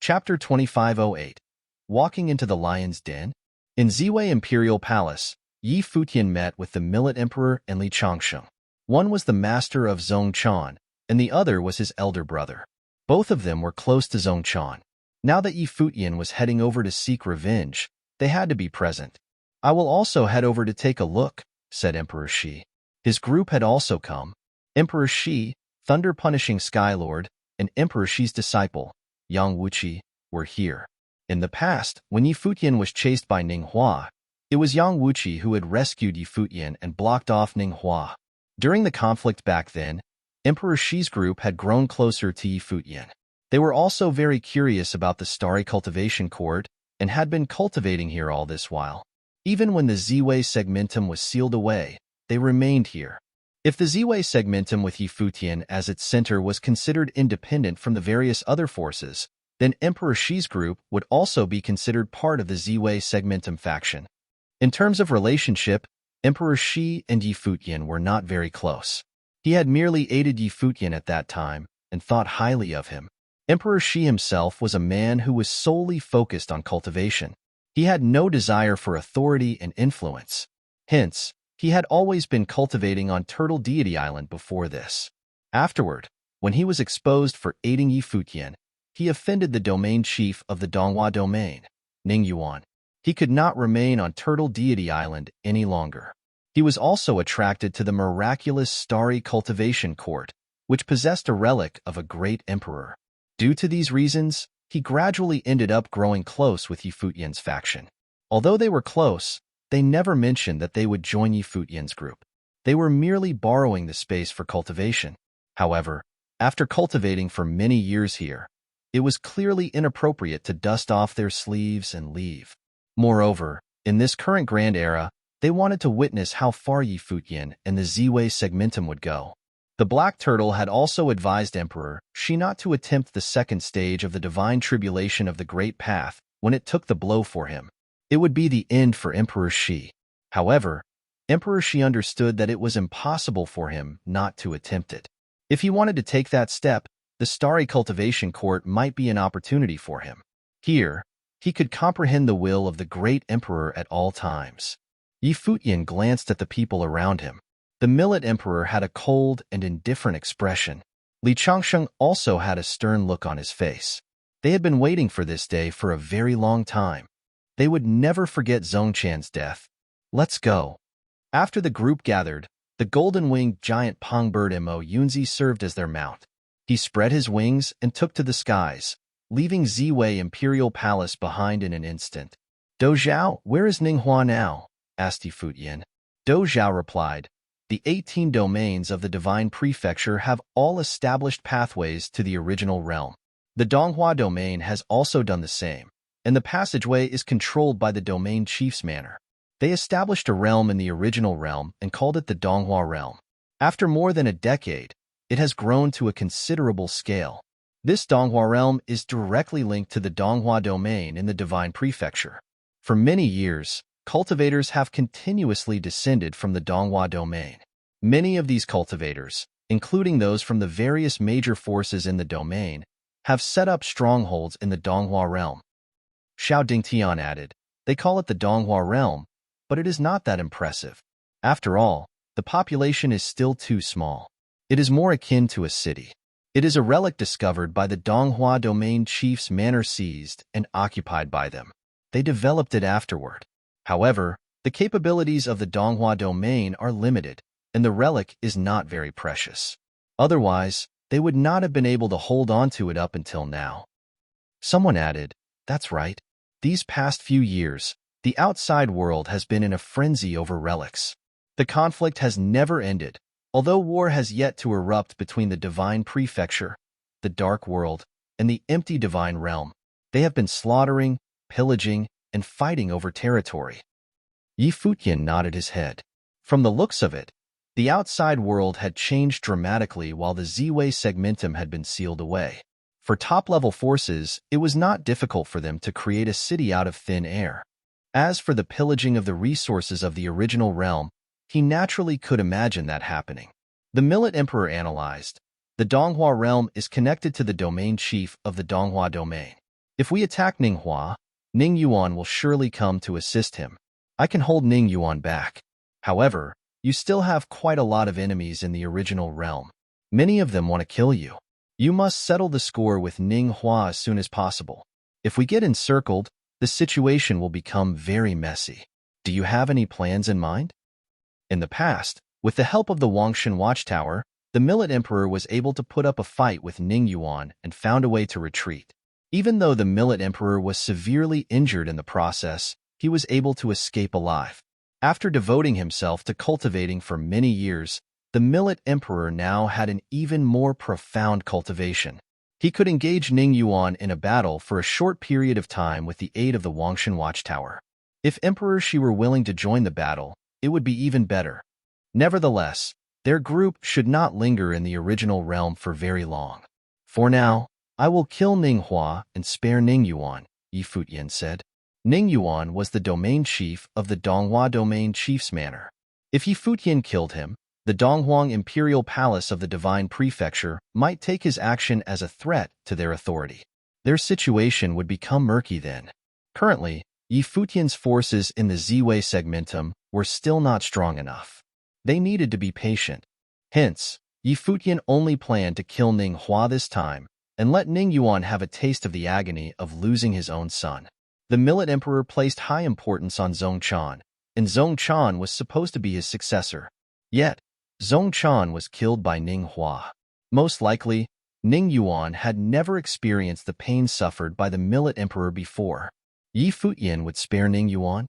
Chapter 2508. Walking into the Lion's Den. In Ziwei Imperial Palace, Yi Futian met with the Millet Emperor and Li Changsheng. One was the master of Zhongchan, and the other was his elder brother. Both of them were close to Zhongchan. Now that Yi Futian was heading over to seek revenge, they had to be present. "I will also head over to take a look," said Emperor Shi. His group had also come. Emperor Shi, thunder-punishing Skylord, and Emperor Shi's disciple, Yang Wuqi, were here. In the past, when Yi Futian was chased by Ninghua, it was Yang Wuqi who had rescued Yi Futian and blocked off Ninghua. During the conflict back then, Emperor Shi's group had grown closer to Yi Futian. They were also very curious about the starry cultivation court and had been cultivating here all this while. Even when the Ziwei segmentum was sealed away, they remained here. If the Ziwei segmentum with Yi Futian as its center was considered independent from the various other forces, then Emperor Shi's group would also be considered part of the Ziwei segmentum faction. In terms of relationship, Emperor Shi and Yi Futian were not very close. He had merely aided Yi Futian at that time and thought highly of him. Emperor Shi himself was a man who was solely focused on cultivation. He had no desire for authority and influence. Hence, he had always been cultivating on Turtle Deity Island before this. Afterward, when he was exposed for aiding Yi Futian, he offended the domain chief of the Donghua domain, Ning Yuan. He could not remain on Turtle Deity Island any longer. He was also attracted to the miraculous starry cultivation court, which possessed a relic of a great emperor. Due to these reasons, he gradually ended up growing close with Yi Futian's faction. Although they were close, they never mentioned that they would join Yi Futian's group. They were merely borrowing the space for cultivation. However, after cultivating for many years here, it was clearly inappropriate to dust off their sleeves and leave. Moreover, in this current grand era, they wanted to witness how far Yi Futian and the Ziwei segmentum would go. The Black Turtle had also advised Emperor Shi not to attempt the second stage of the divine tribulation of the Great Path when it took the blow for him. It would be the end for Emperor Shi. However, Emperor Shi understood that it was impossible for him not to attempt it. If he wanted to take that step, the starry cultivation court might be an opportunity for him. Here, he could comprehend the will of the great emperor at all times. Yi Futian glanced at the people around him. The Millet Emperor had a cold and indifferent expression. Li Changsheng also had a stern look on his face. They had been waiting for this day for a very long time. They would never forget Zhongchan's death. "Let's go." After the group gathered, the golden-winged giant pongbird Mo Yunzi served as their mount. He spread his wings and took to the skies, leaving Ziwei Imperial Palace behind in an instant. "Do Zhao, where is Ninghua now?" asked Yi Futian. Do Zhao replied, "The 18 domains of the Divine Prefecture have all established pathways to the original realm. The Donghua domain has also done the same, and the passageway is controlled by the domain chief's manor. They established a realm in the original realm and called it the Donghua realm. After more than a decade, it has grown to a considerable scale. This Donghua realm is directly linked to the Donghua domain in the Divine Prefecture. For many years, cultivators have continuously descended from the Donghua domain. Many of these cultivators, including those from the various major forces in the domain, have set up strongholds in the Donghua realm." Xiao Dingtian added, "They call it the Donghua realm, but it is not that impressive. After all, the population is still too small. It is more akin to a city. It is a relic discovered by the Donghua domain chief's manor seized and occupied by them. They developed it afterward. However, the capabilities of the Donghua domain are limited, and the relic is not very precious. Otherwise, they would not have been able to hold on to it up until now." Someone added, "That's right. These past few years, the outside world has been in a frenzy over relics. The conflict has never ended, although war has yet to erupt between the Divine Prefecture, the Dark World, and the empty Divine Realm. They have been slaughtering, pillaging, and fighting over territory." Yi Futian nodded his head. From the looks of it, the outside world had changed dramatically while the Ziwei segmentum had been sealed away. For top-level forces, it was not difficult for them to create a city out of thin air. As for the pillaging of the resources of the original realm, he naturally could imagine that happening. The Millet Emperor analyzed. The Donghua realm is connected to the domain chief of the Donghua domain. If we attack Ninghua, Ning Yuan will surely come to assist him. I can hold Ning Yuan back. However, you still have quite a lot of enemies in the original realm. Many of them want to kill you. You must settle the score with Ninghua as soon as possible. If we get encircled, the situation will become very messy. Do you have any plans in mind? In the past, with the help of the Wangshan Watchtower, the Millet Emperor was able to put up a fight with Ning Yuan and found a way to retreat. Even though the Millet Emperor was severely injured in the process, he was able to escape alive. After devoting himself to cultivating for many years, the Millet Emperor now had an even more profound cultivation. He could engage Ning Yuan in a battle for a short period of time with the aid of the Wangshan Watchtower. If Emperor Shi were willing to join the battle, it would be even better. Nevertheless, their group should not linger in the original realm for very long. For now, I will kill Ninghua and spare Ning Yuan, Yi Futian said. Ning Yuan was the domain chief of the Donghua domain chief's manor. If Yi Futian killed him, the Donghuang Imperial Palace of the Divine Prefecture might take his action as a threat to their authority. Their situation would become murky then. Currently, Yi Futian's forces in the Ziwei segmentum were still not strong enough. They needed to be patient. Hence, Yi Futian only planned to kill Ning Hua this time and let Ning Yuan have a taste of the agony of losing his own son. The Millet Emperor placed high importance on Zhong Chan, and Zhong Chan was supposed to be his successor. Yet, Zhong Chan was killed by Ning Hua. Most likely, Ning Yuan had never experienced the pain suffered by the Millet Emperor before. Yi Futian would spare Ning Yuan?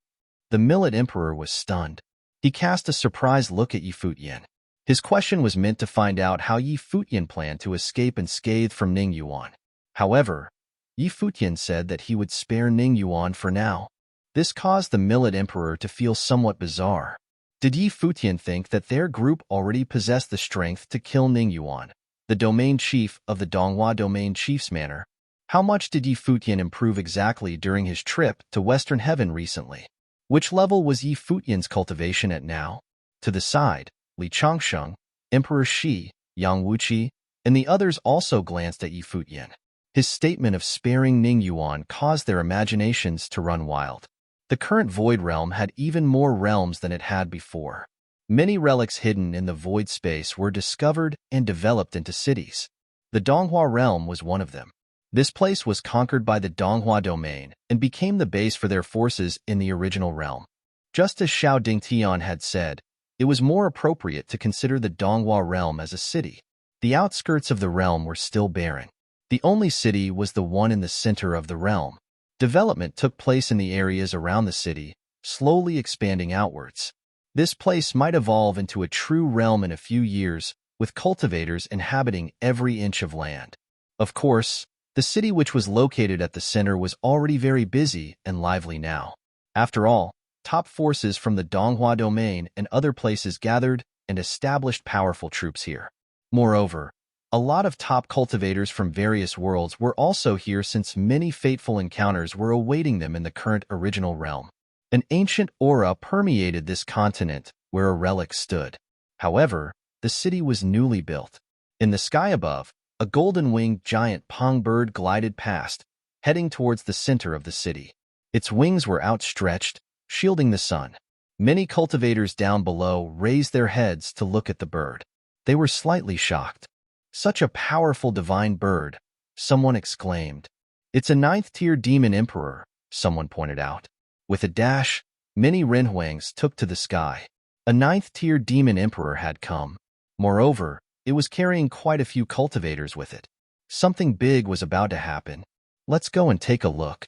The Millet Emperor was stunned. He cast a surprised look at Yi Futian. His question was meant to find out how Yi Futian planned to escape unscathed from Ning Yuan. However, Yi Futian said that he would spare Ning Yuan for now. This caused the Millet Emperor to feel somewhat bizarre. Did Yi Futian think that their group already possessed the strength to kill Ning Yuan, the domain chief of the Donghua domain chief's manor? How much did Yi Futian improve exactly during his trip to Western Heaven recently? Which level was Yi Futian's cultivation at now? To the side, Li Changsheng, Emperor Shi, Yang Wuqi, and the others also glanced at Yi Futian. His statement of sparing Ning Yuan caused their imaginations to run wild. The current Void Realm had even more realms than it had before. Many relics hidden in the void space were discovered and developed into cities. The Donghua realm was one of them. This place was conquered by the Donghua domain and became the base for their forces in the original realm. Just as Xiao Dingtian had said, it was more appropriate to consider the Donghua realm as a city. The outskirts of the realm were still barren. The only city was the one in the center of the realm. Development took place in the areas around the city, slowly expanding outwards. This place might evolve into a true realm in a few years, with cultivators inhabiting every inch of land. Of course, the city which was located at the center was already very busy and lively now. After all, top forces from the Donghua domain and other places gathered and established powerful troops here. Moreover, a lot of top cultivators from various worlds were also here since many fateful encounters were awaiting them in the current original realm. An ancient aura permeated this continent where a relic stood. However, the city was newly built. In the sky above, a golden-winged giant pong bird glided past, heading towards the center of the city. Its wings were outstretched, shielding the sun. Many cultivators down below raised their heads to look at the bird. They were slightly shocked. Such a powerful divine bird, someone exclaimed. It's a 9th-tier demon emperor, someone pointed out. With a dash, many Renhuangs took to the sky. A 9th-tier demon emperor had come. Moreover, it was carrying quite a few cultivators with it. Something big was about to happen. Let's go and take a look.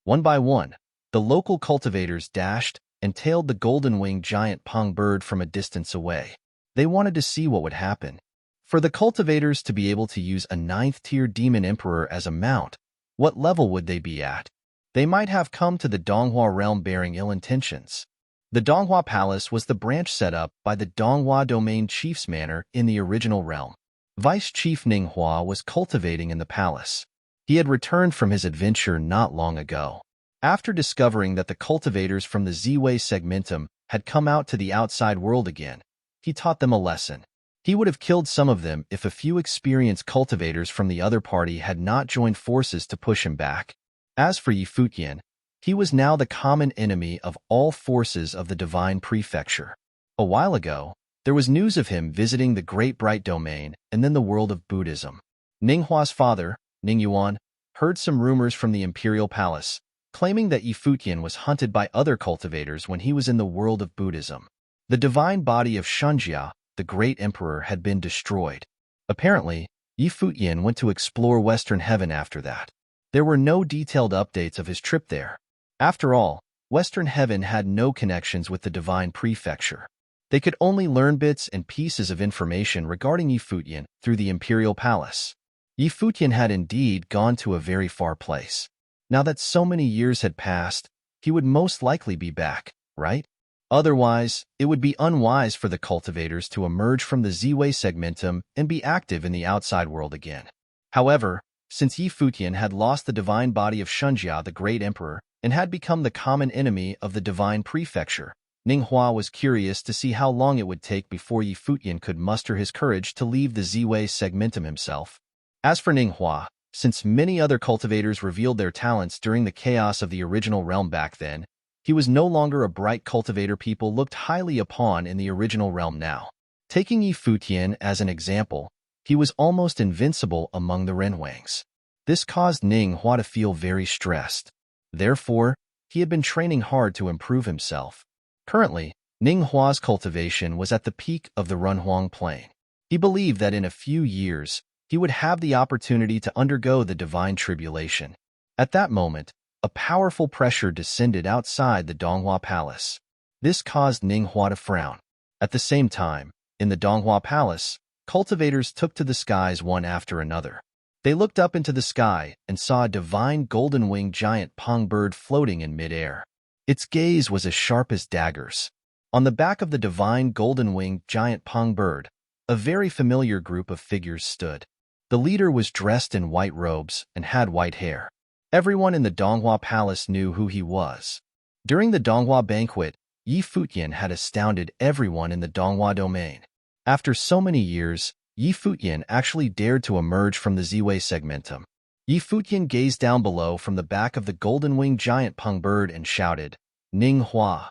One by one, the local cultivators dashed and tailed the golden-winged giant pong bird from a distance away. They wanted to see what would happen. For the cultivators to be able to use a 9th-tier demon emperor as a mount, what level would they be at? They might have come to the Donghua realm bearing ill intentions. The Donghua Palace was the branch set up by the Donghua domain chief's manor in the original realm. Vice Chief Ninghua was cultivating in the palace. He had returned from his adventure not long ago. After discovering that the cultivators from the Ziwei segmentum had come out to the outside world again, he taught them a lesson. He would have killed some of them if a few experienced cultivators from the other party had not joined forces to push him back. As for Yi Futian, he was now the common enemy of all forces of the divine prefecture. A while ago, there was news of him visiting the Great Bright Domain and then the world of Buddhism. Ninghua's father, Ning Yuan, heard some rumors from the imperial palace, claiming that Yi Futian was hunted by other cultivators when he was in the world of Buddhism. The divine body of Shunjia, the great emperor, had been destroyed. Apparently, Yi Futian went to explore Western Heaven after that. There were no detailed updates of his trip there. After all, Western Heaven had no connections with the divine prefecture. They could only learn bits and pieces of information regarding Yi Futian through the imperial palace. Yi Futian had indeed gone to a very far place. Now that so many years had passed, he would most likely be back, right? Otherwise, it would be unwise for the cultivators to emerge from the Z-Way segmentum and be active in the outside world again. However, since Yi Futian had lost the divine body of Shunjia, the great emperor, and had become the common enemy of the divine prefecture, Ninghua was curious to see how long it would take before Yi Futian could muster his courage to leave the Z-Way segmentum himself. As for Ninghua, since many other cultivators revealed their talents during the chaos of the original realm back then, he was no longer a bright cultivator people looked highly upon in the original realm now. Taking Yi Futian as an example, he was almost invincible among the Renwangs. This caused Ninghua to feel very stressed. Therefore, he had been training hard to improve himself. Currently, Ninghua's cultivation was at the peak of the Runhuang Plain. He believed that in a few years, he would have the opportunity to undergo the divine tribulation. At that moment, a powerful pressure descended outside the Donghua Palace. This caused Ninghua to frown. At the same time, in the Donghua Palace, cultivators took to the skies one after another. They looked up into the sky and saw a divine golden-winged giant pong bird floating in midair. Its gaze was as sharp as daggers. On the back of the divine golden-winged giant pong bird, a very familiar group of figures stood. The leader was dressed in white robes and had white hair. Everyone in the Donghua Palace knew who he was. During the Donghua banquet, Yi Futian had astounded everyone in the Donghua domain. After so many years, Yi Futian actually dared to emerge from the Z-Way segmentum. Yi Futian gazed down below from the back of the golden-winged giant pong bird and shouted, "Ninghua."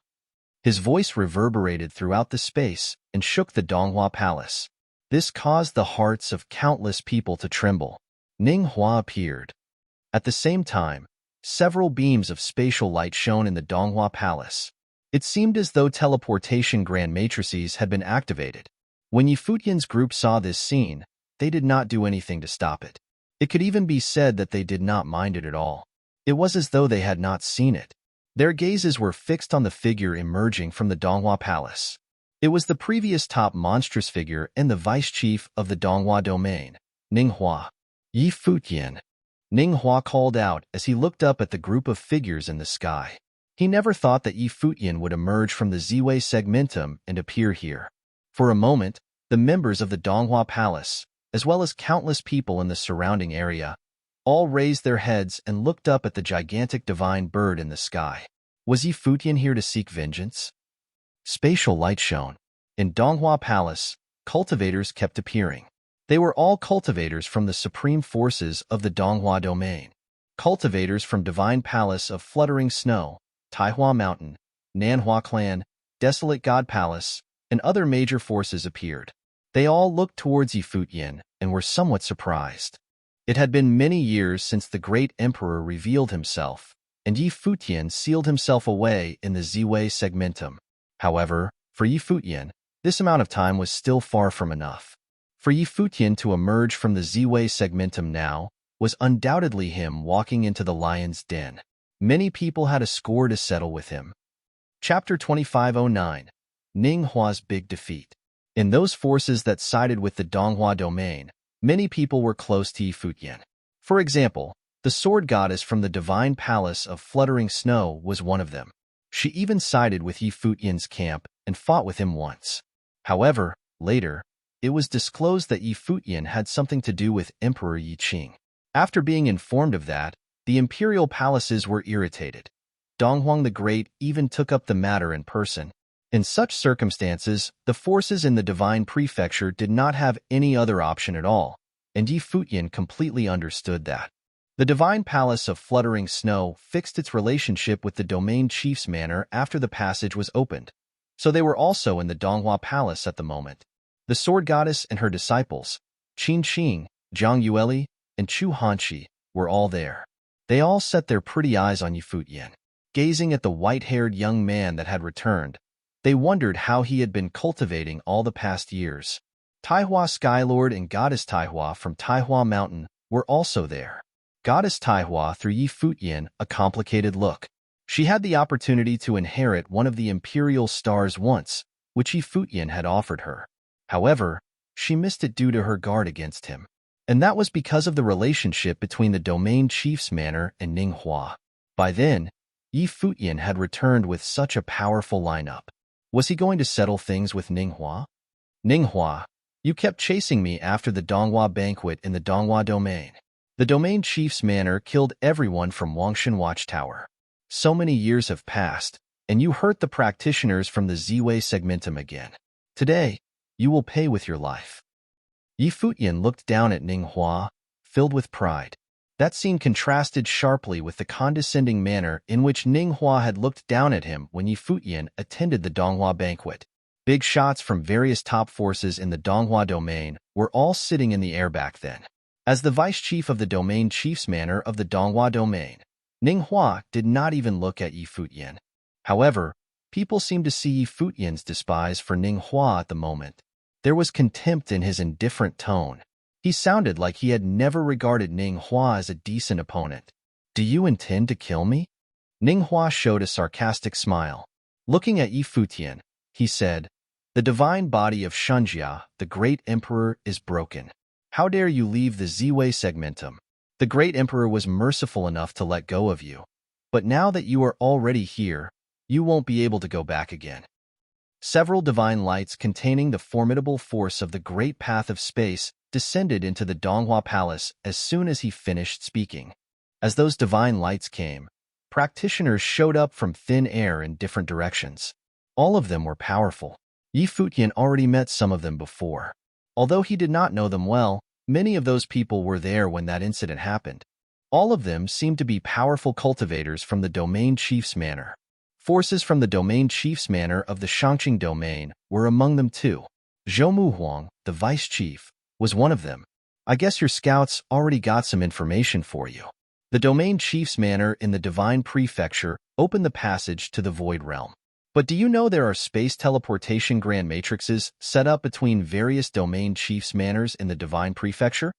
His voice reverberated throughout the space and shook the Donghua Palace. This caused the hearts of countless people to tremble. Ninghua appeared. At the same time, several beams of spatial light shone in the Donghua Palace. It seemed as though teleportation grand matrices had been activated. When Yi Futian's group saw this scene, they did not do anything to stop it. It could even be said that they did not mind it at all. It was as though they had not seen it. Their gazes were fixed on the figure emerging from the Donghua Palace. It was the previous top monstrous figure and the vice chief of the Donghua domain, Ninghua. Yi Futian. Ninghua called out as he looked up at the group of figures in the sky. He never thought that Yi Futian would emerge from the Z-Way segmentum and appear here. For a moment, the members of the Donghua Palace, as well as countless people in the surrounding area, all raised their heads and looked up at the gigantic divine bird in the sky. Was Yi Futian here to seek vengeance? Spatial light shone. In Donghua Palace, cultivators kept appearing. They were all cultivators from the supreme forces of the Donghua domain. Cultivators from Divine Palace of Fluttering Snow, Taihua Mountain, Nanhua Clan, Desolate God Palace, and other major forces appeared. They all looked towards Yi Futian and were somewhat surprised. It had been many years since the great emperor revealed himself, and Yi Futian sealed himself away in the Z-Way segmentum. However, for Yi Futian, this amount of time was still far from enough. For Yi Futian to emerge from the Z-Way segmentum now was undoubtedly him walking into the lion's den. Many people had a score to settle with him. Chapter 2509. Ninghua's Big Defeat. In those forces that sided with the Donghua domain, many people were close to Yi Futian. For example, the sword goddess from the divine palace of Fluttering Snow was one of them. She even sided with Yi Futian's camp and fought with him once. However, later, it was disclosed that Yi Futian had something to do with Emperor Yi Qing. After being informed of that, the imperial palaces were irritated. Donghuang the Great even took up the matter in person. In such circumstances, the forces in the divine prefecture did not have any other option at all, and Yi Futian completely understood that. The divine palace of fluttering snow fixed its relationship with the domain chief's manor after the passage was opened, so they were also in the Donghua Palace at the moment. The sword goddess and her disciples, Qin Qing, Zhang Yueli, and Chu Hanshi, were all there. They all set their pretty eyes on Futian. Gazing at the white-haired young man that had returned, they wondered how he had been cultivating all the past years. Taihua Skylord and Goddess Taihua from Taihua Mountain were also there. Goddess Taihua threw Futian a complicated look. She had the opportunity to inherit one of the imperial stars once, which Futian had offered her. However, she missed it due to her guard against him. And that was because of the relationship between the domain chief's manor and Ninghua. By then, Futian had returned with such a powerful lineup. Was he going to settle things with Ninghua? Ninghua, you kept chasing me after the Donghua banquet in the Donghua domain. The domain chief's manor killed everyone from Wangshan Watchtower. So many years have passed, and you hurt the practitioners from the Ziwei segmentum again. Today, you will pay with your life. Futian looked down at Ninghua, filled with pride. That scene contrasted sharply with the condescending manner in which Ninghua had looked down at him when Futian attended the Donghua banquet. Big shots from various top forces in the Donghua domain were all sitting in the air back then. As the vice chief of the domain chief's manor of the Donghua domain, Ninghua did not even look at Futian. However, people seemed to see Futian's despise for Ninghua at the moment. There was contempt in his indifferent tone. He sounded like he had never regarded Ninghua as a decent opponent. Do you intend to kill me? Ninghua showed a sarcastic smile. Looking at Futian, he said, the divine body of Shunjia, the great emperor, is broken. How dare you leave the Ziwei segmentum? The great emperor was merciful enough to let go of you. But now that you are already here, you won't be able to go back again. Several divine lights containing the formidable force of the great path of space descended into the Donghua Palace as soon as he finished speaking. As those divine lights came, practitioners showed up from thin air in different directions. All of them were powerful. Futian already met some of them before. Although he did not know them well, many of those people were there when that incident happened. All of them seemed to be powerful cultivators from the domain chief's manor. Forces from the domain chief's manor of the Shangqing domain were among them too. Zhou Muhuang, the vice chief, was one of them. I guess your scouts already got some information for you. The domain chief's manor in the Divine Prefecture opened the passage to the Void Realm. But do you know there are space teleportation grand matrices set up between various domain chief's manors in the Divine Prefecture?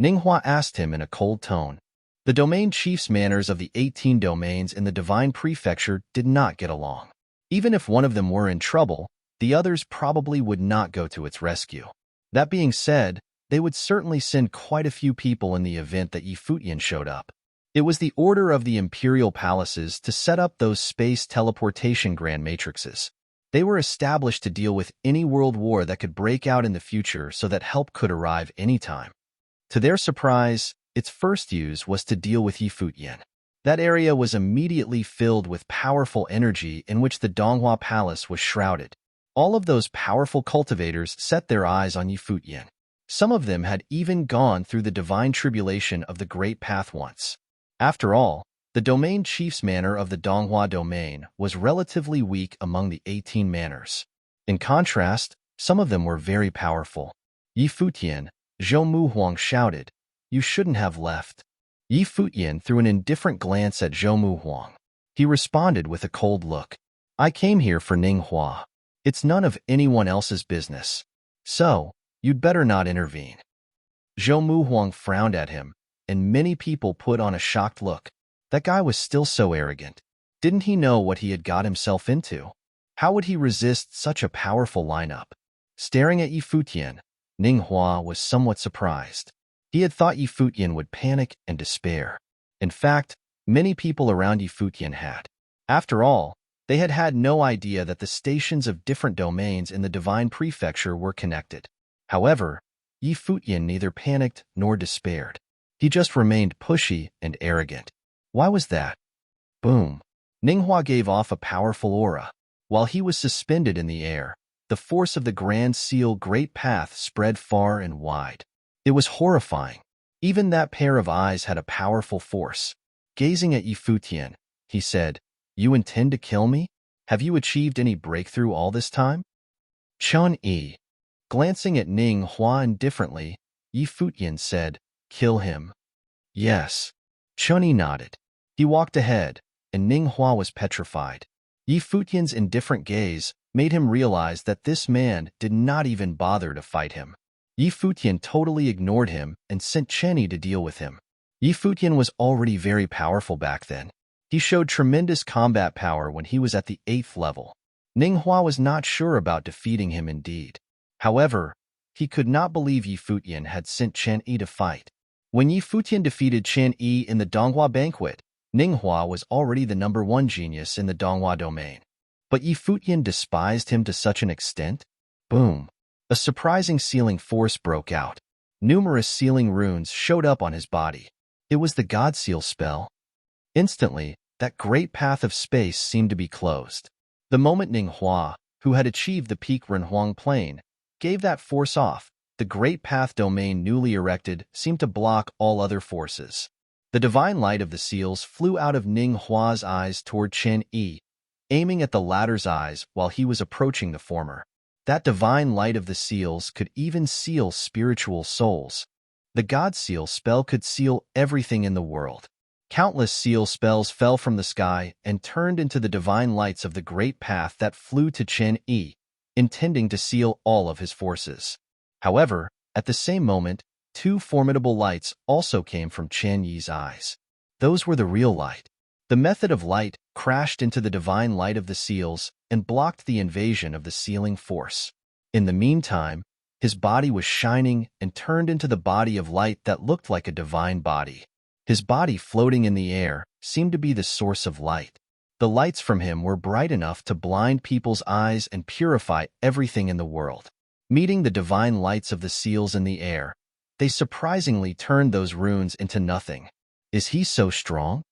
Ninghua asked him in a cold tone. The domain chief's manors of the 18 domains in the Divine Prefecture did not get along. Even if one of them were in trouble, the others probably would not go to its rescue. That being said, they would certainly send quite a few people in the event that Futian showed up. It was the order of the imperial palaces to set up those space teleportation grand matrices. They were established to deal with any world war that could break out in the future so that help could arrive anytime. To their surprise, its first use was to deal with Futian. That area was immediately filled with powerful energy in which the Donghua Palace was shrouded. All of those powerful cultivators set their eyes on Futian. Some of them had even gone through the divine tribulation of the Great Path once. After all, the domain chief's manor of the Donghua domain was relatively weak among the 18 manors. In contrast, some of them were very powerful. Futian, Zhou Muhuang shouted, "You shouldn't have left." Futian threw an indifferent glance at Zhou Muhuang. He responded with a cold look. I came here for Ninghua. It's none of anyone else's business. So, you'd better not intervene. Zhou Muhuang frowned at him, and many people put on a shocked look. That guy was still so arrogant. Didn't he know what he had got himself into? How would he resist such a powerful lineup? Staring at Futian, Ninghua was somewhat surprised. He had thought Futian would panic and despair. In fact, many people around Futian had. After all, they had had no idea that the stations of different domains in the Divine Prefecture were connected. However, Futian neither panicked nor despaired. He just remained pushy and arrogant. Why was that? Boom. Ninghua gave off a powerful aura. While he was suspended in the air, the force of the Grand Seal Great Path spread far and wide. It was horrifying. Even that pair of eyes had a powerful force. Gazing at Yi Futian, he said, "You intend to kill me? Have you achieved any breakthrough all this time?" Chun Yi, glancing at Ning Hua indifferently, Yi Futian said, "Kill him." "Yes." Chun Yi nodded. He walked ahead, and Ning Hua was petrified. Yi Futian's indifferent gaze made him realize that this man did not even bother to fight him. Yi Futian totally ignored him and sent Chen Yi to deal with him. Yi Futian was already very powerful back then. He showed tremendous combat power when he was at the 8th level. Ning Hua was not sure about defeating him indeed. However, he could not believe Yi Futian had sent Chen Yi to fight. When Yi Futian defeated Chen Yi in the Donghua banquet, Ning Hua was already the #1 genius in the Donghua domain. But Yi Futian despised him to such an extent? Boom! A surprising sealing force broke out. Numerous sealing runes showed up on his body. It was the God Seal spell. Instantly, that great path of space seemed to be closed. The moment Ning Hua, who had achieved the peak Renhuang plane, gave that force off, the great path domain newly erected seemed to block all other forces. The divine light of the seals flew out of Ning Hua's eyes toward Chen Yi, aiming at the latter's eyes while he was approaching the former. That divine light of the seals could even seal spiritual souls. The God Seal spell could seal everything in the world. Countless seal spells fell from the sky and turned into the divine lights of the great path that flew to Chen Yi, intending to seal all of his forces. However, at the same moment, two formidable lights also came from Chen Yi's eyes. Those were the real light. The method of light crashed into the divine light of the seals and blocked the invasion of the sealing force. In the meantime, his body was shining and turned into the body of light that looked like a divine body. His body floating in the air seemed to be the source of light. The lights from him were bright enough to blind people's eyes and purify everything in the world. Meeting the divine lights of the seals in the air, they surprisingly turned those runes into nothing. Is he so strong?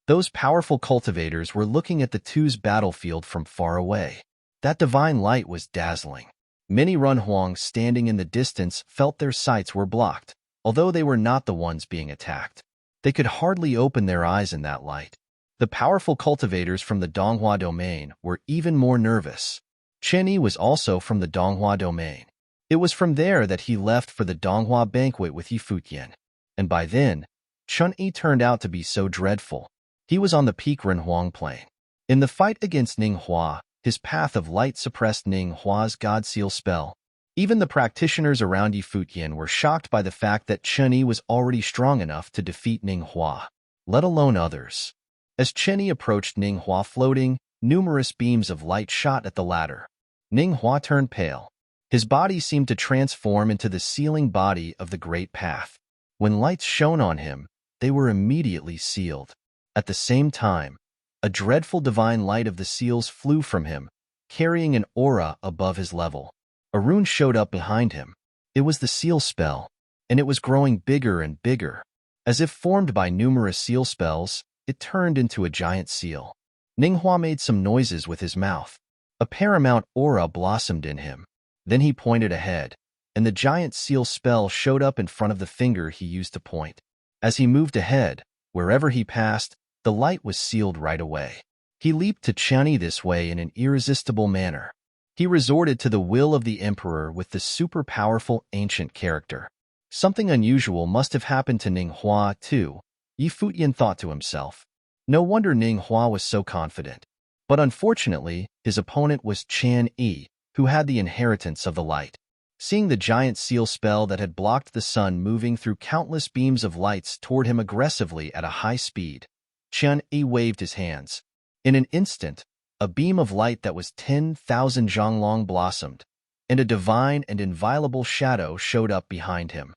Those powerful cultivators were looking at the two's battlefield from far away. That divine light was dazzling. Many Renhuang standing in the distance felt their sights were blocked, although they were not the ones being attacked. They could hardly open their eyes in that light. The powerful cultivators from the Donghua domain were even more nervous. Chen Yi was also from the Donghua domain. It was from there that he left for the Donghua banquet with Yi Futian. And by then, Chen Yi turned out to be so dreadful. He was on the peak Renhuang plane. In the fight against Ning Hua, his path of light suppressed Ning Hua's God Seal spell. Even the practitioners around Yi Futian were shocked by the fact that Chen Yi was already strong enough to defeat Ning Hua, let alone others. As Chen Yi approached Ning Hua floating, numerous beams of light shot at the latter. Ning Hua turned pale. His body seemed to transform into the sealing body of the great path. When lights shone on him, they were immediately sealed. At the same time, a dreadful divine light of the seals flew from him, carrying an aura above his level. A rune showed up behind him. It was the seal spell, and it was growing bigger and bigger. As if formed by numerous seal spells, it turned into a giant seal. Ning Hua made some noises with his mouth. A paramount aura blossomed in him. Then he pointed ahead, and the giant seal spell showed up in front of the finger he used to point. As he moved ahead, wherever he passed, the light was sealed right away. He leaped to Chen Yi this way in an irresistible manner. He resorted to the will of the emperor with the super-powerful ancient character. Something unusual must have happened to Ning Hua, too, Yi Futian thought to himself. No wonder Ning Hua was so confident. But unfortunately, his opponent was Chen Yi, who had the inheritance of the light. Seeing the giant seal spell that had blocked the sun moving through countless beams of lights toward him aggressively at a high speed, Chen Yi waved his hands. In an instant, a beam of light that was 10,000 zhonglong blossomed, and a divine and inviolable shadow showed up behind him.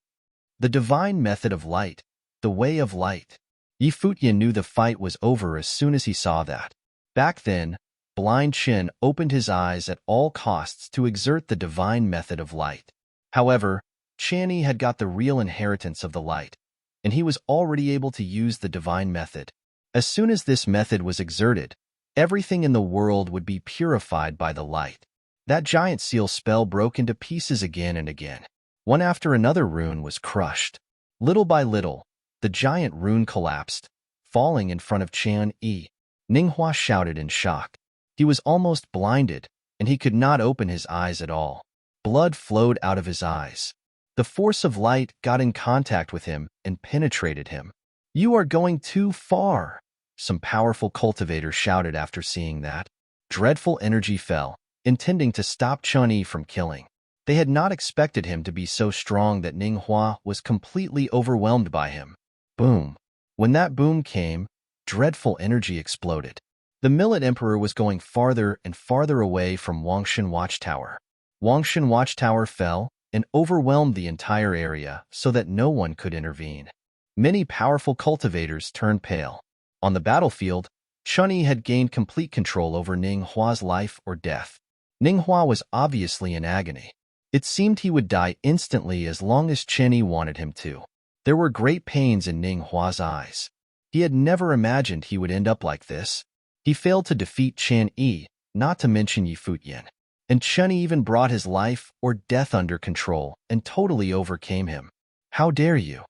The divine method of light, the way of light. Yi Futian knew the fight was over as soon as he saw that. Back then, blind Chen opened his eyes at all costs to exert the divine method of light. However, Chen Yi had got the real inheritance of the light, and he was already able to use the divine method. As soon as this method was exerted, everything in the world would be purified by the light. That giant seal spell broke into pieces again and again. One after another rune was crushed. Little by little, the giant rune collapsed, falling in front of Qian Yi. Ninghua shouted in shock. He was almost blinded, and he could not open his eyes at all. Blood flowed out of his eyes. The force of light got in contact with him and penetrated him. "You are going too far," some powerful cultivator shouted after seeing that. Dreadful energy fell, intending to stop Qian Yi from killing. They had not expected him to be so strong that Ninghua was completely overwhelmed by him. Boom. When that boom came, dreadful energy exploded. The Millet Emperor was going farther and farther away from Wangshan Watchtower. Wangshan Watchtower fell and overwhelmed the entire area so that no one could intervene. Many powerful cultivators turned pale. On the battlefield, Qian Yi had gained complete control over Ninghua's life or death. Ninghua was obviously in agony. It seemed he would die instantly as long as Qian Yi wanted him to. There were great pains in Ninghua's eyes. He had never imagined he would end up like this. He failed to defeat Qian Yi, not to mention Yi Futian. And Qian Yi even brought his life or death under control and totally overcame him. How dare you?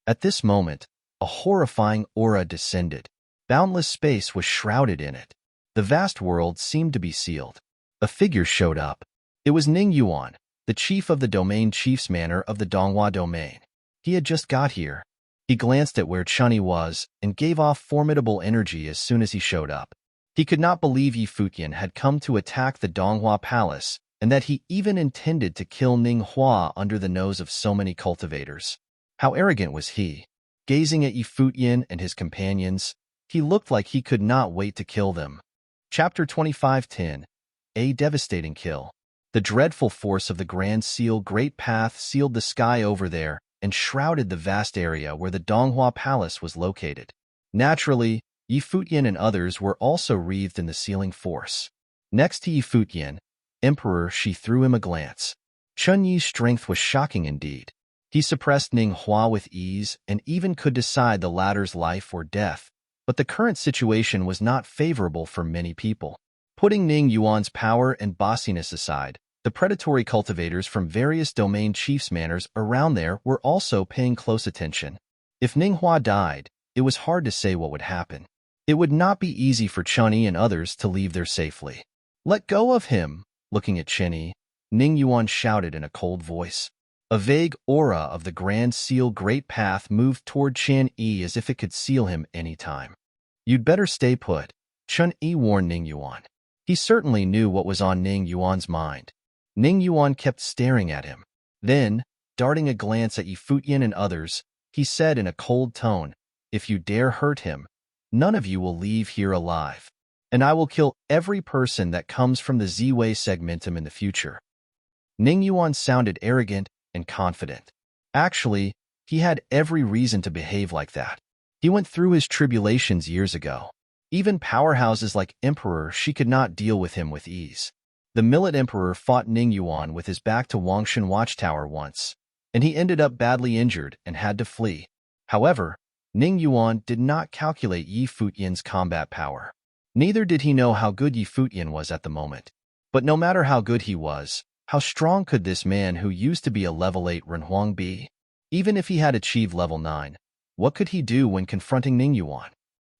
At this moment, a horrifying aura descended. Boundless space was shrouded in it. The vast world seemed to be sealed. A figure showed up. It was Ning Yuan, the chief of the domain chief's manor of the Donghua domain. He had just got here. He glanced at where Qian Yi was and gave off formidable energy as soon as he showed up. He could not believe Yi Futian had come to attack the Donghua palace and that he even intended to kill Ninghua under the nose of so many cultivators. How arrogant was he? Gazing at Yi Futian and his companions, he looked like he could not wait to kill them. Chapter 25:10. A devastating kill. The dreadful force of the Grand Seal Great Path sealed the sky over there and shrouded the vast area where the Donghua Palace was located. Naturally, Yi Futian and others were also wreathed in the sealing force. Next to Yi Futian, Emperor, she threw him a glance. Qian Yi's strength was shocking indeed. He suppressed Ninghua with ease and even could decide the latter's life or death, but the current situation was not favorable for many people. Putting Ning Yuan's power and bossiness aside, the predatory cultivators from various domain chiefs' manors around there were also paying close attention. If Ninghua died, it was hard to say what would happen. It would not be easy for Qian Yi and others to leave there safely. "Let go of him!" Looking at Qian Yi, Ning Yuan shouted in a cold voice. A vague aura of the Grand Seal Great Path moved toward Qian Yi as if it could seal him any time. "You'd better stay put," Qian Yi warned Ning Yuan. He certainly knew what was on Ning Yuan's mind. Ning Yuan kept staring at him. Then, darting a glance at Yi Futian and others, he said in a cold tone, "If you dare hurt him, none of you will leave here alive, and I will kill every person that comes from the Ziwei segmentum in the future." Ning Yuan sounded arrogant and confident. Actually, he had every reason to behave like that. He went through his tribulations years ago. Even powerhouses like Emperor, she could not deal with him with ease. The Millet Emperor fought Ning Yuan with his back to Wangshan Watchtower once, and he ended up badly injured and had to flee. However, Ning Yuan did not calculate Yi Futian's combat power. Neither did he know how good Yi Futian was at the moment. But no matter how good he was, how strong could this man who used to be a level 8 Renhuang be? Even if he had achieved level 9, what could he do when confronting Ning Yuan?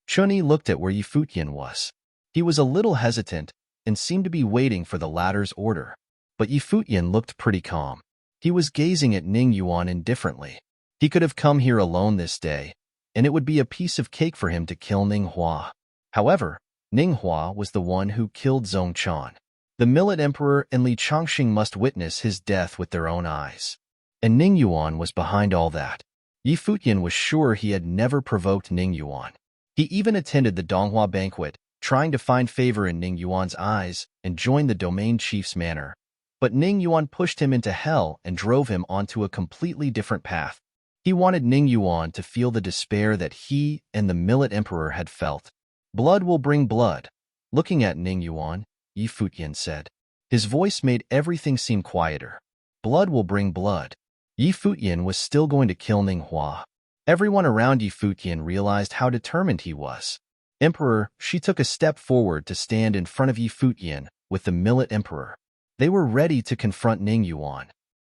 Qian Yi looked at where Yi Futian was. He was a little hesitant and seemed to be waiting for the latter's order. But Yi Futian looked pretty calm. He was gazing at Ning Yuan indifferently. He could have come here alone this day, and it would be a piece of cake for him to kill Ninghua. However, Ninghua was the one who killed Zhongchan. The Millet Emperor and Li Changxing must witness his death with their own eyes. And Ning Yuan was behind all that. Yi Futian was sure he had never provoked Ning Yuan. He even attended the Donghua banquet, trying to find favor in Ning Yuan's eyes and join the domain chief's manor. But Ning Yuan pushed him into hell and drove him onto a completely different path. He wanted Ning Yuan to feel the despair that he and the Millet Emperor had felt. "Blood will bring blood." Looking at Ning Yuan, Yi Futian said. His voice made everything seem quieter. "Blood will bring blood." Yi Futian was still going to kill Ninghua. Everyone around Yi Futian realized how determined he was. Emperor, she took a step forward to stand in front of Yi Futian with the Millet Emperor. They were ready to confront Ning Yuan.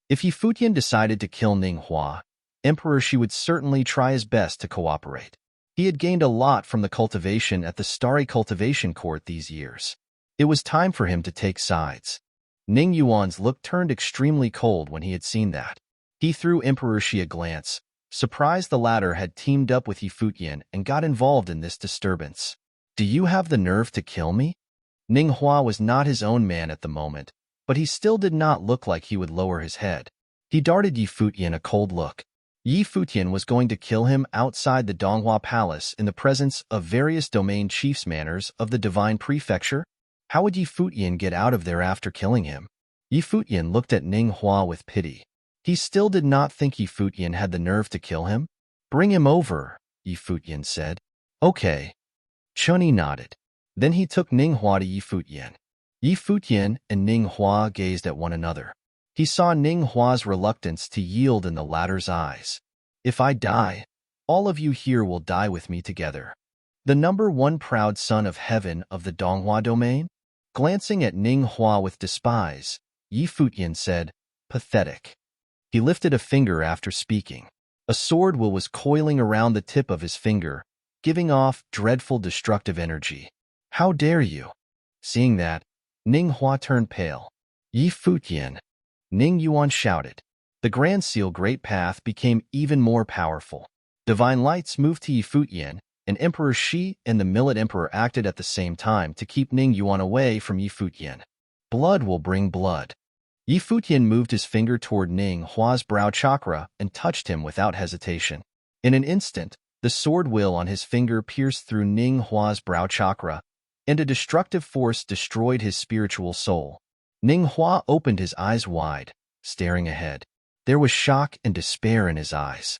If Yi Futian decided to kill Ninghua, Emperor Shi would certainly try his best to cooperate. He had gained a lot from the cultivation at the Starry Cultivation Court these years. It was time for him to take sides. Ning Yuan's look turned extremely cold when he had seen that. He threw Emperor Shi a glance, surprised the latter had teamed up with Futian and got involved in this disturbance. Do you have the nerve to kill me? Ning Hua was not his own man at the moment, but he still did not look like he would lower his head. He darted Futian a cold look. Futian was going to kill him outside the Donghua Palace in the presence of various domain chiefs manners of the Divine Prefecture? How would Futian get out of there after killing him? Futian looked at Ning Hua with pity. He still did not think Futian had the nerve to kill him. Bring him over, Futian said. Okay. Chunyi nodded. Then he took Ning Hua to Futian. Futian and Ning Hua gazed at one another. He saw Ning Hua's reluctance to yield in the latter's eyes. If I die, all of you here will die with me together. The number one proud son of heaven of the Donghua domain? Glancing at Ning Hua with despise, Futian said, pathetic. He lifted a finger after speaking. A sword will was coiling around the tip of his finger, giving off dreadful destructive energy. How dare you? Seeing that, Ning Hua turned pale. Futian, Ning Yuan shouted. The Grand Seal Great Path became even more powerful. Divine lights moved to Futian, and Emperor Shi and the Millet Emperor acted at the same time to keep Ning Yuan away from Futian. Blood will bring blood. Futian moved his finger toward Ning Hua's brow chakra and touched him without hesitation. In an instant, the sword will on his finger pierced through Ning Hua's brow chakra, and a destructive force destroyed his spiritual soul. Ning Hua opened his eyes wide, staring ahead. There was shock and despair in his eyes.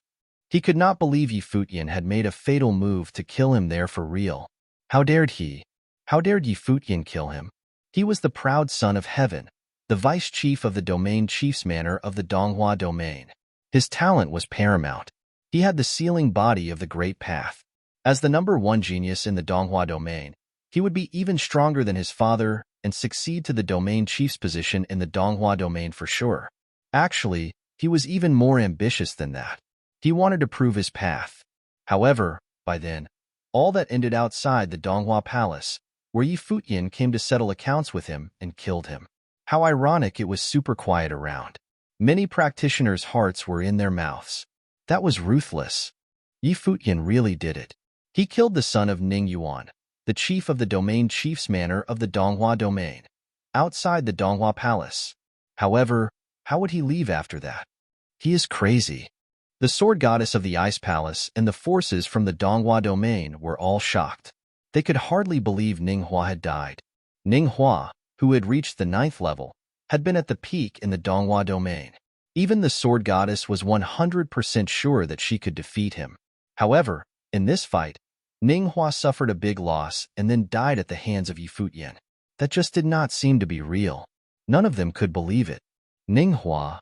He could not believe Futian had made a fatal move to kill him there for real. How dared he? How dared Futian kill him? He was the proud son of heaven, the vice chief of the domain chief's manor of the Donghua domain. His talent was paramount. He had the sealing body of the Great Path. As the number one genius in the Donghua domain, he would be even stronger than his father and succeed to the domain chief's position in the Donghua domain for sure. Actually, he was even more ambitious than that. He wanted to prove his path. However, by then, all that ended outside the Donghua Palace, where Futian came to settle accounts with him and killed him. How ironic it was super quiet around. Many practitioners' hearts were in their mouths. That was ruthless. Futian really did it. He killed the son of Ning Yuan, the chief of the domain chief's manor of the Donghua domain, outside the Donghua Palace. However, how would he leave after that? He is crazy. The sword goddess of the Ice Palace and the forces from the Donghua domain were all shocked. They could hardly believe Ning Hua had died. Ning Hua, who had reached the 9th level, had been at the peak in the Donghua domain. Even the sword goddess was 100% sure that she could defeat him. However, in this fight, Ning Hua suffered a big loss and then died at the hands of Futian. That just did not seem to be real. None of them could believe it. Ning Hua.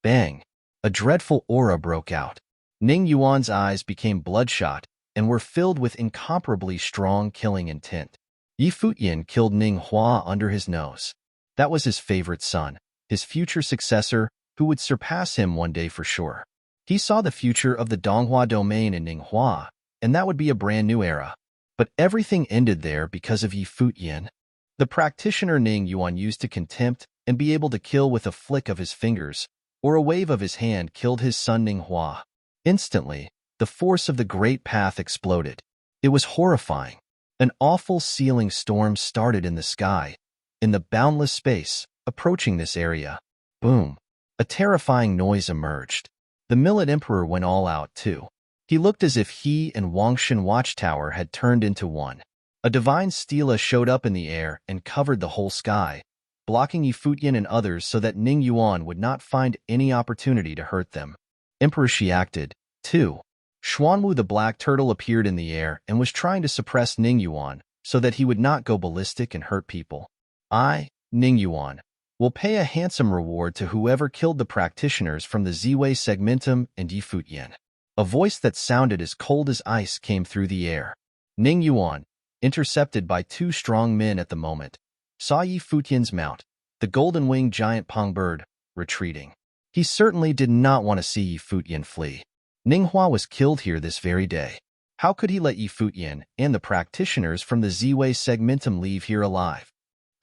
Bang! A dreadful aura broke out. Ning Yuan's eyes became bloodshot and were filled with incomparably strong killing intent. Futian killed Ning Hua under his nose. That was his favorite son, his future successor, who would surpass him one day for sure. He saw the future of the Donghua domain in Ning Hua, and that would be a brand new era. But everything ended there because of Futian. The practitioner Ning Yuan used to contempt and be able to kill with a flick of his fingers, or a wave of his hand killed his son Ning Hua. Instantly, the force of the Great Path exploded. It was horrifying. An awful sealing storm started in the sky, in the boundless space, approaching this area. Boom! A terrifying noise emerged. The Millet Emperor went all out too. He looked as if he and Wangshan Watchtower had turned into one. A divine stela showed up in the air and covered the whole sky, blocking Futian and others so that Ning Yuan would not find any opportunity to hurt them. Emperor Shi acted, too. Xuanwu the black turtle appeared in the air and was trying to suppress Ning Yuan so that he would not go ballistic and hurt people. I, Ning Yuan, will pay a handsome reward to whoever killed the practitioners from the Ziwei Segmentum and Futian. A voice that sounded as cold as ice came through the air. Ning Yuan, intercepted by two strong men at the moment, saw Futian's mount, the golden-winged giant Pongbird, retreating. He certainly did not want to see Yi Futian flee. Ninghua was killed here this very day. How could he let Yi Futian and the practitioners from the Ziwei segmentum leave here alive?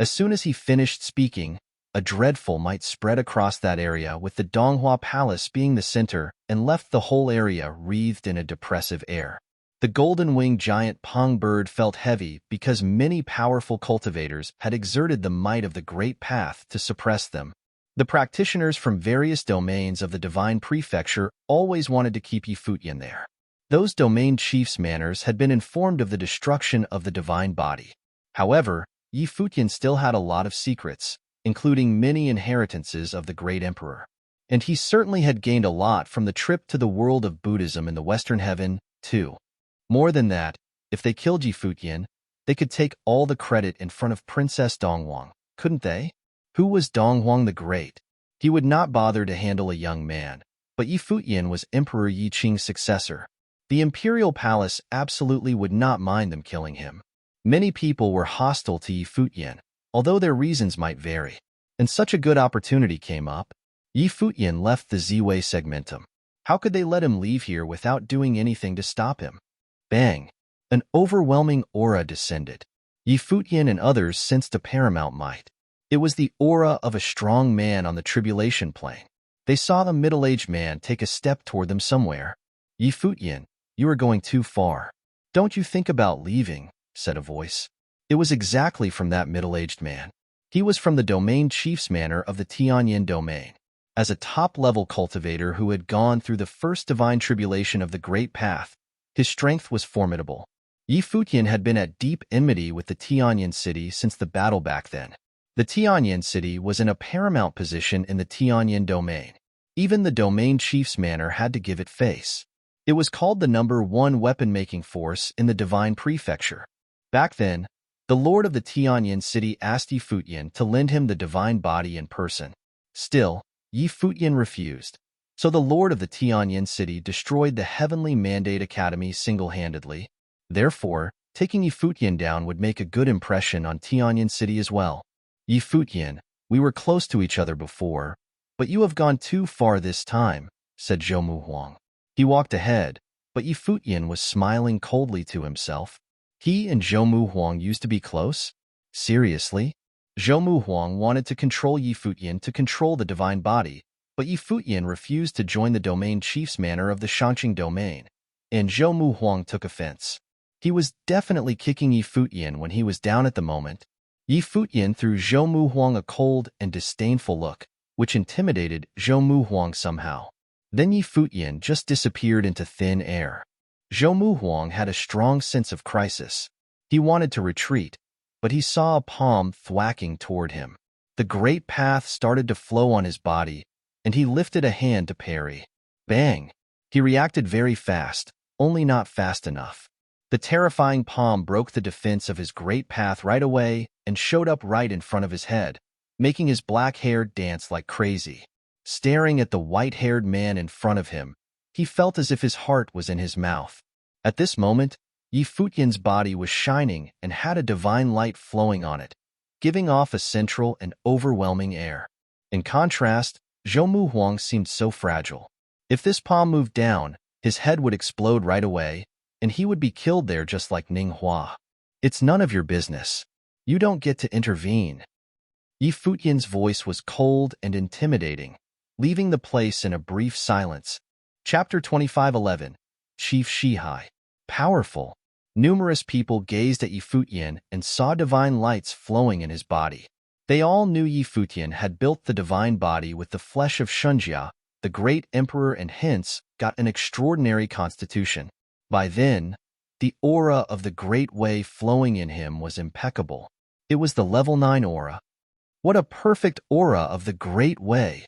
As soon as he finished speaking, a dreadful might spread across that area, with the Donghua Palace being the center, and left the whole area wreathed in a depressive air. The golden-winged giant Pong bird felt heavy because many powerful cultivators had exerted the might of the Great Path to suppress them. The practitioners from various domains of the Divine Prefecture always wanted to keep Yi Futian there. Those domain chiefs' manners had been informed of the destruction of the divine body. However, Yi Futian still had a lot of secrets, including many inheritances of the great emperor. And he certainly had gained a lot from the trip to the world of Buddhism in the Western Heaven, too. More than that, if they killed Yi Futian, they could take all the credit in front of Princess Donghuang, couldn't they? Who was Donghuang the Great? He would not bother to handle a young man, but Yi Futian was Emperor Yi Qing's successor. The imperial palace absolutely would not mind them killing him. Many people were hostile to Yi Futian, although their reasons might vary. And such a good opportunity came up. Yi Futian left the Ziwei segmentum. How could they let him leave here without doing anything to stop him? Bang! An overwhelming aura descended. Yi Futian and others sensed a paramount might. It was the aura of a strong man on the tribulation plane. They saw the middle-aged man take a step toward them somewhere. Yi Futian, you are going too far. Don't you think about leaving, said a voice. It was exactly from that middle-aged man. He was from the domain chief's manor of the Tianyin domain. As a top-level cultivator who had gone through the first divine tribulation of the Great Path, his strength was formidable. Yi Futian had been at deep enmity with the Tianyin city since the battle back then. The Tianyin city was in a paramount position in the Tianyin domain. Even the domain chief's manor had to give it face. It was called the #1 weapon-making force in the divine prefecture. Back then, the lord of the Tianyin city asked Yi Futian to lend him the divine body in person. Still, Yi Futian refused. So the lord of the Tianyin city destroyed the Heavenly Mandate Academy single-handedly. Therefore, taking Yi Futian down would make a good impression on Tianyin city as well. Yi Futian, we were close to each other before, but you have gone too far this time, said Zhou Muhuang. He walked ahead, but Yi Futian was smiling coldly to himself. He and Zhou Muhuang used to be close? Seriously? Zhou Muhuang wanted to control Yi Futian to control the divine body, but Yi Futian refused to join the domain chief's manor of the Shangqing domain, and Zhou Muhuang took offense. He was definitely kicking Yi Futian when he was down at the moment. Yi Futian threw Zhou Muhuang a cold and disdainful look, which intimidated Zhou Muhuang somehow. Then Yi Futian just disappeared into thin air. Zhou Muhuang had a strong sense of crisis. He wanted to retreat, but he saw a palm thwacking toward him. The great path started to flow on his body, and he lifted a hand to parry. Bang! He reacted very fast, only not fast enough. The terrifying palm broke the defense of his great path right away and showed up right in front of his head, making his black hair dance like crazy. Staring at the white-haired man in front of him, he felt as if his heart was in his mouth. At this moment, Yi Futian's body was shining and had a divine light flowing on it, giving off a central and overwhelming air. In contrast, Zhou Muhuang seemed so fragile. If this palm moved down, his head would explode right away, and he would be killed there just like Ninghua. It's none of your business. You don't get to intervene. Yi Futian's voice was cold and intimidating, leaving the place in a brief silence. Chapter 25:11. Chief Shihai. Powerful. Numerous people gazed at Yi Futian and saw divine lights flowing in his body. They all knew Yi Futian had built the divine body with the flesh of Shunjia, the great emperor, and hence got an extraordinary constitution. By then, the aura of the Great Way flowing in him was impeccable. It was the level 9 aura. What a perfect aura of the Great Way,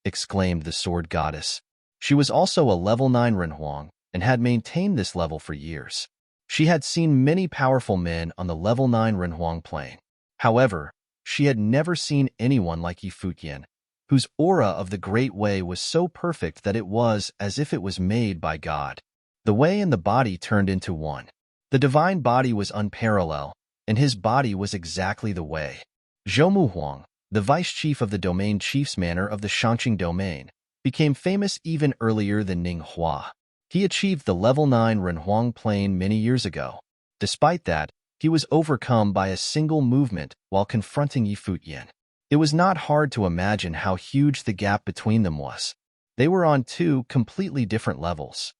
exclaimed the sword goddess. She was also a level 9 Renhuang and had maintained this level for years. She had seen many powerful men on the level 9 Renhuang plane. However, she had never seen anyone like Yi Futian, whose aura of the Great Way was so perfect that it was as if it was made by God. The way and the body turned into one. The divine body was unparalleled, and his body was exactly the way. Zhou Muhuang, the vice chief of the domain chief's manor of the Shangqing domain, became famous even earlier than Ning Hua. He achieved the level 9 Renhuang plane many years ago. Despite that, he was overcome by a single movement while confronting Yi Futian. It was not hard to imagine how huge the gap between them was. They were on two completely different levels.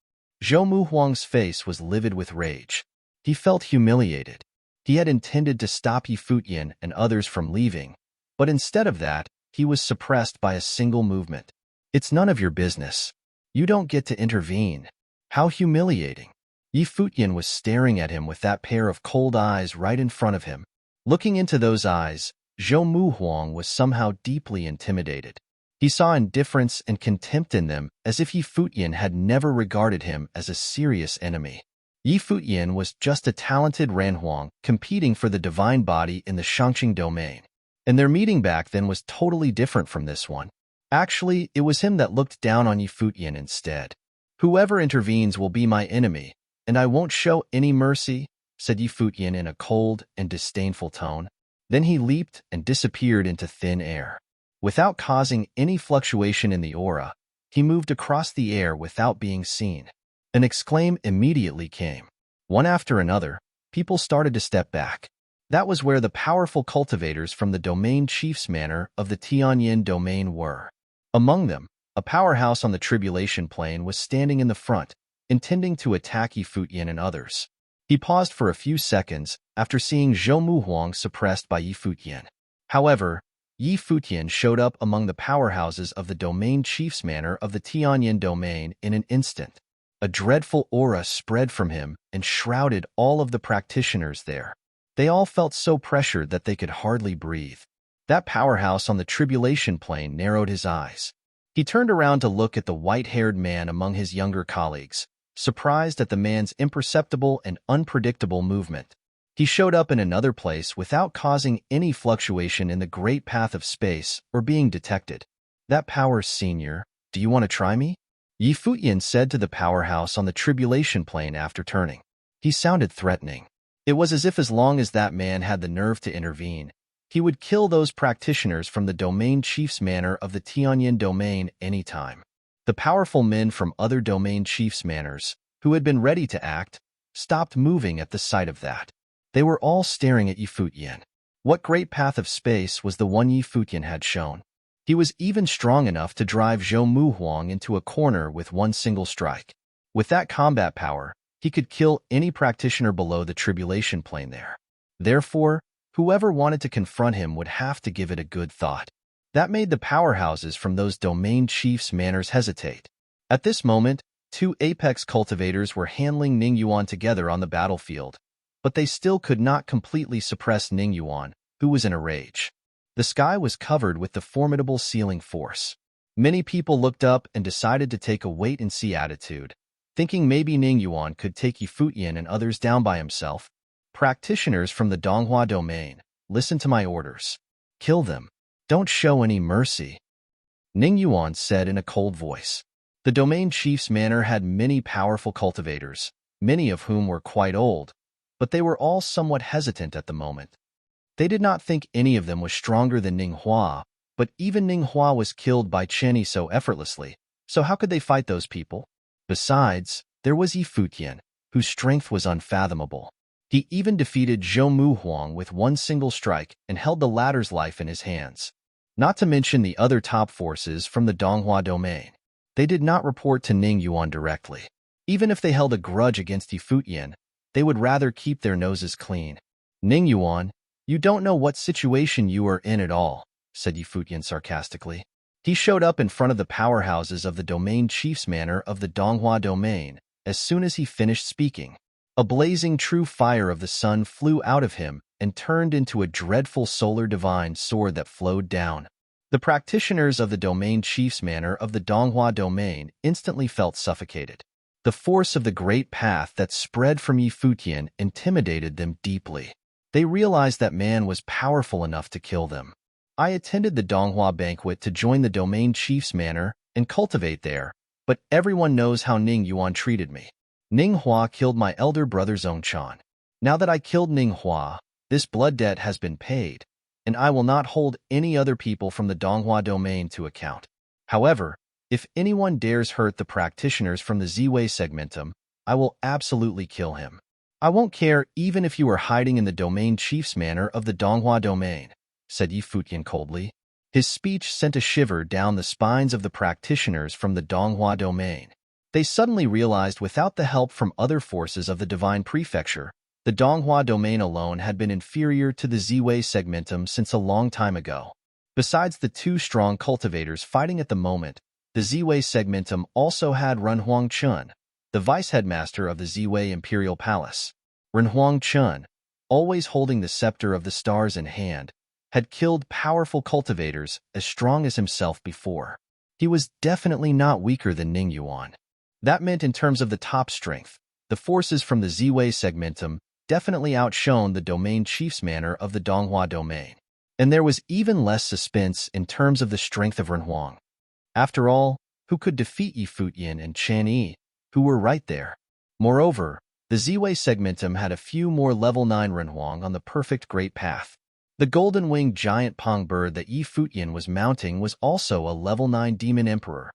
Zhou Muhuang's face was livid with rage. He felt humiliated. He had intended to stop Yi Futian and others from leaving, but instead of that, he was suppressed by a single movement. It's none of your business. You don't get to intervene. How humiliating. Yi Futian was staring at him with that pair of cold eyes right in front of him. Looking into those eyes, Zhou Muhuang was somehow deeply intimidated. He saw indifference and contempt in them, as if Yi Futian had never regarded him as a serious enemy. Yi Futian was just a talented Renhuang competing for the divine body in the Shangqing domain. And their meeting back then was totally different from this one. Actually, it was him that looked down on Yi Futian instead. Whoever intervenes will be my enemy, and I won't show any mercy, said Yi Futian in a cold and disdainful tone. Then he leaped and disappeared into thin air. Without causing any fluctuation in the aura, he moved across the air without being seen. An exclaim immediately came. One after another, people started to step back. That was where the powerful cultivators from the domain chief's manor of the Tianyin domain were. Among them, a powerhouse on the tribulation plane was standing in the front, intending to attack Yi Futian and others. He paused for a few seconds after seeing Zhou Muhuang suppressed by Yi Futian. However, Yi Futian showed up among the powerhouses of the domain chief's manor of the Tianyin domain in an instant. A dreadful aura spread from him and shrouded all of the practitioners there. They all felt so pressured that they could hardly breathe. That powerhouse on the tribulation plane narrowed his eyes. He turned around to look at the white-haired man among his younger colleagues, surprised at the man's imperceptible and unpredictable movement. He showed up in another place without causing any fluctuation in the great path of space or being detected. That power, senior, do you want to try me? Yi Futian said to the powerhouse on the tribulation plane after turning. He sounded threatening. It was as if as long as that man had the nerve to intervene, he would kill those practitioners from the domain chief's manor of the Tianyin domain anytime. The powerful men from other domain chief's manors, who had been ready to act, stopped moving at the sight of that. They were all staring at Yi Futian. What great path of space was the one Yi Futian had shown? He was even strong enough to drive Zhou Muhuang into a corner with one single strike. With that combat power, he could kill any practitioner below the tribulation plane there. Therefore, whoever wanted to confront him would have to give it a good thought. That made the powerhouses from those domain chiefs' manors hesitate. At this moment, two apex cultivators were handling Ning Yuan together on the battlefield, but they still could not completely suppress Ning Yuan, who was in a rage. The sky was covered with the formidable sealing force. Many people looked up and decided to take a wait-and-see attitude, thinking maybe Ning Yuan could take Yi Futian and others down by himself. Practitioners from the Donghua domain, listen to my orders. Kill them. Don't show any mercy, Ning Yuan said in a cold voice. The domain chief's manor had many powerful cultivators, many of whom were quite old, but they were all somewhat hesitant at the moment. They did not think any of them was stronger than Ning Hua, but even Ning Hua was killed by Chen Yi so effortlessly, so how could they fight those people? Besides, there was Yi Futian, whose strength was unfathomable. He even defeated Zhou Muhuang with one single strike and held the latter's life in his hands. Not to mention the other top forces from the Donghua domain. They did not report to Ning Yuan directly. Even if they held a grudge against Yi Futian, they would rather keep their noses clean. Ning Yuan, you don't know what situation you are in at all, said Yi Futian sarcastically. He showed up in front of the powerhouses of the domain chief's manor of the Donghua domain as soon as he finished speaking. A blazing true fire of the sun flew out of him and turned into a dreadful solar divine sword that flowed down. The practitioners of the domain chief's manor of the Donghua domain instantly felt suffocated. The force of the great path that spread from Yi Futian intimidated them deeply. They realized that man was powerful enough to kill them. I attended the Donghua banquet to join the domain chief's manor and cultivate there, but everyone knows how Ning Yuan treated me. Ning Hua killed my elder brother Zongchan. Now that I killed Ning Hua, this blood debt has been paid, and I will not hold any other people from the Donghua domain to account. However, If anyone dares hurt the practitioners from the Ziwei segmentum, I will absolutely kill him. I won't care even if you are hiding in the domain chief's manor of the Donghua domain, said Yi Futian coldly. His speech sent a shiver down the spines of the practitioners from the Donghua domain. They suddenly realized without the help from other forces of the divine prefecture, the Donghua domain alone had been inferior to the Ziwei segmentum since a long time ago. Besides the two strong cultivators fighting at the moment, the Ziwei segmentum also had Renhuang Chun, the vice-headmaster of the Ziwei Imperial Palace. Renhuang Chun, always holding the scepter of the stars in hand, had killed powerful cultivators as strong as himself before. He was definitely not weaker than Ning Yuan. That meant in terms of the top strength, the forces from the Ziwei segmentum definitely outshone the domain chief's manor of the Donghua domain. And there was even less suspense in terms of the strength of Renhuang. After all, who could defeat Yi Futian and Chan Yi, who were right there? Moreover, the Ziwei segmentum had a few more level 9 Renhuang on the perfect great path. The golden-winged giant pong bird that Yi Futian was mounting was also a level 9 demon emperor.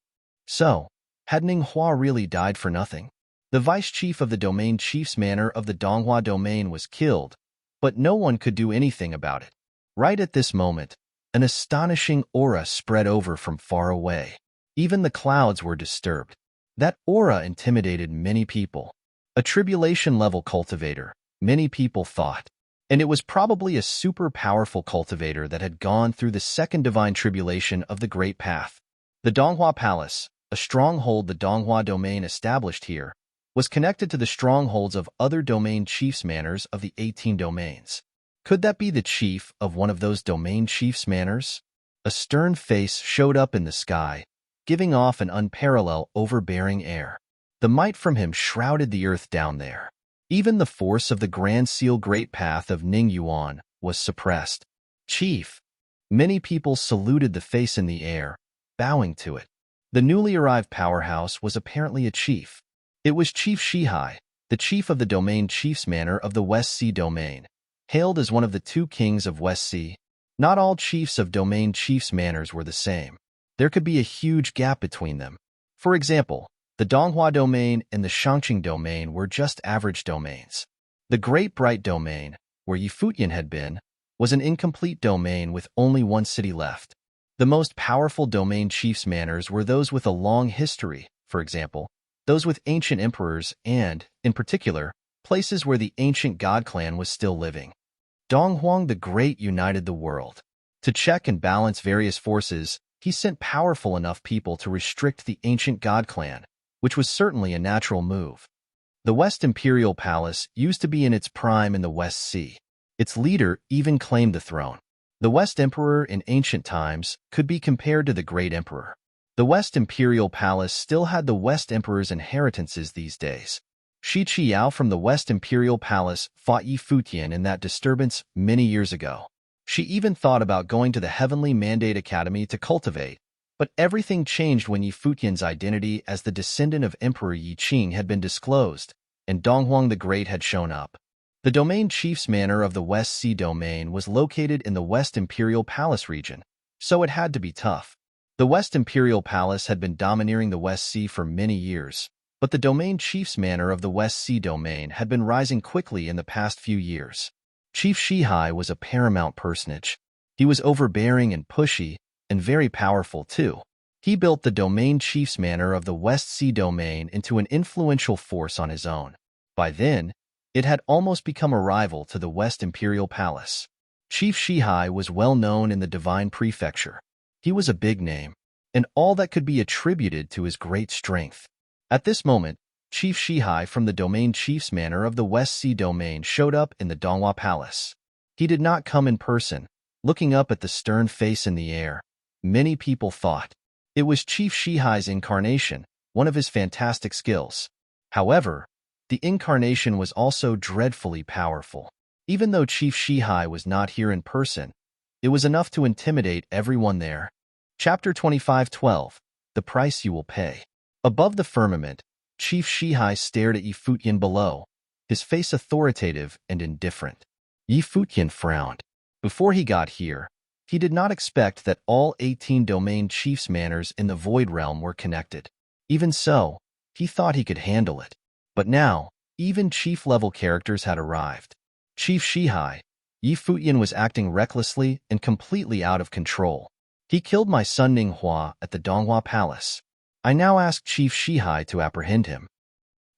So, had Ning Hua really died for nothing? The vice-chief of the domain chief's manor of the Donghua domain was killed, but no one could do anything about it. Right at this moment, an astonishing aura spread over from far away. Even the clouds were disturbed. That aura intimidated many people. A tribulation-level cultivator, many people thought. And it was probably a super powerful cultivator that had gone through the second divine tribulation of the Great Path. The Donghua Palace, a stronghold the Donghua domain established here, was connected to the strongholds of other domain chiefs' manors of the 18 domains. Could that be the chief of one of those domain chiefs' manors? A stern face showed up in the sky, giving off an unparalleled, overbearing air. The might from him shrouded the earth down there. Even the force of the Grand Seal Great Path of Ning Yuan was suppressed. Chief! Many people saluted the face in the air, bowing to it. The newly arrived powerhouse was apparently a chief. It was Chief Shihai, the chief of the domain chief's manor of the West Sea domain, hailed as one of the two kings of West Sea. Not all chiefs of domain chiefs' manors were the same. There could be a huge gap between them. For example, the Donghua domain and the Shangqing domain were just average domains. The Great Bright domain, where Yi Futian had been, was an incomplete domain with only one city left. The most powerful domain chiefs' manors were those with a long history, for example, those with ancient emperors and, in particular, places where the ancient god clan was still living. Donghuang the Great united the world. To check and balance various forces, he sent powerful enough people to restrict the ancient god clan, which was certainly a natural move. The West Imperial Palace used to be in its prime in the West Sea. Its leader even claimed the throne. The West Emperor in ancient times could be compared to the Great Emperor. The West Imperial Palace still had the West Emperor's inheritances these days. Shi Qiao from the West Imperial Palace fought Yi Futian in that disturbance many years ago. She even thought about going to the Heavenly Mandate Academy to cultivate, but everything changed when Yi Futian's identity as the descendant of Emperor Yi Qing had been disclosed, and Donghuang the Great had shown up. The domain chief's manor of the West Sea domain was located in the West Imperial Palace region, so it had to be tough. The West Imperial Palace had been domineering the West Sea for many years, but the domain chief's manor of the West Sea domain had been rising quickly in the past few years. Chief Shihai was a paramount personage. He was overbearing and pushy, and very powerful too. He built the domain chief's manor of the West Sea domain into an influential force on his own. By then, it had almost become a rival to the West Imperial Palace. Chief Shihai was well known in the divine prefecture. He was a big name, and all that could be attributed to his great strength. At this moment, Chief Shihai from the domain chief's manor of the West Sea domain showed up in the Donghua Palace. He did not come in person, looking up at the stern face in the air. Many people thought it was Chief Shihai's incarnation, one of his fantastic skills. However, the incarnation was also dreadfully powerful. Even though Chief Shihai was not here in person, it was enough to intimidate everyone there. Chapter 25:12. The Price You Will Pay. Above the firmament, Chief Shihai stared at Yi Futian below, his face authoritative and indifferent. Yi Futian frowned. Before he got here, He did not expect that all 18 domain chiefs' manors in the Void Realm were connected. Even so, he thought he could handle it. But now, even chief-level characters had arrived. Chief Shihai, Yi Futian was acting recklessly and completely out of control. He killed my son Ninghua at the Donghua Palace. I now ask Chief Shihai to apprehend him.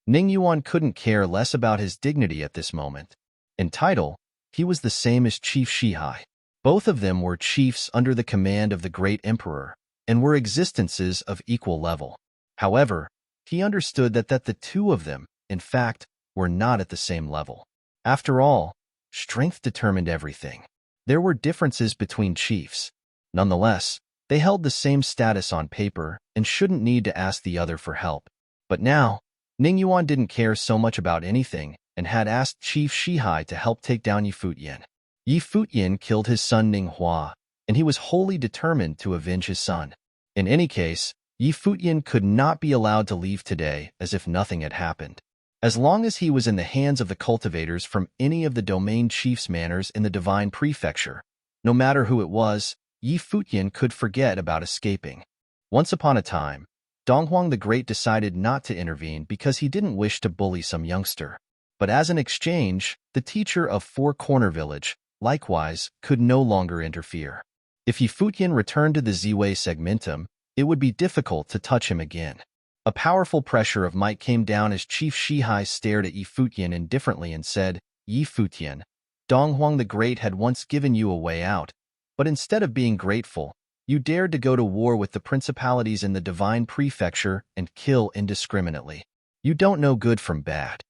Ning Yuan couldn't care less about his dignity at this moment. In title, he was the same as Chief Shihai. Both of them were chiefs under the command of the great emperor, and were existences of equal level. However, he understood that the two of them, in fact, were not at the same level. After all, strength determined everything. There were differences between chiefs. Nonetheless, they held the same status on paper and shouldn't need to ask the other for help. But now, Ning Yuan didn't care so much about anything and had asked Chief Shihai to help take down Yi Futian. Yi Futian killed his son Ninghua, and he was wholly determined to avenge his son. In any case, Yi Futian could not be allowed to leave today as if nothing had happened. As long as he was in the hands of the cultivators from any of the domain chiefs' manors in the Divine Prefecture, no matter who it was, Yi Futian could forget about escaping. Once upon a time, Donghuang the Great decided not to intervene because he didn't wish to bully some youngster. But as an exchange, the teacher of Four Corner Village, likewise, could no longer interfere. If Yi Futian returned to the Ziwei segmentum, it would be difficult to touch him again. A powerful pressure of might came down as Chief Shihai stared at Yi Futian indifferently and said, Yi Futian, Donghuang the Great had once given you a way out, but instead of being grateful, you dared to go to war with the principalities in the Divine Prefecture and kill indiscriminately. You don't know good from bad.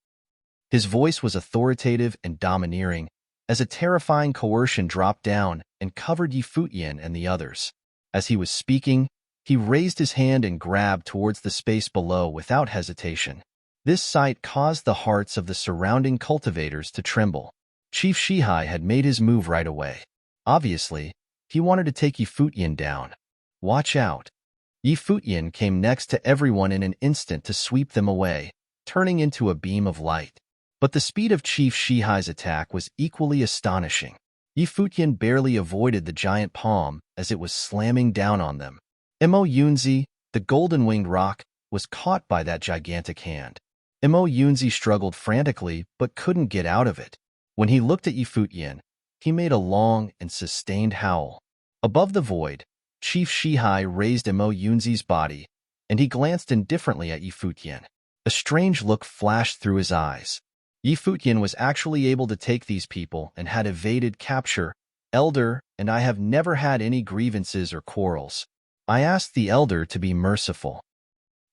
His voice was authoritative and domineering, as a terrifying coercion dropped down and covered Yi Futian and the others. As he was speaking, he raised his hand and grabbed towards the space below without hesitation. This sight caused the hearts of the surrounding cultivators to tremble. Chief Shihai had made his move right away. Obviously, he wanted to take Yi Futian down. Watch out. Yi Futian came next to everyone in an instant to sweep them away, turning into a beam of light. But the speed of Chief Shihai's attack was equally astonishing. Yi Futian barely avoided the giant palm as it was slamming down on them. Mo Yunzi, the golden-winged rock, was caught by that gigantic hand. Mo Yunzi struggled frantically but couldn't get out of it. When he looked at Yi Futian, he made a long and sustained howl. Above the void, Chief Shihai raised Mo Yunzi's body, and he glanced indifferently at Yi Futian. A strange look flashed through his eyes. Yi Futian was actually able to take these people and had evaded capture. Elder, and I have never had any grievances or quarrels. I asked the elder to be merciful.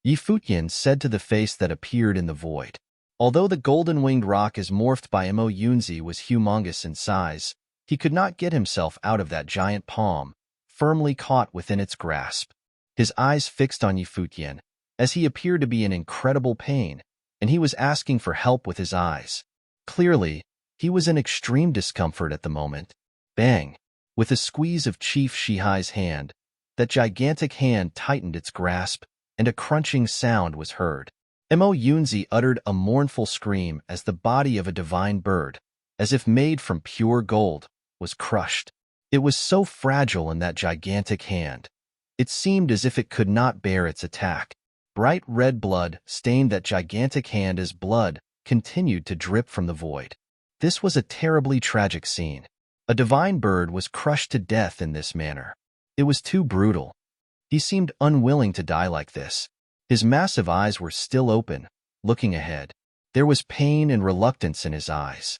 Yi Futian said to the face that appeared in the void. Although the golden-winged rock as morphed by Mo Yunzi was humongous in size, he could not get himself out of that giant palm, firmly caught within its grasp. His eyes fixed on Yi Futian, as he appeared to be in incredible pain, and he was asking for help with his eyes. Clearly, he was in extreme discomfort at the moment. Bang! With a squeeze of Chief Shihai's hand, that gigantic hand tightened its grasp, and a crunching sound was heard. Mo Yunzi uttered a mournful scream as the body of a divine bird, as if made from pure gold, was crushed. It was so fragile in that gigantic hand. It seemed as if it could not bear its attack. Bright red blood stained that gigantic hand as blood continued to drip from the void. This was a terribly tragic scene. A divine bird was crushed to death in this manner. It was too brutal. He seemed unwilling to die like this. His massive eyes were still open, looking ahead. There was pain and reluctance in his eyes.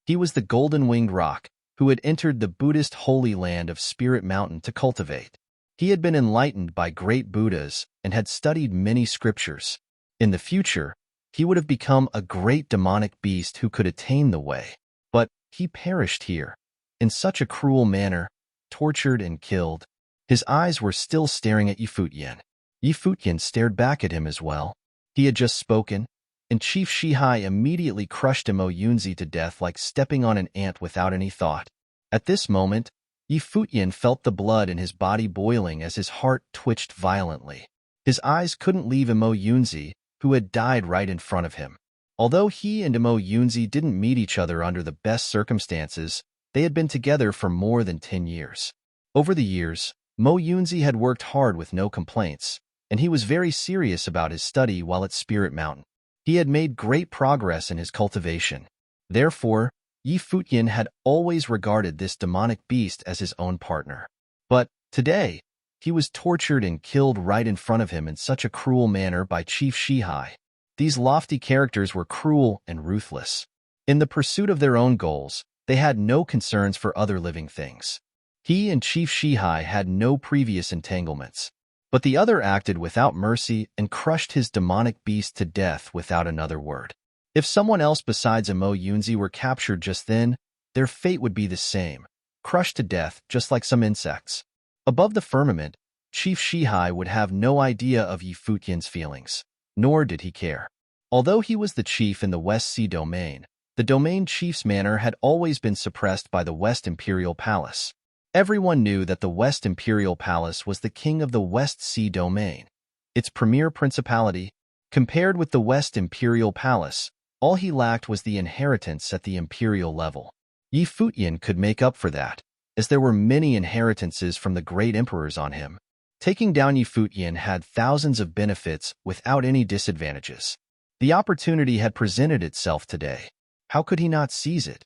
He was the golden-winged rock who had entered the Buddhist holy land of Spirit Mountain to cultivate. He had been enlightened by great Buddhas and had studied many scriptures. In the future, he would have become a great demonic beast who could attain the way. But he perished here, in such a cruel manner, tortured and killed. His eyes were still staring at Yi Futian. Yi Futian stared back at him as well. He had just spoken, and Chief Shihai immediately crushed Mo Yunzi to death like stepping on an ant without any thought. At this moment, Yi Futian felt the blood in his body boiling as his heart twitched violently. His eyes couldn't leave Mo Yunzi, who had died right in front of him. Although he and Mo Yunzi didn't meet each other under the best circumstances, they had been together for more than 10 years. Over the years, Mo Yunzi had worked hard with no complaints, and he was very serious about his study while at Spirit Mountain. He had made great progress in his cultivation. Therefore, Yi Futian had always regarded this demonic beast as his own partner. But today, he was tortured and killed right in front of him in such a cruel manner by Chief Shihai. These lofty characters were cruel and ruthless. In the pursuit of their own goals, they had no concerns for other living things. He and Chief Shihai had no previous entanglements, but the other acted without mercy and crushed his demonic beast to death without another word. If someone else besides Mo Yunzi were captured just then, their fate would be the same, crushed to death just like some insects. Above the firmament, Chief Shihai would have no idea of Yi Futian's feelings, nor did he care. Although he was the chief in the West Sea domain, the domain chief's manor had always been suppressed by the West Imperial Palace. Everyone knew that the West Imperial Palace was the king of the West Sea domain, its premier principality. Compared with the West Imperial Palace, all he lacked was the inheritance at the imperial level. Yi Futian could make up for that, as there were many inheritances from the great emperors on him. Taking down Yi Futian had thousands of benefits without any disadvantages. The opportunity had presented itself today. How could he not seize it?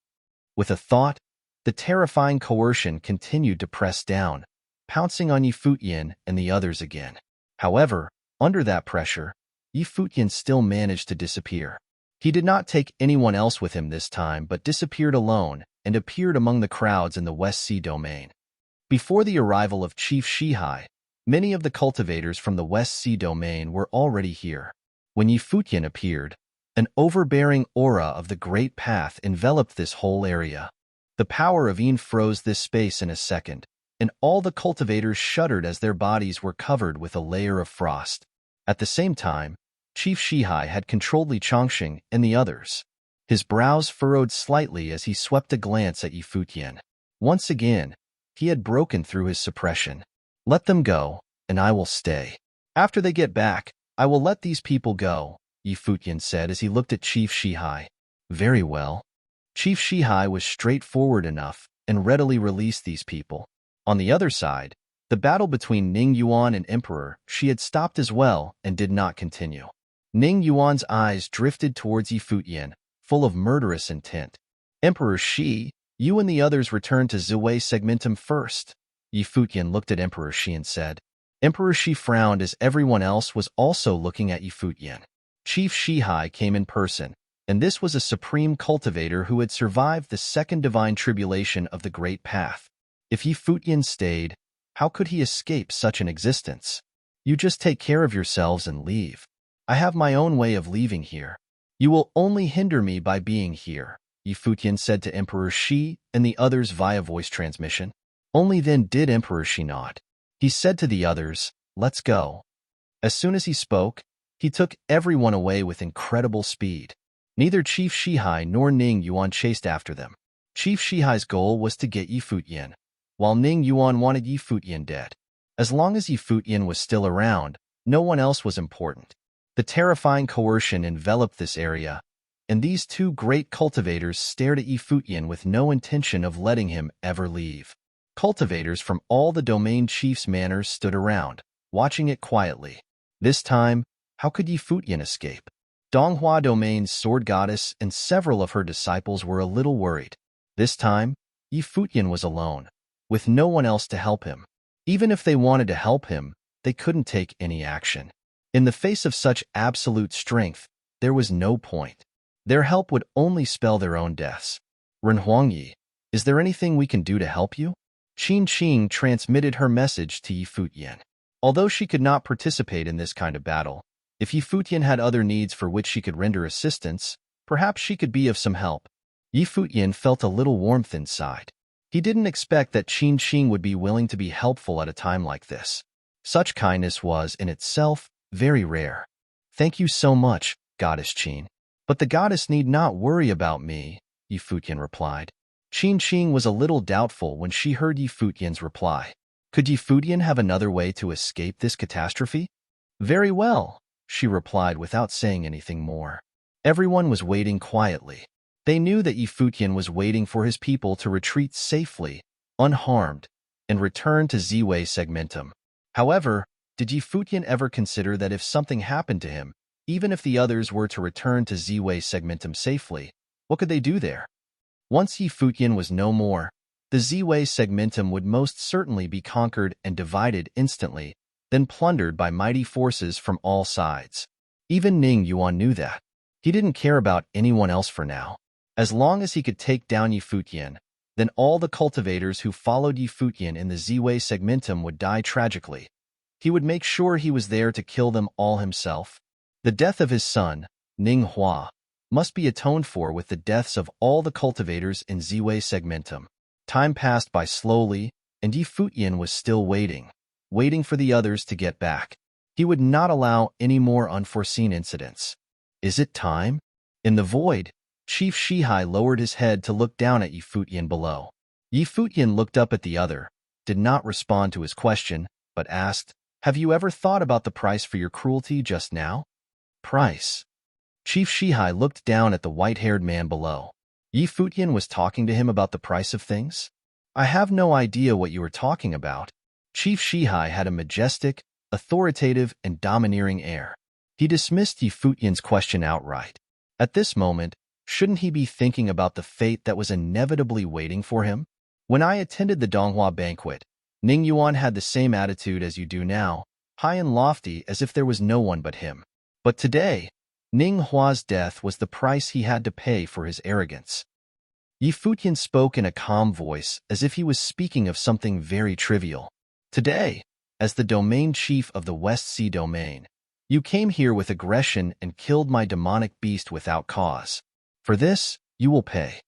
With a thought, the terrifying coercion continued to press down, pouncing on Yi Futian and the others again. However, under that pressure, Yi Futian still managed to disappear. He did not take anyone else with him this time but disappeared alone and appeared among the crowds in the West Sea domain. Before the arrival of Chief Shihai, many of the cultivators from the West Sea domain were already here. When Yi Futian appeared, an overbearing aura of the Great Path enveloped this whole area. The power of Yin froze this space in a second, and all the cultivators shuddered as their bodies were covered with a layer of frost. At the same time, Chief Shihai had controlled Li Chongqing and the others. His brows furrowed slightly as he swept a glance at Yi Futian. Once again, he had broken through his suppression. Let them go, and I will stay. After they get back, I will let these people go, Yi Futian said as he looked at Chief Shihai. Very well. Chief Shihai was straightforward enough and readily released these people. On the other side, the battle between Ning Yuan and Emperor Shi had stopped as well and did not continue. Ning Yuan's eyes drifted towards Yi Futian, full of murderous intent. Emperor Shi, you and the others return to Ziwei Segmentum first. Yi Futian looked at Emperor Shi and said. Emperor Shi frowned as everyone else was also looking at Yi Futian. Chief Shihai came in person, and this was a supreme cultivator who had survived the second divine tribulation of the Great Path. If Yi Futian stayed, how could he escape such an existence? You just take care of yourselves and leave. I have my own way of leaving here. You will only hinder me by being here, Yi Futian said to Emperor Shi and the others via voice transmission. Only then did Emperor Shi nod. He said to the others, let's go. As soon as he spoke, he took everyone away with incredible speed. Neither Chief Shihai nor Ning Yuan chased after them. Chief Shihai's goal was to get Yi Futian, while Ning Yuan wanted Yi Futian dead. As long as Yi Futian was still around, no one else was important. The terrifying coercion enveloped this area, and these two great cultivators stared at Yi Futian with no intention of letting him ever leave. Cultivators from all the domain chief's manors stood around, watching it quietly. This time, how could Yi Futian escape? Donghua Domain's sword goddess and several of her disciples were a little worried. This time, Yi Futian was alone, with no one else to help him. Even if they wanted to help him, they couldn't take any action. In the face of such absolute strength, there was no point. Their help would only spell their own deaths. Ren Huangyi, is there anything we can do to help you? Qin Qing transmitted her message to Yi Futian. Although she could not participate in this kind of battle, if Yi Futian had other needs for which she could render assistance, perhaps she could be of some help. Yi Futian felt a little warmth inside. He didn't expect that Qin Qing would be willing to be helpful at a time like this. Such kindness was, in itself, very rare. Thank you so much, Goddess Qin. But the goddess need not worry about me, Yi Futian replied. Qin Qing was a little doubtful when she heard Yi Futian's reply. Could Yi Futian have another way to escape this catastrophe? Very well, she replied without saying anything more. Everyone was waiting quietly. They knew that Yi Futian was waiting for his people to retreat safely, unharmed, and return to Ziwei Segmentum. However, did Yi Futian ever consider that if something happened to him, even if the others were to return to Ziwei Segmentum safely, what could they do there? Once Yi Futian was no more, the Ziwei Segmentum would most certainly be conquered and divided instantly, then plundered by mighty forces from all sides. Even Ning Yuan knew that. He didn't care about anyone else for now. As long as he could take down Yi Futian, then all the cultivators who followed Yi Futian in the Ziwei Segmentum would die tragically. He would make sure he was there to kill them all himself. The death of his son, Ning Hua, must be atoned for with the deaths of all the cultivators in Ziwei Segmentum. Time passed by slowly, and Yi Futian was still waiting for the others to get back. He would not allow any more unforeseen incidents. Is it time? In the void, Chief Shihai lowered his head to look down at Yi Futian below. Yi Futian looked up at the other, did not respond to his question, but asked, "Have you ever thought about the price for your cruelty just now?" Price. Chief Shihai looked down at the white-haired man below. Yi Futian was talking to him about the price of things? I have no idea what you are talking about. Chief Shihai had a majestic, authoritative, and domineering air. He dismissed Yi Futian's question outright. At this moment, shouldn't he be thinking about the fate that was inevitably waiting for him? When I attended the Donghua banquet, Ning Yuan had the same attitude as you do now, high and lofty as if there was no one but him. But today, Ning Hua's death was the price he had to pay for his arrogance. Yi Futian spoke in a calm voice as if he was speaking of something very trivial. Today, as the domain chief of the West Sea domain, you came here with aggression and killed my demonic beast without cause. For this, you will pay.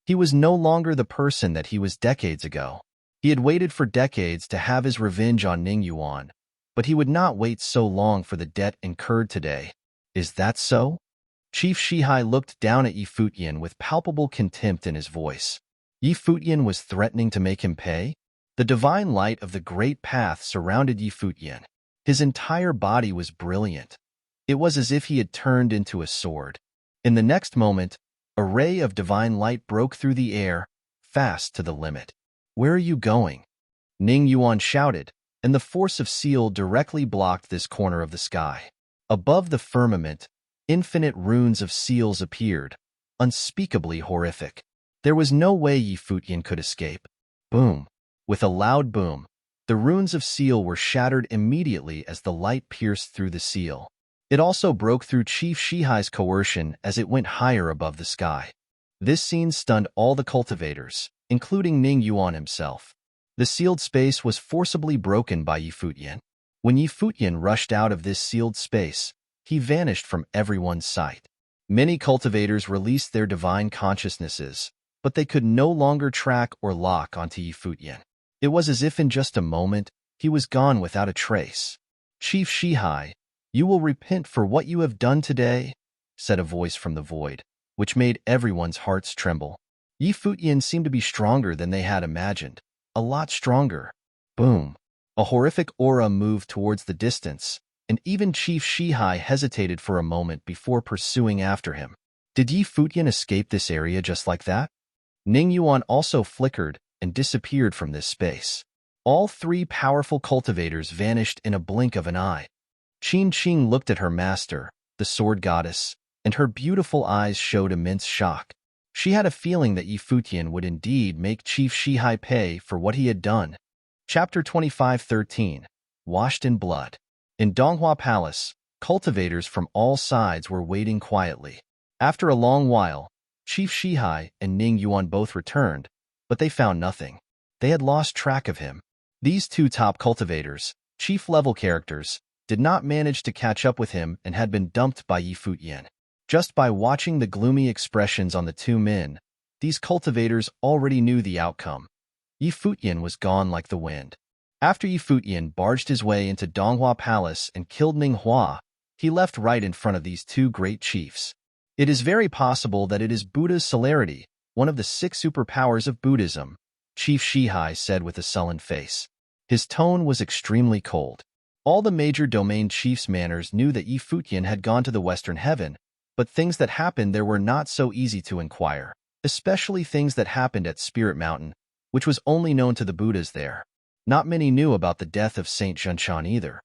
He was no longer the person that he was decades ago. He had waited for decades to have his revenge on Ning Yuan, but he would not wait so long for the debt incurred today. Is that so? Chief Shihai looked down at Yi Futian with palpable contempt in his voice. Yi Futian was threatening to make him pay? The divine light of the great path surrounded Yi Futian. His entire body was brilliant. It was as if he had turned into a sword. In the next moment, a ray of divine light broke through the air, fast to the limit. Where are you going? Ning Yuan shouted, and the force of seal directly blocked this corner of the sky. Above the firmament, infinite runes of seals appeared, unspeakably horrific. There was no way Yi Futian could escape. Boom! With a loud boom, the runes of seal were shattered immediately as the light pierced through the seal. It also broke through Chief Shihai's coercion as it went higher above the sky. This scene stunned all the cultivators, including Ning Yuan himself. The sealed space was forcibly broken by Yi Futian. When Yi Futian rushed out of this sealed space, he vanished from everyone's sight. Many cultivators released their divine consciousnesses, but they could no longer track or lock onto Yi Futian. It was as if in just a moment, he was gone without a trace. Chief Shihai, you will repent for what you have done today, said a voice from the void, which made everyone's hearts tremble. Yi Futian seemed to be stronger than they had imagined, a lot stronger. Boom! A horrific aura moved towards the distance, and even Chief Shihai hesitated for a moment before pursuing after him. Did Yi Futian escape this area just like that? Ning Yuan also flickered and disappeared from this space. All three powerful cultivators vanished in a blink of an eye. Qin Qing looked at her master, the sword goddess, and her beautiful eyes showed immense shock. She had a feeling that Yi Futian would indeed make Chief Shihai pay for what he had done. Chapter 25:13 Washed in Blood. In Donghua Palace, cultivators from all sides were waiting quietly. After a long while, Chief Shihai and Ning Yuan both returned, but they found nothing. They had lost track of him. These two top cultivators, chief-level characters, did not manage to catch up with him and had been dumped by Yi Futian. Just by watching the gloomy expressions on the two men, these cultivators already knew the outcome. Yi Futian was gone like the wind. After Yi Futian barged his way into Donghua Palace and killed Ning Hua, he left right in front of these two great chiefs. It is very possible that it is Buddha's celerity, one of the 6 superpowers of Buddhism, Chief Shihai said with a sullen face. His tone was extremely cold. All the major domain chiefs' manners knew that Yi Futian had gone to the Western Heaven, but things that happened there were not so easy to inquire, especially things that happened at Spirit Mountain, which was only known to the Buddhas there. Not many knew about the death of Saint Junshan either.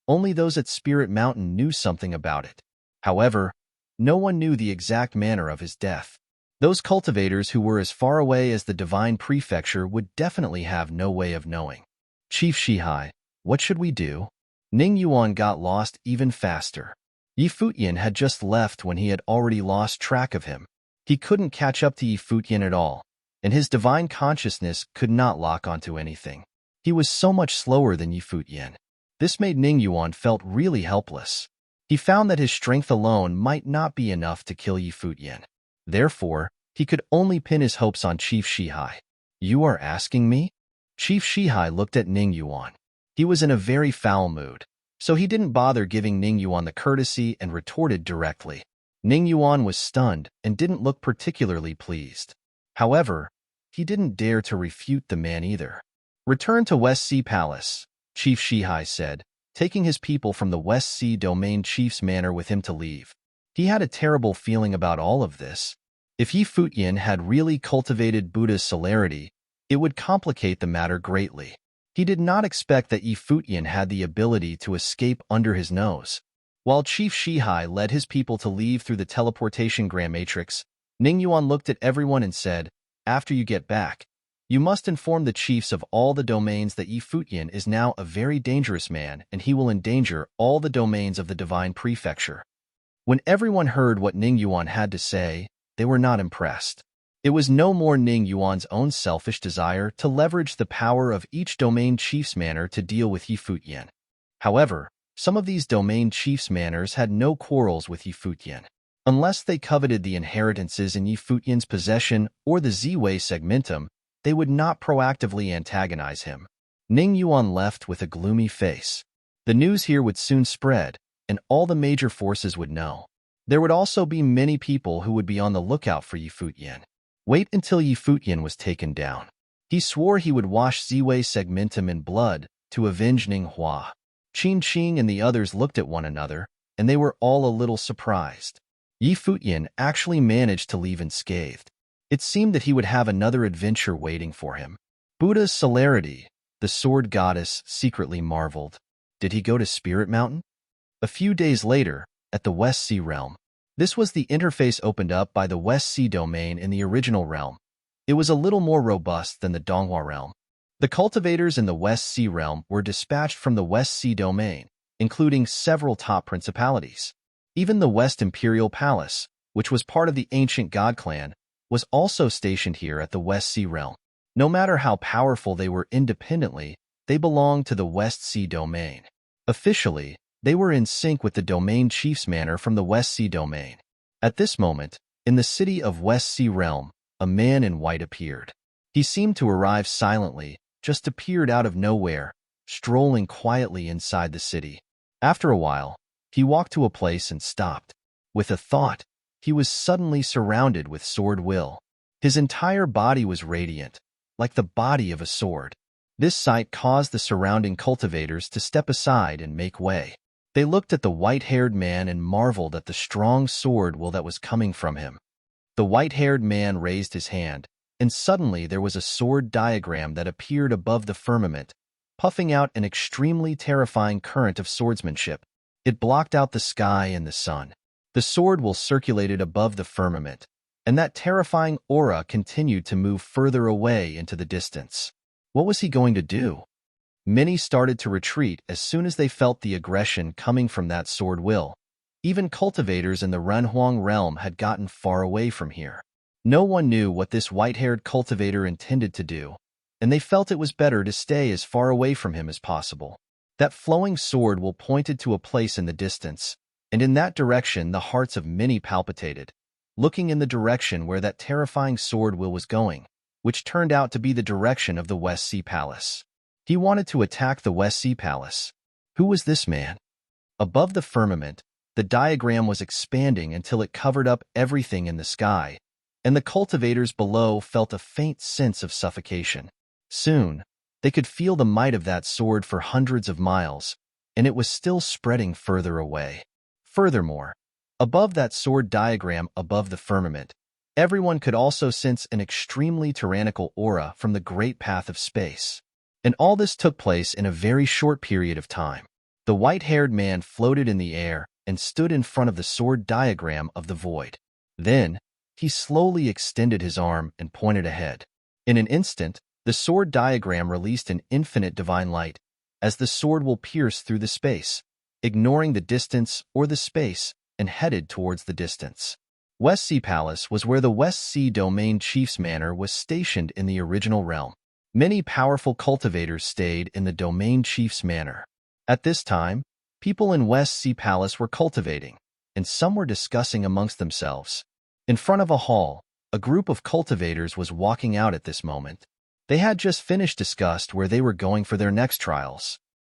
Only those at Spirit Mountain knew something about it. However, no one knew the exact manner of his death. Those cultivators who were as far away as the Divine Prefecture would definitely have no way of knowing. Chief Shihai, what should we do? Ning Yuan got lost even faster. Yi Futian had just left when he had already lost track of him. He couldn't catch up to Yi Futian at all, and his divine consciousness could not lock onto anything. He was so much slower than Yi Futian. This made Ning Yuan felt really helpless. He found that his strength alone might not be enough to kill Yi Futian. Therefore, he could only pin his hopes on Chief Shihai. You are asking me? Chief Shihai looked at Ning Yuan. He was in a very foul mood, so he didn't bother giving Ning Yuan the courtesy and retorted directly. Ning Yuan was stunned and didn't look particularly pleased. However, he didn't dare to refute the man either. Return to West Sea Palace, Chief Shihai said, taking his people from the West Sea Domain Chief's manor with him to leave. He had a terrible feeling about all of this. If Yi Futian had really cultivated Buddha's celerity, it would complicate the matter greatly. He did not expect that Yi Futian had the ability to escape under his nose. While Chief Shihai led his people to leave through the teleportation Grand Matrix, Ning Yuan looked at everyone and said, after you get back, you must inform the chiefs of all the domains that Yi Futian is now a very dangerous man and he will endanger all the domains of the Divine Prefecture. When everyone heard what Ning Yuan had to say, they were not impressed. It was no more Ning Yuan's own selfish desire to leverage the power of each domain chief's manor to deal with Yi Futian. However, some of these domain chiefs' manors had no quarrels with Yi Futian. Unless they coveted the inheritances in Yi Futian's possession or the Z-Way segmentum, they would not proactively antagonize him. Ning Yuan left with a gloomy face. The news here would soon spread, and all the major forces would know. There would also be many people who would be on the lookout for Yi Futian. Wait until Yi Futian was taken down. He swore he would wash Z-Way segmentum in blood to avenge Ning Hua. Qin Qing and the others looked at one another, and they were all a little surprised. Yi Futian actually managed to leave unscathed. It seemed that he would have another adventure waiting for him. Buddha's celerity, the sword goddess secretly marveled. Did he go to Spirit Mountain? A few days later, at the West Sea Realm. This was the interface opened up by the West Sea domain in the original realm. It was a little more robust than the Donghua realm. The cultivators in the West Sea realm were dispatched from the West Sea domain, including several top principalities. Even the West Imperial Palace, which was part of the ancient god clan, was also stationed here at the West Sea realm. No matter how powerful they were independently, they belonged to the West Sea domain. Officially, they were in sync with the domain chief's manor from the West Sea domain. At this moment, in the city of West Sea Realm, a man in white appeared. He seemed to arrive silently, just appeared out of nowhere, strolling quietly inside the city. After a while, he walked to a place and stopped. With a thought, he was suddenly surrounded with sword will. His entire body was radiant, like the body of a sword. This sight caused the surrounding cultivators to step aside and make way. They looked at the white-haired man and marveled at the strong sword will that was coming from him. The white-haired man raised his hand, and suddenly there was a sword diagram that appeared above the firmament, puffing out an extremely terrifying current of swordsmanship. It blocked out the sky and the sun. The sword will circulated above the firmament, and that terrifying aura continued to move further away into the distance. What was he going to do? Many started to retreat as soon as they felt the aggression coming from that sword will. Even cultivators in the Renhuang realm had gotten far away from here. No one knew what this white-haired cultivator intended to do, and they felt it was better to stay as far away from him as possible. That flowing sword will pointed to a place in the distance, and in that direction the hearts of many palpitated, looking in the direction where that terrifying sword will was going, which turned out to be the direction of the West Sea Palace. He wanted to attack the West Sea Palace. Who was this man? Above the firmament, the diagram was expanding until it covered up everything in the sky, and the cultivators below felt a faint sense of suffocation. Soon, they could feel the might of that sword for hundreds of miles, and it was still spreading further away. Furthermore, above that sword diagram above the firmament, Everyone could also sense an extremely tyrannical aura from the great path of space. And all this took place in a very short period of time. The white-haired man floated in the air and stood in front of the sword diagram of the void. Then, he slowly extended his arm and pointed ahead. In an instant, the sword diagram released an infinite divine light, as the sword will pierce through the space, ignoring the distance or the space, and headed towards the distance. West Sea Palace was where the West Sea Domain Chief's manor was stationed in the original realm. Many powerful cultivators stayed in the Domain Chief's manor. At this time, people in West Sea Palace were cultivating, and some were discussing amongst themselves. In front of a hall, a group of cultivators was walking out at this moment. They had just finished discussed where they were going for their next trials.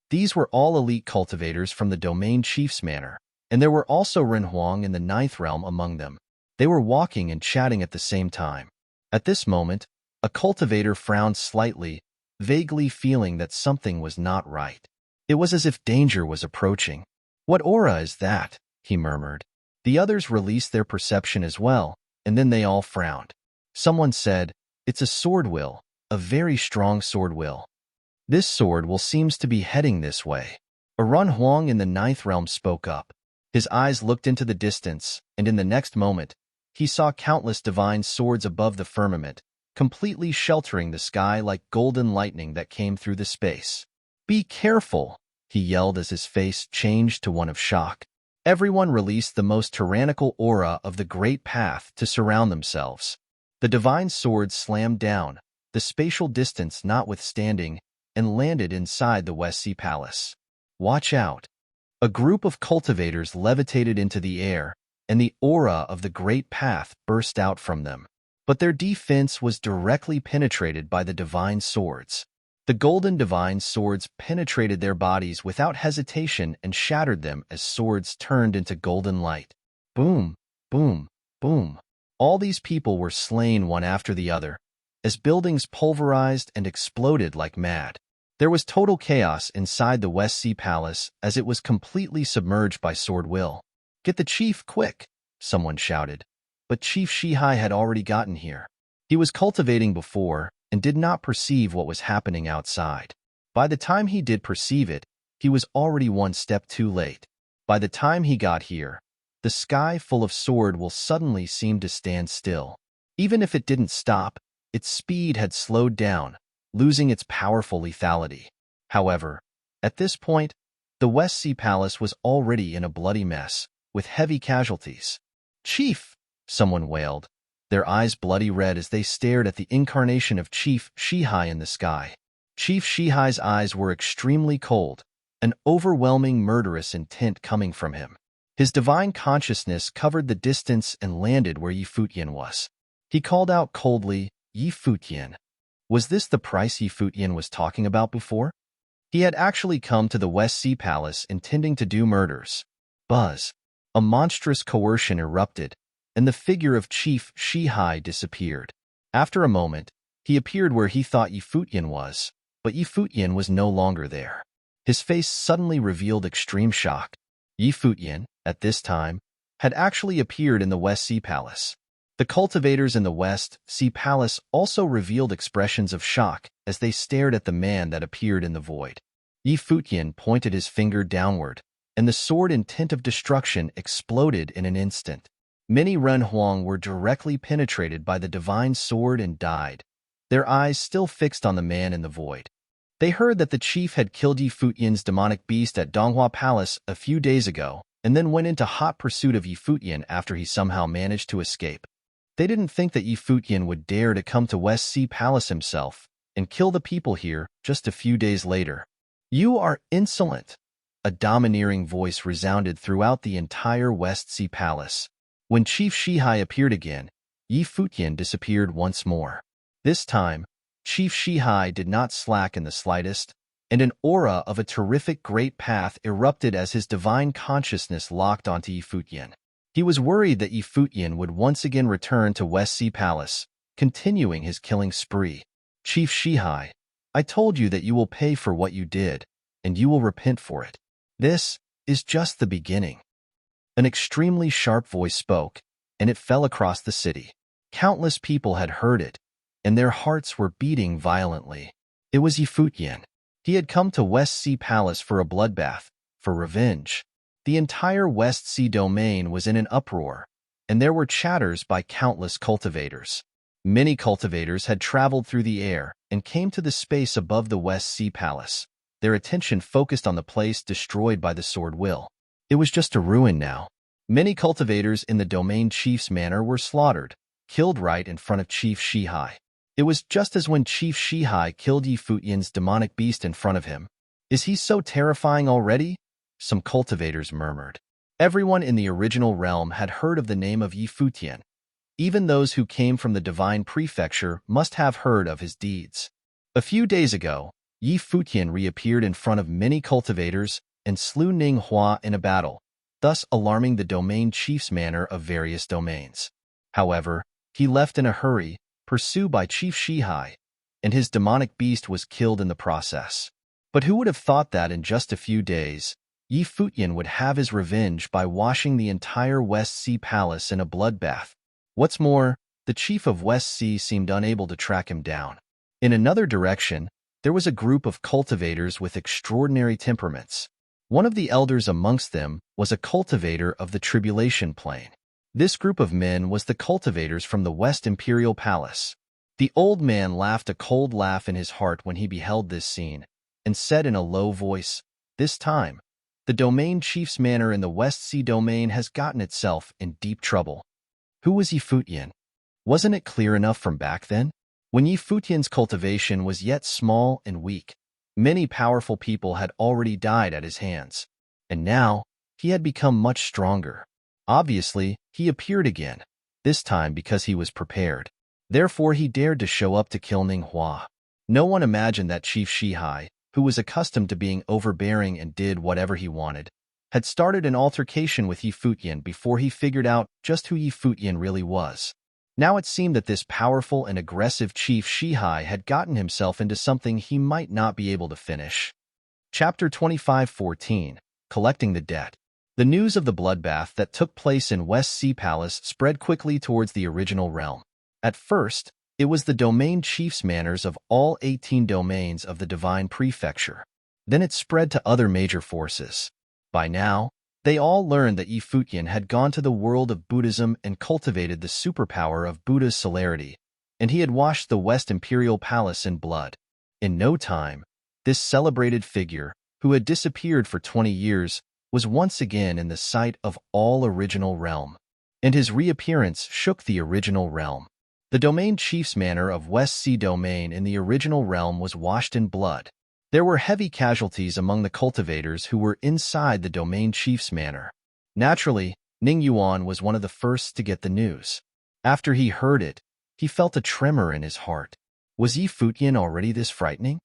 These were all elite cultivators from the Domain Chief's manor, and there were also Ren Huang in the Ninth Realm among them. They were walking and chatting at the same time. At this moment, a cultivator frowned slightly, vaguely feeling that something was not right. It was as if danger was approaching. "What aura is that?" he murmured. The others released their perception as well, and then they all frowned. Someone said, "It's a sword will, a very strong sword will. This sword will seems to be heading this way." A Ren Huang in the Ninth Realm spoke up. His eyes looked into the distance, and in the next moment, he saw countless divine swords above the firmament, completely sheltering the sky like golden lightning that came through the space. "Be careful," he yelled as his face changed to one of shock. Everyone released the most tyrannical aura of the Great Path to surround themselves. The divine swords slammed down, the spatial distance notwithstanding, and landed inside the West Sea Palace. "Watch out." A group of cultivators levitated into the air, and the aura of the Great Path burst out from them. But their defense was directly penetrated by the divine swords. The golden divine swords penetrated their bodies without hesitation and shattered them as swords turned into golden light. Boom, boom, boom. All these people were slain one after the other, as buildings pulverized and exploded like mad. There was total chaos inside the West Sea Palace as it was completely submerged by sword will. "Get the chief, quick!" someone shouted. But Chief Shihai had already gotten here. He was cultivating before and did not perceive what was happening outside. By the time he did perceive it, he was already one step too late. By the time he got here, the sky full of sword will suddenly seem to stand still. Even if it didn't stop, its speed had slowed down, losing its powerful lethality. However, at this point, the West Sea Palace was already in a bloody mess, with heavy casualties. "Chief!" someone wailed, their eyes bloody red as they stared at the incarnation of Chief Shihai in the sky. Chief Shihai's eyes were extremely cold, an overwhelming murderous intent coming from him. His divine consciousness covered the distance and landed where Yi Futian was. He called out coldly, "Yi Futian." Was this the price Yi Futian was talking about before? He had actually come to the West Sea Palace intending to do murders. Buzz. A monstrous coercion erupted, and the figure of Chief Shihai disappeared. After a moment, he appeared where he thought Yi Futian was, but Yi Futian was no longer there. His face suddenly revealed extreme shock. Yi Futian, at this time, had actually appeared in the West Sea Palace. The cultivators in the West Sea Palace also revealed expressions of shock as they stared at the man that appeared in the void. Yi Futian pointed his finger downward, and the sword intent of destruction exploded in an instant. Many Ren Huang were directly penetrated by the divine sword and died, their eyes still fixed on the man in the void. They heard that the chief had killed Yi Futian's demonic beast at Donghua Palace a few days ago, and then went into hot pursuit of Yi Futian after he somehow managed to escape. They didn't think that Yi Futian would dare to come to West Sea Palace himself and kill the people here just a few days later. "You are insolent!" A domineering voice resounded throughout the entire West Sea Palace. When Chief Shihai appeared again, Yi Futian disappeared once more. This time, Chief Shihai did not slack in the slightest, and an aura of a terrific great path erupted as his divine consciousness locked onto Yi Futian. He was worried that Yi Futian would once again return to West Sea Palace, continuing his killing spree. "Chief Shihai, I told you that you will pay for what you did, and you will repent for it. This is just the beginning." An extremely sharp voice spoke, and it fell across the city. Countless people had heard it, and their hearts were beating violently. It was Futian. He had come to West Sea Palace for a bloodbath, for revenge. The entire West Sea domain was in an uproar, and there were chatters by countless cultivators. Many cultivators had traveled through the air and came to the space above the West Sea Palace, their attention focused on the place destroyed by the sword will. It was just a ruin now. Many cultivators in the domain chief's manor were slaughtered, killed right in front of Chief Shihai. It was just as when Chief Shihai killed Futian's demonic beast in front of him. Is he so terrifying already? Some cultivators murmured. Everyone in the original realm had heard of the name of Futian. Even those who came from the divine prefecture must have heard of his deeds. A few days ago, Futian reappeared in front of many cultivators and slew Ning Hua in a battle, thus alarming the domain chief's manor of various domains. However, he left in a hurry, pursued by Chief Shihai, and his demonic beast was killed in the process. But who would have thought that in just a few days, Futian would have his revenge by washing the entire West Sea Palace in a bloodbath? What's more, the chief of West Sea seemed unable to track him down. In another direction, there was a group of cultivators with extraordinary temperaments. One of the elders amongst them was a cultivator of the Tribulation Plane. This group of men was the cultivators from the West Imperial Palace. The old man laughed a cold laugh in his heart when he beheld this scene, and said in a low voice, "This time, the domain chief's manor in the West Sea domain has gotten itself in deep trouble." Who was Futian? Wasn't it clear enough from back then? When Futian's cultivation was yet small and weak, many powerful people had already died at his hands, and now he had become much stronger. Obviously, he appeared again, this time because he was prepared. Therefore, he dared to show up to kill Ning Hua. No one imagined that Chief Shihai, who was accustomed to being overbearing and did whatever he wanted, had started an altercation with Futian before he figured out just who Futian really was. Now it seemed that this powerful and aggressive Chief Shihai had gotten himself into something he might not be able to finish. Chapter 25:14 Collecting the Debt. The news of the bloodbath that took place in West Sea Palace spread quickly towards the original realm. At first, it was the domain chief's manors of all 18 domains of the divine prefecture. Then it spread to other major forces. By now, they all learned that Futian had gone to the world of Buddhism and cultivated the superpower of Buddha's celerity, and he had washed the West Imperial Palace in blood. In no time, this celebrated figure, who had disappeared for 20 years, was once again in the sight of all original realm, and his reappearance shook the original realm. The domain chief's manor of West Sea Domain in the original realm was washed in blood. There were heavy casualties among the cultivators who were inside the domain chief's manor. Naturally, Ning Yuan was one of the first to get the news. After he heard it, he felt a tremor in his heart. Was Futian already this frightening?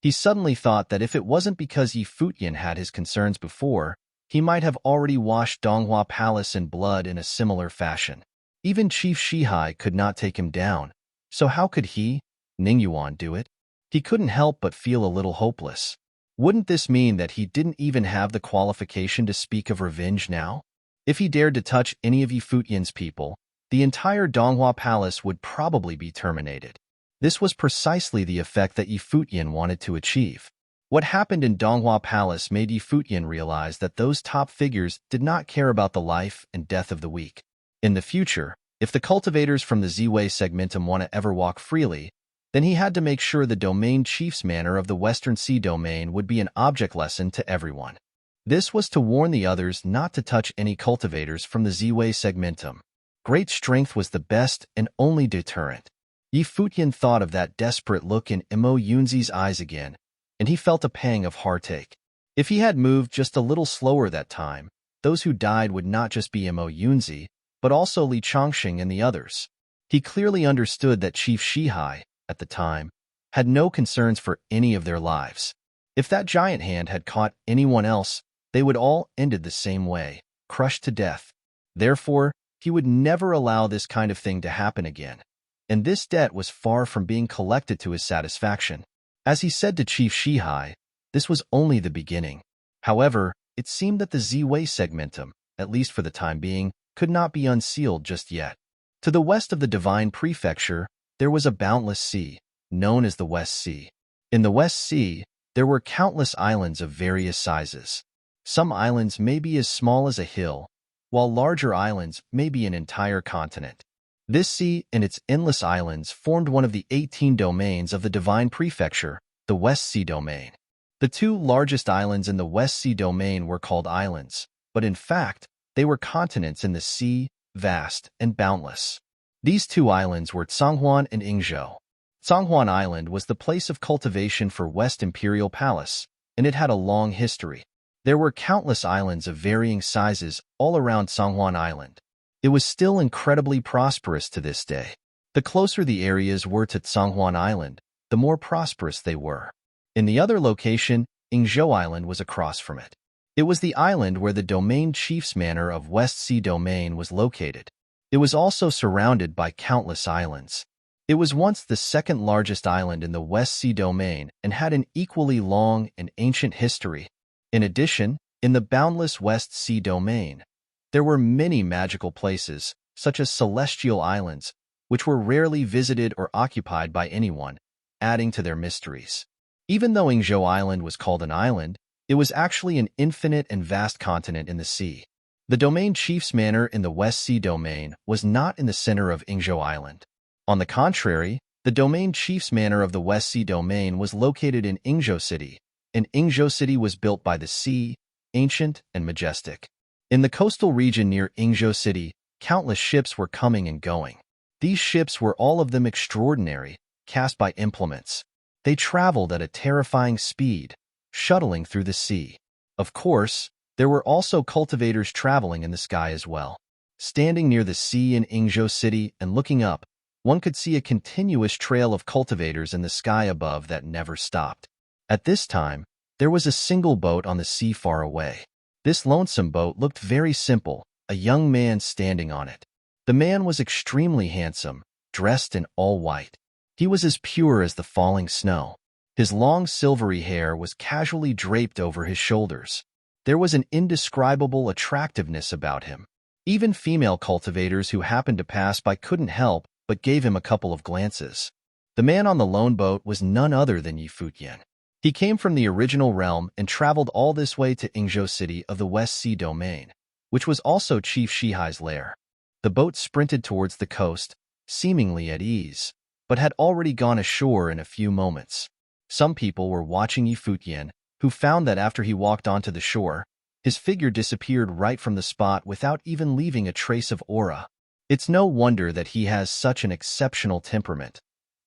He suddenly thought that if it wasn't because Futian had his concerns before, he might have already washed Donghua Palace in blood in a similar fashion. Even Chief Shihai could not take him down, so how could he, Ning Yuan, do it? He couldn't help but feel a little hopeless. Wouldn't this mean that he didn't even have the qualification to speak of revenge now? If he dared to touch any of Futian's people, the entire Donghua Palace would probably be terminated. This was precisely the effect that Futian wanted to achieve. What happened in Donghua Palace made Futian realize that those top figures did not care about the life and death of the weak. In the future, if the cultivators from the Ziwei segmentum want to ever walk freely, then he had to make sure the domain chief's manor of the Western Sea domain would be an object lesson to everyone. This was to warn the others not to touch any cultivators from the Ziwei segmentum. Great strength was the best and only deterrent. Futian thought of that desperate look in Mo Yunzi's eyes again, and he felt a pang of heartache. If he had moved just a little slower that time, those who died would not just be Mo Yunzi, but also Li Chongqing and the others. He clearly understood that Chief Shihai, at the time, had no concerns for any of their lives. If that giant hand had caught anyone else, they would all ended the same way, crushed to death. Therefore, he would never allow this kind of thing to happen again. And this debt was far from being collected to his satisfaction. As he said to Chief Shihai, this was only the beginning. However, it seemed that the Ziwei segmentum, at least for the time being, could not be unsealed just yet. To the west of the Divine Prefecture, there was a boundless sea, known as the West Sea. In the West Sea, there were countless islands of various sizes. Some islands may be as small as a hill, while larger islands may be an entire continent. This sea and its endless islands formed one of the 18 domains of the Divine Prefecture, the West Sea Domain. The two largest islands in the West Sea Domain were called islands, but in fact, they were continents in the sea, vast and boundless. These two islands were Tsanghuan and Yingzhou. Tsanghuan Island was the place of cultivation for West Imperial Palace, and it had a long history. There were countless islands of varying sizes all around Tsanghuan Island. It was still incredibly prosperous to this day. The closer the areas were to Tsanghuan Island, the more prosperous they were. In the other location, Yingzhou Island was across from it. It was the island where the domain chief's manor of West Sea Domain was located. It was also surrounded by countless islands. It was once the second largest island in the West Sea Domain and had an equally long and ancient history. In addition, in the boundless West Sea Domain, there were many magical places, such as celestial islands, which were rarely visited or occupied by anyone, adding to their mysteries. Even though Yingzhou Island was called an island, it was actually an infinite and vast continent in the sea. The domain chief's manor in the West Sea Domain was not in the center of Yingzhou Island. On the contrary, the domain chief's manor of the West Sea Domain was located in Yingzhou City, and Yingzhou City was built by the sea, ancient and majestic. In the coastal region near Yingzhou City, countless ships were coming and going. These ships were all of them extraordinary, cast by implements. They traveled at a terrifying speed, shuttling through the sea. Of course, there were also cultivators traveling in the sky as well. Standing near the sea in Yingzhou City and looking up, one could see a continuous trail of cultivators in the sky above that never stopped. At this time, there was a single boat on the sea far away. This lonesome boat looked very simple, a young man standing on it. The man was extremely handsome, dressed in all white. He was as pure as the falling snow. His long silvery hair was casually draped over his shoulders. There was an indescribable attractiveness about him. Even female cultivators who happened to pass by couldn't help but gave him a couple of glances. The man on the lone boat was none other than Futian. He came from the original realm and traveled all this way to Yingzhou City of the West Sea Domain, which was also Chief Shihai's lair. The boat sprinted towards the coast, seemingly at ease, but had already gone ashore in a few moments. Some people were watching Futian, who found that after he walked onto the shore, his figure disappeared right from the spot without even leaving a trace of aura. It's no wonder that he has such an exceptional temperament.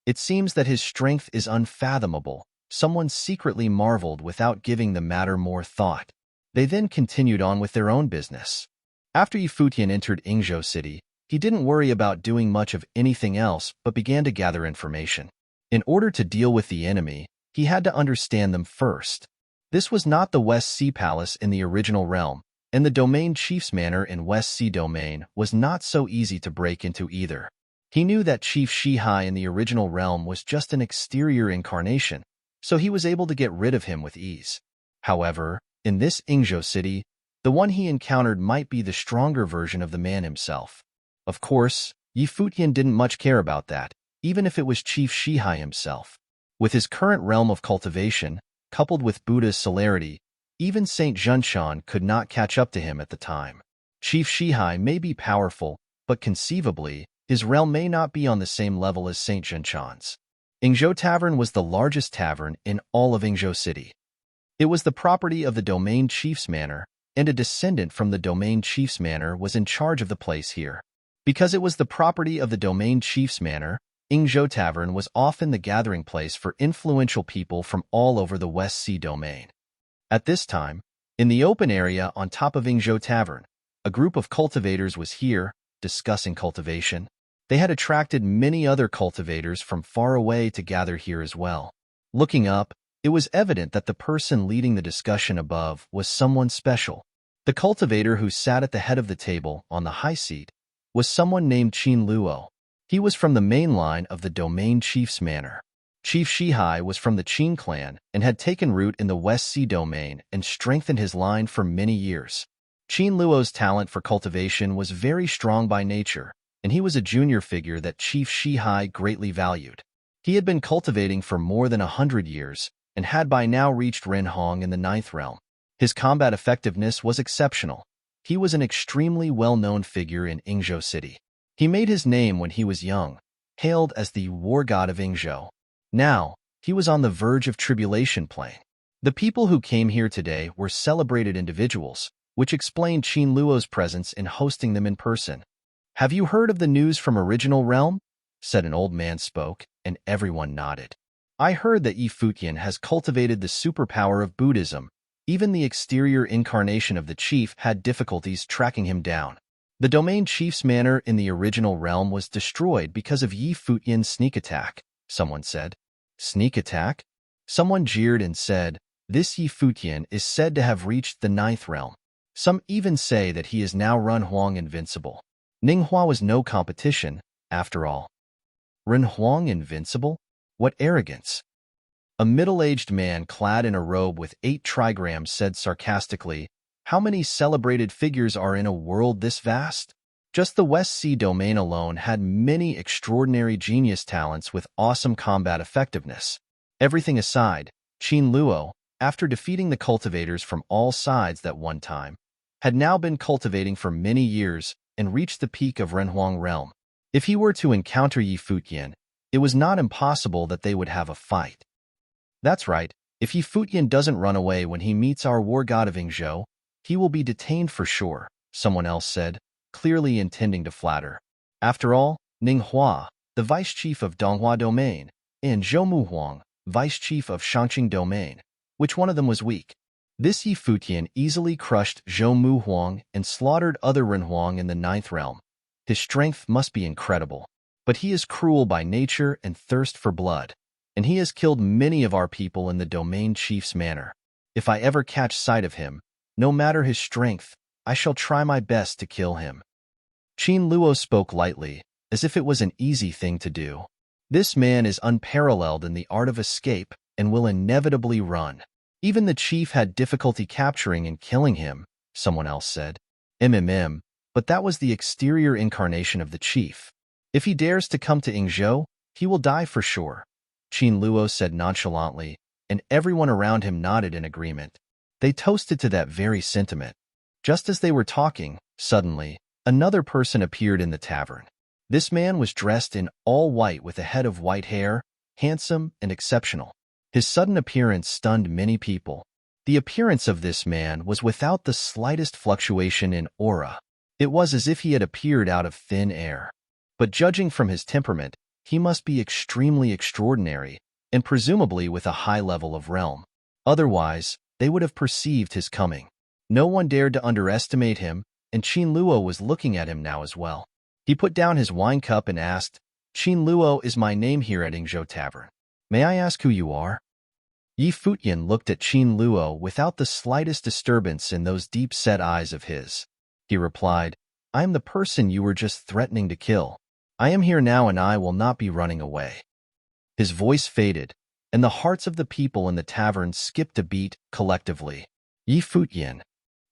It seems that his strength is unfathomable. Someone secretly marveled without giving the matter more thought. They then continued on with their own business. After Futian entered Yingzhou City, he didn't worry about doing much of anything else but began to gather information. In order to deal with the enemy, he had to understand them first. This was not the West Sea Palace in the original realm, and the domain chief's manor in West Sea Domain was not so easy to break into either. He knew that Chief Shihai in the original realm was just an exterior incarnation, so he was able to get rid of him with ease. However, in this Yingzhou City, the one he encountered might be the stronger version of the man himself. Of course, Futian didn't much care about that, even if it was Chief Shihai himself. With his current realm of cultivation, coupled with Buddha's celerity, even Saint Zhenchan could not catch up to him at the time. Chief Shihai may be powerful, but conceivably, his realm may not be on the same level as Saint Zhenchan's. Yingzhou Tavern was the largest tavern in all of Yingzhou City. It was the property of the domain chief's manor, and a descendant from the domain chief's manor was in charge of the place here. Because it was the property of the domain chief's manor, Yingzhou Tavern was often the gathering place for influential people from all over the West Sea Domain. At this time, in the open area on top of Yingzhou Tavern, a group of cultivators was here, discussing cultivation. They had attracted many other cultivators from far away to gather here as well. Looking up, it was evident that the person leading the discussion above was someone special. The cultivator who sat at the head of the table, on the high seat, was someone named Qin Luo. He was from the main line of the domain chief's manor. Chief Shihai was from the Qin clan and had taken root in the West Sea Domain and strengthened his line for many years. Qin Luo's talent for cultivation was very strong by nature, and he was a junior figure that Chief Shihai greatly valued. He had been cultivating for more than 100 years, and had by now reached Renhong in the 9th realm. His combat effectiveness was exceptional. He was an extremely well-known figure in Yingzhou City. He made his name when he was young, hailed as the war god of Yingzhou. Now, he was on the verge of tribulation playing. The people who came here today were celebrated individuals, which explained Qin Luo's presence in hosting them in person. "Have you heard of the news from Original Realm?" said an old man spoke, and everyone nodded. "I heard that Yi Futian has cultivated the superpower of Buddhism. Even the exterior incarnation of the chief had difficulties tracking him down. The domain chief's manor in the Original Realm was destroyed because of Yi Futian's sneak attack," someone said. "Sneak attack?" Someone jeered and said, "This Yi Futian is said to have reached the 9th realm. Some even say that he is now Renhuang invincible." Ninghua was no competition, after all. Renhuang invincible? What arrogance! A middle-aged man clad in a robe with 8 trigrams said sarcastically, "How many celebrated figures are in a world this vast?" Just the West Sea domain alone had many extraordinary genius talents with awesome combat effectiveness. Everything aside, Qin Luo, after defeating the cultivators from all sides that one time, had now been cultivating for many years and reached the peak of Renhuang realm. If he were to encounter Yi Futian, it was not impossible that they would have a fight. "That's right, if Yi Futian doesn't run away when he meets our war god of Yingzhou, he will be detained for sure," someone else said, clearly intending to flatter. After all, Ninghua, the vice chief of Donghua domain, and Zhou Muhuang, vice chief of Shangqing domain, which one of them was weak? This Yi Futian easily crushed Zhou Muhuang and slaughtered other Renhuang in the 9th realm. His strength must be incredible. But he is cruel by nature and thirst for blood, and he has killed many of our people in the domain chief's manor. If I ever catch sight of him, no matter his strength, I shall try my best to kill him." Qin Luo spoke lightly, as if it was an easy thing to do. "This man is unparalleled in the art of escape and will inevitably run. Even the chief had difficulty capturing and killing him," someone else said. But that was the exterior incarnation of the chief. "If he dares to come to Yingzhou, he will die for sure," Qin Luo said nonchalantly, and everyone around him nodded in agreement. They toasted to that very sentiment. Just as they were talking, suddenly, another person appeared in the tavern. This man was dressed in all white with a head of white hair, handsome and exceptional. His sudden appearance stunned many people. The appearance of this man was without the slightest fluctuation in aura. It was as if he had appeared out of thin air. But judging from his temperament, he must be extremely extraordinary, and presumably with a high level of realm. Otherwise, they would have perceived his coming. No one dared to underestimate him, and Qin Luo was looking at him now as well. He put down his wine cup and asked, "Qin Luo is my name here at Yingzhou Tavern. May I ask who you are?" Yi Futian looked at Qin Luo without the slightest disturbance in those deep-set eyes of his. He replied, "I am the person you were just threatening to kill. I am here now and I will not be running away." His voice faded, and the hearts of the people in the tavern skipped a beat collectively. Yi Futian.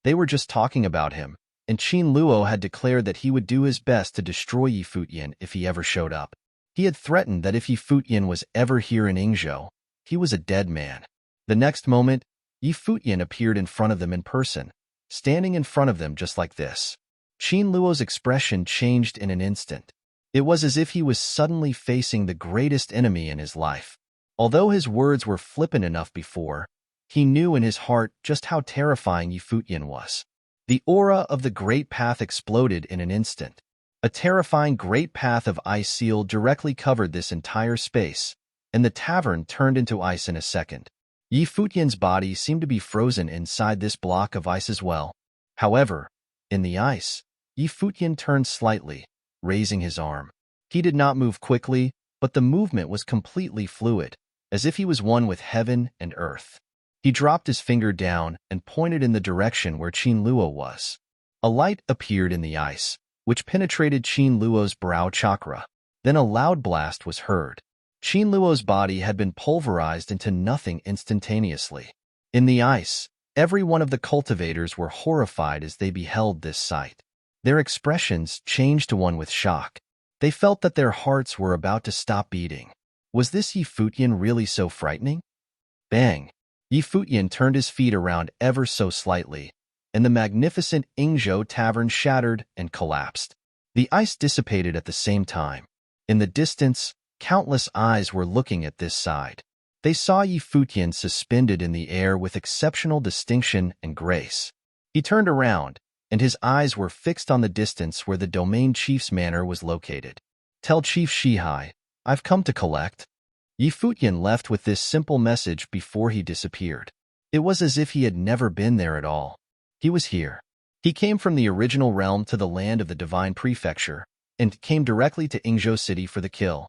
They were just talking about him, and Qin Luo had declared that he would do his best to destroy Yi Futian if he ever showed up. He had threatened that if Yi Futian was ever here in Yingzhou, he was a dead man. The next moment, Yi Futian appeared in front of them in person, standing in front of them just like this. Qin Luo's expression changed in an instant. It was as if he was suddenly facing the greatest enemy in his life. Although his words were flippant enough before, he knew in his heart just how terrifying Yi Futian was. The aura of the Great Path exploded in an instant. A terrifying great path of ice seal directly covered this entire space, and the tavern turned into ice in a second. Yi Futian's body seemed to be frozen inside this block of ice as well. However, in the ice, Yi Futian turned slightly, raising his arm. He did not move quickly, but the movement was completely fluid, as if he was one with heaven and earth. He dropped his finger down and pointed in the direction where Qin Luo was. A light appeared in the ice, which penetrated Qin Luo's brow chakra. Then a loud blast was heard. Qin Luo's body had been pulverized into nothing instantaneously. In the ice, every one of the cultivators were horrified as they beheld this sight. Their expressions changed to one with shock. They felt that their hearts were about to stop beating. Was this Futian really so frightening? Bang! Futian turned his feet around ever so slightly, and the magnificent Ingzhou tavern shattered and collapsed. The ice dissipated at the same time. In the distance, countless eyes were looking at this side. They saw Futian suspended in the air with exceptional distinction and grace. He turned around, and his eyes were fixed on the distance where the domain chief's manor was located. "Tell Chief Shihai, I've come to collect." Futian left with this simple message before he disappeared. It was as if he had never been there at all. He was here. He came from the original realm to the land of the Divine Prefecture, and came directly to Ingzhou City for the kill.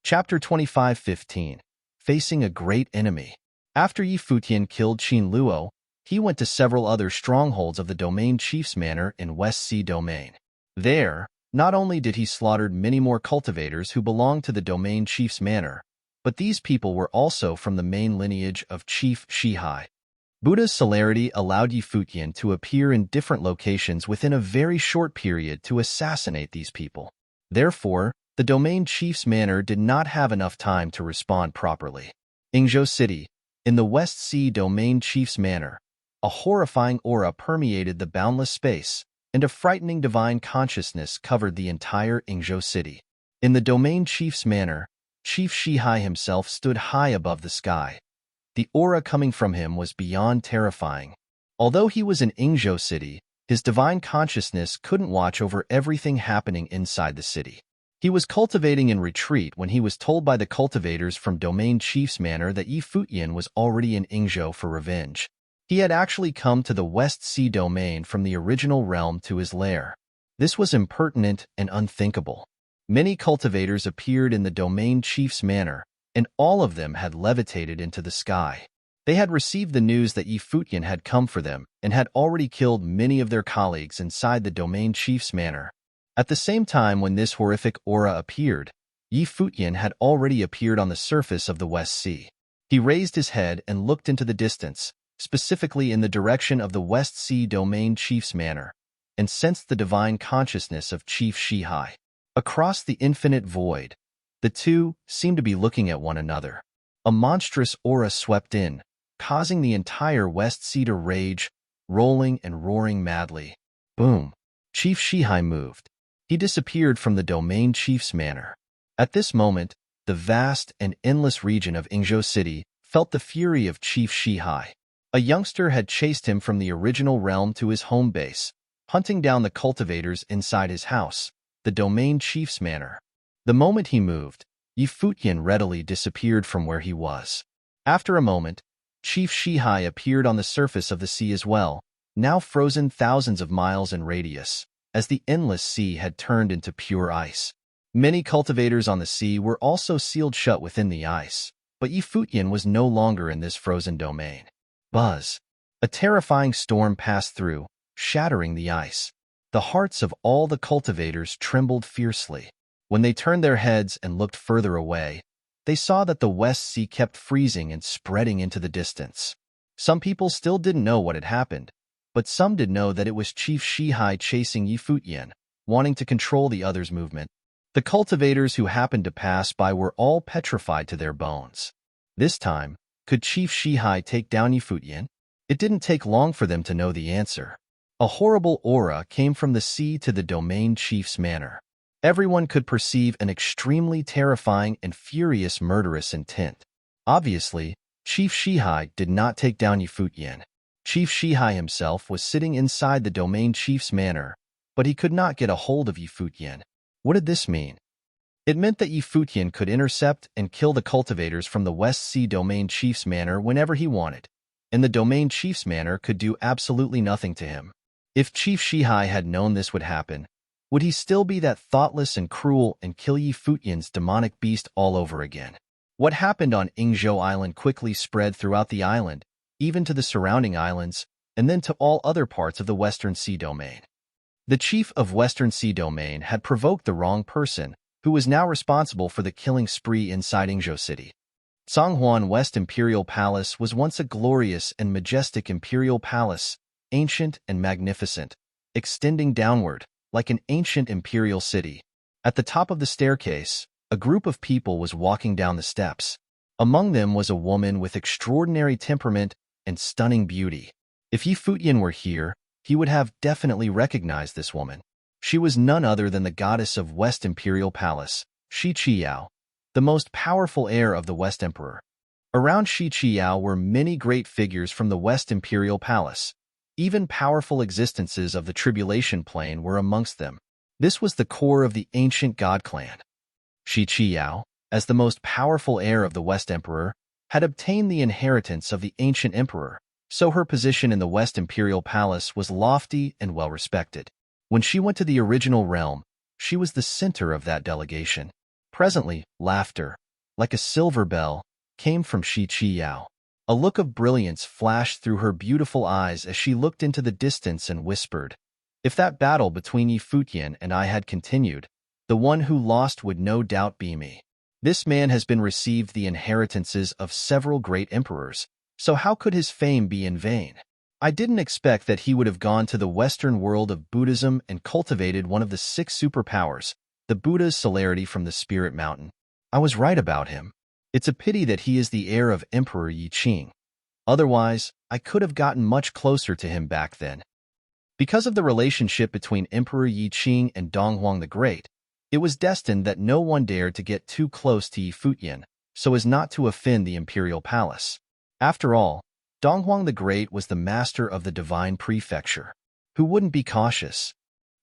Chapter 25:15. Facing a great enemy. After Futian killed Qin Luo, he went to several other strongholds of the domain chief's manor in West Sea Domain. There, not only did he slaughter many more cultivators who belonged to the domain chief's manor, but these people were also from the main lineage of Chief Shihai. Buddha's celerity allowed Futian to appear in different locations within a very short period to assassinate these people. Therefore, the domain chief's manor did not have enough time to respond properly. Ingzhou City, in the West Sea domain chief's manor, a horrifying aura permeated the boundless space, and a frightening divine consciousness covered the entire Ingzhou City. In the domain chief's manor, Chief Shihai himself stood high above the sky. The aura coming from him was beyond terrifying. Although he was in Ingzhou City, his divine consciousness couldn't watch over everything happening inside the city. He was cultivating in retreat when he was told by the cultivators from Domain Chief's manor that Futian was already in Ingzhou for revenge. He had actually come to the West Sea domain from the original realm to his lair. This was impertinent and unthinkable. Many cultivators appeared in the Domain Chief's manor, and all of them had levitated into the sky. They had received the news that Futian had come for them and had already killed many of their colleagues inside the Domain Chief's manor. At the same time when this horrific aura appeared, Futian had already appeared on the surface of the West Sea. He raised his head and looked into the distance, specifically in the direction of the West Sea Domain Chief's manor, and sensed the divine consciousness of Chief Shihai. Across the infinite void, the two seemed to be looking at one another. A monstrous aura swept in, causing the entire West Sea to rage, rolling and roaring madly. Boom! Chief Shihai moved. He disappeared from the domain chief's manor. At this moment, the vast and endless region of Ingzhou City felt the fury of Chief Shihai. A youngster had chased him from the original realm to his home base, hunting down the cultivators inside his house, the domain chief's manor. The moment he moved, Futian readily disappeared from where he was. After a moment, Chief Shihai appeared on the surface of the sea as well, now frozen thousands of miles in radius, as the endless sea had turned into pure ice. Many cultivators on the sea were also sealed shut within the ice, but Futian was no longer in this frozen domain. Buzz! A terrifying storm passed through, shattering the ice. The hearts of all the cultivators trembled fiercely. When they turned their heads and looked further away, they saw that the West Sea kept freezing and spreading into the distance. Some people still didn't know what had happened, but some did know that it was Chief Shihai chasing Futian, wanting to control the others' movement. The cultivators who happened to pass by were all petrified to their bones. This time, could Chief Shihai take down Futian? It didn't take long for them to know the answer. A horrible aura came from the sea to the domain chief's manor. Everyone could perceive an extremely terrifying and furious murderous intent. Obviously, Chief Shihai did not take down Futian. Chief Shihai himself was sitting inside the domain chief's manor, but he could not get a hold of Futian. What did this mean? It meant that Futian could intercept and kill the cultivators from the West Sea domain chief's manor whenever he wanted, and the domain chief's manor could do absolutely nothing to him. If Chief Shihai had known this would happen, would he still be that thoughtless and cruel and kill Futian's demonic beast all over again? What happened on Ingzhou Island quickly spread throughout the island, even to the surrounding islands, and then to all other parts of the Western Sea Domain. The chief of Western Sea Domain had provoked the wrong person, who was now responsible for the killing spree inside Ingzhou City. Songhuan West Imperial Palace was once a glorious and majestic imperial palace, ancient and magnificent, extending downward, like an ancient imperial city. At the top of the staircase, a group of people was walking down the steps. Among them was a woman with extraordinary temperament and stunning beauty. If Yi Futian were here, he would have definitely recognized this woman. She was none other than the goddess of West Imperial Palace, Shi Qiyao, the most powerful heir of the West Emperor. Around Shi Qiyao were many great figures from the West Imperial Palace. Even powerful existences of the Tribulation Plane were amongst them. This was the core of the ancient god clan. Shi Qiyao, as the most powerful heir of the West Emperor, had obtained the inheritance of the ancient emperor, so her position in the West Imperial Palace was lofty and well-respected. When she went to the original realm, she was the center of that delegation. Presently, laughter, like a silver bell, came from Shi Qiyao. A look of brilliance flashed through her beautiful eyes as she looked into the distance and whispered, "If that battle between Yi Futian and I had continued, the one who lost would no doubt be me. This man has been received the inheritances of several great emperors, so how could his fame be in vain? I didn't expect that he would have gone to the Western world of Buddhism and cultivated one of the 6 superpowers, the Buddha's celerity from the Spirit Mountain. I was right about him. It's a pity that he is the heir of Emperor Yi Qing. Otherwise, I could have gotten much closer to him back then." Because of the relationship between Emperor Yi Qing and Donghuang the Great, it was destined that no one dared to get too close to Yi Futian, so as not to offend the imperial palace. After all, Donghuang the Great was the master of the divine prefecture. Who wouldn't be cautious?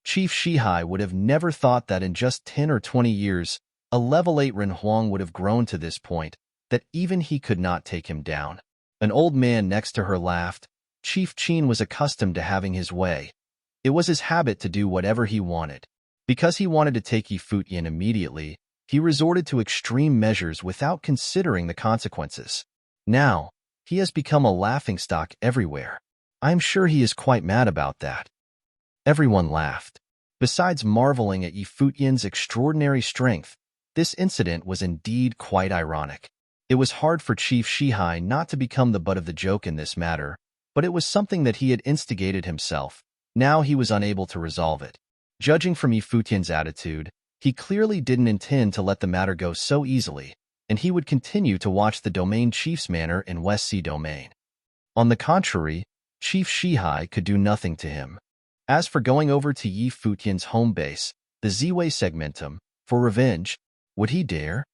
Chief Shihai would have never thought that in just 10 or 20 years, a level 8 Renhuang would have grown to this point, that even he could not take him down. An old man next to her laughed. Chief Qin was accustomed to having his way. It was his habit to do whatever he wanted. Because he wanted to take Yi Futian immediately, he resorted to extreme measures without considering the consequences. Now, he has become a laughingstock everywhere. I am sure he is quite mad about that. Everyone laughed. Besides marveling at Yi Futian's extraordinary strength, this incident was indeed quite ironic. It was hard for Chief Shihai not to become the butt of the joke in this matter, but it was something that he had instigated himself. Now he was unable to resolve it. Judging from Yi Futian's attitude, he clearly didn't intend to let the matter go so easily, and he would continue to watch the domain chief's manor in West Sea Domain. On the contrary, Chief Shihai could do nothing to him. As for going over to Yi Futian's home base, the Ziwei Segmentum, for revenge, would he dare?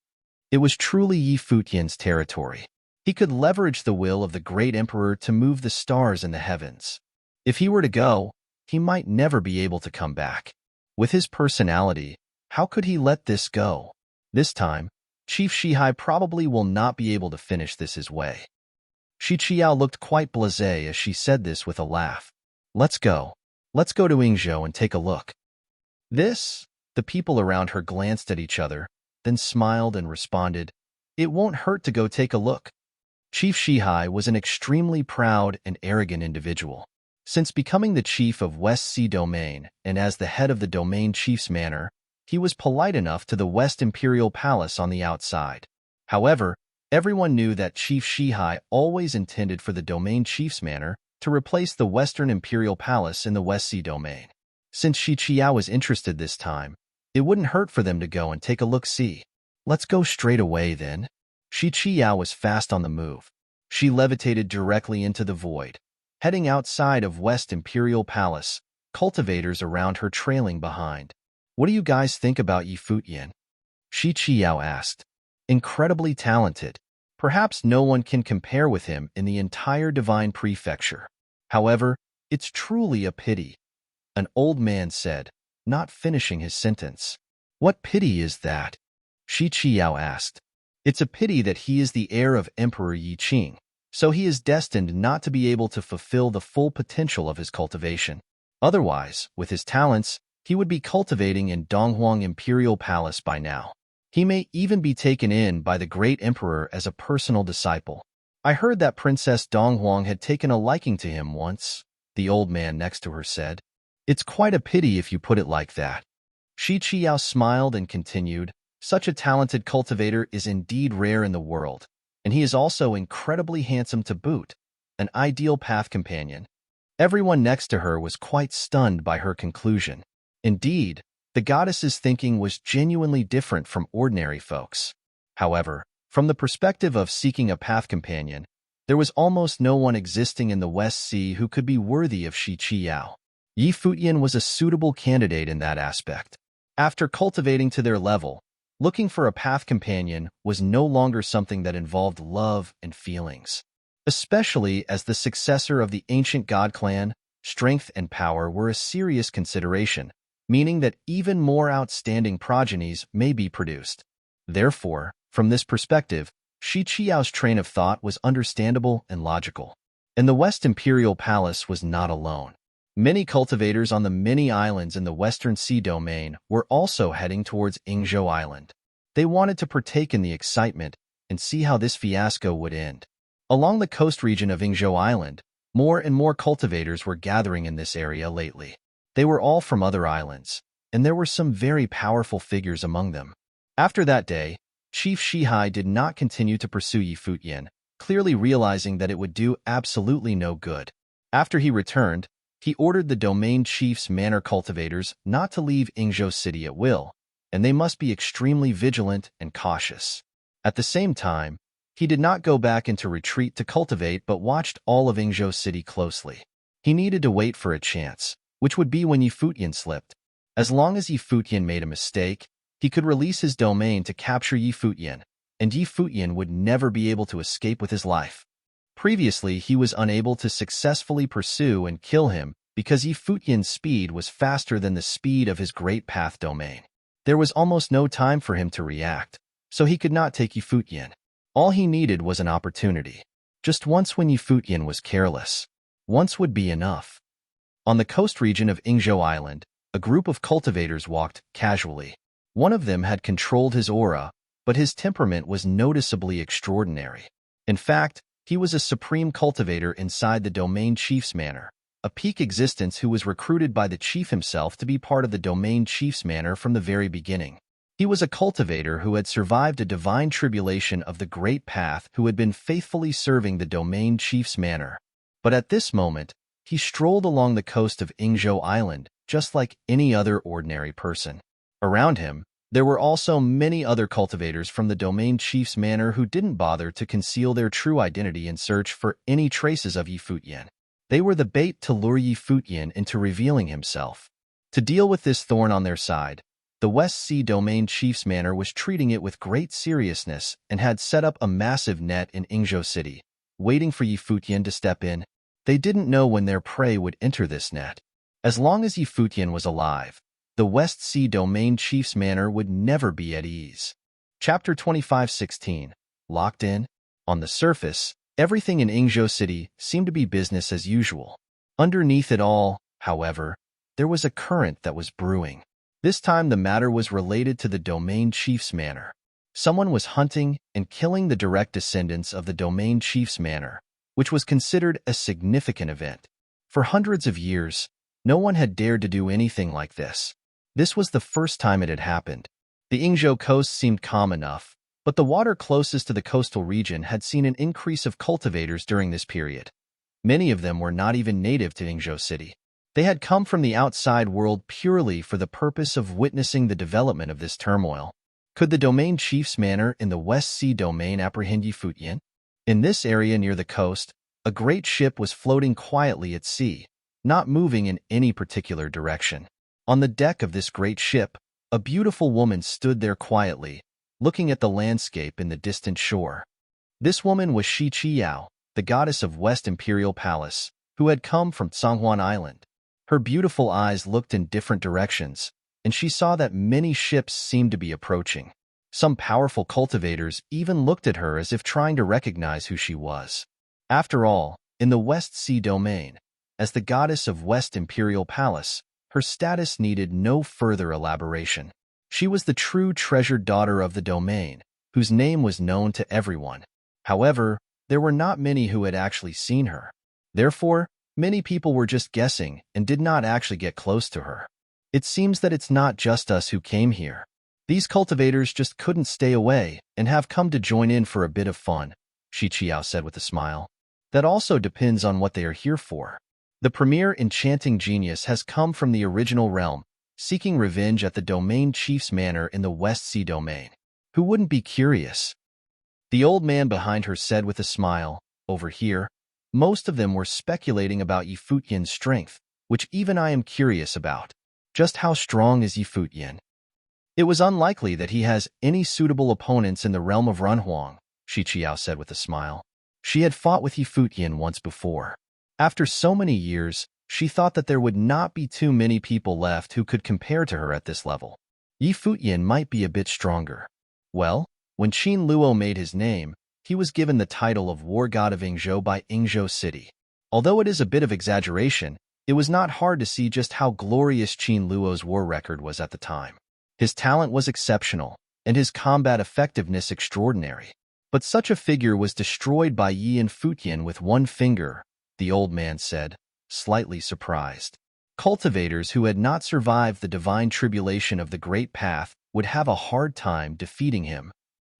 It was truly Yi Futian's territory. He could leverage the will of the great emperor to move the stars in the heavens. If he were to go, he might never be able to come back. With his personality, how could he let this go? This time, Chief Shihai probably will not be able to finish this his way. Shi Qiao looked quite blasé as she said this with a laugh. Let's go. Let's go to Yingzhou and take a look. The people around her glanced at each other, then smiled and responded, "It won't hurt to go take a look." Chief Shihai was an extremely proud and arrogant individual. Since becoming the chief of West Sea Domain and as the head of the domain chief's manor, he was polite enough to the West Imperial Palace on the outside. However, everyone knew that Chief Shihai always intended for the domain chief's manor to replace the Western Imperial Palace in the West Sea Domain. Since Shi Qiao was interested this time, it wouldn't hurt for them to go and take a look-see. Let's go straight away, then. Shi Qiao was fast on the move. She levitated directly into the void, heading outside of West Imperial Palace, cultivators around her trailing behind. "What do you guys think about Yi Futian?" Shi Qiao asked. "Incredibly talented. Perhaps no one can compare with him in the entire Divine Prefecture. However, it's truly a pity," an old man said, not finishing his sentence. "What pity is that?" Shi Qiao asked. "It's a pity that he is the heir of Emperor Yi Qing, so he is destined not to be able to fulfill the full potential of his cultivation. Otherwise, with his talents, he would be cultivating in Donghuang Imperial Palace by now. He may even be taken in by the great emperor as a personal disciple. I heard that Princess Donghuang had taken a liking to him once," the old man next to her said. "It's quite a pity if you put it like that." Shi Qiao smiled and continued, "Such a talented cultivator is indeed rare in the world, and he is also incredibly handsome to boot, an ideal path companion." Everyone next to her was quite stunned by her conclusion. Indeed, the goddess's thinking was genuinely different from ordinary folks. However, from the perspective of seeking a path companion, there was almost no one existing in the West Sea who could be worthy of Shi Qiao. Yi Futian was a suitable candidate in that aspect. After cultivating to their level, looking for a path companion was no longer something that involved love and feelings. Especially as the successor of the ancient god clan, strength and power were a serious consideration, meaning that even more outstanding progenies may be produced. Therefore, from this perspective, Shi Qiao's train of thought was understandable and logical. And the West Imperial Palace was not alone. Many cultivators on the many islands in the Western Sea domain were also heading towards Yingzhou Island. They wanted to partake in the excitement and see how this fiasco would end. Along the coast region of Yingzhou Island, more and more cultivators were gathering in this area lately. They were all from other islands, and there were some very powerful figures among them. After that day, Chief Shihai did not continue to pursue Yi Futian, clearly realizing that it would do absolutely no good. After he returned, he ordered the domain chief's manor cultivators not to leave Yingzhou City at will, and they must be extremely vigilant and cautious. At the same time, he did not go back into retreat to cultivate but watched all of Yingzhou City closely. He needed to wait for a chance, which would be when Yi Futian slipped. As long as Yi Futian made a mistake, he could release his domain to capture Yi Futian, and Yi Futian would never be able to escape with his life. Previously, he was unable to successfully pursue and kill him because Yi Futian's speed was faster than the speed of his Great Path domain. There was almost no time for him to react, so he could not take Yi Futian. All he needed was an opportunity. Just once when Yi Futian was careless. Once would be enough. On the coast region of Yingzhou Island, a group of cultivators walked casually. One of them had controlled his aura, but his temperament was noticeably extraordinary. In fact, he was a supreme cultivator inside the domain chief's manor, a peak existence who was recruited by the chief himself to be part of the domain chief's manor from the very beginning. He was a cultivator who had survived a divine tribulation of the Great Path who had been faithfully serving the domain chief's manor. But at this moment, he strolled along the coast of Yingzhou Island just like any other ordinary person. Around him, there were also many other cultivators from the domain chief's manor who didn't bother to conceal their true identity in search for any traces of Yi Futian. They were the bait to lure Yi Futian into revealing himself. To deal with this thorn on their side, the West Sea domain chief's manor was treating it with great seriousness and had set up a massive net in Yingzhou City, waiting for Yi Futian to step in. They didn't know when their prey would enter this net. As long as Yi Futian was alive, the West Sea domain chief's manor would never be at ease. Chapter 25:16. Locked in? On the surface, everything in Yingzhou City seemed to be business as usual. Underneath it all, however, there was a current that was brewing. This time the matter was related to the domain chief's manor. Someone was hunting and killing the direct descendants of the domain chief's manor, which was considered a significant event. For hundreds of years, no one had dared to do anything like this. This was the first time it had happened. The Yingzhou coast seemed calm enough, but the water closest to the coastal region had seen an increase of cultivators during this period. Many of them were not even native to Yingzhou City. They had come from the outside world purely for the purpose of witnessing the development of this turmoil. Could the domain chief's manor in the West Sea domain apprehend Yi Futian? In this area near the coast, a great ship was floating quietly at sea, not moving in any particular direction. On the deck of this great ship, a beautiful woman stood there quietly, looking at the landscape in the distant shore. This woman was Shi Qiao, the goddess of West Imperial Palace, who had come from Tsanghuan Island. Her beautiful eyes looked in different directions, and she saw that many ships seemed to be approaching. Some powerful cultivators even looked at her as if trying to recognize who she was. After all, in the West Sea domain, as the goddess of West Imperial Palace, her status needed no further elaboration. She was the true treasured daughter of the domain, whose name was known to everyone. However, there were not many who had actually seen her. Therefore, many people were just guessing and did not actually get close to her. It seems that it's not just us who came here. These cultivators just couldn't stay away and have come to join in for a bit of fun, Shi Qiao said with a smile. That also depends on what they are here for. The premier enchanting genius has come from the original realm, seeking revenge at the domain chief's manor in the West Sea domain. Who wouldn't be curious? The old man behind her said with a smile, over here, most of them were speculating about Futian's strength, which even I am curious about. Just how strong is Futian? It was unlikely that he has any suitable opponents in the realm of Runhuang, Qiqiao said with a smile. She had fought with Futian once before. After so many years, she thought that there would not be too many people left who could compare to her at this level. Futian might be a bit stronger. Well, when Qin Luo made his name, he was given the title of War God of Yingzhou by Yingzhou City. Although it is a bit of exaggeration, it was not hard to see just how glorious Qin Luo's war record was at the time. His talent was exceptional, and his combat effectiveness extraordinary. But such a figure was destroyed by Futian with one finger, the old man said, slightly surprised. Cultivators who had not survived the divine tribulation of the Great Path would have a hard time defeating him.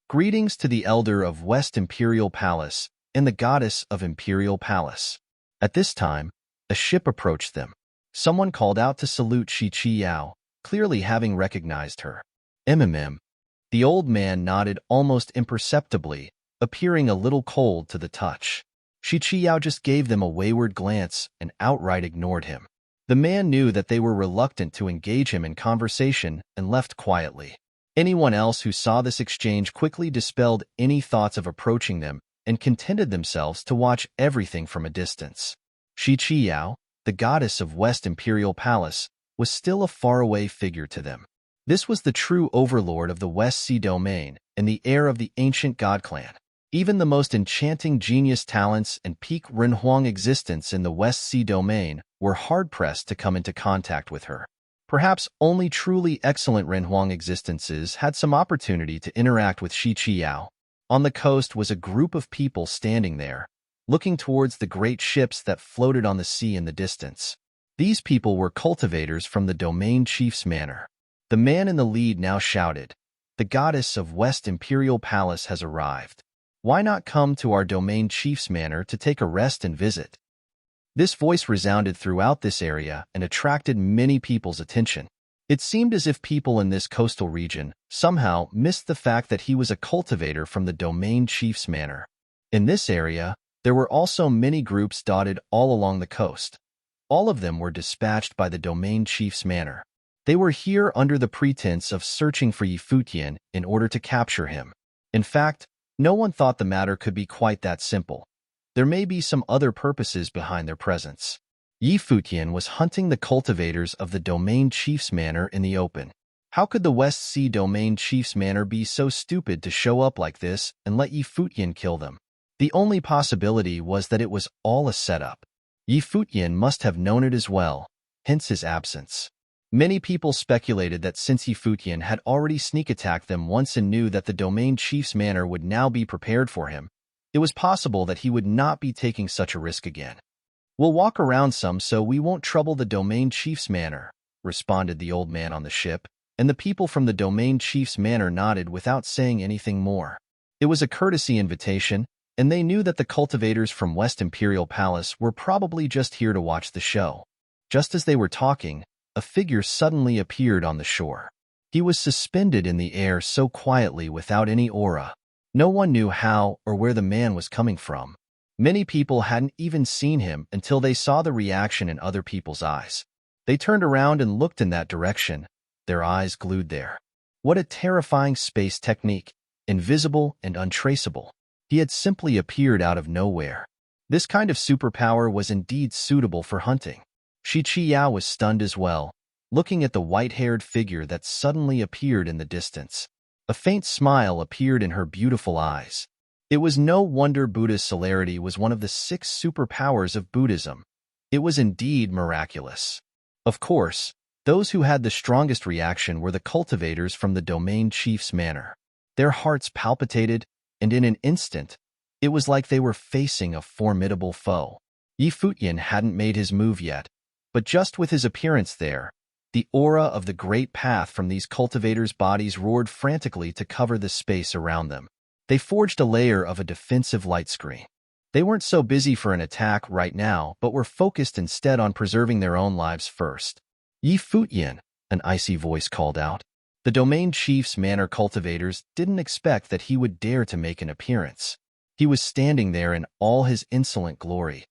Greetings to the Elder of West Imperial Palace and the Goddess of Imperial Palace. At this time, a ship approached them. Someone called out to salute Qiqiao, clearly having recognized her. The old man nodded almost imperceptibly, appearing a little cold to the touch. Qiqiao just gave them a wayward glance and outright ignored him. The man knew that they were reluctant to engage him in conversation and left quietly. Anyone else who saw this exchange quickly dispelled any thoughts of approaching them and contented themselves to watch everything from a distance. Qiqiao, the goddess of West Imperial Palace, was still a faraway figure to them. This was the true overlord of the West Sea domain and the heir of the ancient god clan. Even the most enchanting genius talents and peak Renhuang existence in the West Sea domain were hard-pressed to come into contact with her. Perhaps only truly excellent Renhuang existences had some opportunity to interact with Qiqiao. On the coast was a group of people standing there, looking towards the great ships that floated on the sea in the distance. These people were cultivators from the domain chief's manor. The man in the lead now shouted, "The goddess of West Imperial Palace has arrived. Why not come to our domain chief's manor to take a rest and visit?" This voice resounded throughout this area and attracted many people's attention. It seemed as if people in this coastal region somehow missed the fact that he was a cultivator from the domain chief's manor. In this area, there were also many groups dotted all along the coast. All of them were dispatched by the domain chief's manor. They were here under the pretense of searching for Futian in order to capture him. In fact, no one thought the matter could be quite that simple. There may be some other purposes behind their presence. Futian was hunting the cultivators of the domain chief's manor in the open. How could the West Sea domain chief's manor be so stupid to show up like this and let Futian kill them? The only possibility was that it was all a setup. Futian must have known it as well, hence his absence. Many people speculated that since Futian had already sneak-attacked them once and knew that the domain chief's manor would now be prepared for him, it was possible that he would not be taking such a risk again. "We'll walk around some so we won't trouble the domain chief's manor," responded the old man on the ship, and the people from the domain chief's manor nodded without saying anything more. It was a courtesy invitation, and they knew that the cultivators from West Imperial Palace were probably just here to watch the show. Just as they were talking, a figure suddenly appeared on the shore. He was suspended in the air so quietly without any aura. No one knew how or where the man was coming from. Many people hadn't even seen him until they saw the reaction in other people's eyes. They turned around and looked in that direction, their eyes glued there. What a terrifying space technique, invisible and untraceable. He had simply appeared out of nowhere. This kind of superpower was indeed suitable for hunting. Qiqiao was stunned as well, looking at the white-haired figure that suddenly appeared in the distance. A faint smile appeared in her beautiful eyes. It was no wonder Buddha's celerity was one of the 6 superpowers of Buddhism. It was indeed miraculous. Of course, those who had the strongest reaction were the cultivators from the domain chief's manor. Their hearts palpitated, and in an instant, it was like they were facing a formidable foe. Futian hadn't made his move yet, but just with his appearance there, the aura of the Great Path from these cultivators' bodies roared frantically to cover the space around them. They forged a layer of a defensive light screen. They weren't so busy for an attack right now, but were focused instead on preserving their own lives first. Futian, an icy voice called out. The domain chief's manor cultivators didn't expect that he would dare to make an appearance. He was standing there in all his insolent glory.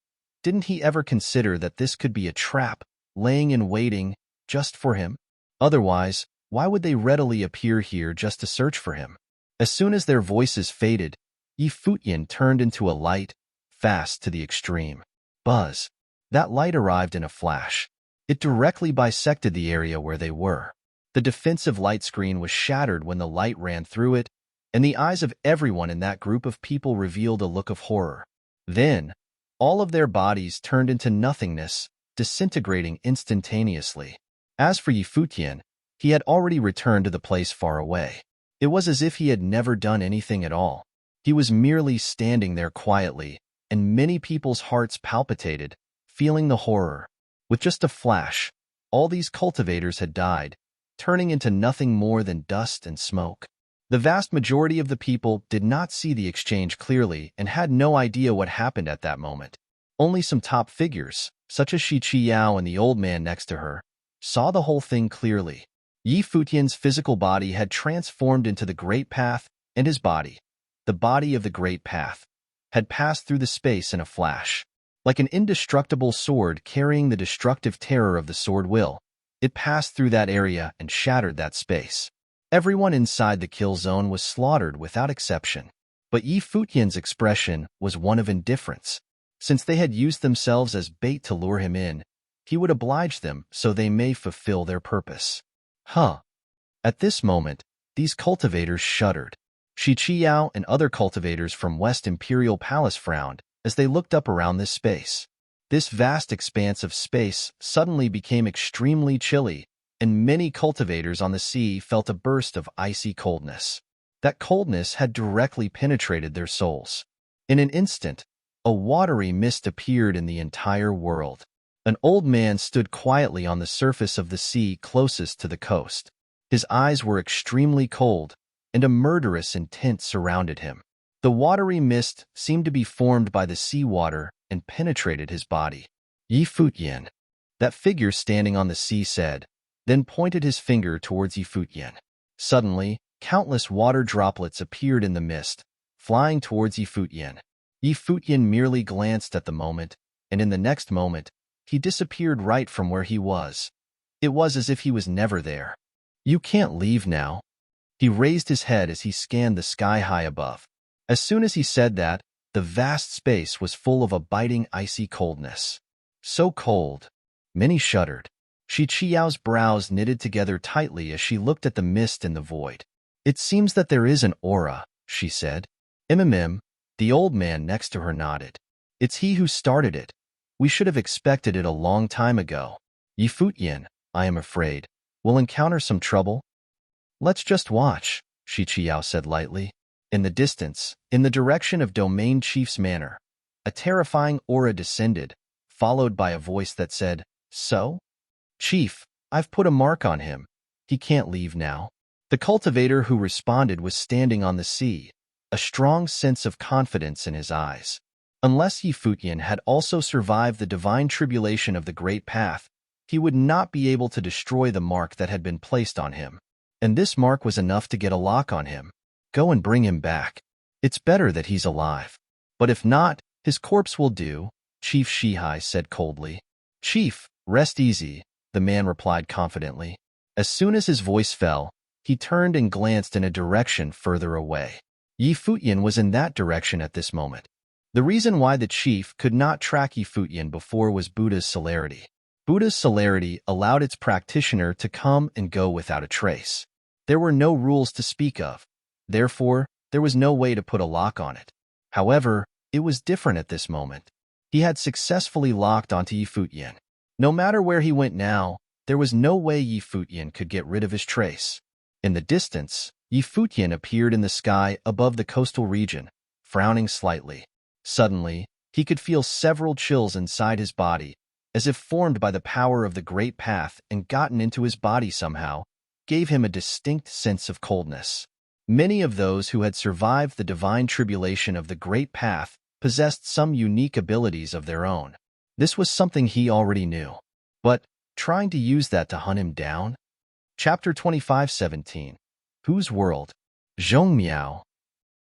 Didn't he ever consider that this could be a trap, laying in waiting, just for him? Otherwise, why would they readily appear here just to search for him? As soon as their voices faded, Futian turned into a light, fast to the extreme. Buzz. That light arrived in a flash. It directly bisected the area where they were. The defensive light screen was shattered when the light ran through it, and the eyes of everyone in that group of people revealed a look of horror. Then, all of their bodies turned into nothingness, disintegrating instantaneously. As for Futian, he had already returned to the place far away. It was as if he had never done anything at all. He was merely standing there quietly, and many people's hearts palpitated, feeling the horror. With just a flash, all these cultivators had died, turning into nothing more than dust and smoke. The vast majority of the people did not see the exchange clearly and had no idea what happened at that moment. Only some top figures, such as Qiao and the old man next to her, saw the whole thing clearly. Futian's physical body had transformed into the Great Path, and his body, the body of the Great Path, had passed through the space in a flash. Like an indestructible sword carrying the destructive terror of the sword will, it passed through that area and shattered that space. Everyone inside the kill zone was slaughtered without exception. But Futian's expression was one of indifference. Since they had used themselves as bait to lure him in, he would oblige them so they may fulfill their purpose. At this moment, these cultivators shuddered. Qiao and other cultivators from West Imperial Palace frowned as they looked up around this space. This vast expanse of space suddenly became extremely chilly, and many cultivators on the sea felt a burst of icy coldness. That coldness had directly penetrated their souls. In an instant, a watery mist appeared in the entire world. An old man stood quietly on the surface of the sea closest to the coast. His eyes were extremely cold, and a murderous intent surrounded him. The watery mist seemed to be formed by the seawater and penetrated his body. Futian, that figure standing on the sea said, then pointed his finger towards Futian. Suddenly, countless water droplets appeared in the mist, flying towards Futian. Futian merely glanced at the moment, and in the next moment, he disappeared right from where he was. It was as if he was never there. You can't leave now. He raised his head as he scanned the sky high above. As soon as he said that, the vast space was full of a biting icy coldness. So cold. Many shuddered. Qiao's brows knitted together tightly as she looked at the mist in the void. It seems that there is an aura, she said. The old man next to her nodded. It's he who started it. We should have expected it a long time ago. Futian, I am afraid, will encounter some trouble. Let's just watch, Qiao said lightly. In the distance, in the direction of Domain Chief's manor, a terrifying aura descended, followed by a voice that said, So? Chief, I've put a mark on him. He can't leave now. The cultivator who responded was standing on the sea, a strong sense of confidence in his eyes. Unless Futian had also survived the divine tribulation of the Great Path, he would not be able to destroy the mark that had been placed on him. And this mark was enough to get a lock on him. Go and bring him back. It's better that he's alive. But if not, his corpse will do, Chief Shihai said coldly. Chief, rest easy, the man replied confidently. As soon as his voice fell, he turned and glanced in a direction further away. Futian was in that direction at this moment. The reason why the chief could not track Futian before was Buddha's celerity. Buddha's celerity allowed its practitioner to come and go without a trace. There were no rules to speak of. Therefore, there was no way to put a lock on it. However, it was different at this moment. He had successfully locked onto Futian. No matter where he went now, there was no way Futian could get rid of his trace. In the distance, Futian appeared in the sky above the coastal region, frowning slightly. Suddenly, he could feel several chills inside his body, as if formed by the power of the Great Path and gotten into his body somehow, gave him a distinct sense of coldness. Many of those who had survived the divine tribulation of the Great Path possessed some unique abilities of their own. This was something he already knew. But, trying to use that to hunt him down? Chapter 25:17. Whose World? Zhong Miao.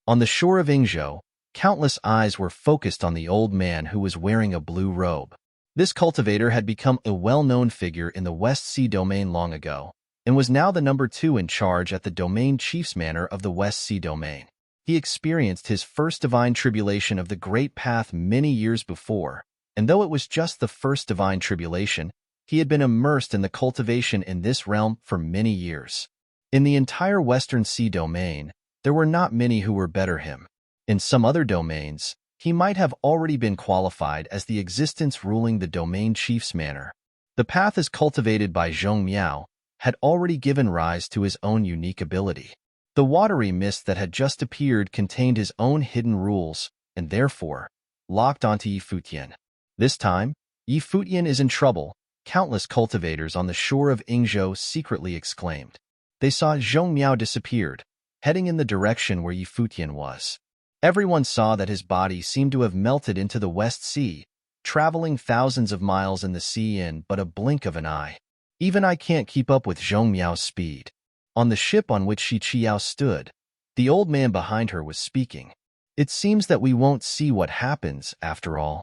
On the shore of Yingzhou, countless eyes were focused on the old man who was wearing a blue robe. This cultivator had become a well-known figure in the West Sea domain long ago, and was now the number 2 in charge at the domain chief's manor of the West Sea domain. He experienced his first divine tribulation of the Great Path many years before, and though it was just the first divine tribulation, he had been immersed in the cultivation in this realm for many years. In the entire Western Sea domain, there were not many who were better him. In some other domains, he might have already been qualified as the existence ruling the domain chief's manor. The path as cultivated by Zhong Miao had already given rise to his own unique ability. The watery mist that had just appeared contained his own hidden rules, and therefore, locked onto Futian. This time, Futian is in trouble, countless cultivators on the shore of Yingzhou secretly exclaimed. They saw Zhong Miao disappeared, heading in the direction where Futian was. Everyone saw that his body seemed to have melted into the West Sea, traveling thousands of miles in the sea in but a blink of an eye. Even I can't keep up with Zhong Miao's speed. On the ship on which Shi Qiao stood, the old man behind her was speaking. It seems that we won't see what happens, after all.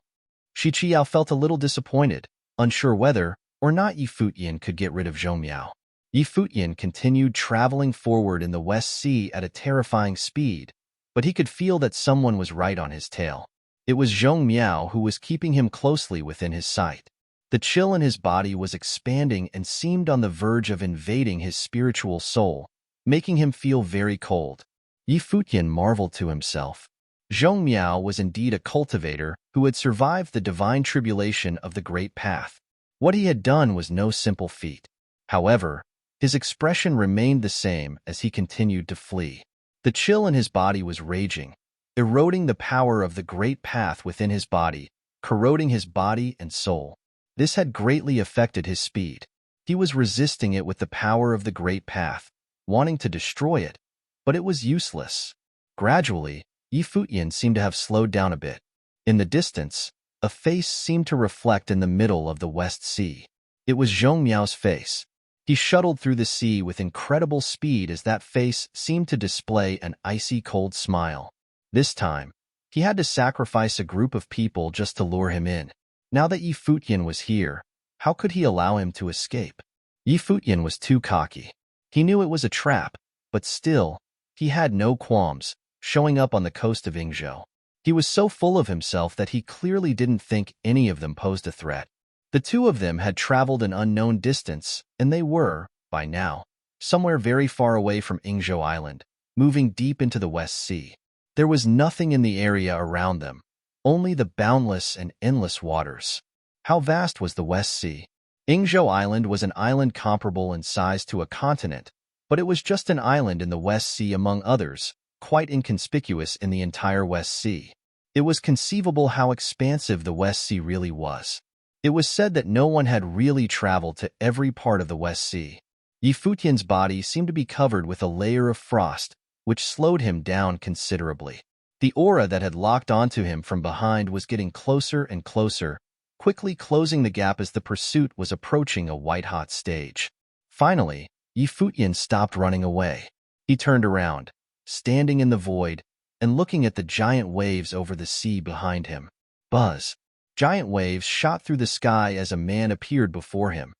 Shi Qiao felt a little disappointed, unsure whether or not Futian could get rid of Zhong Miao. Futian continued traveling forward in the West Sea at a terrifying speed, but he could feel that someone was right on his tail. It was Zhong Miao who was keeping him closely within his sight. The chill in his body was expanding and seemed on the verge of invading his spiritual soul, making him feel very cold. Futian marveled to himself. Zhong Miao was indeed a cultivator who had survived the divine tribulation of the Great Path. What he had done was no simple feat. However, his expression remained the same as he continued to flee. The chill in his body was raging, eroding the power of the Great Path within his body, corroding his body and soul. This had greatly affected his speed. He was resisting it with the power of the Great Path, wanting to destroy it, but it was useless. Gradually, Futian seemed to have slowed down a bit. In the distance, a face seemed to reflect in the middle of the West Sea. It was Zhong Miao's face. He shuttled through the sea with incredible speed as that face seemed to display an icy cold smile. This time, he had to sacrifice a group of people just to lure him in. Now that Futian was here, how could he allow him to escape? Futian was too cocky. He knew it was a trap, but still, he had no qualms, showing up on the coast of Yingzhou. He was so full of himself that he clearly didn't think any of them posed a threat. The two of them had traveled an unknown distance, and they were, by now, somewhere very far away from Yingzhou Island, moving deep into the West Sea. There was nothing in the area around them, only the boundless and endless waters. How vast was the West Sea? Yingzhou Island was an island comparable in size to a continent, but it was just an island in the West Sea among others, quite inconspicuous in the entire West Sea. It was conceivable how expansive the West Sea really was. It was said that no one had really traveled to every part of the West Sea. Futian's body seemed to be covered with a layer of frost, which slowed him down considerably. The aura that had locked onto him from behind was getting closer and closer, quickly closing the gap as the pursuit was approaching a white-hot stage. Finally, Futian stopped running away. He turned around, standing in the void, and looking at the giant waves over the sea behind him. Buzz. Giant waves shot through the sky as a man appeared before him.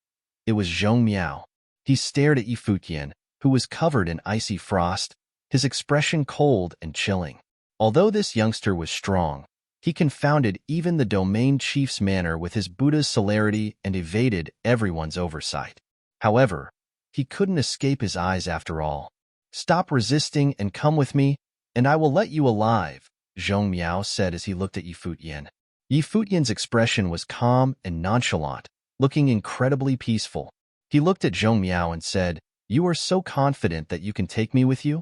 It was Zhong Miao. He stared at Futian, who was covered in icy frost, his expression cold and chilling. Although this youngster was strong, he confounded even the domain chief's manner with his Buddha's celerity and evaded everyone's oversight. However, he couldn't escape his eyes after all. "Stop resisting and come with me, and I will let you alive," Zhong Miao said as he looked at Futian. Futian's expression was calm and nonchalant, looking incredibly peaceful. He looked at Zhong Miao and said, "You are so confident that you can take me with you?"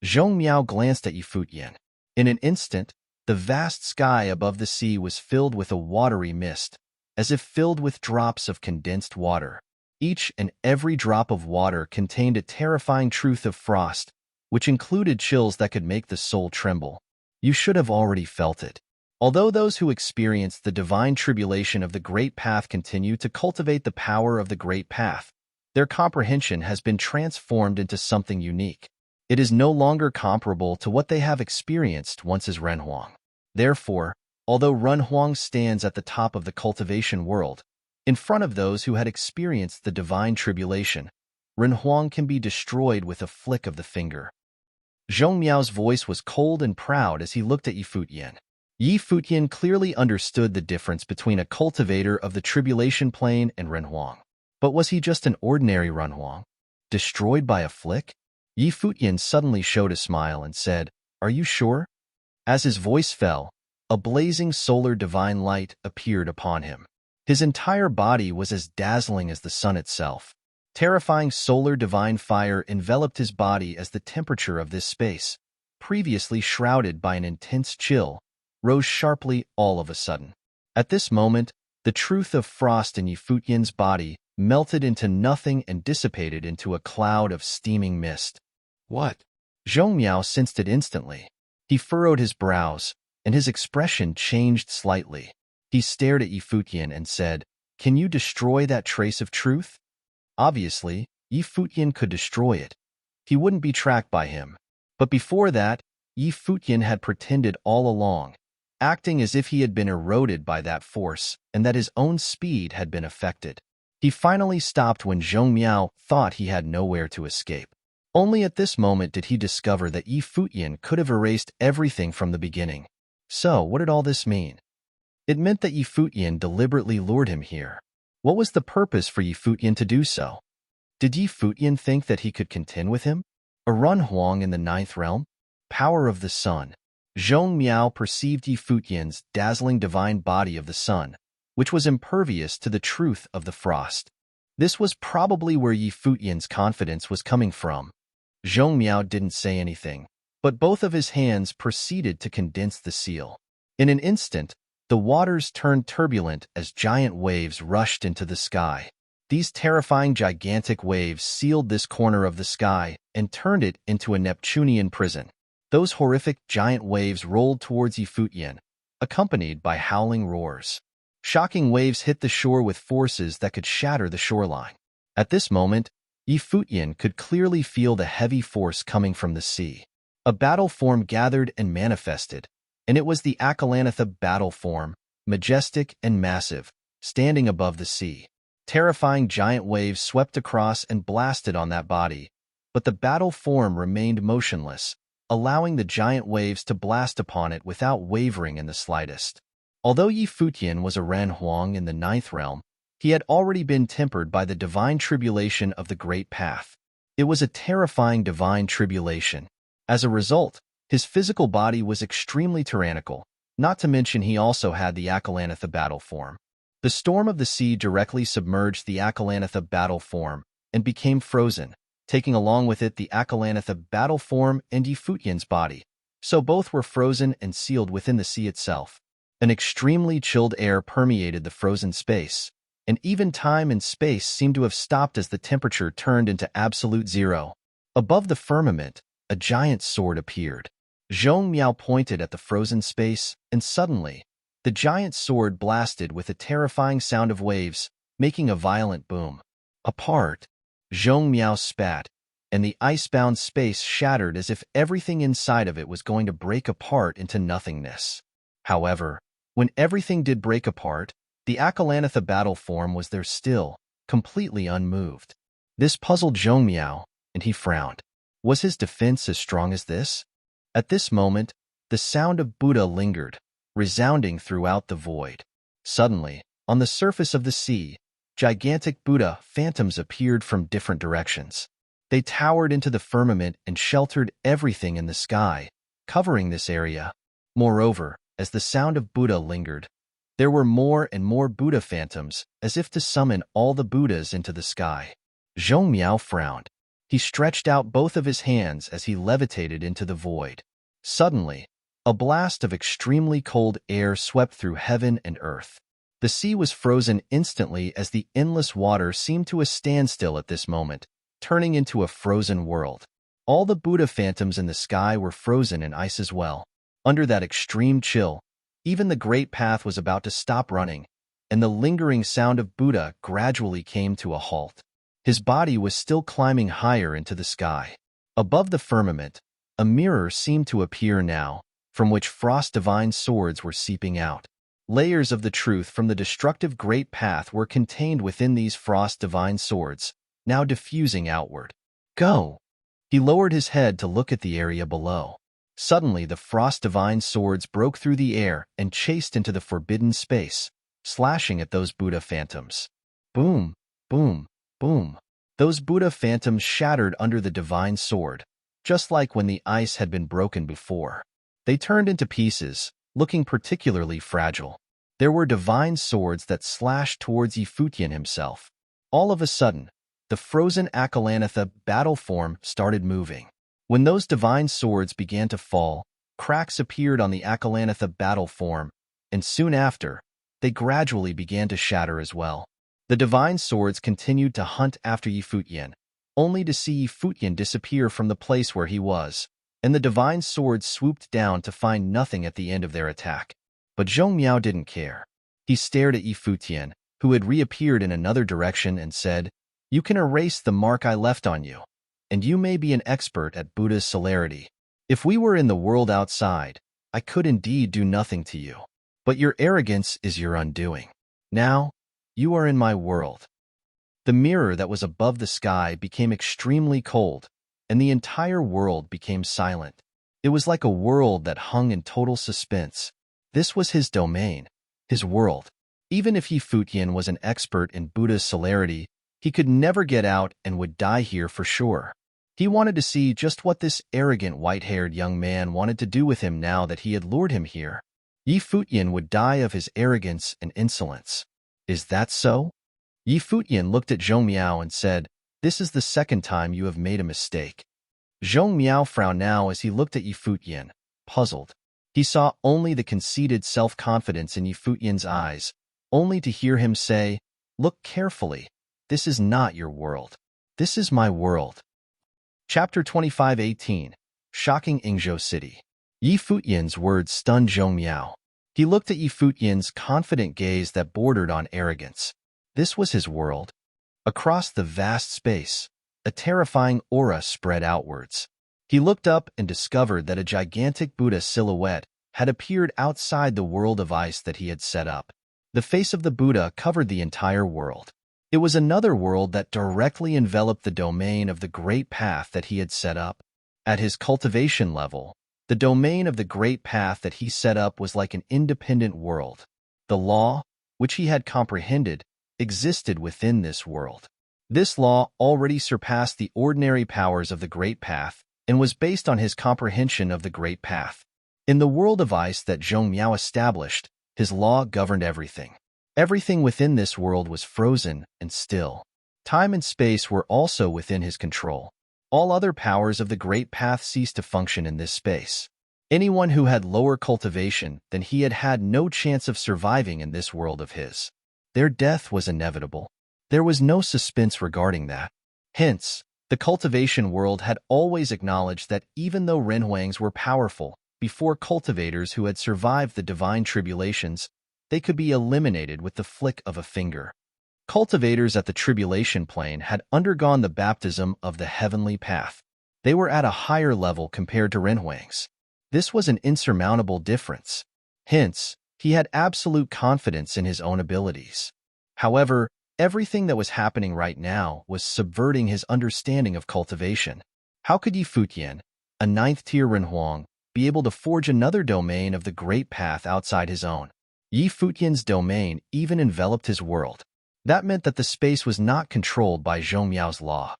Zhong Miao glanced at Futian. In an instant, the vast sky above the sea was filled with a watery mist, as if filled with drops of condensed water. Each and every drop of water contained a terrifying truth of frost, which included chills that could make the soul tremble. You should have already felt it. Although those who experienced the divine tribulation of the Great Path continue to cultivate the power of the Great Path, Their comprehension has been transformed into something unique. It is no longer comparable to what they have experienced once as Renhuang. Therefore, although Renhuang stands at the top of the cultivation world, in front of those who had experienced the divine tribulation, Renhuang can be destroyed with a flick of the finger. Zhong Miao's voice was cold and proud as he looked at Yi Futian. Yi Futian clearly understood the difference between a cultivator of the tribulation plane and Renhuang. But was he just an ordinary Renhuang, destroyed by a flick? Yi Futian suddenly showed a smile and said, "Are you sure?" As his voice fell, a blazing solar divine light appeared upon him. His entire body was as dazzling as the sun itself. Terrifying solar divine fire enveloped his body as the temperature of this space, previously shrouded by an intense chill, rose sharply all of a sudden. At this moment, the truth of frost in Yi Futian's body melted into nothing and dissipated into a cloud of steaming mist. What? Zhong Miao sensed it instantly. He furrowed his brows, and his expression changed slightly. He stared at Yi Futian and said, "Can you destroy that trace of truth?" Obviously, Yi Futian could destroy it. He wouldn't be tracked by him. But before that, Yi Futian had pretended all along, acting as if he had been eroded by that force and that his own speed had been affected. He finally stopped when Zhong Miao thought he had nowhere to escape. Only at this moment did he discover that Yi Futian could have erased everything from the beginning. So, what did all this mean? It meant that Yi Futian deliberately lured him here. What was the purpose for Yi Futian to do so? Did Yi Futian think that he could contend with him? A Renhuang in the ninth realm? Power of the sun. Zhong Miao perceived Yi Futian's dazzling divine body of the sun, which was impervious to the truth of the frost. This was probably where Yi Futian's confidence was coming from. Zhong Miao didn't say anything, but both of his hands proceeded to condense the seal. In an instant, the waters turned turbulent as giant waves rushed into the sky. These terrifying gigantic waves sealed this corner of the sky and turned it into a Neptunian prison. Those horrific giant waves rolled towards Yi Futian, accompanied by howling roars. Shocking waves hit the shore with forces that could shatter the shoreline. At this moment, Yi Futian could clearly feel the heavy force coming from the sea. A battle form gathered and manifested, and it was the Akalanatha battle form, majestic and massive, standing above the sea. Terrifying giant waves swept across and blasted on that body, but the battle form remained motionless, allowing the giant waves to blast upon it without wavering in the slightest. Although Yi Futian was a Renhuang in the ninth realm, he had already been tempered by the divine tribulation of the Great Path. It was a terrifying divine tribulation. As a result, his physical body was extremely tyrannical, not to mention he also had the Akalanatha battle form. The storm of the sea directly submerged the Akalanatha battle form and became frozen, taking along with it the Akalanatha battle form and Yi Futian's body, so both were frozen and sealed within the sea itself. An extremely chilled air permeated the frozen space, and even time and space seemed to have stopped as the temperature turned into absolute zero. Above the firmament, a giant sword appeared. Zhong Miao pointed at the frozen space, and suddenly, the giant sword blasted with a terrifying sound of waves, making a violent boom. Apart, Zhong Miao spat, and the icebound space shattered as if everything inside of it was going to break apart into nothingness. However, when everything did break apart, the Akalanatha battle form was there still, completely unmoved. This puzzled Zhong Miao, and he frowned. Was his defense as strong as this? At this moment, the sound of Buddha lingered, resounding throughout the void. Suddenly, on the surface of the sea, gigantic Buddha phantoms appeared from different directions. They towered into the firmament and sheltered everything in the sky, covering this area. Moreover, as the sound of Buddha lingered, there were more and more Buddha phantoms, as if to summon all the Buddhas into the sky. Zhong Miao frowned. He stretched out both of his hands as he levitated into the void. Suddenly, a blast of extremely cold air swept through heaven and earth. The sea was frozen instantly as the endless water seemed to a standstill at this moment, turning into a frozen world. All the Buddha phantoms in the sky were frozen in ice as well. Under that extreme chill, even the Great Path was about to stop running, and the lingering sound of Buddha gradually came to a halt. His body was still climbing higher into the sky. Above the firmament, a mirror seemed to appear now, from which frost divine swords were seeping out. Layers of the truth from the destructive great path were contained within these frost divine swords, now diffusing outward. Go! He lowered his head to look at the area below. Suddenly, the frost divine swords broke through the air and chased into the forbidden space, slashing at those Buddha phantoms. Boom, boom, boom. Those Buddha phantoms shattered under the divine sword, just like when the ice had been broken before. They turned into pieces, looking particularly fragile. There were divine swords that slashed towards Futian himself. All of a sudden, the frozen Akalanatha battle form started moving. When those divine swords began to fall, cracks appeared on the Akalanatha battle form, and soon after, they gradually began to shatter as well. The divine swords continued to hunt after Futian, only to see Futian disappear from the place where he was, and the divine swords swooped down to find nothing at the end of their attack. But Zhong Miao didn't care. He stared at Futian, who had reappeared in another direction, and said, "You can erase the mark I left on you, and you may be an expert at Buddha's celerity. If we were in the world outside, I could indeed do nothing to you. But your arrogance is your undoing. Now, you are in my world." The mirror that was above the sky became extremely cold, and the entire world became silent. It was like a world that hung in total suspense. This was his domain, his world. Even if Futian was an expert in Buddha's celerity, he could never get out and would die here for sure. He wanted to see just what this arrogant white-haired young man wanted to do with him now that he had lured him here. Futian would die of his arrogance and insolence. Is that so? Futian looked at Zhong Miao and said, "This is the second time you have made a mistake." Zhong Miao frowned now as he looked at Futian, puzzled. He saw only the conceited self-confidence in Futian's eyes, only to hear him say, "Look carefully. This is not your world. This is my world." Chapter 25:18. Shocking Yingzhou City. Futian's words stunned Zhong Miao. He looked at Futian's confident gaze that bordered on arrogance. This was his world. Across the vast space, a terrifying aura spread outwards. He looked up and discovered that a gigantic Buddha silhouette had appeared outside the world of ice that he had set up. The face of the Buddha covered the entire world. It was another world that directly enveloped the domain of the great path that he had set up. At his cultivation level, the domain of the great path that he set up was like an independent world. The law, which he had comprehended, existed within this world. This law already surpassed the ordinary powers of the great path and was based on his comprehension of the great path. In the world of ice that Zhong Miao established, his law governed everything. Everything within this world was frozen and still. Time and space were also within his control. All other powers of the great path ceased to function in this space. Anyone who had lower cultivation than he had no chance of surviving in this world of his. Their death was inevitable. There was no suspense regarding that. Hence, the cultivation world had always acknowledged that even though Renhuangs were powerful, before cultivators who had survived the divine tribulations, they could be eliminated with the flick of a finger. Cultivators at the tribulation plane had undergone the baptism of the heavenly path. They were at a higher level compared to Renhuangs. This was an insurmountable difference. Hence, he had absolute confidence in his own abilities. However, everything that was happening right now was subverting his understanding of cultivation. How could Futian, a 9th-tier Renhuang, be able to forge another domain of the great path outside his own? Futian's domain even enveloped his world. That meant that the space was not controlled by Zhong Miao's law.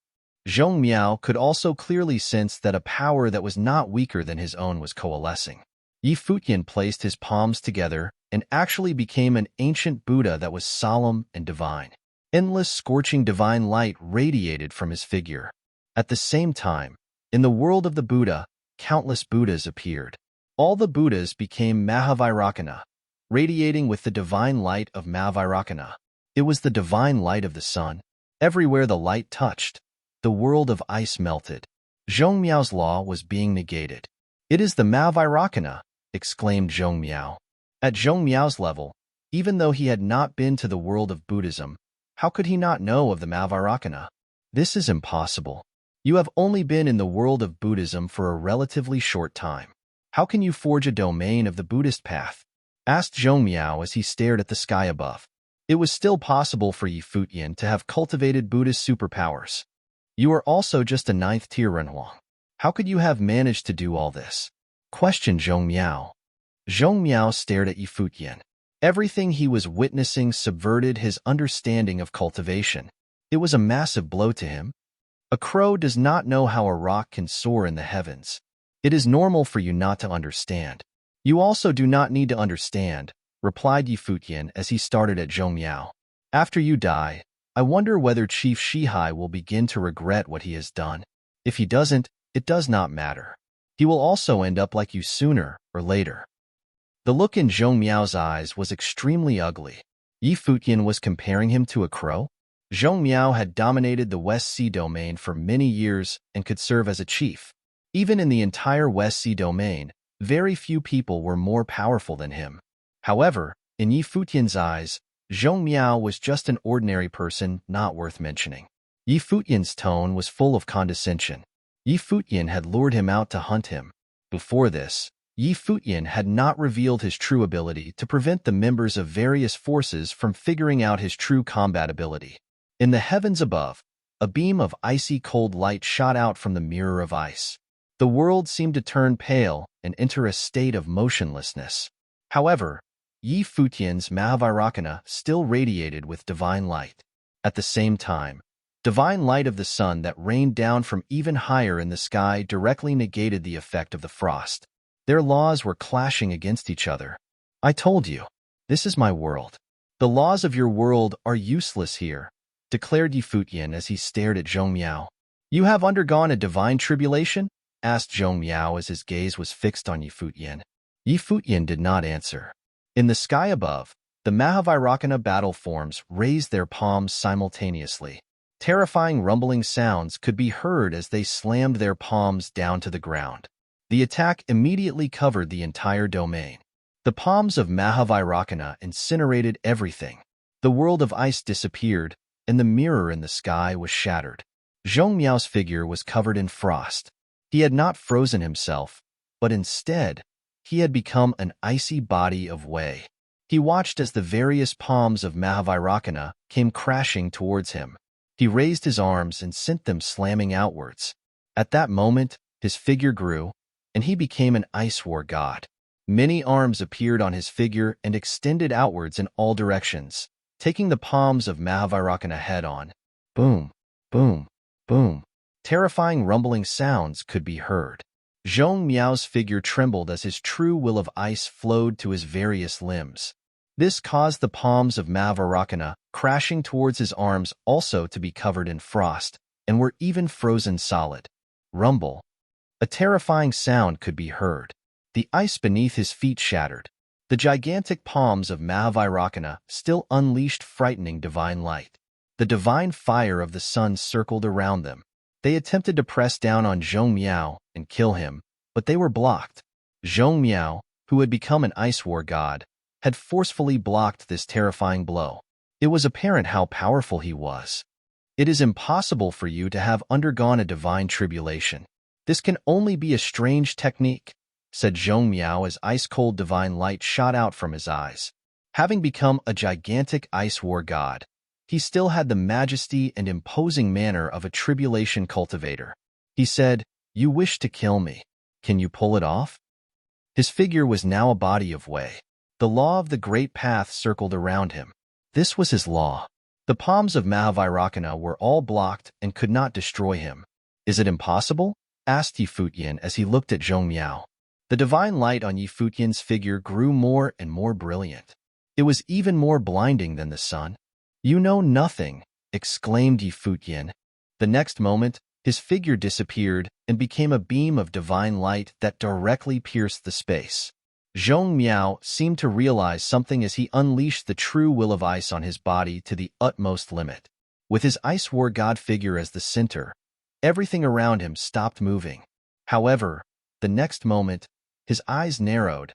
Zhong Miao could also clearly sense that a power that was not weaker than his own was coalescing. Futian placed his palms together and actually became an ancient Buddha that was solemn and divine. Endless scorching divine light radiated from his figure. At the same time, in the world of the Buddha, countless Buddhas appeared. All the Buddhas became Mahavairakana, radiating with the divine light of Mahavairakana. It was the divine light of the sun. Everywhere the light touched, the world of ice melted. Zhong Miao's law was being negated. "It is the Mahavairakana," exclaimed Zhong Miao. At Zhong Miao's level, even though he had not been to the world of Buddhism, how could he not know of the Mahavairakana? This is impossible. You have only been in the world of Buddhism for a relatively short time. How can you forge a domain of the Buddhist path? Asked Zhong Miao as he stared at the sky above. It was still possible for Yi Futian to have cultivated Buddhist superpowers. You are also just a 9th-tier Renhuang. How could you have managed to do all this? Questioned Zhong Miao. Zhong Miao stared at Yi Futian. Everything he was witnessing subverted his understanding of cultivation. It was a massive blow to him. A crow does not know how a rock can soar in the heavens. It is normal for you not to understand. You also do not need to understand, replied Yi Futian as he started at Zhong Miao. After you die, I wonder whether Chief Shihai will begin to regret what he has done. If he doesn't, it does not matter. He will also end up like you sooner or later. The look in Zhong Miao's eyes was extremely ugly. Yi Futian was comparing him to a crow? Zhong Miao had dominated the West Sea domain for many years and could serve as a chief. Even in the entire West Sea domain, very few people were more powerful than him. However, in Yi Futian's eyes, Zhong Miao was just an ordinary person not worth mentioning. Yi Futian's tone was full of condescension. Yi Futian had lured him out to hunt him. Before this, Yi Futian had not revealed his true ability to prevent the members of various forces from figuring out his true combat ability. In the heavens above, a beam of icy cold light shot out from the mirror of ice. The world seemed to turn pale and enter a state of motionlessness. However, Yi Futian's Mahavairakana still radiated with divine light. At the same time, divine light of the sun that rained down from even higher in the sky directly negated the effect of the frost. Their laws were clashing against each other. I told you, this is my world. The laws of your world are useless here, declared Yi Futian as he stared at Zhong Miao. You have undergone a divine tribulation? Asked Zhong Miao as his gaze was fixed on Yi Futian. Yi Futian did not answer. In the sky above, the Mahavairakana battle forms raised their palms simultaneously. Terrifying rumbling sounds could be heard as they slammed their palms down to the ground. The attack immediately covered the entire domain. The palms of Mahavairakana incinerated everything. The world of ice disappeared, and the mirror in the sky was shattered. Zhong Miao's figure was covered in frost. He had not frozen himself, but instead, he had become an icy body of whey. He watched as the various palms of Mahavairakana came crashing towards him. He raised his arms and sent them slamming outwards. At that moment, his figure grew, and he became an ice war god. Many arms appeared on his figure and extended outwards in all directions, taking the palms of Mahavairakana head-on. Boom, boom, boom. Terrifying rumbling sounds could be heard. Zhong Miao's figure trembled as his true will of ice flowed to his various limbs. This caused the palms of Mahavairakana crashing towards his arms also to be covered in frost, and were even frozen solid. Rumble. A terrifying sound could be heard. The ice beneath his feet shattered. The gigantic palms of Mahavairakana still unleashed frightening divine light. The divine fire of the sun circled around them. They attempted to press down on Zhong Miao and kill him, but they were blocked. Zhong Miao, who had become an ice war god, had forcefully blocked this terrifying blow. It was apparent how powerful he was. It is impossible for you to have undergone a divine tribulation. This can only be a strange technique, said Zhong Miao as ice-cold divine light shot out from his eyes. Having become a gigantic ice war god, he still had the majesty and imposing manner of a tribulation cultivator. He said, "You wish to kill me. Can you pull it off?" His figure was now a body of whey. The law of the great path circled around him. This was his law. The palms of Mahavairakana were all blocked and could not destroy him. Is it impossible? Asked Yi Futian as he looked at Zhong Miao. The divine light on Yi Futian's figure grew more and more brilliant. It was even more blinding than the sun. You know nothing, exclaimed Yi Futian. The next moment, his figure disappeared and became a beam of divine light that directly pierced the space. Zhong Miao seemed to realize something as he unleashed the true will of ice on his body to the utmost limit. With his ice war god figure as the center, everything around him stopped moving. However, the next moment, his eyes narrowed,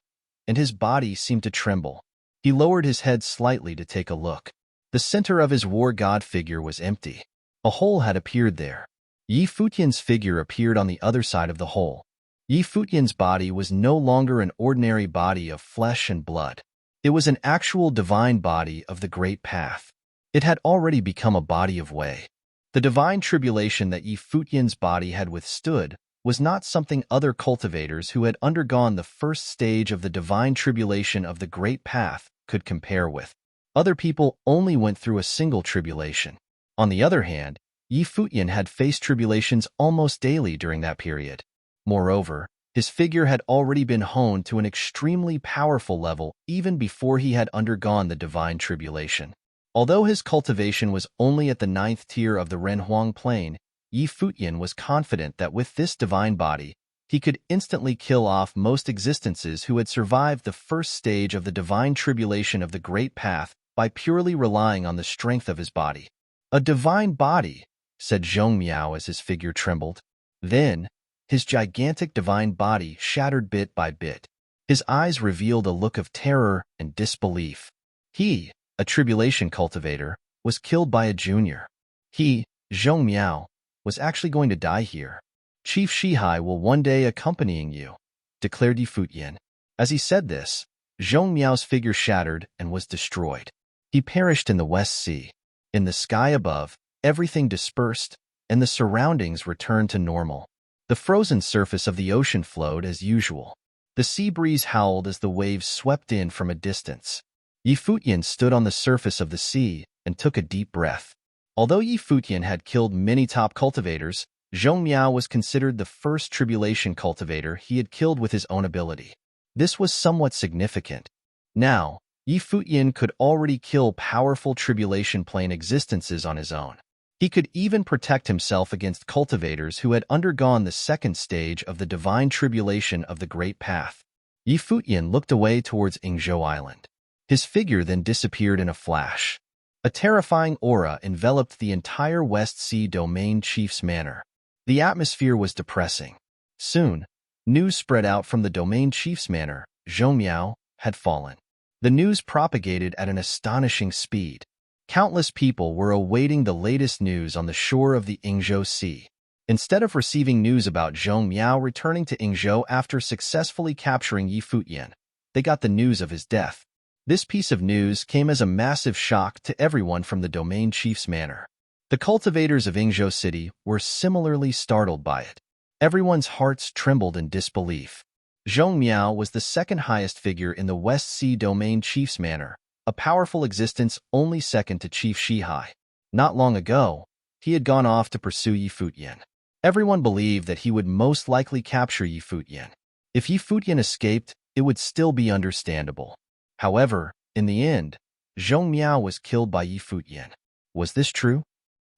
and his body seemed to tremble. He lowered his head slightly to take a look. The center of his war god figure was empty. A hole had appeared there. Yi Futian's figure appeared on the other side of the hole. Yi Futian's body was no longer an ordinary body of flesh and blood. It was an actual divine body of the Great Path. It had already become a body of way. The divine tribulation that Yi Futian's body had withstood was not something other cultivators who had undergone the first stage of the divine tribulation of the Great Path could compare with. Other people only went through a single tribulation. On the other hand, Yi Futian had faced tribulations almost daily during that period. Moreover, his figure had already been honed to an extremely powerful level even before he had undergone the divine tribulation. Although his cultivation was only at the 9th tier of the Renhuang plane, Yi Futian was confident that with this divine body, he could instantly kill off most existences who had survived the first stage of the divine tribulation of the Great Path by purely relying on the strength of his body. "A divine body," said Zhong Miao as his figure trembled. Then, his gigantic divine body shattered bit by bit. His eyes revealed a look of terror and disbelief. He, a tribulation cultivator, was killed by a junior. He, Zhong Miao, was actually going to die here. "Chief Shihai will one day accompanying you," declared Yi Futian. As he said this, Zhong Miao's figure shattered and was destroyed. He perished in the West Sea. In the sky above, everything dispersed, and the surroundings returned to normal. The frozen surface of the ocean flowed as usual. The sea breeze howled as the waves swept in from a distance. Yi Futian stood on the surface of the sea and took a deep breath. Although Yi Futian had killed many top cultivators, Zhong Miao was considered the first tribulation cultivator he had killed with his own ability. This was somewhat significant. Now, Yi Futian could already kill powerful tribulation plane existences on his own. He could even protect himself against cultivators who had undergone the second stage of the divine tribulation of the Great Path. Yi Futian looked away towards Yingzhou Island. His figure then disappeared in a flash. A terrifying aura enveloped the entire West Sea Domain Chief's manor. The atmosphere was depressing. Soon, news spread out from the Domain Chief's manor. Zhong Miao had fallen. The news propagated at an astonishing speed. Countless people were awaiting the latest news on the shore of the Yingzhou Sea. Instead of receiving news about Zhong Miao returning to Yingzhou after successfully capturing Yi Futian, they got the news of his death. This piece of news came as a massive shock to everyone from the Domain Chief's manor. The cultivators of Yingzhou City were similarly startled by it. Everyone's hearts trembled in disbelief. Zhong Miao was the second highest figure in the West Sea Domain Chief's manor, a powerful existence only second to Chief Shihai. Not long ago, he had gone off to pursue Yi Futian. Everyone believed that he would most likely capture Yi Futian. If Yi Futian escaped, it would still be understandable. However, in the end, Zhong Miao was killed by Yi Futian. Was this true?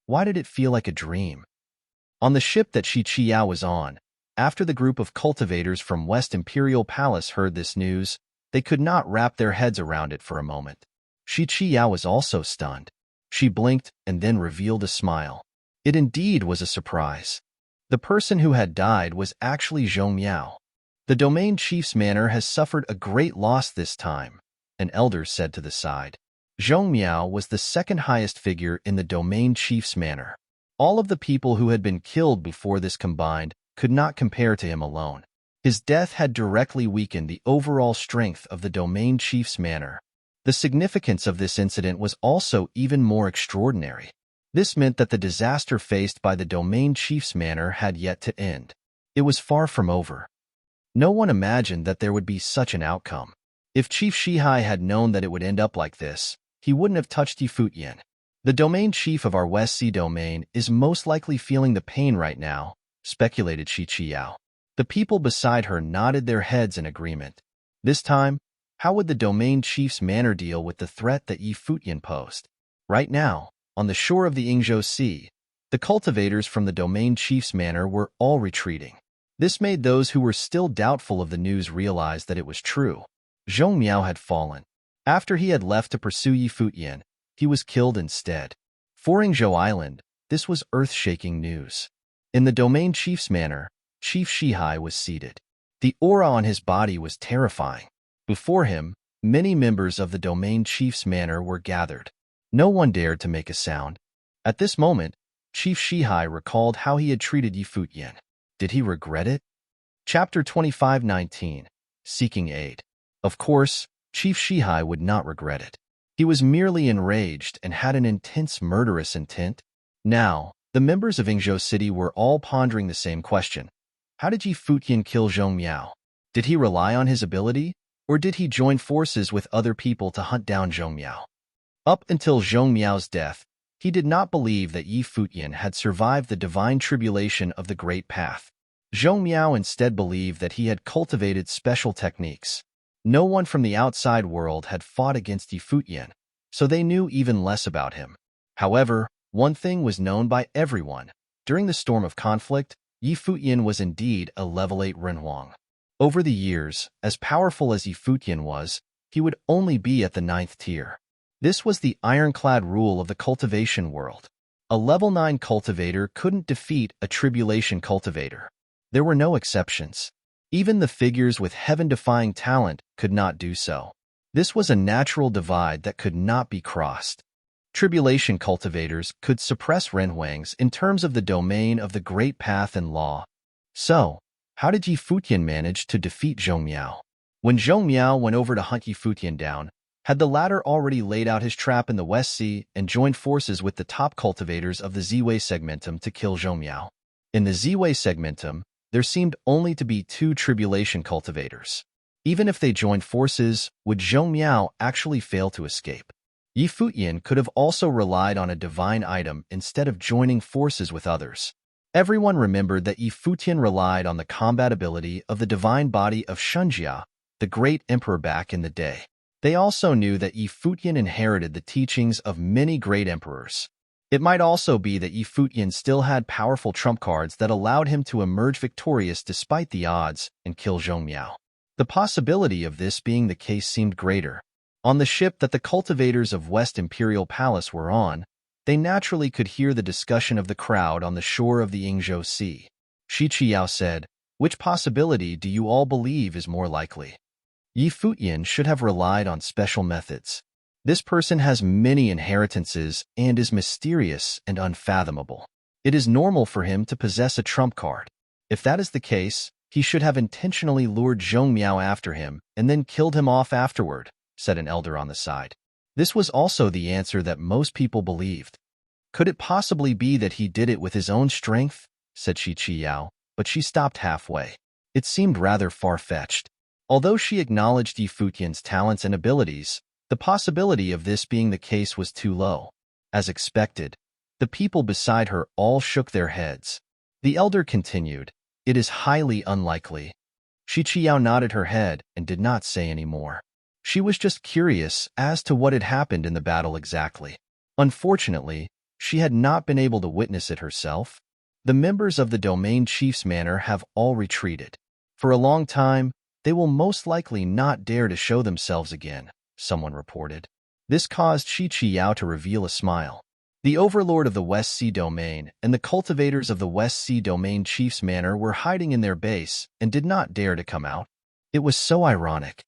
Why did it feel like a dream? On the ship that Shi Qiao was on, after the group of cultivators from West Imperial Palace heard this news, they could not wrap their heads around it for a moment. Shi Qiao was also stunned. She blinked and then revealed a smile. It indeed was a surprise. The person who had died was actually Zhong Miao. "The Domain Chief's manor has suffered a great loss this time," an elder said to the side. Zhong Miao was the second highest figure in the Domain Chief's manor. All of the people who had been killed before this combined could not compare to him alone. His death had directly weakened the overall strength of the Domain Chief's manor. The significance of this incident was also even more extraordinary. This meant that the disaster faced by the Domain Chief's manor had yet to end. It was far from over. No one imagined that there would be such an outcome. If Chief Shihai had known that it would end up like this, he wouldn't have touched Yi Futian. "The Domain Chief of our West Sea Domain is most likely feeling the pain right now," speculated Shi Qiao. The people beside her nodded their heads in agreement. This time, how would the Domain Chief's manor deal with the threat that Yi Futian posed? Right now, on the shore of the Yingzhou Sea, the cultivators from the Domain Chief's manor were all retreating. This made those who were still doubtful of the news realize that it was true. Zhong Miao had fallen. After he had left to pursue Yi Futian, he was killed instead. For Yingzhou Island, this was earth-shaking news. In the Domain Chief's manor, Chief Shihai was seated. The aura on his body was terrifying. Before him, many members of the Domain Chief's manor were gathered. No one dared to make a sound. At this moment, Chief Shihai recalled how he had treated Yi Futian. Did he regret it? Chapter 25:19. Seeking Aid. Of course, Chief Shihai would not regret it. He was merely enraged and had an intense murderous intent. Now, the members of Yingzhou City were all pondering the same question. How did Yi Futian kill Zhong Miao? Did he rely on his ability, or did he join forces with other people to hunt down Zhong Miao? Up until Zhong Miao's death, he did not believe that Yi Futian had survived the divine tribulation of the Great Path. Zhong Miao instead believed that he had cultivated special techniques. No one from the outside world had fought against Yi Futian, so they knew even less about him. However, one thing was known by everyone. During the storm of conflict, Yi Futian was indeed a level 8 Renhuang. Over the years, as powerful as Yi Futian was, he would only be at the 9th tier. This was the ironclad rule of the cultivation world. A level 9 cultivator couldn't defeat a tribulation cultivator. There were no exceptions. Even the figures with heaven-defying talent could not do so. This was a natural divide that could not be crossed. Tribulation cultivators could suppress Renhuangs in terms of the domain of the Great Path and law. So, how did Yi Futian manage to defeat Zhong Miao? When Zhong Miao went over to hunt Yi Futian down, had the latter already laid out his trap in the West Sea and joined forces with the top cultivators of the Ziwei segmentum to kill Zhong Miao? In the Ziwei segmentum, there seemed only to be 2 tribulation cultivators. Even if they joined forces, would Zhong Miao actually fail to escape? Yi Futian could have also relied on a divine item instead of joining forces with others. Everyone remembered that Yi Futian relied on the combat ability of the divine body of Shunjia, the great emperor back in the day. They also knew that Yi Futian inherited the teachings of many great emperors. It might also be that Yi Futian still had powerful trump cards that allowed him to emerge victorious despite the odds and kill Zhong Miao. The possibility of this being the case seemed greater. On the ship that the cultivators of West Imperial Palace were on, they naturally could hear the discussion of the crowd on the shore of the Yingzhou Sea. Shi Qiao said, "Which possibility do you all believe is more likely?" Yi Futian should have relied on special methods. This person has many inheritances and is mysterious and unfathomable. It is normal for him to possess a trump card. If that is the case, he should have intentionally lured Zhong Miao after him and then killed him off afterward, said an elder on the side. This was also the answer that most people believed. Could it possibly be that he did it with his own strength? Said Shi Qiao, but she stopped halfway. It seemed rather far-fetched. Although she acknowledged Yi Futian's talents and abilities, the possibility of this being the case was too low. As expected, the people beside her all shook their heads. The elder continued, "It is highly unlikely." Shi Qiao nodded her head and did not say any more. She was just curious as to what had happened in the battle exactly. Unfortunately, she had not been able to witness it herself. The members of the domain chief's manor have all retreated. For a long time, they will most likely not dare to show themselves again, someone reported. This caused Shi Qiao to reveal a smile. The overlord of the West Sea Domain and the cultivators of the West Sea Domain chief's manor were hiding in their base and did not dare to come out. It was so ironic.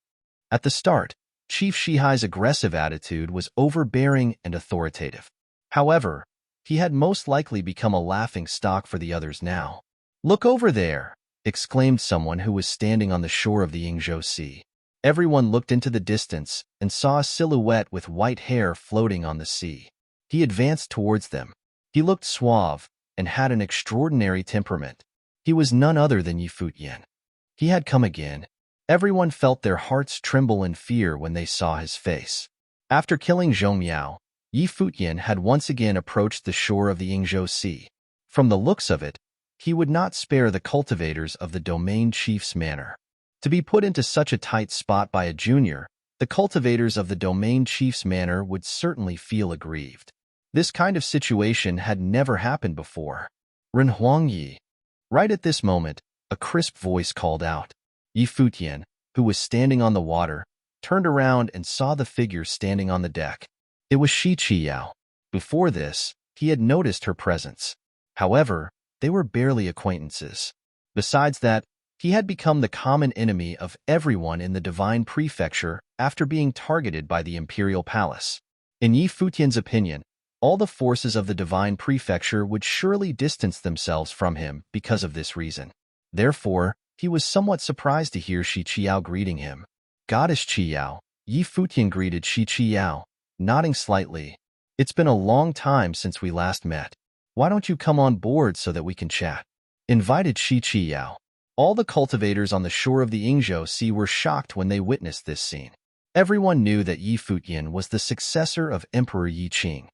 At the start, Chief Shihai's aggressive attitude was overbearing and authoritative. However, he had most likely become a laughing stock for the others now. "Look over there!" exclaimed someone who was standing on the shore of the Yingzhou Sea. Everyone looked into the distance and saw a silhouette with white hair floating on the sea. He advanced towards them. He looked suave and had an extraordinary temperament. He was none other than Yi Futian. He had come again. Everyone felt their hearts tremble in fear when they saw his face. After killing Zhong Miao, Yi Futian had once again approached the shore of the Yingzhou Sea. From the looks of it, he would not spare the cultivators of the domain chief's manor. To be put into such a tight spot by a junior, the cultivators of the domain chief's manor would certainly feel aggrieved. This kind of situation had never happened before. "Ren Huangyi." Right at this moment, a crisp voice called out. Yi Futian, who was standing on the water, turned around and saw the figure standing on the deck. It was Shi Qiao. Before this, he had noticed her presence. However, they were barely acquaintances. Besides that, he had become the common enemy of everyone in the Divine Prefecture after being targeted by the Imperial Palace. In Yi Futian's opinion, All the forces of the divine prefecture would surely distance themselves from him because of this reason. Therefore, he was somewhat surprised to hear Shi Qiao greeting him. Goddess Qiao, Yi Futian greeted Shi Qiao, nodding slightly. It's been a long time since we last met. Why don't you come on board so that we can chat? Invited Shi Qiao. All the cultivators on the shore of the Yingzhou Sea were shocked when they witnessed this scene. Everyone knew that Yi Futian was the successor of Emperor Yi Qing.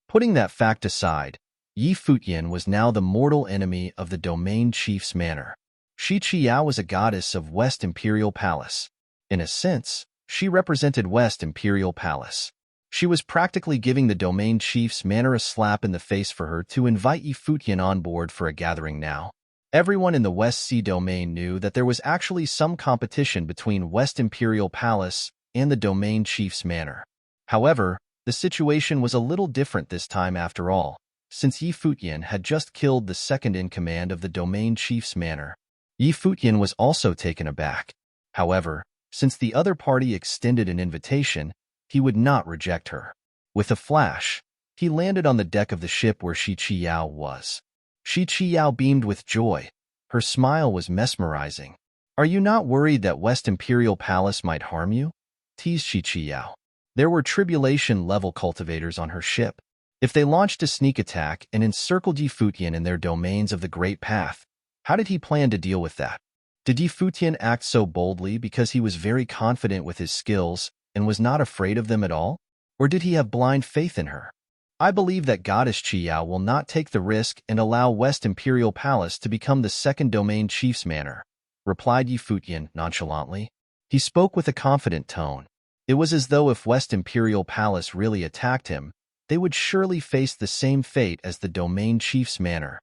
Putting that fact aside, Yi Futian was now the mortal enemy of the domain chief's manor. Shi Qiao was a goddess of West Imperial Palace. In a sense, she represented West Imperial Palace. She was practically giving the domain chief's manor a slap in the face for her to invite Yi Futian on board for a gathering now. Everyone in the West Sea domain knew that there was actually some competition between West Imperial Palace and the domain chief's manor. However, the situation was a little different this time after all, since Yi Futian had just killed the second-in-command of the domain chief's manor. Yi Futian was also taken aback. However, since the other party extended an invitation, he would not reject her. With a flash, he landed on the deck of the ship where Shi Qiao was. Shi Qiao beamed with joy. Her smile was mesmerizing. "Are you not worried that West Imperial Palace might harm you?" teased Shi Qiao. There were tribulation-level cultivators on her ship. If they launched a sneak attack and encircled Yi Futian in their domains of the Great Path, how did he plan to deal with that? Did Yi Futian act so boldly because he was very confident with his skills and was not afraid of them at all? Or did he have blind faith in her? "I believe that Goddess Qiao will not take the risk and allow West Imperial Palace to become the second domain chief's manor," replied Yi Futian nonchalantly. He spoke with a confident tone. It was as though if West Imperial Palace really attacked him, they would surely face the same fate as the domain chief's manor.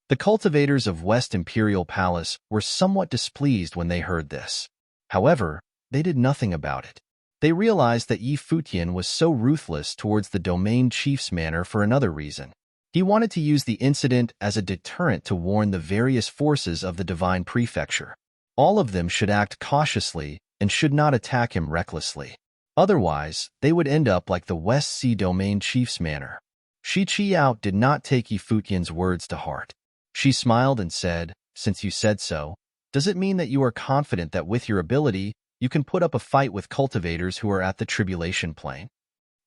The cultivators of West Imperial Palace were somewhat displeased when they heard this. However, they did nothing about it. They realized that Yi Futian was so ruthless towards the domain chief's manor for another reason. He wanted to use the incident as a deterrent to warn the various forces of the divine prefecture. All of them should act cautiously and should not attack him recklessly. Otherwise, they would end up like the West Sea domain chief's manor. Shi Qiao did not take Yi Futian's words to heart. She smiled and said, "Since you said so, does it mean that you are confident that with your ability, you can put up a fight with cultivators who are at the tribulation plane?"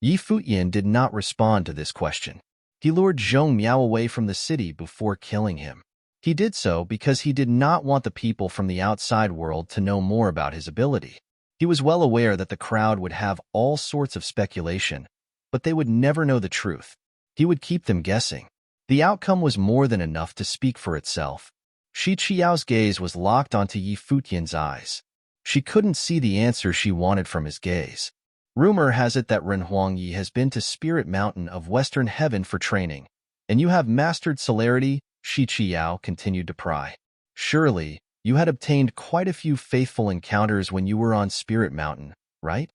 Yi Futian did not respond to this question. He lured Zhong Miao away from the city before killing him. He did so because he did not want the people from the outside world to know more about his ability. He was well aware that the crowd would have all sorts of speculation, but they would never know the truth. He would keep them guessing. The outcome was more than enough to speak for itself. Shi Qiao's gaze was locked onto Yi Futian's eyes. She couldn't see the answer she wanted from his gaze. "Rumor has it that Ren Huangyi has been to Spirit Mountain of Western Heaven for training, and you have mastered celerity," Shi Qiao continued to pry. "Surely, you had obtained quite a few faithful encounters when you were on Spirit Mountain, right?"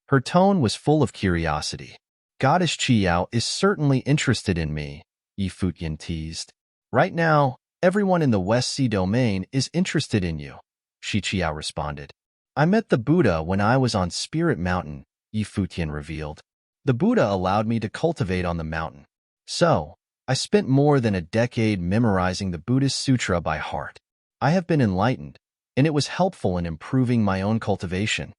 Her tone was full of curiosity. "Goddess Qiao is certainly interested in me," Yi Futian teased. "Right now, everyone in the West Sea domain is interested in you," Shi Qiao responded. "I met the Buddha when I was on Spirit Mountain," Yi Futian revealed. "The Buddha allowed me to cultivate on the mountain. So, I spent more than a decade memorizing the Buddhist sutra by heart. I have been enlightened, and it was helpful in improving my own cultivation."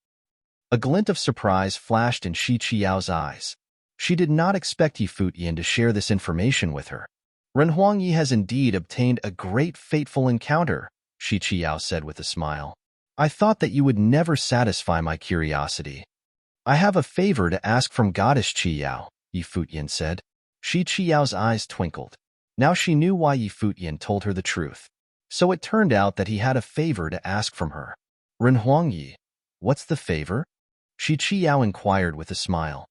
A glint of surprise flashed in Shi Qiao's eyes. She did not expect Yi Futian to share this information with her. "Ren Huangyi has indeed obtained a great fateful encounter," Shi Qiao said with a smile. "I thought that you would never satisfy my curiosity." "I have a favor to ask from Goddess Qiao," Yi Futian said. Shi Qiao's eyes twinkled. Now she knew why Yi Futian told her the truth. So it turned out that he had a favor to ask from her. "Ren Huangyi, what's the favor?" Shi Qiao inquired with a smile.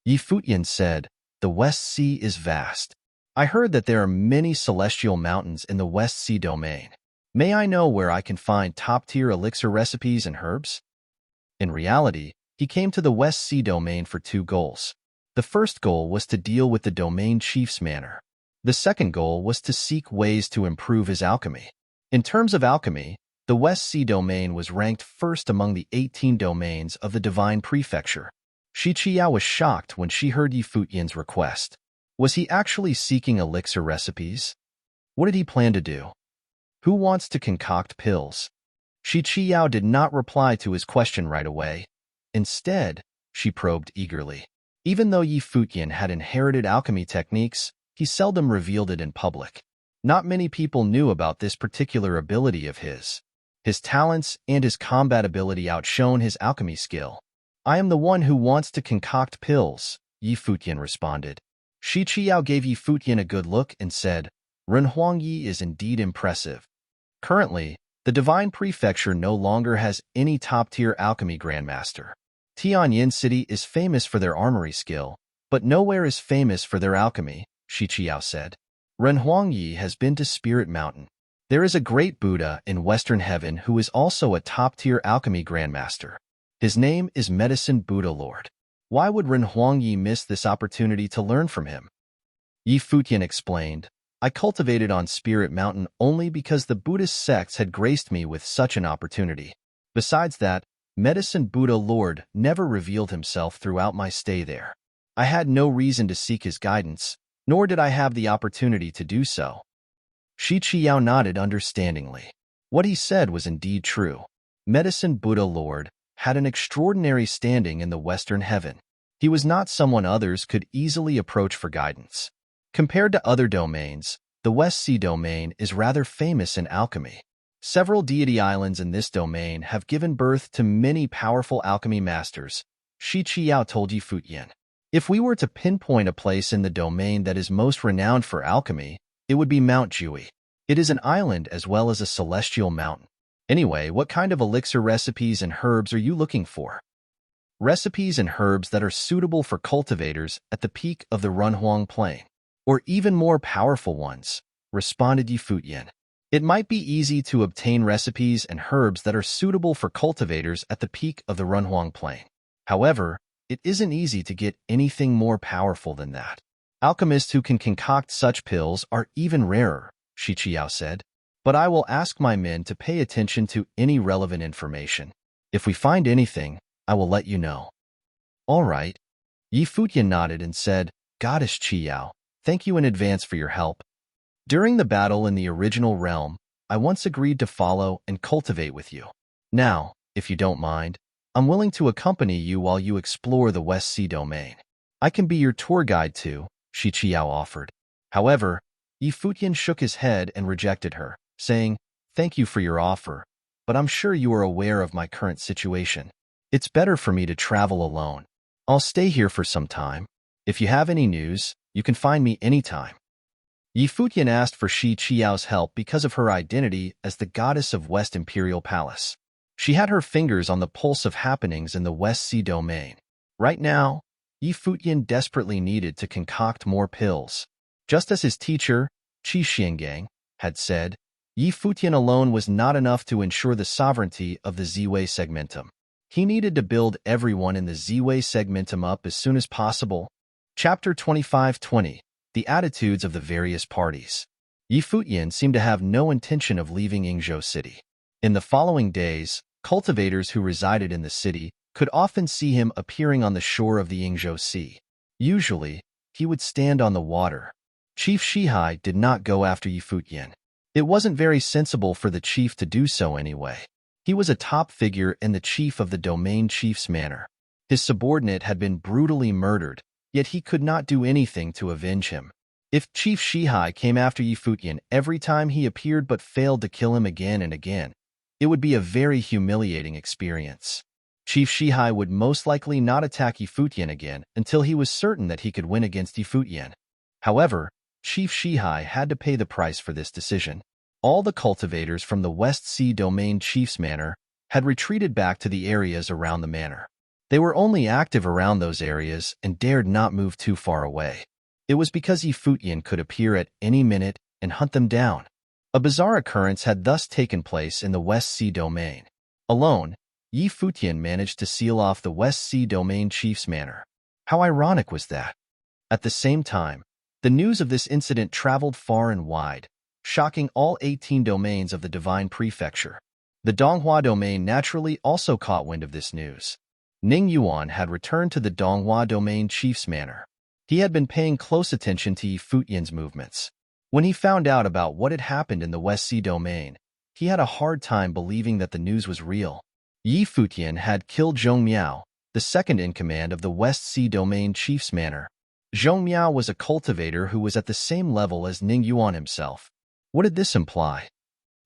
Yi Futian said, "The West Sea is vast. I heard that there are many celestial mountains in the West Sea domain. May I know where I can find top-tier elixir recipes and herbs?" In reality, he came to the West Sea domain for two goals. The first goal was to deal with the domain chief's manor. The second goal was to seek ways to improve his alchemy. In terms of alchemy, the West Sea domain was ranked first among the 18 domains of the divine prefecture. Shi Qiao was shocked when she heard Yi Futian's request. Was he actually seeking elixir recipes? What did he plan to do? Who wants to concoct pills? Shi Qiao did not reply to his question right away. Instead, she probed eagerly. Even though Yi Futian had inherited alchemy techniques, he seldom revealed it in public. Not many people knew about this particular ability of his. His talents and his combat ability outshone his alchemy skill. I am the one who wants to concoct pills, Yi Futian responded. Shi Qiao gave Yi Futian a good look and said, Ren Huangyi is indeed impressive. Currently, the Divine Prefecture no longer has any top-tier alchemy grandmaster. Tianyin City is famous for their armory skill, but nowhere is famous for their alchemy, Shi Qiao said. Ren Huangyi has been to Spirit Mountain. There is a great Buddha in Western Heaven who is also a top-tier alchemy grandmaster. His name is Medicine Buddha Lord. Why would Ren Huangyi miss this opportunity to learn from him? Yi Futian explained, I cultivated on Spirit Mountain only because the Buddhist sects had graced me with such an opportunity. Besides that, Medicine Buddha Lord never revealed himself throughout my stay there. I had no reason to seek his guidance, nor did I have the opportunity to do so. Shi Qiao nodded understandingly. What he said was indeed true. Medicine Buddha Lord had an extraordinary standing in the Western Heaven. He was not someone others could easily approach for guidance. Compared to other domains, the West Sea domain is rather famous in alchemy. Several deity islands in this domain have given birth to many powerful alchemy masters, Shi Qiao told Yi Futian. If we were to pinpoint a place in the domain that is most renowned for alchemy, it would be Mount Jui. It is an island as well as a celestial mountain. Anyway, what kind of elixir recipes and herbs are you looking for? Recipes and herbs that are suitable for cultivators at the peak of the Runhuang Plain, or even more powerful ones, responded Yi Futian. It might be easy to obtain recipes and herbs that are suitable for cultivators at the peak of the Runhuang Plain. However, it isn't easy to get anything more powerful than that. Alchemists who can concoct such pills are even rarer, Shi Qiao said. But I will ask my men to pay attention to any relevant information. If we find anything, I will let you know. All right. Yi Futian nodded and said, Goddess Qiao, thank you in advance for your help. During the battle in the original realm, I once agreed to follow and cultivate with you. Now, if you don't mind, I'm willing to accompany you while you explore the West Sea domain. I can be your tour guide too, Shi Qiao offered. However, Yi Futian shook his head and rejected her, saying, Thank you for your offer, but I'm sure you are aware of my current situation. It's better for me to travel alone. I'll stay here for some time. If you have any news, you can find me anytime. Yi Futian asked for Shi Qiao's help because of her identity as the goddess of West Imperial Palace. She had her fingers on the pulse of happenings in the West Sea domain. Right now, Yi Futian desperately needed to concoct more pills. Just as his teacher, Qi Xiangang, had said, Yi Futian alone was not enough to ensure the sovereignty of the Ziwei segmentum. He needed to build everyone in the Ziwei segmentum up as soon as possible. Chapter 25-20. The Attitudes of the Various Parties. Yi Futian seemed to have no intention of leaving Yingzhou City. In the following days, cultivators who resided in the city could often see him appearing on the shore of the Yingzhou Sea. Usually, he would stand on the water. Chief Shihai did not go after Yi Futian. It wasn't very sensible for the chief to do so anyway. He was a top figure in the chief of the domain chief's manor. His subordinate had been brutally murdered, yet he could not do anything to avenge him. If Chief Shihai came after Yi Futian every time he appeared but failed to kill him again and again, it would be a very humiliating experience. Chief Shihai would most likely not attack Yi Futian again until he was certain that he could win against Yi Futian. However, Chief Shihai had to pay the price for this decision. All the cultivators from the West Sea Domain Chief's Manor had retreated back to the areas around the manor. They were only active around those areas and dared not move too far away. It was because Yi Futian could appear at any minute and hunt them down. A bizarre occurrence had thus taken place in the West Sea Domain. Alone, Yi Futian managed to seal off the West Sea Domain Chief's Manor. How ironic was that? At the same time, the news of this incident traveled far and wide, shocking all 18 domains of the Divine Prefecture. The Donghua domain naturally also caught wind of this news. Ning Yuan had returned to the Donghua domain chief's manor. He had been paying close attention to Yi Futian's movements. When he found out about what had happened in the West Sea domain, he had a hard time believing that the news was real. Yi Futian had killed Zhong Miao, the second in command of the West Sea domain chief's manor. Zhong Miao was a cultivator who was at the same level as Ning Yuan himself. What did this imply?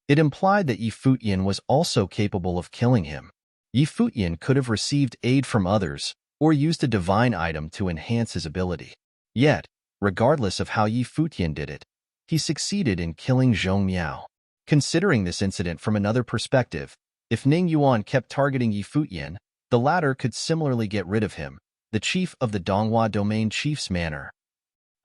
It implied that Yi Futian was also capable of killing him. Yi Futian could have received aid from others or used a divine item to enhance his ability. Yet, regardless of how Yi Futian did it, he succeeded in killing Zhong Miao. Considering this incident from another perspective, if Ning Yuan kept targeting Yi Futian, the latter could similarly get rid of him, the chief of the Donghua domain chief's manor.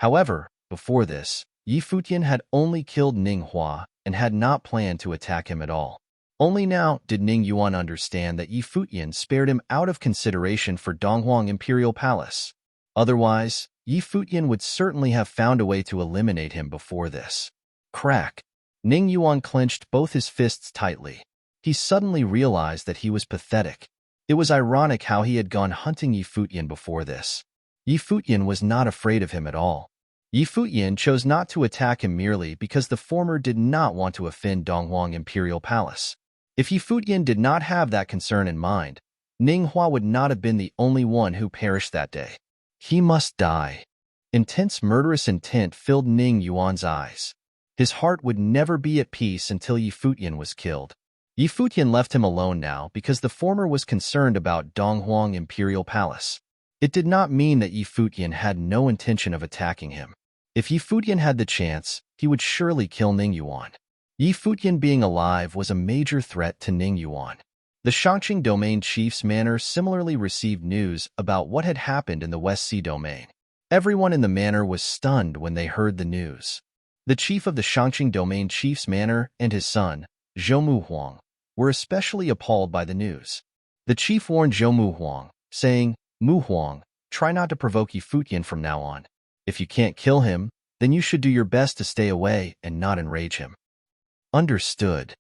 However, before this, Yi Futian had only killed Ning Hua and had not planned to attack him at all. Only now did Ning Yuan understand that Yi Futian spared him out of consideration for Donghuang Imperial Palace. Otherwise, Yi Futian would certainly have found a way to eliminate him before this. Crack! Ning Yuan clenched both his fists tightly. He suddenly realized that he was pathetic. It was ironic how he had gone hunting Yi Futian before this. Yi Futian was not afraid of him at all. Yi Futian chose not to attack him merely because the former did not want to offend Donghuang Imperial Palace. If Yi Futian did not have that concern in mind, Ning Hua would not have been the only one who perished that day. He must die. Intense murderous intent filled Ning Yuan's eyes. His heart would never be at peace until Yi Futian was killed. Yi Futian left him alone now because the former was concerned about Donghuang Imperial Palace. It did not mean that Yi Futian had no intention of attacking him. If Yi Futian had the chance, he would surely kill Ning Yuan. Yi Futian being alive was a major threat to Ning Yuan. The Shangqing domain chief's manor similarly received news about what had happened in the West Sea domain. Everyone in the manor was stunned when they heard the news. The chief of the Shangqing domain chief's manor and his son, Zhou Muhuang, were especially appalled by the news. The chief warned Zhou Muhuang, saying, "Muhuang, try not to provoke Yi Futian from now on. If you can't kill him, then you should do your best to stay away and not enrage him." Understood.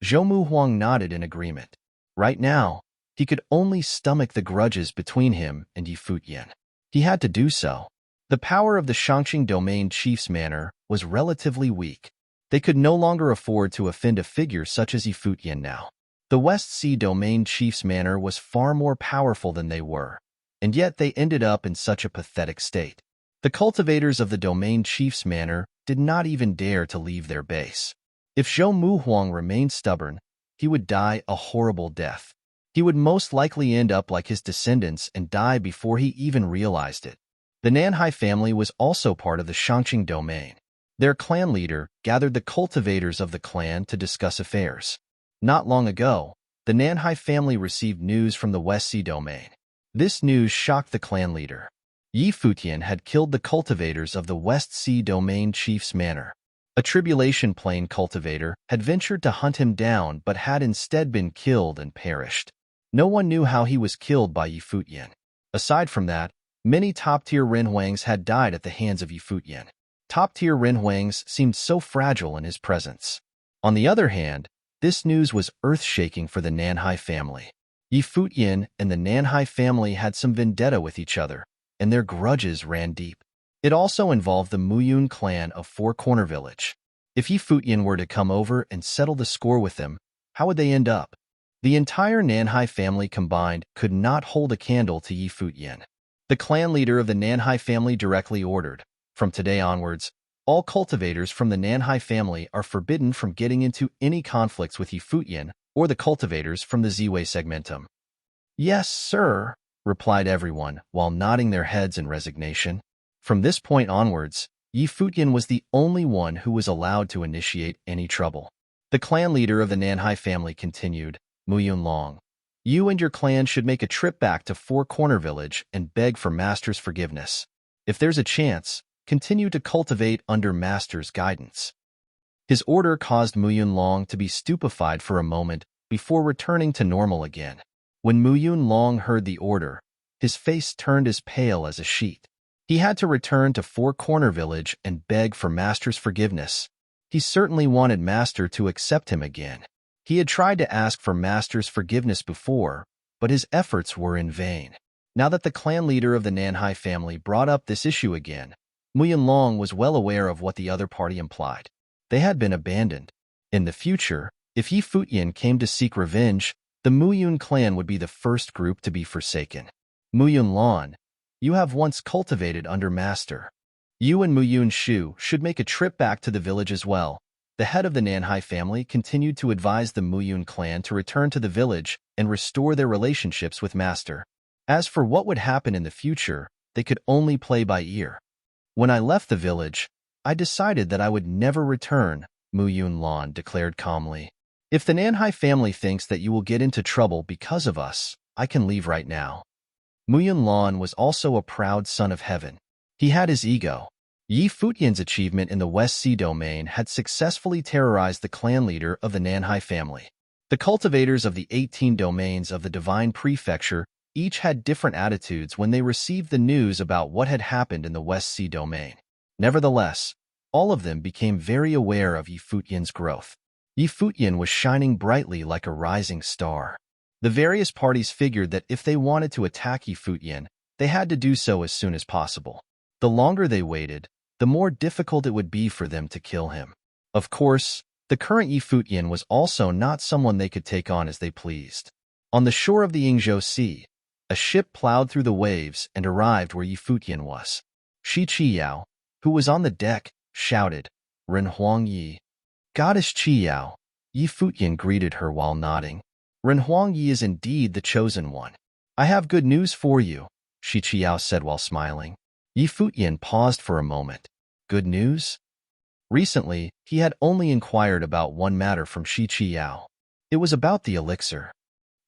Zhou Muhuang nodded in agreement. Right now, he could only stomach the grudges between him and Yi Futian. He had to do so. The power of the Shangqing domain chief's manor was relatively weak. They could no longer afford to offend a figure such as Yi Futian now. The West Sea domain chief's manor was far more powerful than they were, and yet they ended up in such a pathetic state. The cultivators of the domain chief's manor did not even dare to leave their base. If Zhou Muhuang remained stubborn, he would die a horrible death. He would most likely end up like his descendants and die before he even realized it. The Nanhai family was also part of the Shangqing domain. Their clan leader gathered the cultivators of the clan to discuss affairs. Not long ago, the Nanhai family received news from the West Sea domain. This news shocked the clan leader. Yi Futian had killed the cultivators of the West Sea domain chief's manor. A tribulation plane cultivator had ventured to hunt him down but had instead been killed and perished. No one knew how he was killed by Yi Futian. Aside from that, many top-tier Renhuangs had died at the hands of Yi Futian. Top-tier Renhuangs seemed so fragile in his presence. On the other hand, this news was earth-shaking for the Nanhai family. Yi Futian and the Nanhai family had some vendetta with each other, and their grudges ran deep. It also involved the Muyun clan of Four Corner Village. If Yi Futian were to come over and settle the score with them, how would they end up? The entire Nanhai family combined could not hold a candle to Yi Futian. The clan leader of the Nanhai family directly ordered, "From today onwards, all cultivators from the Nanhai family are forbidden from getting into any conflicts with Yi Futian or the cultivators from the Ziwei segmentum." "Yes, sir," replied everyone while nodding their heads in resignation. From this point onwards, Yi Futian was the only one who was allowed to initiate any trouble. The clan leader of the Nanhai family continued, "Muyun Long, you and your clan should make a trip back to Four Corner Village and beg for Master's forgiveness. If there's a chance, continue to cultivate under Master's guidance." His order caused Muyun Long to be stupefied for a moment before returning to normal again. When Muyun Long heard the order, his face turned as pale as a sheet. He had to return to Four Corner Village and beg for Master's forgiveness. He certainly wanted Master to accept him again. He had tried to ask for Master's forgiveness before, but his efforts were in vain. Now that the clan leader of the Nanhai family brought up this issue again, Mu Yunlong was well aware of what the other party implied. They had been abandoned. In the future, if Yi Futian came to seek revenge, the Mu Yun clan would be the first group to be forsaken. Mu Yunlong, you have once cultivated under master. You and Mu Yun Shu should make a trip back to the village as well. The head of the Nanhai family continued to advise the Mu Yun clan to return to the village and restore their relationships with master. As for what would happen in the future, they could only play by ear. When I left the village, I decided that I would never return, Mu Yunlong declared calmly. If the Nanhai family thinks that you will get into trouble because of us, I can leave right now. Mu Yunlong was also a proud son of heaven. He had his ego. Yi Futian's achievement in the West Sea domain had successfully terrorized the clan leader of the Nanhai family. The cultivators of the 18 domains of the Divine Prefecture each had different attitudes when they received the news about what had happened in the West Sea domain. Nevertheless, all of them became very aware of Yi Futian's growth. Yi Futian was shining brightly like a rising star. The various parties figured that if they wanted to attack Yi Futian, they had to do so as soon as possible. The longer they waited, the more difficult it would be for them to kill him. Of course, the current Yi Futian was also not someone they could take on as they pleased. On the shore of the Yingzhou Sea, a ship plowed through the waves and arrived where Yi Futian was. Shi Qiyao, who was on the deck, shouted, "Ren Huangyi." "Goddess Qiyao," Yi Futian greeted her while nodding. "Ren Huangyi is indeed the chosen one. I have good news for you," Shi Qiyao said while smiling. Yi Futian paused for a moment. Good news? Recently, he had only inquired about one matter from Shi Qiyao. It was about the elixir.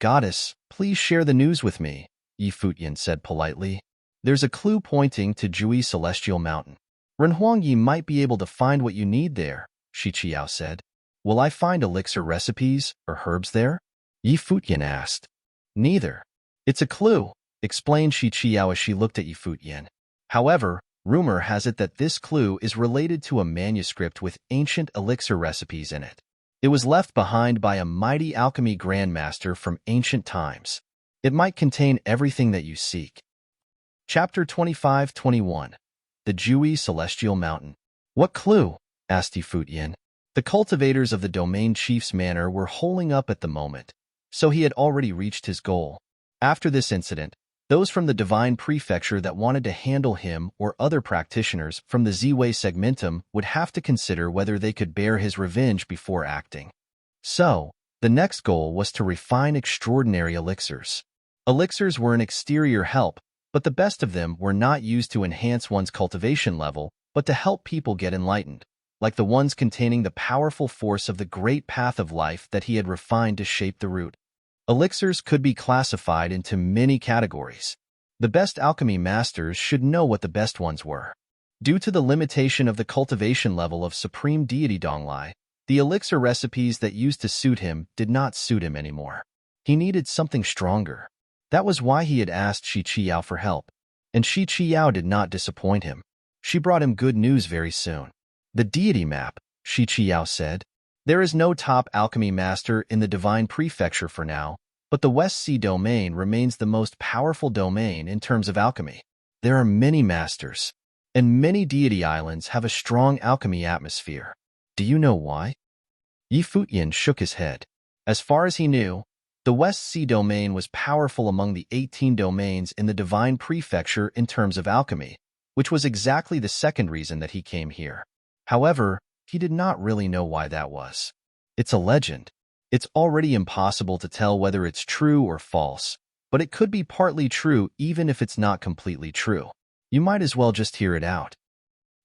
"Goddess, please share the news with me," Yi Futian said politely. "There's a clue pointing to Jui Celestial Mountain. Ren Huangyi might be able to find what you need there," Shi Qiyao said. "Will I find elixir recipes or herbs there?" Yi Futian asked. "Neither. It's a clue," explained Shi Qiyao as she looked at Yi Futian. "However, rumor has it that this clue is related to a manuscript with ancient elixir recipes in it. It was left behind by a mighty alchemy grandmaster from ancient times. It might contain everything that you seek." Chapter 25-21. The Jui Celestial Mountain. "What clue?" asked Yi Futian. The cultivators of the domain chief's manor were holing up at the moment, so he had already reached his goal. After this incident, those from the Divine Prefecture that wanted to handle him or other practitioners from the Ziwei segmentum would have to consider whether they could bear his revenge before acting. So, the next goal was to refine extraordinary elixirs. Elixirs were an exterior help, but the best of them were not used to enhance one's cultivation level, but to help people get enlightened, like the ones containing the powerful force of the great path of life that he had refined to shape the root. Elixirs could be classified into many categories. The best alchemy masters should know what the best ones were. Due to the limitation of the cultivation level of Supreme Deity Donglai, the elixir recipes that used to suit him did not suit him anymore. He needed something stronger. That was why he had asked Shi Qiyao for help. And Shi Qiyao did not disappoint him. She brought him good news very soon. "The deity map," Shi Qiyao said. "There is no top alchemy master in the Divine Prefecture for now, but the West Sea domain remains the most powerful domain in terms of alchemy. There are many masters, and many deity islands have a strong alchemy atmosphere. Do you know why?" Yi Futian shook his head. As far as he knew, the West Sea domain was powerful among the 18 domains in the Divine Prefecture in terms of alchemy, which was exactly the second reason that he came here. However, he did not really know why that was. It's a legend. It's already impossible to tell whether it's true or false, but it could be partly true even if it's not completely true. You might as well just hear it out.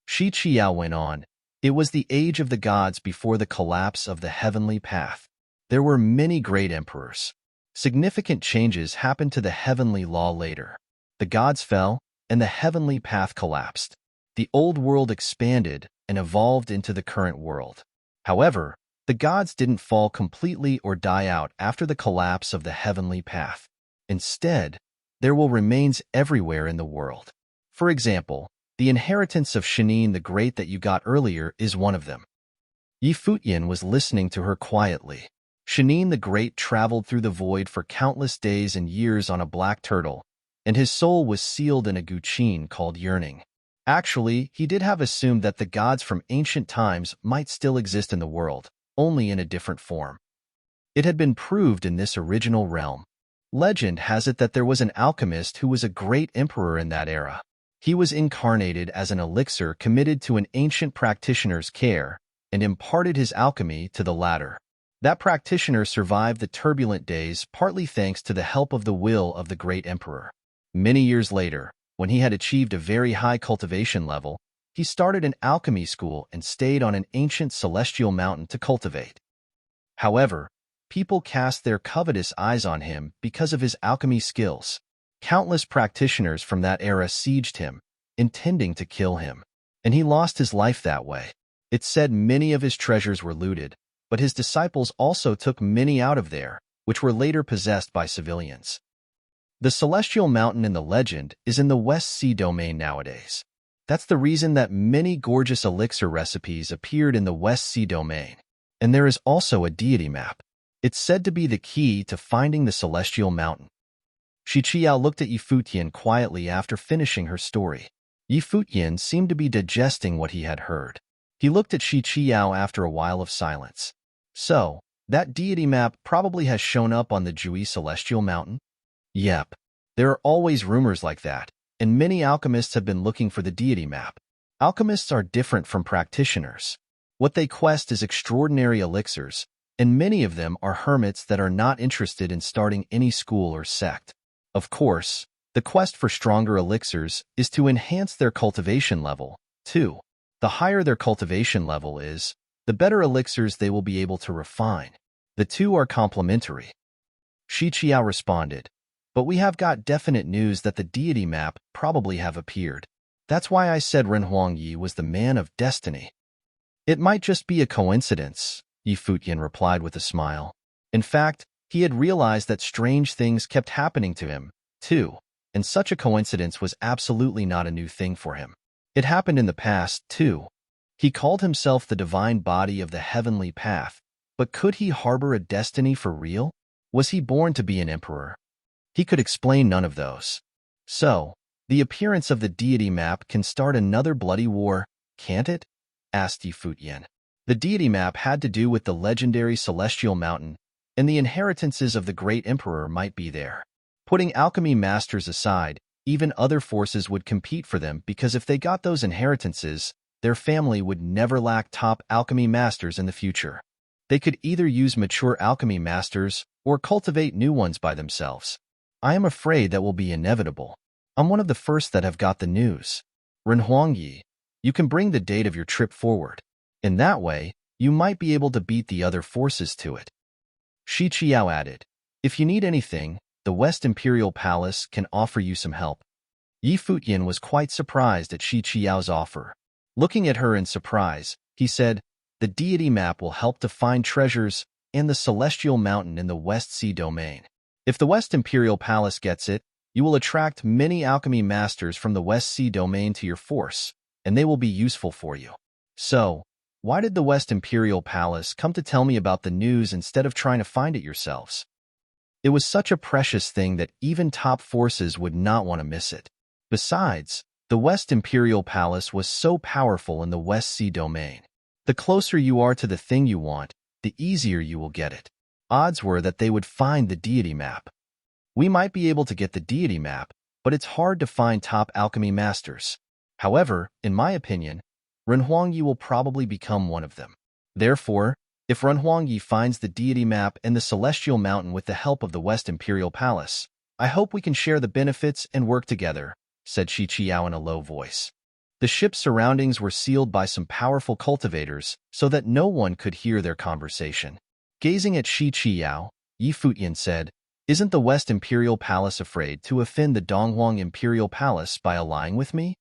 Shi Qiyao went on. It was the age of the gods before the collapse of the heavenly path. There were many great emperors. Significant changes happened to the heavenly law later. The gods fell, and the heavenly path collapsed. The old world expanded and evolved into the current world. However, the gods didn't fall completely or die out after the collapse of the heavenly path. Instead, there were remains everywhere in the world. For example, the inheritance of Shenin the Great that you got earlier is one of them. Yi Futian was listening to her quietly. Shenin the Great traveled through the void for countless days and years on a black turtle, and his soul was sealed in a guqin called yearning. Actually, he did have assumed that the gods from ancient times might still exist in the world, only in a different form. It had been proved in this original realm. Legend has it that there was an alchemist who was a great emperor in that era. He was incarnated as an elixir committed to an ancient practitioner's care and imparted his alchemy to the latter. That practitioner survived the turbulent days partly thanks to the help of the will of the great emperor. Many years later, when he had achieved a very high cultivation level, he started an alchemy school and stayed on an ancient celestial mountain to cultivate. However, people cast their covetous eyes on him because of his alchemy skills. Countless practitioners from that era sieged him, intending to kill him, and he lost his life that way. It's said many of his treasures were looted, but his disciples also took many out of there, which were later possessed by civilians. The celestial mountain in the legend is in the West Sea domain nowadays. That's the reason that many gorgeous elixir recipes appeared in the West Sea domain. And there is also a deity map. It's said to be the key to finding the celestial mountain. Shi Qiao looked at Yi Futian quietly after finishing her story. Yi Futian seemed to be digesting what he had heard. He looked at Shi Qiao after a while of silence. So, that deity map probably has shown up on the Jui celestial mountain? Yep. There are always rumors like that, and many alchemists have been looking for the deity map. Alchemists are different from practitioners. What they quest is extraordinary elixirs, and many of them are hermits that are not interested in starting any school or sect. Of course, the quest for stronger elixirs is to enhance their cultivation level, too. The higher their cultivation level is, the better elixirs they will be able to refine. The two are complementary. Shi Qiao responded, but we have got definite news that the deity map probably have appeared. That's why I said Ren Huangyi was the man of destiny. It might just be a coincidence, Yi Futian replied with a smile. In fact, he had realized that strange things kept happening to him, too, and such a coincidence was absolutely not a new thing for him. It happened in the past, too. He called himself the divine body of the heavenly path, but could he harbor a destiny for real? Was he born to be an emperor? He could explain none of those. So, the appearance of the deity map can start another bloody war, can't it? Asked Yi Futian. The deity map had to do with the legendary celestial mountain, and the inheritances of the great emperor might be there. Putting alchemy masters aside, even other forces would compete for them because if they got those inheritances, their family would never lack top alchemy masters in the future. They could either use mature alchemy masters or cultivate new ones by themselves. I am afraid that will be inevitable. I'm one of the first that have got the news. Ren Huangyi, you can bring the date of your trip forward. In that way, you might be able to beat the other forces to it. Shi Qiao added, if you need anything, the West Imperial Palace can offer you some help. Yi Futian was quite surprised at Shi Qiao's offer. Looking at her in surprise, he said, the deity map will help to find treasures and the celestial mountain in the West Sea domain. If the West Imperial Palace gets it, you will attract many alchemy masters from the West Sea domain to your force, and they will be useful for you. So, why did the West Imperial Palace come to tell me about the news instead of trying to find it yourselves? It was such a precious thing that even top forces would not want to miss it. Besides, the West Imperial Palace was so powerful in the West Sea domain. The closer you are to the thing you want, the easier you will get it. Odds were that they would find the deity map. We might be able to get the deity map, but it's hard to find top alchemy masters. However, in my opinion, Ren Huangyi will probably become one of them. Therefore, if Ren Huangyi finds the deity map and the celestial mountain with the help of the West Imperial Palace, I hope we can share the benefits and work together, said Shi Qiao in a low voice. The ship's surroundings were sealed by some powerful cultivators so that no one could hear their conversation. Gazing at Shi Qiao, Yi Futian said, isn't the West Imperial Palace afraid to offend the Donghuang Imperial Palace by allying with me?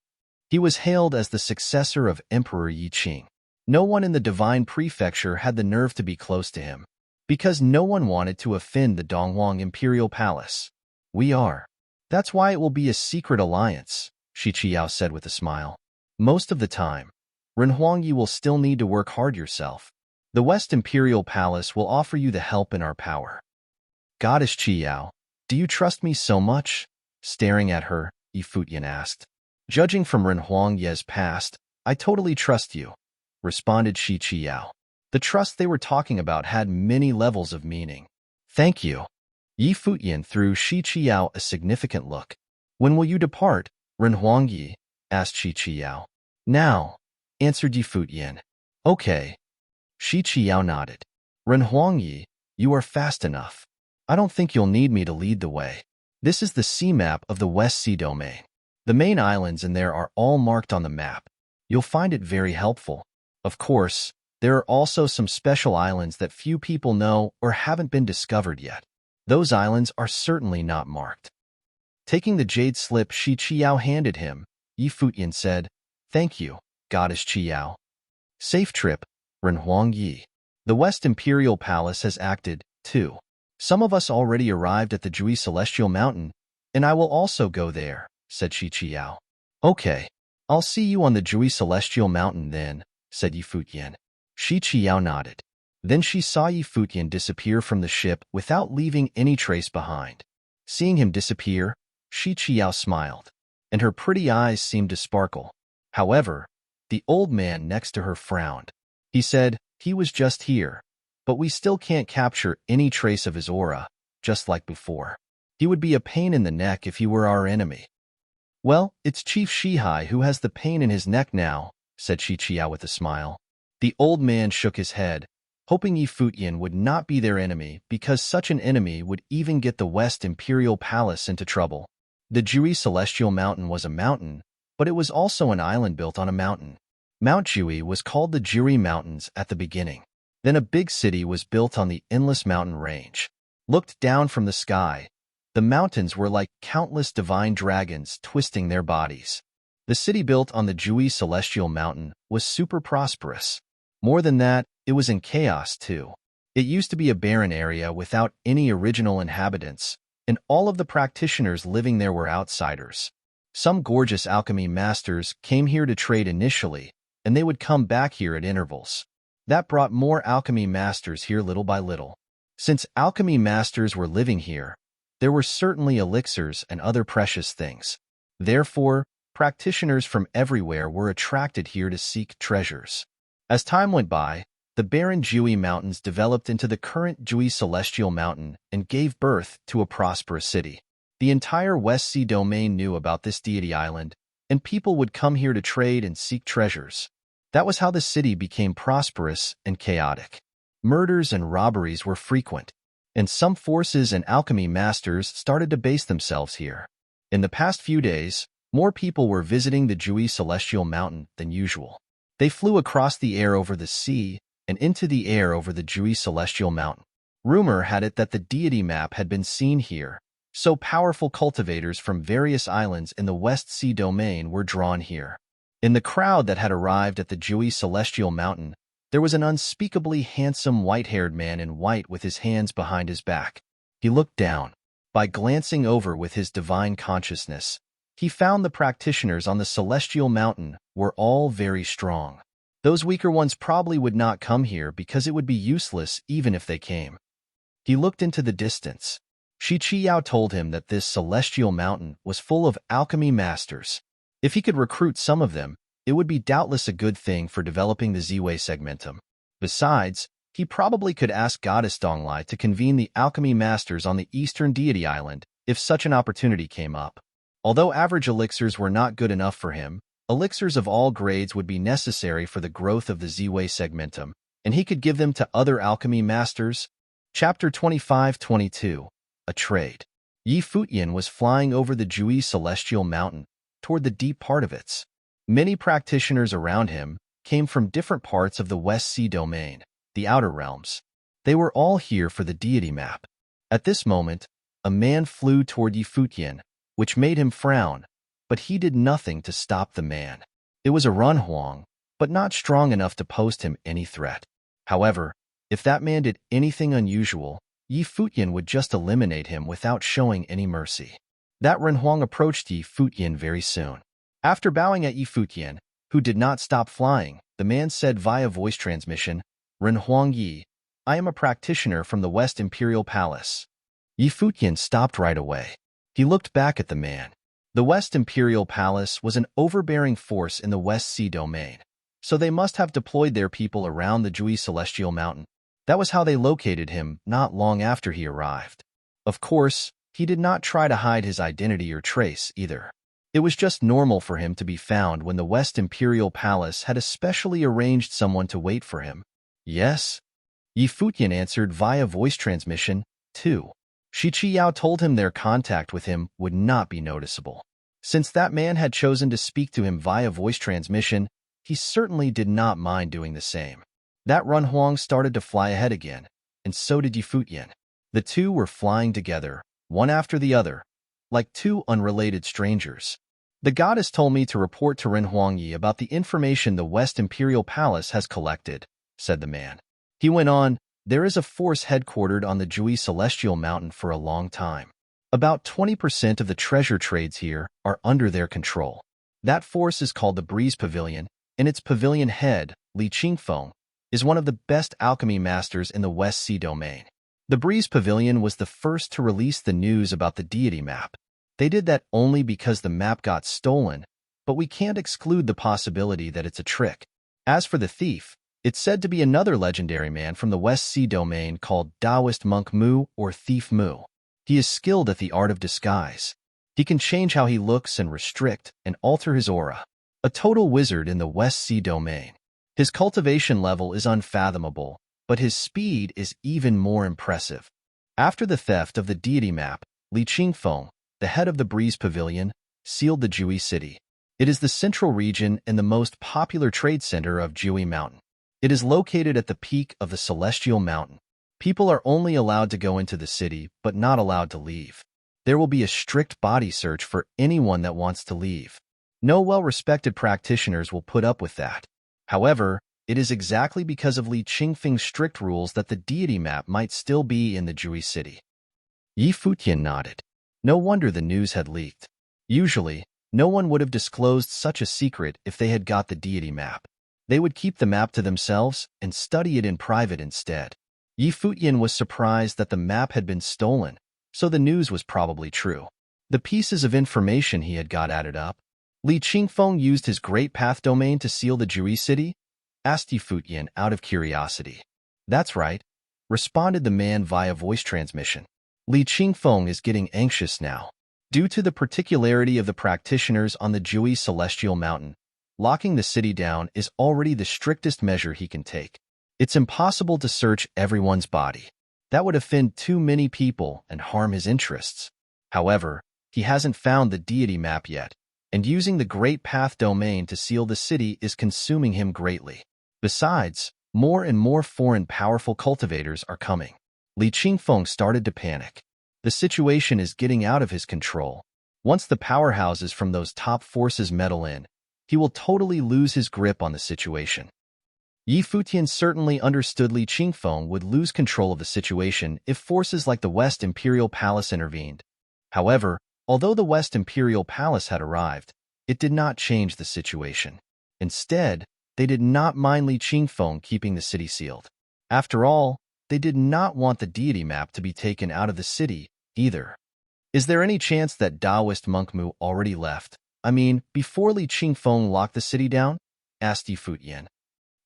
He was hailed as the successor of Emperor Yi Qing. No one in the Divine Prefecture had the nerve to be close to him, because no one wanted to offend the Donghuang Imperial Palace. We are. That's why it will be a secret alliance, Shi Qiao said with a smile. Most of the time, Ren Huangyi will still need to work hard yourself. The West Imperial Palace will offer you the help in our power. Goddess Qiao, do you trust me so much? Staring at her, Yi Futian asked. Judging from Ren Huangye's past, I totally trust you, responded Shi Qiao. The trust they were talking about had many levels of meaning. Thank you. Yi Futian threw Shi Qiao a significant look. When will you depart, Ren Huangye? Asked Shi Qiao. Now, answered Yi Futian. Okay. Shi Qiao nodded. Ren Huangye, you are fast enough. I don't think you'll need me to lead the way. This is the sea map of the West Sea Domain. The main islands in there are all marked on the map. You'll find it very helpful. Of course, there are also some special islands that few people know or haven't been discovered yet. Those islands are certainly not marked. Taking the jade slip Shi Qiao handed him, Yi Futian said, Thank you, Goddess Qiao. Safe trip, Ren Huangye. The West Imperial Palace has acted, too. Some of us already arrived at the Jui Celestial Mountain, and I will also go there, said Shi Qiao. Okay, I'll see you on the Jui Celestial Mountain then, said Yi Futian. Shi Qiao nodded. Then she saw Yi Futian disappear from the ship without leaving any trace behind. Seeing him disappear, Shi Qiao smiled, and her pretty eyes seemed to sparkle. However, the old man next to her frowned. He said, he was just here, but we still can't capture any trace of his aura, just like before. He would be a pain in the neck if he were our enemy. Well, it's Chief Shihai who has the pain in his neck now, said Shi Qiao with a smile. The old man shook his head, hoping Yi Futian would not be their enemy because such an enemy would even get the West Imperial Palace into trouble. The Jui Celestial Mountain was a mountain, but it was also an island built on a mountain. Mount Jui was called the Juri Mountains at the beginning. Then a big city was built on the endless mountain range. Looked down from the sky, the mountains were like countless divine dragons twisting their bodies. The city built on the Jui Celestial Mountain was super prosperous. More than that, it was in chaos too. It used to be a barren area without any original inhabitants, and all of the practitioners living there were outsiders. Some gorgeous alchemy masters came here to trade initially, and they would come back here at intervals. That brought more alchemy masters here little by little. Since alchemy masters were living here, there were certainly elixirs and other precious things. Therefore, practitioners from everywhere were attracted here to seek treasures. As time went by, the barren Jui Mountains developed into the current Jui Celestial Mountain and gave birth to a prosperous city. The entire West Sea Domain knew about this deity island, and people would come here to trade and seek treasures. That was how the city became prosperous and chaotic. Murders and robberies were frequent, and some forces and alchemy masters started to base themselves here. In the past few days, more people were visiting the Jui Celestial Mountain than usual. They flew across the air over the sea and into the air over the Jui Celestial Mountain. Rumor had it that the deity map had been seen here, so powerful cultivators from various islands in the West Sea Domain were drawn here. In the crowd that had arrived at the Jui Celestial Mountain, there was an unspeakably handsome white-haired man in white with his hands behind his back. He looked down. By glancing over with his divine consciousness, he found the practitioners on the Celestial Mountain were all very strong. Those weaker ones probably would not come here because it would be useless even if they came. He looked into the distance. Shi Qiao told him that this Celestial Mountain was full of alchemy masters. If he could recruit some of them, it would be doubtless a good thing for developing the Ziwei segmentum. Besides, he probably could ask Goddess Donglai to convene the alchemy masters on the Eastern Deity Island if such an opportunity came up. Although average elixirs were not good enough for him, elixirs of all grades would be necessary for the growth of the Ziwei segmentum, and he could give them to other alchemy masters. Chapter 25-22 A Trade. Yi Futian was flying over the Jui Celestial Mountain toward the deep part of it. Many practitioners around him came from different parts of the West Sea Domain, the Outer Realms. They were all here for the deity map. At this moment, a man flew toward Yi Futian, which made him frown, but he did nothing to stop the man. It was a Runhuang, but not strong enough to pose him any threat. However, if that man did anything unusual, Yi Futian would just eliminate him without showing any mercy. That Runhuang approached Yi Futian very soon. After bowing at Yi Futian, who did not stop flying, the man said via voice transmission, Runhuang Yi, I am a practitioner from the West Imperial Palace. Yi Futian stopped right away. He looked back at the man. The West Imperial Palace was an overbearing force in the West Sea domain, so they must have deployed their people around the Jui Celestial Mountain. That was how they located him not long after he arrived. Of course, he did not try to hide his identity or trace either. It was just normal for him to be found when the West Imperial Palace had especially arranged someone to wait for him. Yes, Yi Futian answered via voice transmission, too. Shi Qiyao told him their contact with him would not be noticeable. Since that man had chosen to speak to him via voice transmission, he certainly did not mind doing the same. That Run Huang started to fly ahead again, and so did Yi Futian. The two were flying together, one after the other, like two unrelated strangers. The goddess told me to report to Ren Huangyi about the information the West Imperial Palace has collected, said the man. He went on, there is a force headquartered on the Jui Celestial Mountain for a long time. About 20% of the treasure trades here are under their control. That force is called the Breeze Pavilion, and its pavilion head, Li Qingfeng, is one of the best alchemy masters in the West Sea domain. The Breeze Pavilion was the first to release the news about the deity map. They did that only because the map got stolen, but we can't exclude the possibility that it's a trick. As for the thief, it's said to be another legendary man from the West Sea domain called Taoist Monk Mu or Thief Mu. He is skilled at the art of disguise. He can change how he looks and restrict and alter his aura. A total wizard in the West Sea domain. His cultivation level is unfathomable, but his speed is even more impressive. After the theft of the deity map, Li Qingfeng, the head of the Breeze Pavilion, sealed the Jui city. It is the central region and the most popular trade center of Jui Mountain. It is located at the peak of the Celestial Mountain. People are only allowed to go into the city, but not allowed to leave. There will be a strict body search for anyone that wants to leave. No well-respected practitioners will put up with that. However, it is exactly because of Li Qingfeng's strict rules that the deity map might still be in the Jui city. Yi Futian nodded. No wonder the news had leaked. Usually, no one would have disclosed such a secret if they had got the deity map. They would keep the map to themselves and study it in private instead. Yi Futian was surprised that the map had been stolen, so the news was probably true. The pieces of information he had got added up. Li Qingfeng used his Great Path domain to seal the Jui city? Asked Yi Futian out of curiosity. That's right, responded the man via voice transmission. Li Qingfeng is getting anxious now. Due to the particularity of the practitioners on the Jui Celestial Mountain, locking the city down is already the strictest measure he can take. It's impossible to search everyone's body. That would offend too many people and harm his interests. However, he hasn't found the deity map yet, and using the Great Path domain to seal the city is consuming him greatly. Besides, more and more foreign powerful cultivators are coming. Li Qingfeng started to panic. The situation is getting out of his control. Once the powerhouses from those top forces meddle in, he will totally lose his grip on the situation. Yi Futian certainly understood Li Qingfeng would lose control of the situation if forces like the West Imperial Palace intervened. However, although the West Imperial Palace had arrived, it did not change the situation. Instead, they did not mind Li Qingfeng keeping the city sealed. After all, they did not want the deity map to be taken out of the city either. Is there any chance that Taoist Monk Mu already left? I mean, before Li Qingfeng locked the city down? Asked Yi Futian.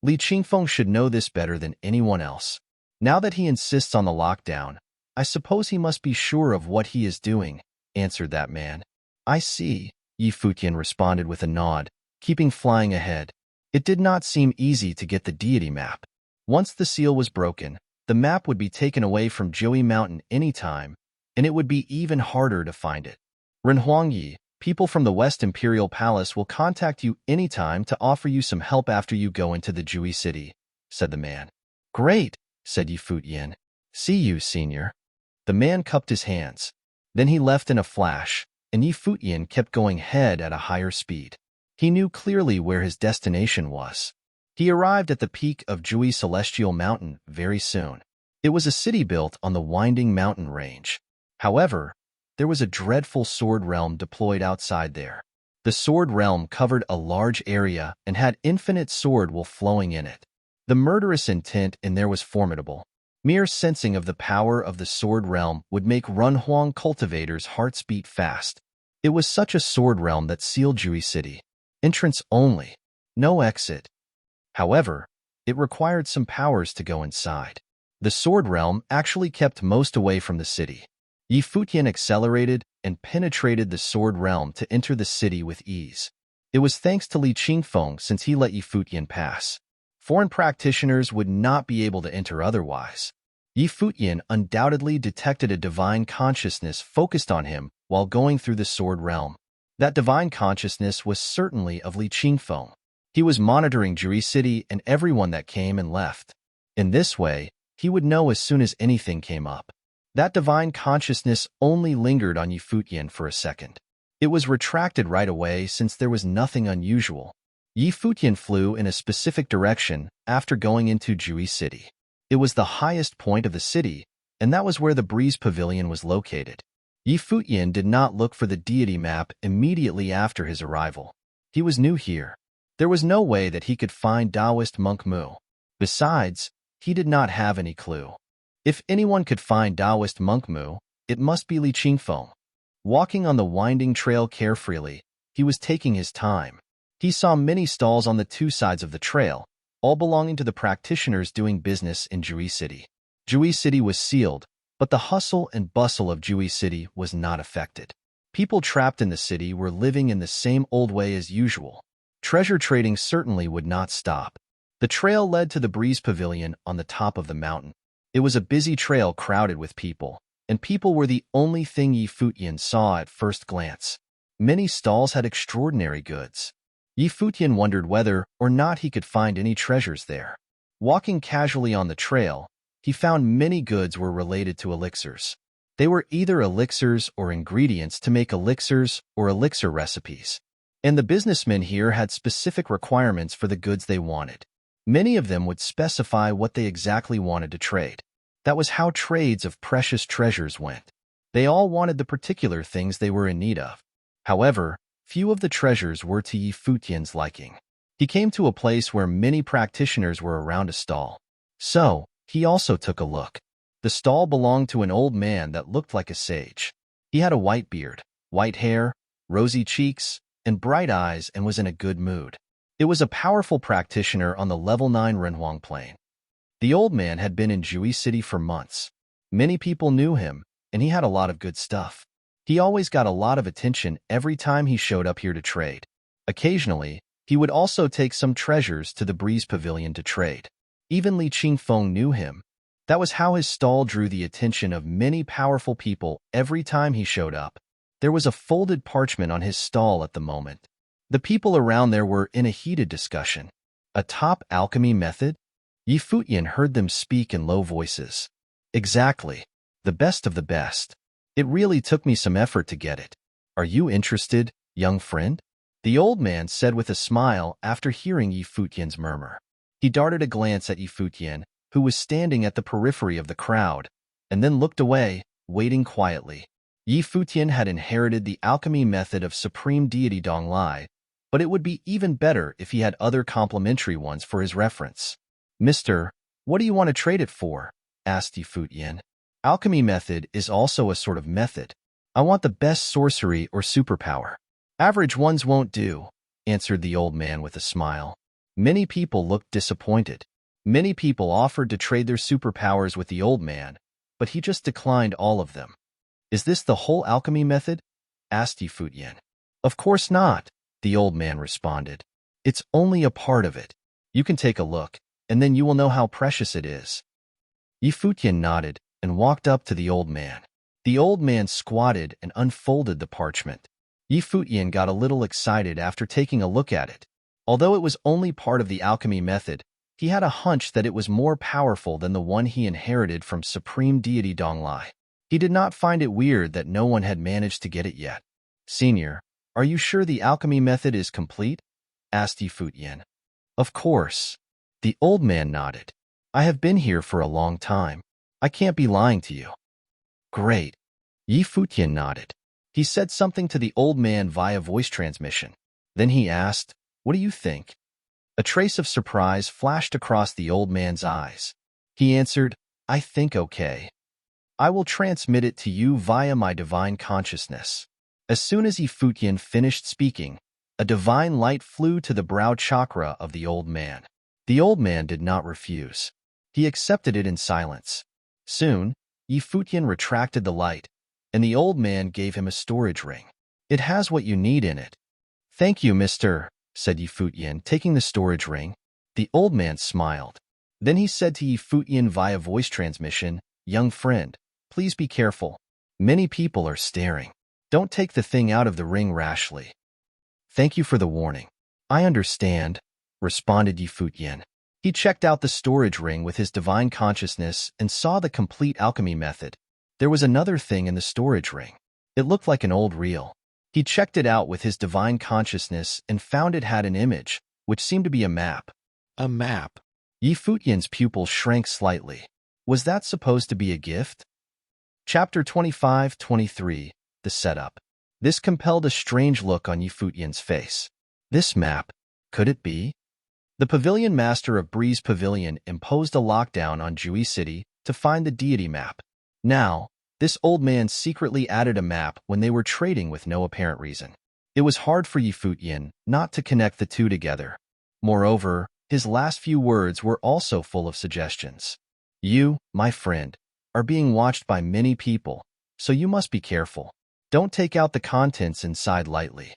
Li Qingfeng should know this better than anyone else. Now that he insists on the lockdown, I suppose he must be sure of what he is doing, answered that man. I see, Yi Futian responded with a nod, keeping flying ahead. It did not seem easy to get the deity map. Once the seal was broken, the map would be taken away from Jui Mountain anytime, and it would be even harder to find it. Ren Huangyi, people from the West Imperial Palace will contact you anytime to offer you some help after you go into the Jui city, said the man. Great, said Yi Futian. See you, senior. The man cupped his hands. Then he left in a flash, and Yi Futian kept going ahead at a higher speed. He knew clearly where his destination was. He arrived at the peak of Jui Celestial Mountain very soon. It was a city built on the winding mountain range. However, there was a dreadful sword realm deployed outside there. The sword realm covered a large area and had infinite sword wool flowing in it. The murderous intent in there was formidable. Mere sensing of the power of the sword realm would make Runhuang cultivators' hearts beat fast. It was such a sword realm that sealed Jui City. Entrance only. No exit. However, it required some powers to go inside. The sword realm actually kept most away from the city. Yi Futian accelerated and penetrated the sword realm to enter the city with ease. It was thanks to Li Qingfeng since he let Yi Futian pass. Foreign practitioners would not be able to enter otherwise. Yi Futian undoubtedly detected a divine consciousness focused on him while going through the sword realm. That divine consciousness was certainly of Li Qingfeng. He was monitoring Jui City and everyone that came and left. In this way, he would know as soon as anything came up. That divine consciousness only lingered on Yi Futian for a second. It was retracted right away since there was nothing unusual. Yi Futian flew in a specific direction after going into Jui City. It was the highest point of the city, and that was where the Breeze Pavilion was located. Yi Futian did not look for the deity map immediately after his arrival. He was new here. There was no way that he could find Taoist monk Mu. Besides, he did not have any clue. If anyone could find Taoist monk Mu, it must be Li Qingfeng. Walking on the winding trail carefreely, he was taking his time. He saw many stalls on the two sides of the trail, all belonging to the practitioners doing business in Jui City. Jui City was sealed, but the hustle and bustle of Jui City was not affected. People trapped in the city were living in the same old way as usual. Treasure trading certainly would not stop. The trail led to the Breeze Pavilion on the top of the mountain. It was a busy trail crowded with people, and people were the only thing Yi Futian saw at first glance. Many stalls had extraordinary goods. Yi Futian wondered whether or not he could find any treasures there. Walking casually on the trail, he found many goods were related to elixirs. They were either elixirs or ingredients to make elixirs or elixir recipes. And the businessmen here had specific requirements for the goods they wanted. Many of them would specify what they exactly wanted to trade. That was how trades of precious treasures went. They all wanted the particular things they were in need of. However, few of the treasures were to Yi Futian's liking. He came to a place where many practitioners were around a stall. So, he also took a look. The stall belonged to an old man that looked like a sage. He had a white beard, white hair, rosy cheeks, and bright eyes and was in a good mood. It was a powerful practitioner on the level 9 Renhuang plane. The old man had been in Jui City for months. Many people knew him, and he had a lot of good stuff. He always got a lot of attention every time he showed up here to trade. Occasionally, he would also take some treasures to the Breeze Pavilion to trade. Even Li Qingfeng knew him. That was how his stall drew the attention of many powerful people every time he showed up. There was a folded parchment on his stall at the moment. The people around there were in a heated discussion. A top alchemy method? Yi Futian heard them speak in low voices. Exactly. The best of the best. It really took me some effort to get it. Are you interested, young friend? The old man said with a smile after hearing Yi Futian's murmur. He darted a glance at Yi Futian, who was standing at the periphery of the crowd, and then looked away, waiting quietly. Yi Futian had inherited the alchemy method of Supreme Deity Donglai, but it would be even better if he had other complementary ones for his reference. Mister, what do you want to trade it for? Asked Yi Futian. Alchemy method is also a sort of method. I want the best sorcery or superpower. Average ones won't do, answered the old man with a smile. Many people looked disappointed. Many people offered to trade their superpowers with the old man, but he just declined all of them. Is this the whole alchemy method? Asked Yi Futian. Of course not, the old man responded. It's only a part of it. You can take a look, and then you will know how precious it is. Yi Futian nodded and walked up to the old man. The old man squatted and unfolded the parchment. Yi Futian got a little excited after taking a look at it. Although it was only part of the alchemy method, he had a hunch that it was more powerful than the one he inherited from Supreme Deity Donglai. He did not find it weird that no one had managed to get it yet. Senior, are you sure the alchemy method is complete? Asked Yi Futian. Of course. The old man nodded. I have been here for a long time. I can't be lying to you. Great. Yi Futian nodded. He said something to the old man via voice transmission. Then he asked, What do you think? A trace of surprise flashed across the old man's eyes. He answered, I think okay. I will transmit it to you via my divine consciousness. As soon as Futian finished speaking, a divine light flew to the brow chakra of the old man. The old man did not refuse. He accepted it in silence. Soon, Futian retracted the light, and the old man gave him a storage ring. It has what you need in it. Thank you, mister, said Futian, taking the storage ring. The old man smiled. Then he said to Futian via voice transmission, young friend, please be careful. Many people are staring. Don't take the thing out of the ring rashly. Thank you for the warning. I understand, responded Futian. He checked out the storage ring with his divine consciousness and saw the complete alchemy method. There was another thing in the storage ring. It looked like an old reel. He checked it out with his divine consciousness and found it had an image, which seemed to be a map. A map. Futian's pupils shrank slightly. Was that supposed to be a gift? Chapter 25-23, The Setup. This compelled a strange look on Futian's face. This map, could it be? The pavilion master of Breeze Pavilion imposed a lockdown on Jui City to find the deity map. Now, this old man secretly added a map when they were trading with no apparent reason. It was hard for Futian not to connect the two together. Moreover, his last few words were also full of suggestions. You, my friend, are being watched by many people, so you must be careful. Don't take out the contents inside lightly.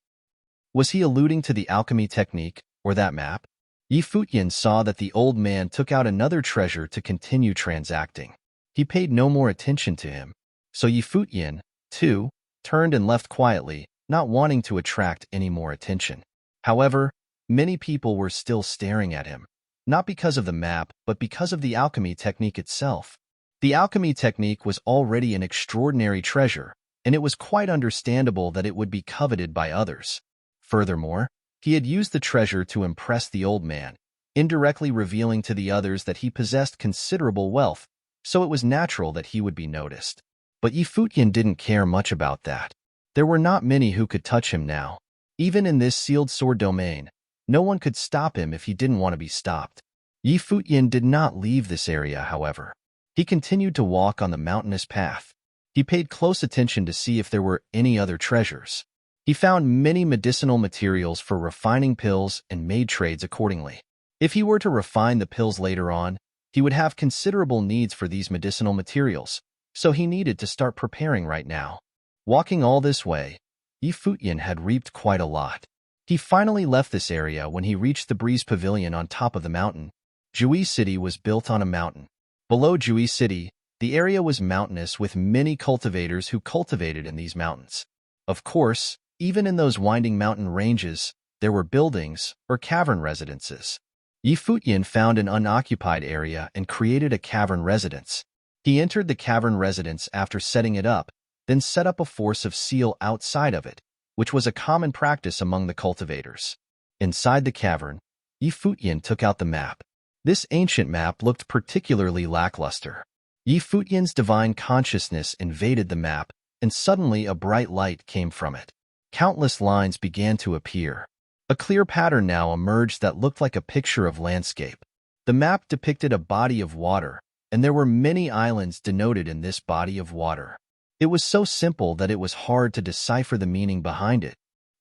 Was he alluding to the alchemy technique or that map? Futian saw that the old man took out another treasure to continue transacting. He paid no more attention to him. So Futian, too, turned and left quietly, not wanting to attract any more attention. However, many people were still staring at him, not because of the map, but because of the alchemy technique itself. The alchemy technique was already an extraordinary treasure, and it was quite understandable that it would be coveted by others. Furthermore, he had used the treasure to impress the old man, indirectly revealing to the others that he possessed considerable wealth, so it was natural that he would be noticed. But Futian didn't care much about that. There were not many who could touch him now. Even in this sealed sword domain, no one could stop him if he didn't want to be stopped. Futian did not leave this area, however. He continued to walk on the mountainous path. He paid close attention to see if there were any other treasures. He found many medicinal materials for refining pills and made trades accordingly. If he were to refine the pills later on, he would have considerable needs for these medicinal materials, so he needed to start preparing right now. Walking all this way, Futian had reaped quite a lot. He finally left this area when he reached the Breeze Pavilion on top of the mountain. Jui City was built on a mountain. Below Jui City, the area was mountainous with many cultivators who cultivated in these mountains. Of course, even in those winding mountain ranges, there were buildings or cavern residences. Futian found an unoccupied area and created a cavern residence. He entered the cavern residence after setting it up, then set up a force of seal outside of it, which was a common practice among the cultivators. Inside the cavern, Futian took out the map. This ancient map looked particularly lackluster. Futian's divine consciousness invaded the map, and suddenly a bright light came from it. Countless lines began to appear. A clear pattern now emerged that looked like a picture of landscape. The map depicted a body of water, and there were many islands denoted in this body of water. It was so simple that it was hard to decipher the meaning behind it.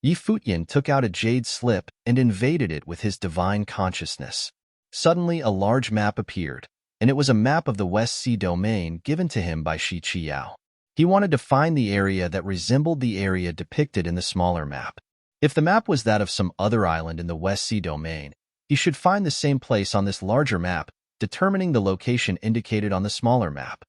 Futian took out a jade slip and invaded it with his divine consciousness. Suddenly a large map appeared, and it was a map of the West Sea domain given to him by Shi Qiao. He wanted to find the area that resembled the area depicted in the smaller map. If the map was that of some other island in the West Sea domain, he should find the same place on this larger map, determining the location indicated on the smaller map.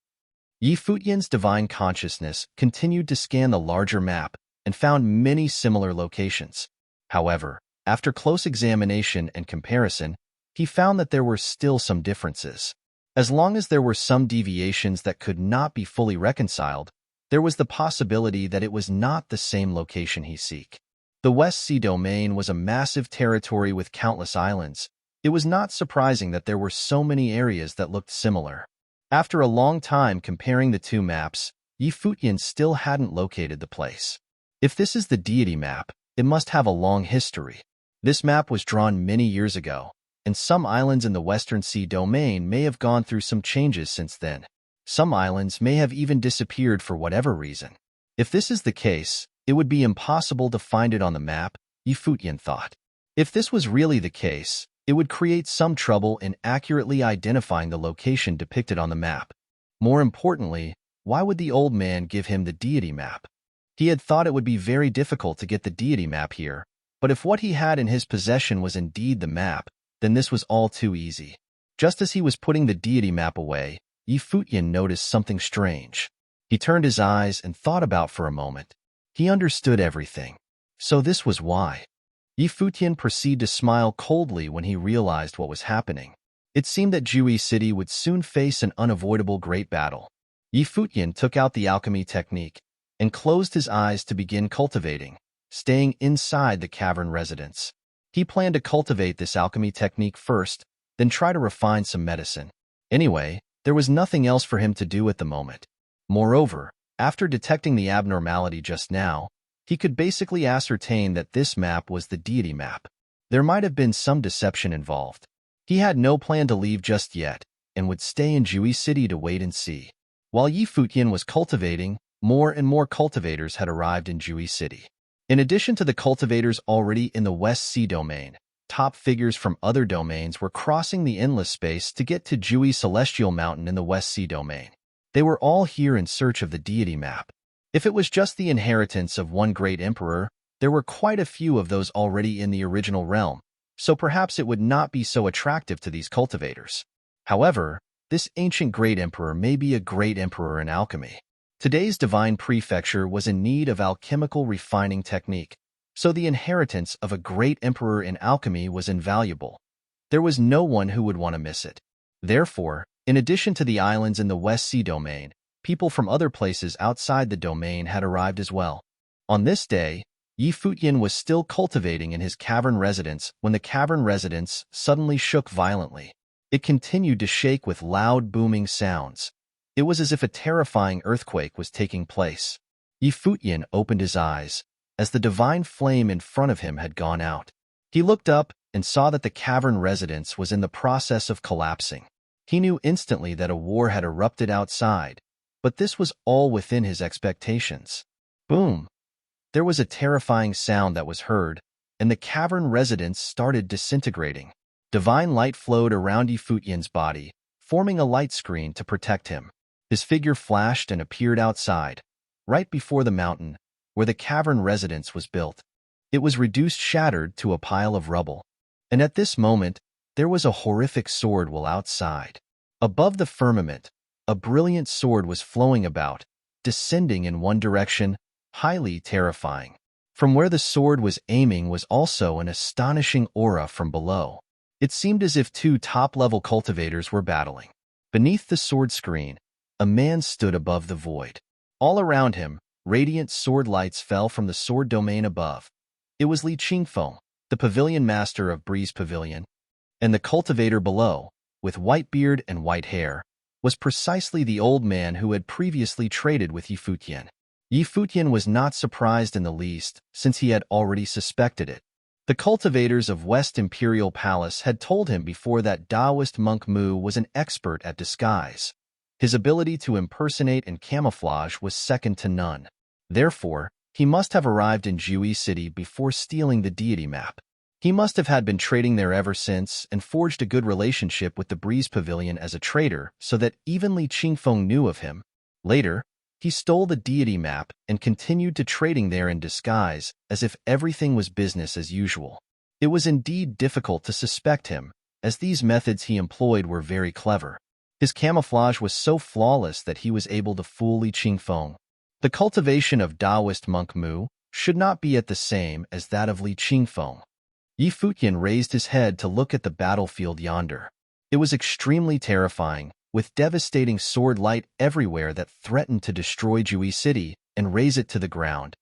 Futian's divine consciousness continued to scan the larger map and found many similar locations. However, after close examination and comparison, he found that there were still some differences. As long as there were some deviations that could not be fully reconciled, there was the possibility that it was not the same location he seek. The West Sea domain was a massive territory with countless islands. It was not surprising that there were so many areas that looked similar. After a long time comparing the two maps, Futian still hadn't located the place. If this is the deity map, it must have a long history. This map was drawn many years ago, and some islands in the Western Sea domain may have gone through some changes since then. Some islands may have even disappeared for whatever reason. If this is the case, it would be impossible to find it on the map, Futian thought. If this was really the case, it would create some trouble in accurately identifying the location depicted on the map. More importantly, why would the old man give him the deity map? He had thought it would be very difficult to get the deity map here, but if what he had in his possession was indeed the map, then this was all too easy. Just as he was putting the deity map away, Futian noticed something strange. He turned his eyes and thought about for a moment. He understood everything. So this was why. Futian proceeded to smile coldly when he realized what was happening. It seemed that Jui City would soon face an unavoidable great battle. Futian took out the alchemy technique and closed his eyes to begin cultivating, staying inside the cavern residence. He planned to cultivate this alchemy technique first, then try to refine some medicine. Anyway, there was nothing else for him to do at the moment. Moreover, after detecting the abnormality just now, he could basically ascertain that this map was the deity map. There might have been some deception involved. He had no plan to leave just yet, and would stay in Jui City to wait and see. While Futian was cultivating, more and more cultivators had arrived in Jui City. In addition to the cultivators already in the West Sea domain, top figures from other domains were crossing the endless space to get to Jui Celestial Mountain in the West Sea domain. They were all here in search of the deity map. If it was just the inheritance of one great emperor, there were quite a few of those already in the original realm, so perhaps it would not be so attractive to these cultivators. However, this ancient great emperor may be a great emperor in alchemy. Today's divine prefecture was in need of alchemical refining technique, so the inheritance of a great emperor in alchemy was invaluable. There was no one who would want to miss it. Therefore, in addition to the islands in the West Sea domain, people from other places outside the domain had arrived as well. On this day, Futian was still cultivating in his cavern residence when the cavern residence suddenly shook violently. It continued to shake with loud booming sounds. It was as if a terrifying earthquake was taking place. Futian opened his eyes, as the divine flame in front of him had gone out. He looked up and saw that the cavern residence was in the process of collapsing. He knew instantly that a war had erupted outside, but this was all within his expectations. Boom! There was a terrifying sound that was heard, and the cavern residence started disintegrating. Divine light flowed around Futian's body, forming a light screen to protect him. His figure flashed and appeared outside, right before the mountain, where the cavern residence was built. It was reduced shattered to a pile of rubble. And at this moment, there was a horrific sword while outside. Above the firmament, a brilliant sword was flowing about, descending in one direction, highly terrifying. From where the sword was aiming was also an astonishing aura from below. It seemed as if two top-level cultivators were battling. Beneath the sword screen, a man stood above the void. All around him, radiant sword lights fell from the sword domain above. It was Li Qingfeng, the pavilion master of Breeze Pavilion, and the cultivator below, with white beard and white hair, was precisely the old man who had previously traded with Futian. Futian was not surprised in the least, since he had already suspected it. The cultivators of West Imperial Palace had told him before that Taoist monk Mu was an expert at disguise. His ability to impersonate and camouflage was second to none. Therefore, he must have arrived in Jui City before stealing the deity map. He must have had been trading there ever since and forged a good relationship with the Breeze Pavilion as a trader so that even Li Qingfeng knew of him. Later, he stole the deity map and continued to trading there in disguise as if everything was business as usual. It was indeed difficult to suspect him, as these methods he employed were very clever. His camouflage was so flawless that he was able to fool Li Qingfeng. The cultivation of Taoist monk Mu should not be at the same as that of Li Qingfeng. Futian raised his head to look at the battlefield yonder. It was extremely terrifying, with devastating sword light everywhere that threatened to destroy Jui City and raze it to the ground.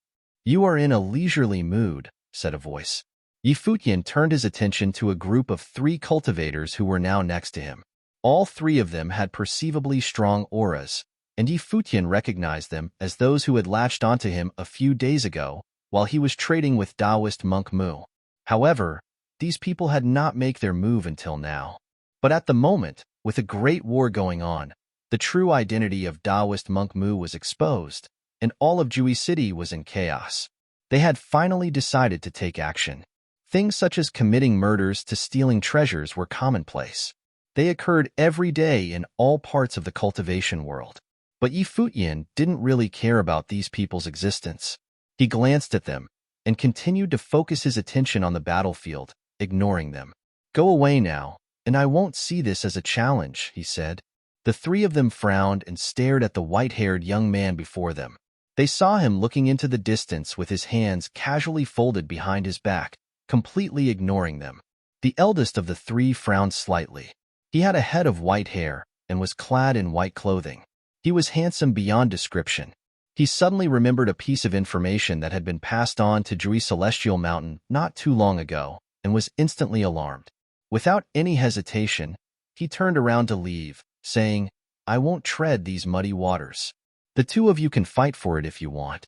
"You are in a leisurely mood," said a voice. Futian turned his attention to a group of 3 cultivators who were now next to him. All 3 of them had perceivably strong auras, and Futian recognized them as those who had latched onto him a few days ago while he was trading with Taoist monk Mu. However, these people had not made their move until now. But at the moment, with a great war going on, the true identity of Taoist monk Mu was exposed, and all of Jui City was in chaos. They had finally decided to take action. Things such as committing murders to stealing treasures were commonplace. They occurred every day in all parts of the cultivation world. But Yi Futian didn't really care about these people's existence. He glanced at them and continued to focus his attention on the battlefield, ignoring them. "Go away now, and I won't see this as a challenge," he said. The three of them frowned and stared at the white-haired young man before them. They saw him looking into the distance with his hands casually folded behind his back, completely ignoring them. The eldest of the three frowned slightly. He had a head of white hair and was clad in white clothing. He was handsome beyond description. He suddenly remembered a piece of information that had been passed on to Jui Celestial Mountain not too long ago and was instantly alarmed. Without any hesitation, he turned around to leave, saying, "I won't tread these muddy waters. The two of you can fight for it if you want."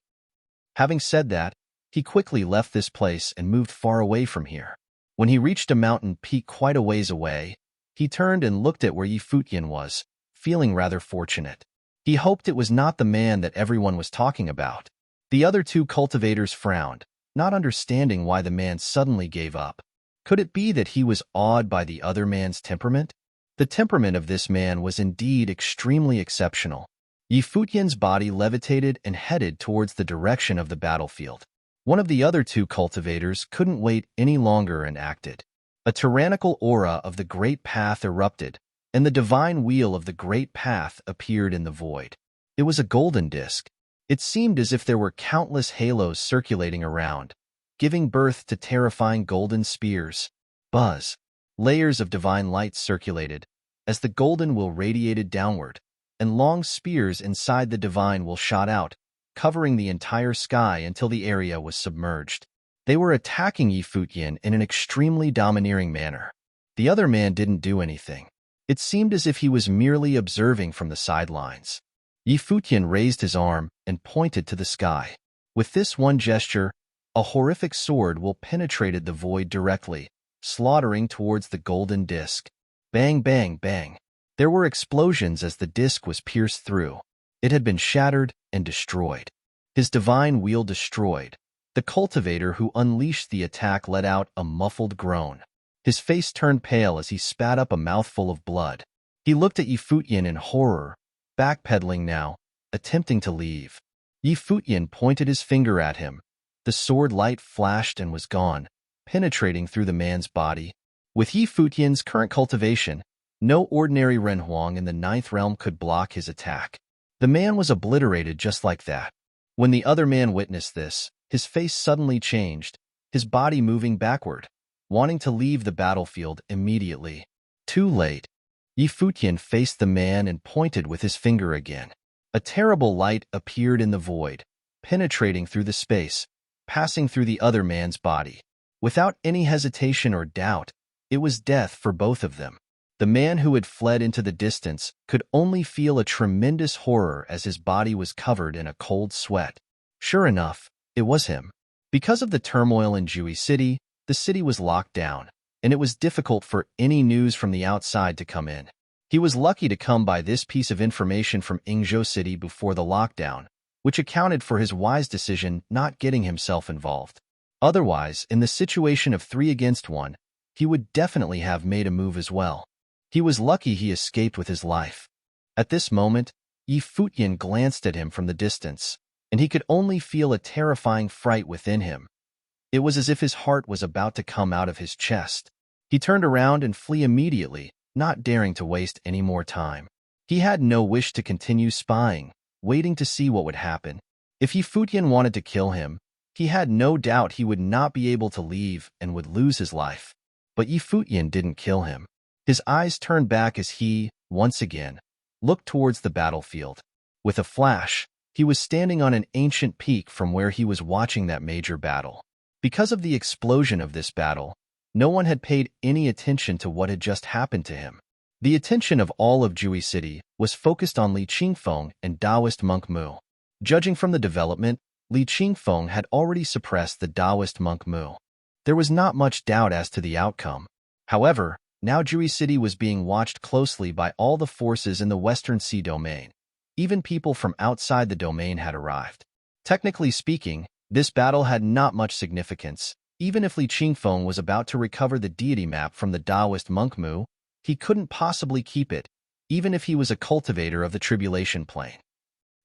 Having said that, he quickly left this place and moved far away from here. When he reached a mountain peak quite a ways away, he turned and looked at where Yi Futian was, feeling rather fortunate. He hoped it was not the man that everyone was talking about. The other two cultivators frowned, not understanding why the man suddenly gave up. Could it be that he was awed by the other man's temperament? The temperament of this man was indeed extremely exceptional. Yi Futian's body levitated and headed towards the direction of the battlefield. One of the other two cultivators couldn't wait any longer and acted. A tyrannical aura of the Great Path erupted, and the divine wheel of the Great Path appeared in the void. It was a golden disk. It seemed as if there were countless halos circulating around, giving birth to terrifying golden spears. Buzz. Layers of divine light circulated, as the golden wheel radiated downward, and long spears inside the divine wheel shot out, covering the entire sky until the area was submerged. They were attacking Yi Futian in an extremely domineering manner. The other man didn't do anything. It seemed as if he was merely observing from the sidelines. Yi Futian raised his arm and pointed to the sky. With this one gesture, a horrific sword will penetrated the void directly, slaughtering towards the golden disk. Bang, bang, bang. There were explosions as the disk was pierced through. It had been shattered and destroyed. His divine wheel destroyed. The cultivator who unleashed the attack let out a muffled groan. His face turned pale as he spat up a mouthful of blood. He looked at Yi Futian in horror, backpedaling now, attempting to leave. Yi Futian pointed his finger at him. The sword light flashed and was gone, penetrating through the man's body. With Yi Futian's current cultivation, no ordinary Renhuang in the ninth realm could block his attack. The man was obliterated just like that. When the other man witnessed this, his face suddenly changed, his body moving backward, wanting to leave the battlefield immediately. Too late. Yi Futian faced the man and pointed with his finger again. A terrible light appeared in the void, penetrating through the space, passing through the other man's body. Without any hesitation or doubt, it was death for both of them. The man who had fled into the distance could only feel a tremendous horror as his body was covered in a cold sweat. Sure enough, it was him. Because of the turmoil in Jui City, the city was locked down, and it was difficult for any news from the outside to come in. He was lucky to come by this piece of information from Ingzhou City before the lockdown, which accounted for his wise decision not getting himself involved. Otherwise, in the situation of 3 against 1, he would definitely have made a move as well. He was lucky he escaped with his life. At this moment, Yi Futian glanced at him from the distance, and he could only feel a terrifying fright within him. It was as if his heart was about to come out of his chest. He turned around and flee immediately, not daring to waste any more time. He had no wish to continue spying, waiting to see what would happen. If Yi Futian wanted to kill him, he had no doubt he would not be able to leave and would lose his life. But Yi Futian didn't kill him. His eyes turned back as he, once again, looked towards the battlefield. With a flash, he was standing on an ancient peak from where he was watching that major battle. Because of the explosion of this battle, no one had paid any attention to what had just happened to him. The attention of all of Jui City was focused on Li Qingfeng and Taoist monk Mu. Judging from the development, Li Qingfeng had already suppressed the Taoist monk Mu. There was not much doubt as to the outcome. However, now Jui City was being watched closely by all the forces in the Western Sea domain. Even people from outside the domain had arrived. Technically speaking, this battle had not much significance. Even if Li Qingfeng was about to recover the deity map from the Taoist monk Mu, he couldn't possibly keep it, even if he was a cultivator of the tribulation plane.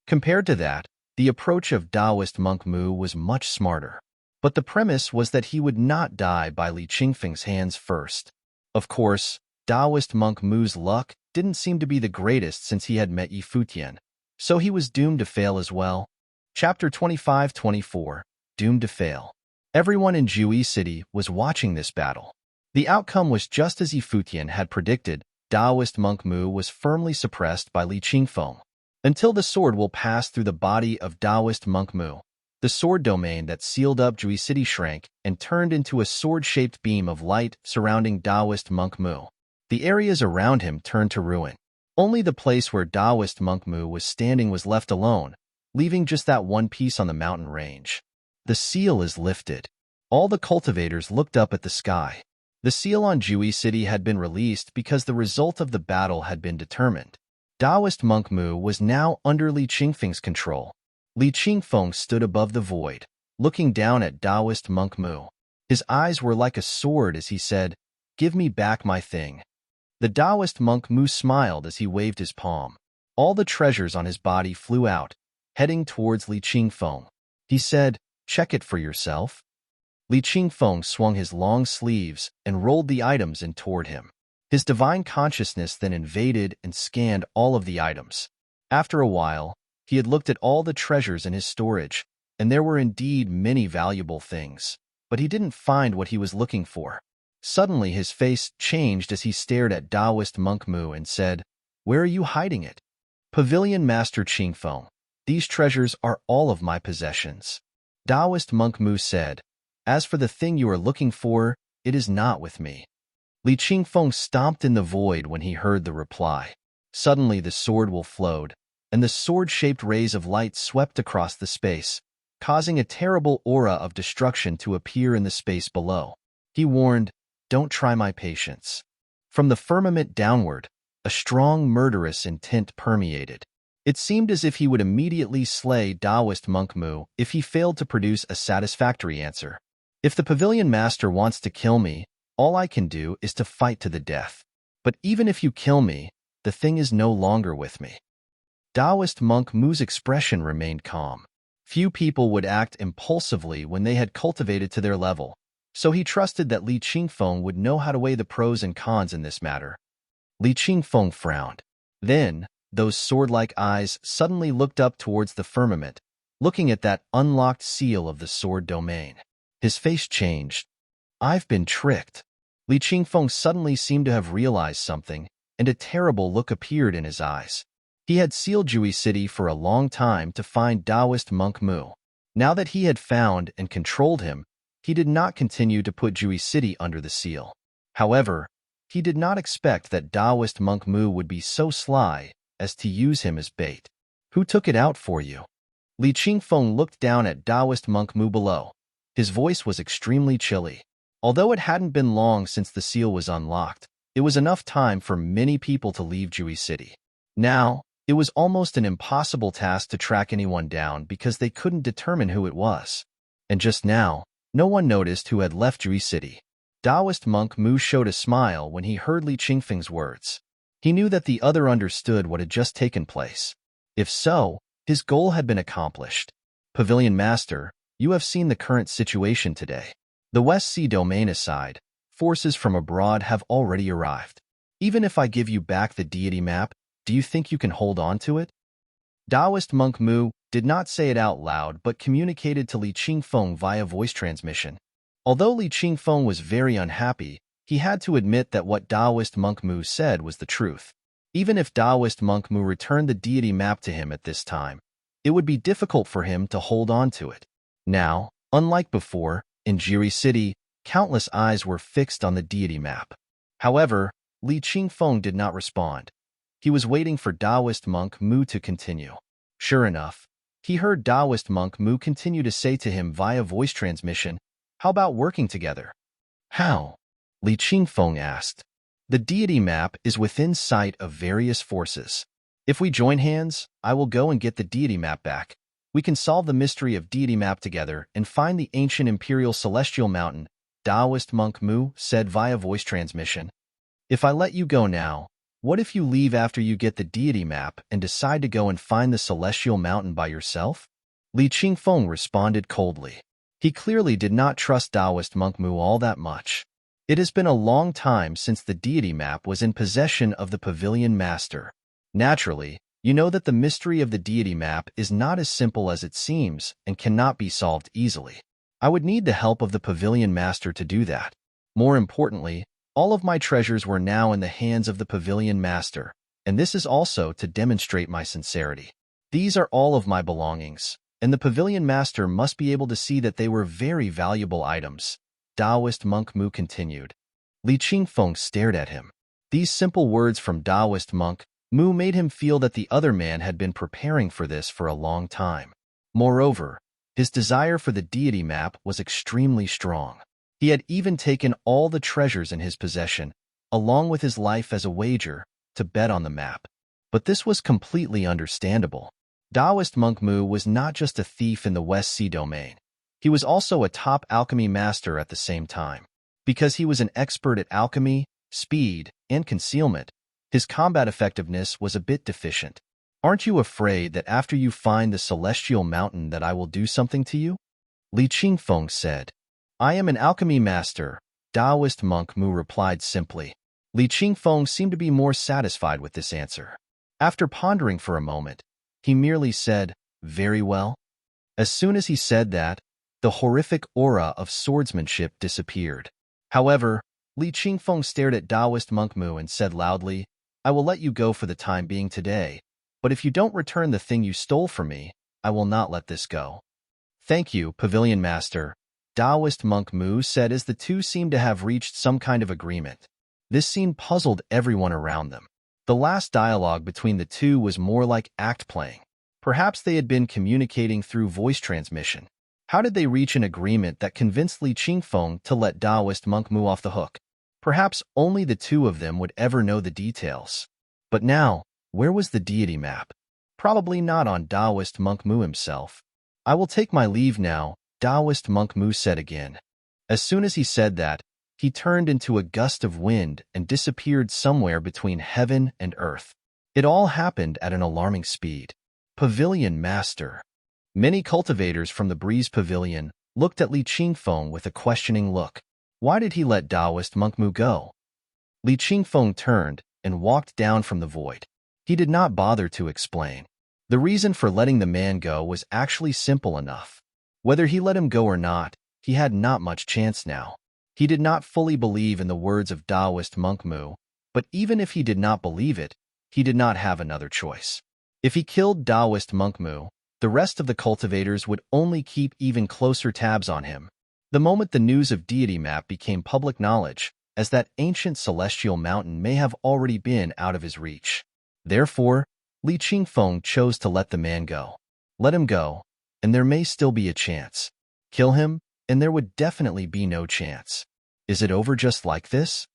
Compared to that, the approach of Taoist monk Mu was much smarter. But the premise was that he would not die by Li Qingfeng's hands first. Of course, Taoist monk Mu's luck didn't seem to be the greatest since he had met Yi Futian, so he was doomed to fail as well. Chapter 25-24, Doomed to Fail. Everyone in Jui City was watching this battle. The outcome was just as Yi Futian had predicted. Taoist monk Mu was firmly suppressed by Li Qingfeng. Until the sword will pass through the body of Taoist monk Mu, the sword domain that sealed up Jui City shrank and turned into a sword-shaped beam of light surrounding Taoist monk Mu. The areas around him turned to ruin. Only the place where Taoist monk Mu was standing was left alone, leaving just that one piece on the mountain range. The seal is lifted. All the cultivators looked up at the sky. The seal on Jui City had been released because the result of the battle had been determined. Taoist monk Mu was now under Li Qingfeng's control. Li Qingfeng stood above the void, looking down at Taoist monk Mu. His eyes were like a sword as he said, "Give me back my thing." The Taoist monk Mu smiled as he waved his palm. All the treasures on his body flew out, heading towards Li Qingfeng. He said, "Check it for yourself." Li Qingfeng swung his long sleeves and rolled the items in toward him. His divine consciousness then invaded and scanned all of the items. After a while, he had looked at all the treasures in his storage, and there were indeed many valuable things, but he didn't find what he was looking for. Suddenly his face changed as he stared at Taoist monk Mu and said, "Where are you hiding it?" "Pavilion Master Qingfeng, these treasures are all of my possessions." Taoist monk Mu said, "As for the thing you are looking for, it is not with me." Li Qingfeng stomped in the void when he heard the reply. Suddenly the sword will flowed, and the sword-shaped rays of light swept across the space, causing a terrible aura of destruction to appear in the space below. He warned, "Don't try my patience." From the firmament downward, a strong murderous intent permeated. It seemed as if he would immediately slay Taoist monk Mu if he failed to produce a satisfactory answer. "If the Pavilion Master wants to kill me, all I can do is to fight to the death. But even if you kill me, the thing is no longer with me." Taoist monk Mu's expression remained calm. Few people would act impulsively when they had cultivated to their level, so he trusted that Li Qingfeng would know how to weigh the pros and cons in this matter. Li Qingfeng frowned. Then, those sword-like eyes suddenly looked up towards the firmament, looking at that unlocked seal of the sword domain. His face changed. "I've been tricked." Li Qingfeng suddenly seemed to have realized something, and a terrible look appeared in his eyes. He had sealed Jui City for a long time to find Taoist monk Mu. Now that he had found and controlled him, he did not continue to put Jui City under the seal. However, he did not expect that Taoist monk Mu would be so sly as to use him as bait. "Who took it out for you?" Li Qingfeng looked down at Taoist monk Mu below. His voice was extremely chilly. Although it hadn't been long since the seal was unlocked, it was enough time for many people to leave Jui City. Now, it was almost an impossible task to track anyone down because they couldn't determine who it was. And just now, no one noticed who had left Jui City. Taoist monk Mu showed a smile when he heard Li Qingfeng's words. He knew that the other understood what had just taken place. If so, his goal had been accomplished. "Pavilion Master, you have seen the current situation today. The West Sea domain aside, forces from abroad have already arrived. Even if I give you back the deity map, do you think you can hold on to it?" Taoist monk Mu did not say it out loud but communicated to Li Qingfeng via voice transmission. Although Li Qingfeng was very unhappy, he had to admit that what Taoist monk Mu said was the truth. Even if Taoist monk Mu returned the deity map to him at this time, it would be difficult for him to hold on to it. Now, unlike before, in Jui City, countless eyes were fixed on the deity map. However, Li Qingfeng did not respond. He was waiting for Taoist monk Mu to continue. Sure enough, he heard Taoist monk Mu continue to say to him via voice transmission, How about working together? How? Li Qingfeng asked. The deity map is within sight of various forces. If we join hands, I will go and get the deity map back. We can solve the mystery of deity map together and find the ancient imperial celestial mountain, Taoist monk Mu said via voice transmission. If I let you go now, what if you leave after you get the deity map and decide to go and find the celestial mountain by yourself? Li Qingfeng responded coldly. He clearly did not trust Taoist monk Mu all that much. It has been a long time since the deity map was in possession of the pavilion master. Naturally, you know that the mystery of the deity map is not as simple as it seems and cannot be solved easily. I would need the help of the pavilion master to do that. More importantly, all of my treasures were now in the hands of the pavilion master, and this is also to demonstrate my sincerity. These are all of my belongings, and the pavilion master must be able to see that they were very valuable items. Taoist monk Mu continued. Li Qingfeng stared at him. These simple words from Taoist monk Mu made him feel that the other man had been preparing for this for a long time. Moreover, his desire for the deity map was extremely strong. He had even taken all the treasures in his possession, along with his life as a wager, to bet on the map. But this was completely understandable. Taoist monk Mu was not just a thief in the West Sea domain. He was also a top alchemy master at the same time. Because he was an expert at alchemy, speed, and concealment, his combat effectiveness was a bit deficient. Aren't you afraid that after you find the celestial mountain that I will do something to you? Li Qingfeng said. I am an alchemy master, Taoist monk Mu replied simply. Li Qingfeng seemed to be more satisfied with this answer. After pondering for a moment, he merely said, very well. As soon as he said that, the horrific aura of swordsmanship disappeared. However, Li Qingfeng stared at Taoist monk Mu and said loudly, I will let you go for the time being today, but if you don't return the thing you stole from me, I will not let this go. Thank you, Pavilion Master, Taoist monk Mu said as the two seemed to have reached some kind of agreement. This scene puzzled everyone around them. The last dialogue between the two was more like act playing. Perhaps they had been communicating through voice transmission. How did they reach an agreement that convinced Li Qingfeng to let Taoist monk Mu off the hook? Perhaps only the two of them would ever know the details. But now, where was the deity map? Probably not on Taoist monk Mu himself. I will take my leave now, Taoist monk Mu said again. As soon as he said that, he turned into a gust of wind and disappeared somewhere between heaven and earth. It all happened at an alarming speed. Pavilion Master. Many cultivators from the Breeze Pavilion looked at Li Qingfeng with a questioning look. Why did he let Taoist monk Mu go? Li Qingfeng turned and walked down from the void. He did not bother to explain. The reason for letting the man go was actually simple enough. Whether he let him go or not, he had not much chance now. He did not fully believe in the words of Taoist monk Mu, but even if he did not believe it, he did not have another choice. If he killed Taoist monk Mu, the rest of the cultivators would only keep even closer tabs on him. The moment the news of deity map became public knowledge, as that ancient celestial mountain may have already been out of his reach. Therefore, Li Qingfeng chose to let the man go. Let him go, and there may still be a chance. Kill him, and there would definitely be no chance. Is it over just like this?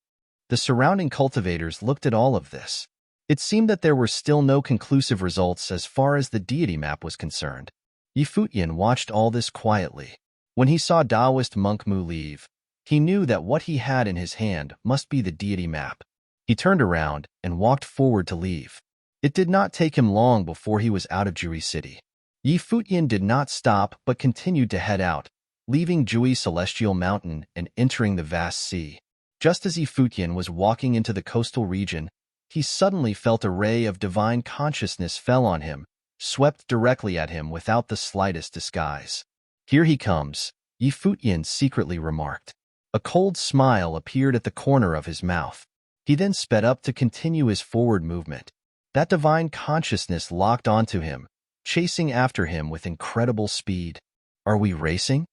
The surrounding cultivators looked at all of this. It seemed that there were still no conclusive results as far as the deity map was concerned. Futian watched all this quietly. When he saw Taoist monk Mu leave, he knew that what he had in his hand must be the deity map. He turned around and walked forward to leave. It did not take him long before he was out of Jui City. Futian did not stop but continued to head out, leaving Jui Celestial Mountain and entering the vast sea. Just as Futian was walking into the coastal region, he suddenly felt a ray of divine consciousness fell on him, swept directly at him without the slightest disguise. Here he comes, Futian secretly remarked. A cold smile appeared at the corner of his mouth. He then sped up to continue his forward movement. That divine consciousness locked onto him, chasing after him with incredible speed. Are we racing?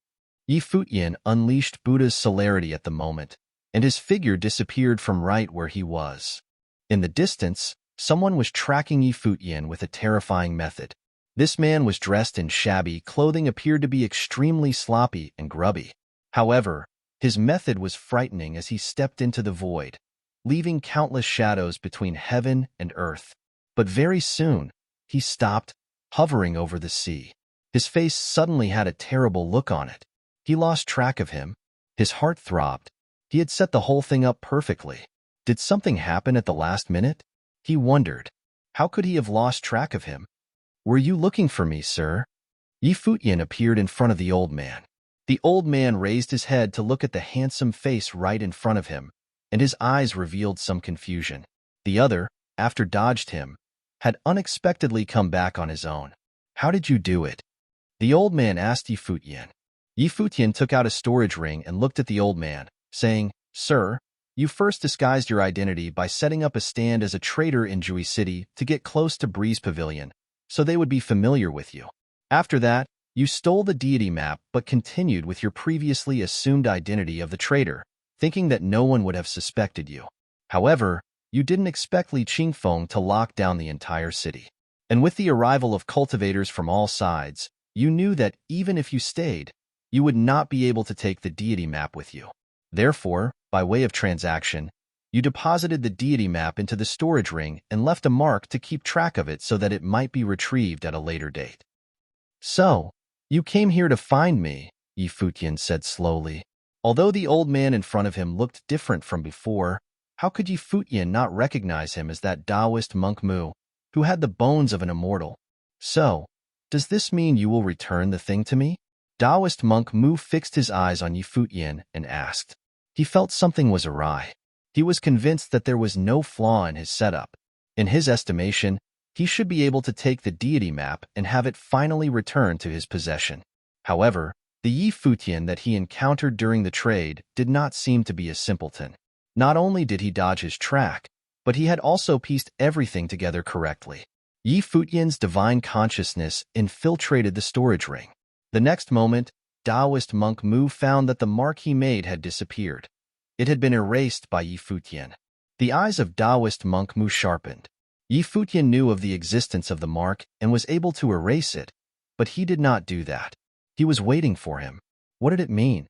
Futian unleashed Buddha's celerity at the moment, and his figure disappeared from right where he was. In the distance, someone was tracking Futian with a terrifying method. This man was dressed in shabby clothing, appeared to be extremely sloppy and grubby. However, his method was frightening as he stepped into the void, leaving countless shadows between heaven and earth. But very soon, he stopped, hovering over the sea. His face suddenly had a terrible look on it. He lost track of him. His heart throbbed. He had set the whole thing up perfectly. Did something happen at the last minute? He wondered. How could he have lost track of him? Were you looking for me, sir? Futian appeared in front of the old man. The old man raised his head to look at the handsome face right in front of him, and his eyes revealed some confusion. The other, after dodged him, had unexpectedly come back on his own. How did you do it? The old man asked Futian. Futian took out a storage ring and looked at the old man, saying, Sir, you first disguised your identity by setting up a stand as a trader in Jui City to get close to Breeze Pavilion, so they would be familiar with you. After that, you stole the deity map but continued with your previously assumed identity of the trader, thinking that no one would have suspected you. However, you didn't expect Li Qingfeng to lock down the entire city. And with the arrival of cultivators from all sides, you knew that even if you stayed, you would not be able to take the deity map with you. Therefore, by way of transaction, you deposited the deity map into the storage ring and left a mark to keep track of it so that it might be retrieved at a later date. So, you came here to find me, Futian said slowly. Although the old man in front of him looked different from before, how could Futian not recognize him as that Taoist monk Mu, who had the bones of an immortal? So, does this mean you will return the thing to me? Taoist monk Mu fixed his eyes on Futian and asked. He felt something was awry. He was convinced that there was no flaw in his setup. In his estimation, he should be able to take the deity map and have it finally returned to his possession. However, the Futian that he encountered during the trade did not seem to be a simpleton. Not only did he dodge his track, but he had also pieced everything together correctly. Futian's divine consciousness infiltrated the storage ring. The next moment, Taoist monk Mu found that the mark he made had disappeared. It had been erased by Futian. The eyes of Taoist monk Mu sharpened. Futian knew of the existence of the mark and was able to erase it, but he did not do that. He was waiting for him. What did it mean?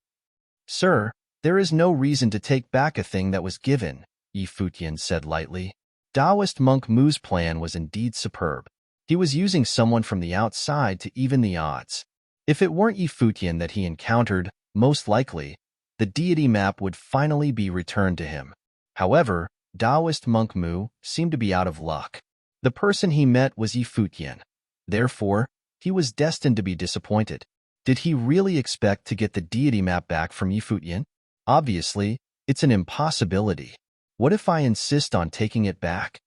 Sir, there is no reason to take back a thing that was given, Futian said lightly. Taoist monk Mu's plan was indeed superb. He was using someone from the outside to even the odds. If it weren't Futian that he encountered, most likely, the deity map would finally be returned to him. However, Taoist monk Mu seemed to be out of luck. The person he met was Futian. Therefore, he was destined to be disappointed. Did he really expect to get the deity map back from Futian? Obviously, it's an impossibility. What if I insist on taking it back?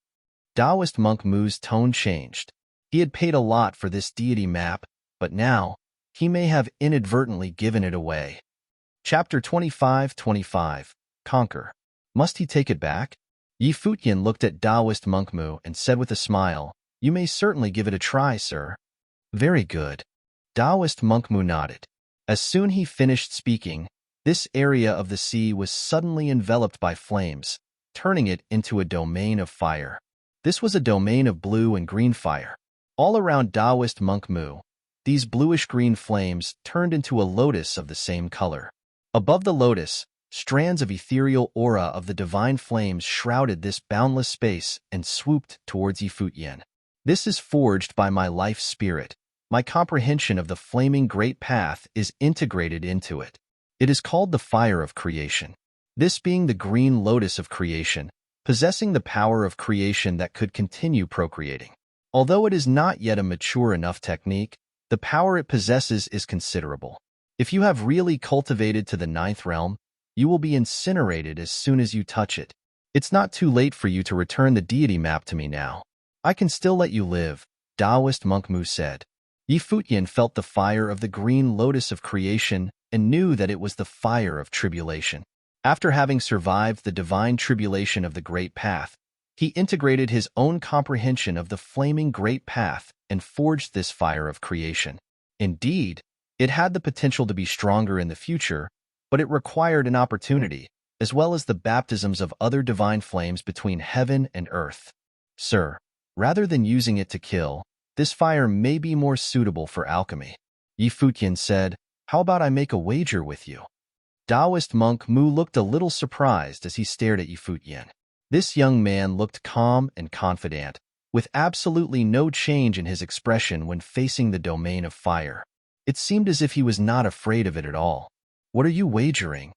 Taoist monk Mu's tone changed. He had paid a lot for this deity map, but now, he may have inadvertently given it away. Chapter 25:25. Conquer. Must he take it back? Futian looked at Taoist monk Mu and said with a smile, You may certainly give it a try, sir. Very good. Taoist monk Mu nodded. As soon he finished speaking, this area of the sea was suddenly enveloped by flames, turning it into a domain of fire. This was a domain of blue and green fire. All around Taoist monk Mu, these bluish-green flames turned into a lotus of the same color. Above the lotus, strands of ethereal aura of the divine flames shrouded this boundless space and swooped towards Futian. This is forged by my life spirit. My comprehension of the flaming great path is integrated into it. It is called the fire of creation. This being the green lotus of creation, possessing the power of creation that could continue procreating. Although it is not yet a mature enough technique, the power it possesses is considerable. If you have really cultivated to the 9th realm, you will be incinerated as soon as you touch it. It's not too late for you to return the deity map to me now. I can still let you live, Taoist monk Mu said. Futian felt the fire of the green lotus of creation and knew that it was the fire of tribulation. After having survived the divine tribulation of the great path, he integrated his own comprehension of the flaming great path and forged this fire of creation. Indeed, it had the potential to be stronger in the future, but it required an opportunity, as well as the baptisms of other divine flames between heaven and earth. Sir, rather than using it to kill, this fire may be more suitable for alchemy. Futian said, How about I make a wager with you? Taoist monk Mu looked a little surprised as he stared at Futian. This young man looked calm and confident, with absolutely no change in his expression when facing the domain of fire. It seemed as if he was not afraid of it at all. "What are you wagering?"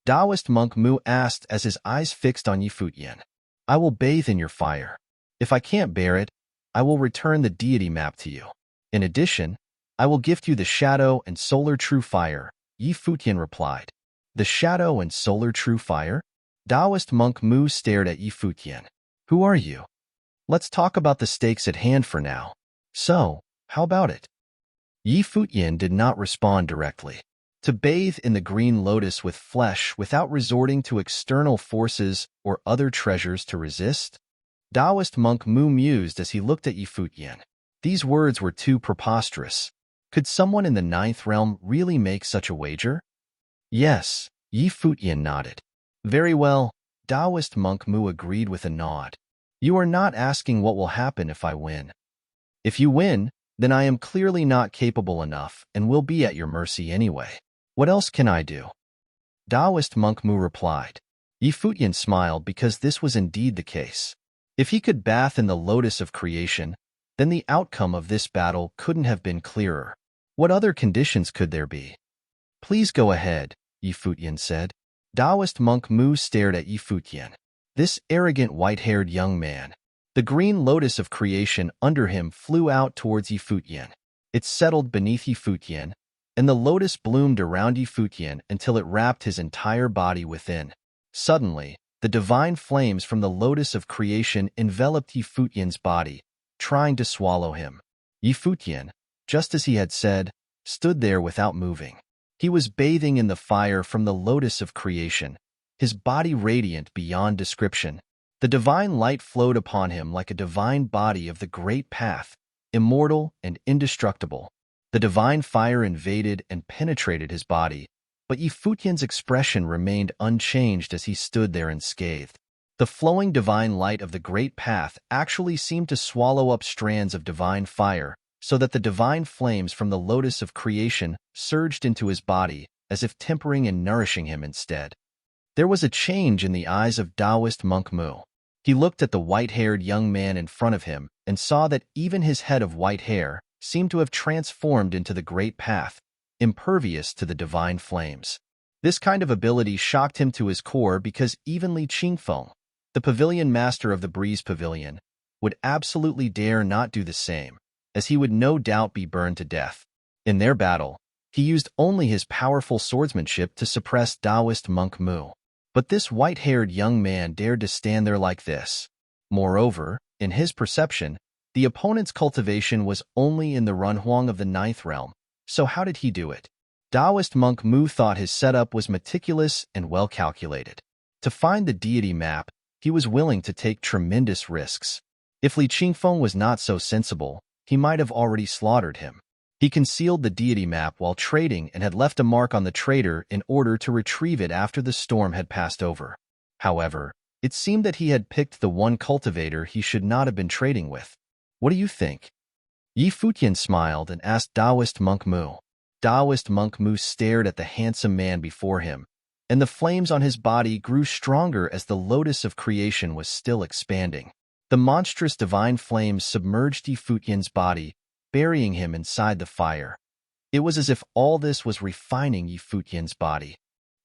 Taoist monk Mu asked as his eyes fixed on Futian. "I will bathe in your fire. If I can't bear it, I will return the deity map to you. In addition, I will gift you the shadow and solar true fire," Futian replied. "The shadow and solar true fire?" Taoist monk Mu stared at Futian. "Who are you? Let's talk about the stakes at hand for now. So, how about it?" Futian did not respond directly. To bathe in the green lotus with flesh without resorting to external forces or other treasures to resist? Taoist monk Mu mused as he looked at Futian. These words were too preposterous. Could someone in the ninth realm really make such a wager? "Yes," Futian nodded. "Very well," Taoist monk Mu agreed with a nod. "You are not asking what will happen if I win. If you win, then I am clearly not capable enough and will be at your mercy anyway. What else can I do?" Taoist monk Mu replied. Futian smiled because this was indeed the case. If he could bath in the lotus of creation, then the outcome of this battle couldn't have been clearer. What other conditions could there be? "Please go ahead," Futian said. Taoist monk Mu stared at Futian. This arrogant white-haired young man. The green lotus of creation under him flew out towards Futian. It settled beneath Futian, and the lotus bloomed around Futian until it wrapped his entire body within. Suddenly, the divine flames from the lotus of creation enveloped Futian's body, trying to swallow him. Futian, just as he had said, stood there without moving. He was bathing in the fire from the lotus of creation, his body radiant beyond description. The divine light flowed upon him like a divine body of the great path, immortal and indestructible. The divine fire invaded and penetrated his body, but Futian's expression remained unchanged as he stood there unscathed. The flowing divine light of the great path actually seemed to swallow up strands of divine fire, so that the divine flames from the lotus of creation surged into his body, as if tempering and nourishing him instead. There was a change in the eyes of Taoist monk Mu. He looked at the white-haired young man in front of him and saw that even his head of white hair seemed to have transformed into the great path, impervious to the divine flames. This kind of ability shocked him to his core because even Li Qingfeng, the pavilion master of the Breeze Pavilion, would absolutely dare not do the same, as he would no doubt be burned to death. In their battle, he used only his powerful swordsmanship to suppress Taoist monk Mu. But this white-haired young man dared to stand there like this. Moreover, in his perception, the opponent's cultivation was only in the Runhuang of the ninth realm, so how did he do it? Taoist monk Mu thought his setup was meticulous and well calculated. To find the deity map, he was willing to take tremendous risks. If Li Qingfeng was not so sensible, he might have already slaughtered him. He concealed the deity map while trading and had left a mark on the trader in order to retrieve it after the storm had passed over. However, it seemed that he had picked the one cultivator he should not have been trading with. What do you think? Futian smiled and asked Taoist monk Mu. Taoist monk Mu stared at the handsome man before him, and the flames on his body grew stronger as the lotus of creation was still expanding. The monstrous divine flames submerged Futian's body, burying him inside the fire. It was as if all this was refining Futian's body.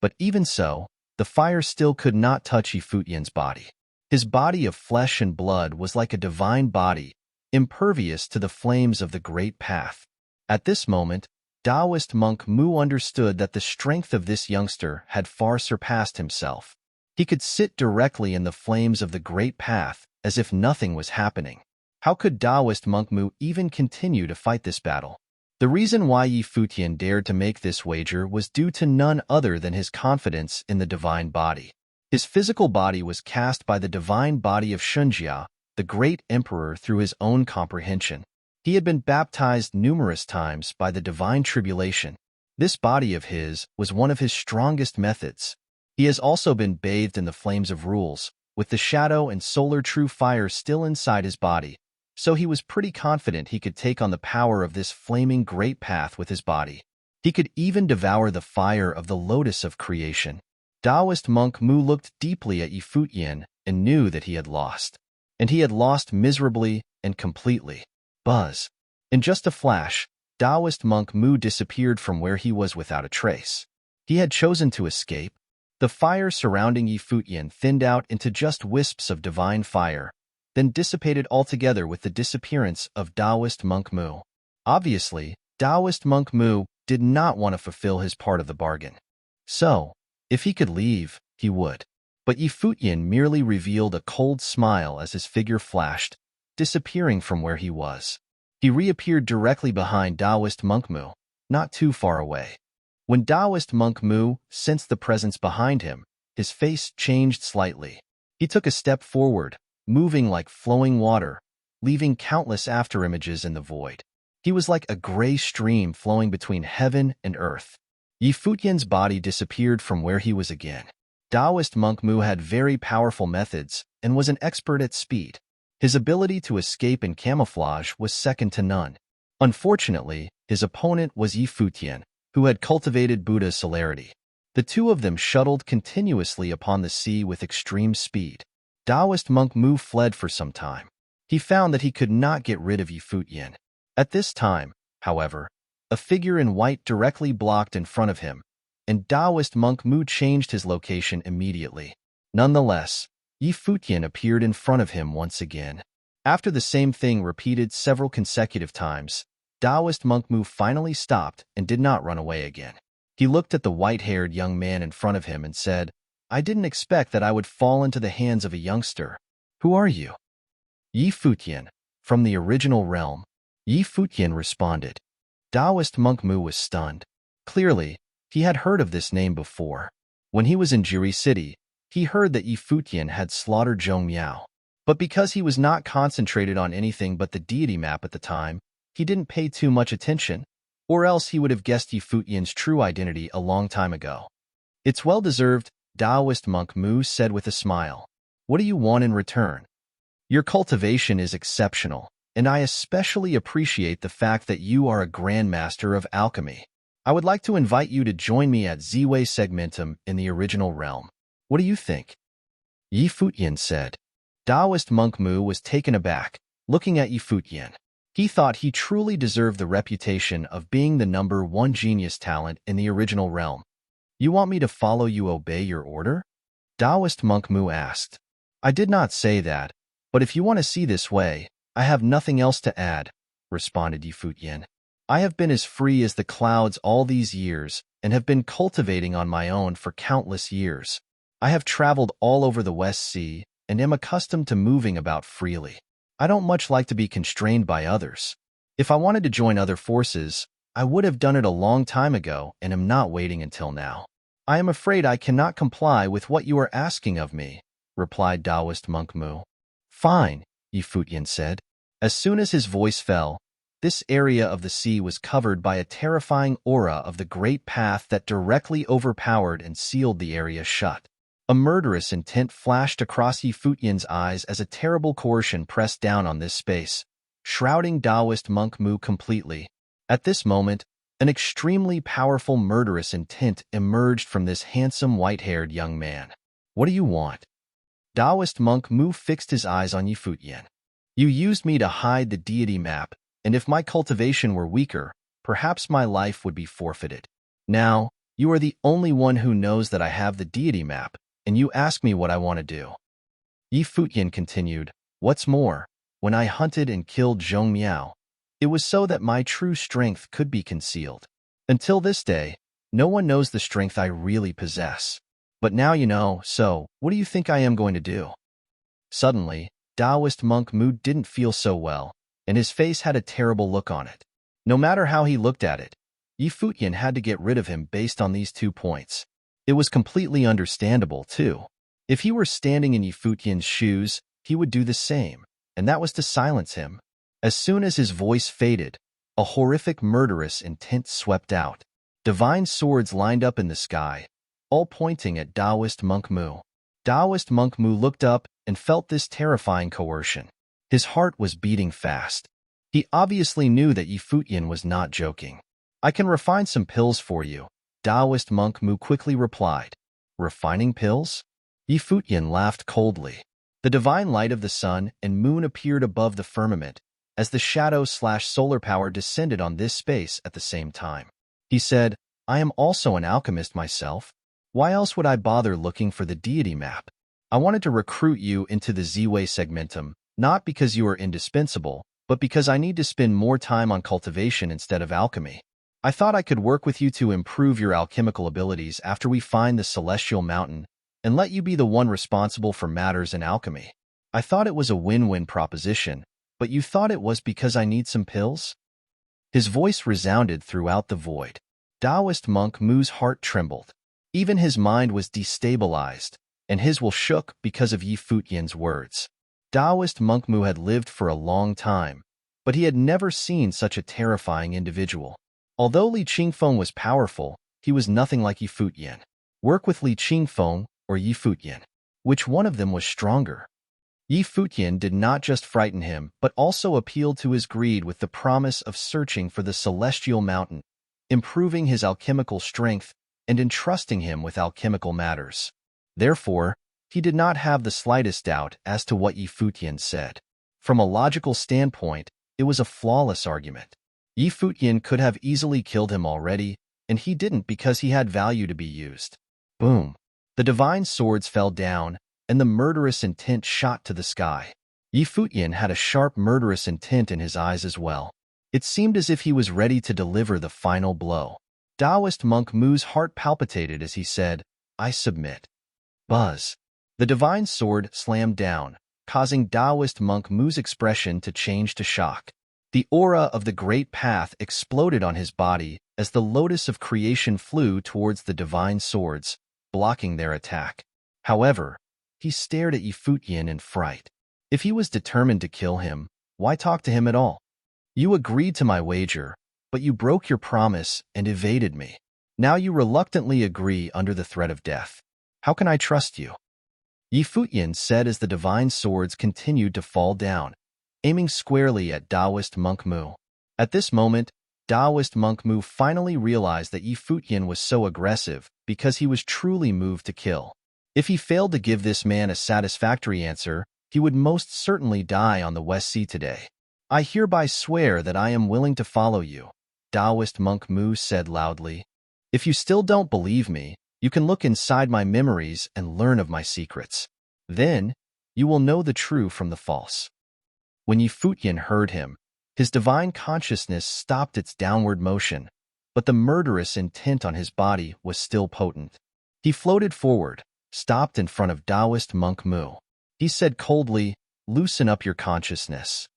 But even so, the fire still could not touch Futian's body. His body of flesh and blood was like a divine body, impervious to the flames of the great path. At this moment, Taoist monk Mu understood that the strength of this youngster had far surpassed himself. He could sit directly in the flames of the great path as if nothing was happening. How could Taoist monk Mu even continue to fight this battle? The reason why Futian dared to make this wager was due to none other than his confidence in the divine body. His physical body was cast by the divine body of Shunjia, the great emperor, through his own comprehension. He had been baptized numerous times by the divine tribulation. This body of his was one of his strongest methods. He has also been bathed in the flames of rules, with the shadow and solar true fire still inside his body, so he was pretty confident he could take on the power of this flaming great path with his body. He could even devour the fire of the lotus of creation. Taoist monk Mu looked deeply at Yi Futian and knew that he had lost. And he had lost miserably and completely. Buzz. In just a flash, Taoist monk Mu disappeared from where he was without a trace. He had chosen to escape. The fire surrounding Yi Futian thinned out into just wisps of divine fire, then dissipated altogether with the disappearance of Taoist monk Mu. Obviously, Taoist monk Mu did not want to fulfill his part of the bargain. So, if he could leave, he would. But Yi Futian merely revealed a cold smile as his figure flashed, disappearing from where he was. He reappeared directly behind Taoist monk Mu, not too far away. When Taoist monk Mu sensed the presence behind him, his face changed slightly. He took a step forward, moving like flowing water, leaving countless afterimages in the void. He was like a gray stream flowing between heaven and earth. Yi Futian's body disappeared from where he was again. Taoist monk Mu had very powerful methods and was an expert at speed. His ability to escape and camouflage was second to none. Unfortunately, his opponent was Yi Futian, who had cultivated Buddha's celerity. The two of them shuttled continuously upon the sea with extreme speed. Taoist monk Mu fled for some time. He found that he could not get rid of Yi Futian. At this time, however, a figure in white directly blocked in front of him, and Taoist monk Mu changed his location immediately. Nonetheless, Yi Futian appeared in front of him once again. After the same thing repeated several consecutive times, Taoist monk Mu finally stopped and did not run away again. He looked at the white-haired young man in front of him and said, "I didn't expect that I would fall into the hands of a youngster. Who are you?" "Yi Futian, from the original realm." Yi Futian responded. Taoist monk Mu was stunned. Clearly, he had heard of this name before. When he was in Jiri City, he heard that Yi Futian had slaughtered Zhong Miao. But because he was not concentrated on anything but the deity map at the time, he didn't pay too much attention, or else he would have guessed Yi Futian's true identity a long time ago. "It's well-deserved," Taoist monk Mu said with a smile. "What do you want in return?" "Your cultivation is exceptional, and I especially appreciate the fact that you are a grandmaster of alchemy. I would like to invite you to join me at Ziwei Segmentum in the original realm. What do you think?" Yi Futian said. Taoist monk Mu was taken aback, looking at Yi Futian. He thought he truly deserved the reputation of being the #1 genius talent in the original realm. "You want me to follow you, obey your order?" Taoist monk Mu asked. "I did not say that, but if you want to see this way, I have nothing else to add," responded Yi Futian. "I have been as free as the clouds all these years and have been cultivating on my own for countless years. I have traveled all over the West Sea and am accustomed to moving about freely. I don't much like to be constrained by others. If I wanted to join other forces, I would have done it a long time ago and am not waiting until now. I am afraid I cannot comply with what you are asking of me," replied Taoist monk Mu. "Fine," Yi Futian said. As soon as his voice fell, this area of the sea was covered by a terrifying aura of the great path that directly overpowered and sealed the area shut. A murderous intent flashed across Yi Futian's eyes as a terrible coercion pressed down on this space, shrouding Taoist monk Mu completely. At this moment, an extremely powerful murderous intent emerged from this handsome white-haired young man. "What do you want?" Taoist monk Mu fixed his eyes on Yi Futian. "You used me to hide the deity map, and if my cultivation were weaker, perhaps my life would be forfeited. Now, you are the only one who knows that I have the deity map, and you ask me what I want to do." Yi Futian continued, "What's more, when I hunted and killed Zhong Miao, it was so that my true strength could be concealed. Until this day, no one knows the strength I really possess. But now you know, so what do you think I am going to do?" Suddenly, Taoist monk Mu didn't feel so well, and his face had a terrible look on it. No matter how he looked at it, Yi Futian had to get rid of him based on these 2 points. It was completely understandable, too. If he were standing in Yi Futian's shoes, he would do the same, and that was to silence him. As soon as his voice faded, a horrific murderous intent swept out. Divine swords lined up in the sky, all pointing at Taoist monk Mu. Taoist monk Mu looked up and felt this terrifying coercion. His heart was beating fast. He obviously knew that Yi Futian was not joking. I can refine some pills for you, Taoist monk Mu quickly replied. Refining pills? Yi Futian laughed coldly. The divine light of the sun and moon appeared above the firmament, as the shadow/solar power descended on this space at the same time. He said, I am also an alchemist myself. Why else would I bother looking for the deity map? I wanted to recruit you into the Z-Way segmentum, not because you are indispensable, but because I need to spend more time on cultivation instead of alchemy. I thought I could work with you to improve your alchemical abilities after we find the celestial mountain and let you be the one responsible for matters in alchemy. I thought it was a win-win proposition, but you thought it was because I need some pills? His voice resounded throughout the void. Taoist monk Mu's heart trembled. Even his mind was destabilized, and his will shook because of Yi Futian's words. Taoist monk Mu had lived for a long time, but he had never seen such a terrifying individual. Although Li Qingfeng was powerful, he was nothing like Yi Futian. Work with Li Qingfeng or Yi Futian. Which one of them was stronger? Yi Futian did not just frighten him, but also appealed to his greed with the promise of searching for the celestial mountain, improving his alchemical strength, and entrusting him with alchemical matters. Therefore, he did not have the slightest doubt as to what Yi Futian said. From a logical standpoint, it was a flawless argument. Yi Futian could have easily killed him already, and he didn't because he had value to be used. Boom! The divine swords fell down, and the murderous intent shot to the sky. Yi Futian had a sharp murderous intent in his eyes as well. It seemed as if he was ready to deliver the final blow. Taoist monk Mu's heart palpitated as he said, I submit. Buzz. The divine sword slammed down, causing Taoist monk Mu's expression to change to shock. The aura of the great path exploded on his body as the lotus of creation flew towards the divine swords, blocking their attack. However, he stared at Yi Futian in fright. If he was determined to kill him, why talk to him at all? You agreed to my wager, but you broke your promise and evaded me. Now you reluctantly agree under the threat of death. How can I trust you? Yi Futian said as the divine swords continued to fall down, aiming squarely at Taoist monk Mu. At this moment, Taoist monk Mu finally realized that Yi Futian was so aggressive because he was truly moved to kill. If he failed to give this man a satisfactory answer, he would most certainly die on the West Sea today. I hereby swear that I am willing to follow you, Taoist monk Mu said loudly. If you still don't believe me, you can look inside my memories and learn of my secrets. Then, you will know the true from the false. When Yi Futian heard him, his divine consciousness stopped its downward motion, but the murderous intent on his body was still potent. He floated forward, stopped in front of Taoist monk Mu. He said coldly, loosen up your consciousness.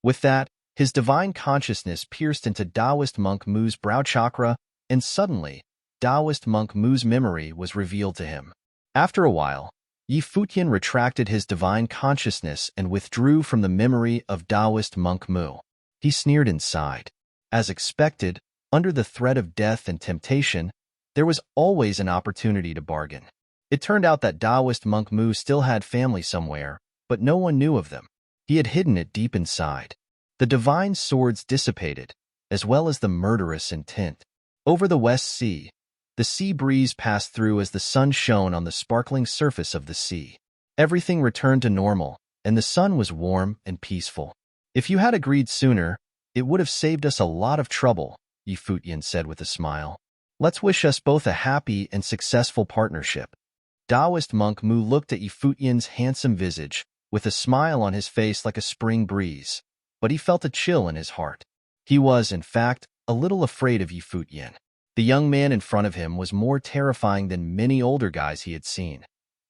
With that, his divine consciousness pierced into Taoist monk Mu's brow chakra, and suddenly, Taoist monk Mu's memory was revealed to him. After a while, Yi Futian retracted his divine consciousness and withdrew from the memory of Taoist monk Mu. He sneered inside. As expected, under the threat of death and temptation, there was always an opportunity to bargain. It turned out that Taoist monk Mu still had family somewhere, but no one knew of them. He had hidden it deep inside. The divine swords dissipated, as well as the murderous intent. Over the West Sea, the sea breeze passed through as the sun shone on the sparkling surface of the sea. Everything returned to normal, and the sun was warm and peaceful. If you had agreed sooner, it would have saved us a lot of trouble, Yi Futian said with a smile. Let's wish us both a happy and successful partnership. Taoist monk Mu looked at Yi Futian's handsome visage, with a smile on his face like a spring breeze, but he felt a chill in his heart. He was, in fact, a little afraid of Yi Futian. The young man in front of him was more terrifying than many older guys he had seen.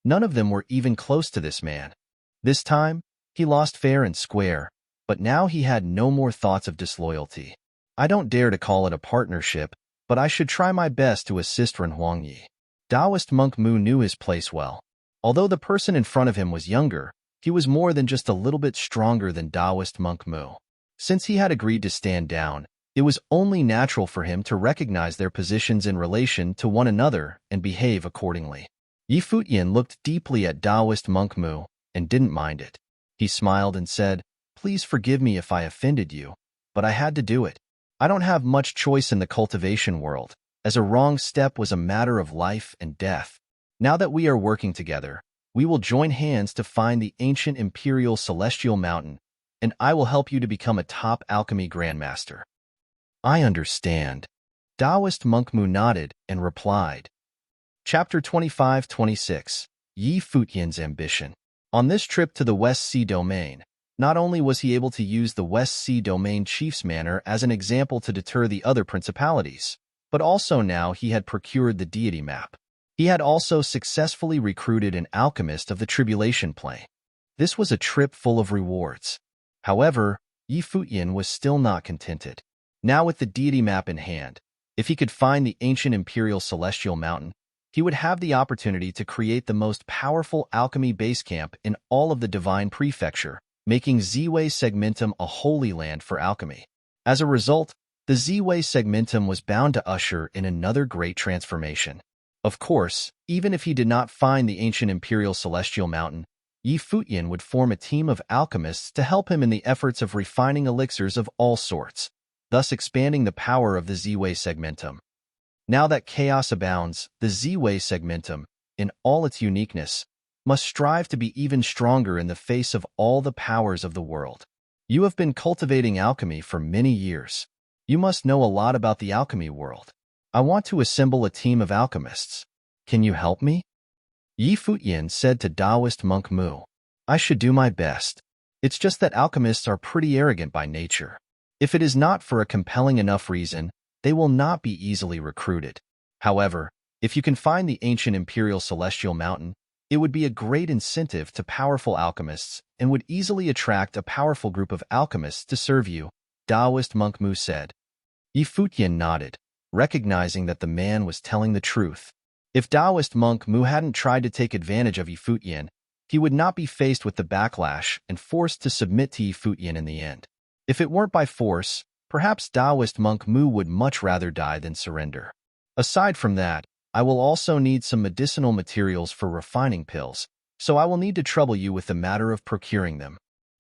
None of them were even close to this man. This time, he lost fair and square, but now he had no more thoughts of disloyalty. I don't dare to call it a partnership, but I should try my best to assist Ren Huangyi. Taoist monk Mu knew his place well. Although the person in front of him was younger, he was more than just a little bit stronger than Taoist monk Mu. Since he had agreed to stand down, it was only natural for him to recognize their positions in relation to one another and behave accordingly. Yi Futian looked deeply at Taoist monk Mu and didn't mind it. He smiled and said, Please forgive me if I offended you, but I had to do it. I don't have much choice in the cultivation world, as a wrong step was a matter of life and death. Now that we are working together, we will join hands to find the ancient imperial celestial mountain, and I will help you to become a top alchemy grandmaster. I understand. Taoist monk Mu nodded and replied. Chapter 25-26 Yi Futian's Ambition. On this trip to the West Sea Domain, not only was he able to use the West Sea Domain Chief's manor as an example to deter the other principalities, but also now he had procured the deity map. He had also successfully recruited an alchemist of the Tribulation Plane. This was a trip full of rewards. However, Yi Futian was still not contented. Now with the deity map in hand, if he could find the ancient imperial celestial mountain, he would have the opportunity to create the most powerful alchemy base camp in all of the Divine Prefecture, making Ziwei Segmentum a holy land for alchemy. As a result, the Ziwei Segmentum was bound to usher in another great transformation. Of course, even if he did not find the ancient imperial celestial mountain, Yi Futian would form a team of alchemists to help him in the efforts of refining elixirs of all sorts, thus expanding the power of the Ziwei Segmentum. Now that chaos abounds, the Ziwei Segmentum, in all its uniqueness, must strive to be even stronger in the face of all the powers of the world. You have been cultivating alchemy for many years. You must know a lot about the alchemy world. I want to assemble a team of alchemists. Can you help me? Yi Futian said to Taoist monk Mu. I should do my best. It's just that alchemists are pretty arrogant by nature. If it is not for a compelling enough reason, they will not be easily recruited. However, if you can find the ancient imperial celestial mountain, it would be a great incentive to powerful alchemists and would easily attract a powerful group of alchemists to serve you, Taoist monk Mu said. Yi Futian nodded, recognizing that the man was telling the truth. If Taoist monk Mu hadn't tried to take advantage of Yi Futian, he would not be faced with the backlash and forced to submit to Yi Futian in the end. If it weren't by force, perhaps Taoist monk Mu would much rather die than surrender. Aside from that, I will also need some medicinal materials for refining pills, so I will need to trouble you with the matter of procuring them.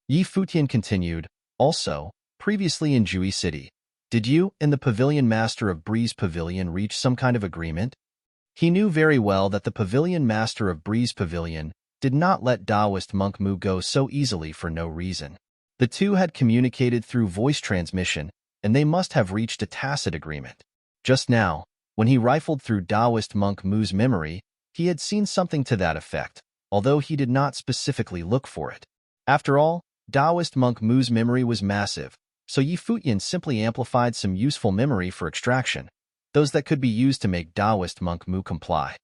Yi Futian continued, also, previously in Jui City, did you and the pavilion master of Breeze Pavilion reach some kind of agreement? He knew very well that the pavilion master of Breeze Pavilion did not let Taoist monk Mu go so easily for no reason. The two had communicated through voice transmission, and they must have reached a tacit agreement. Just now, when he rifled through Taoist monk Mu's memory, he had seen something to that effect, although he did not specifically look for it. After all, Taoist monk Mu's memory was massive, so Yi Futian simply amplified some useful memory for extraction, those that could be used to make Taoist monk Mu comply.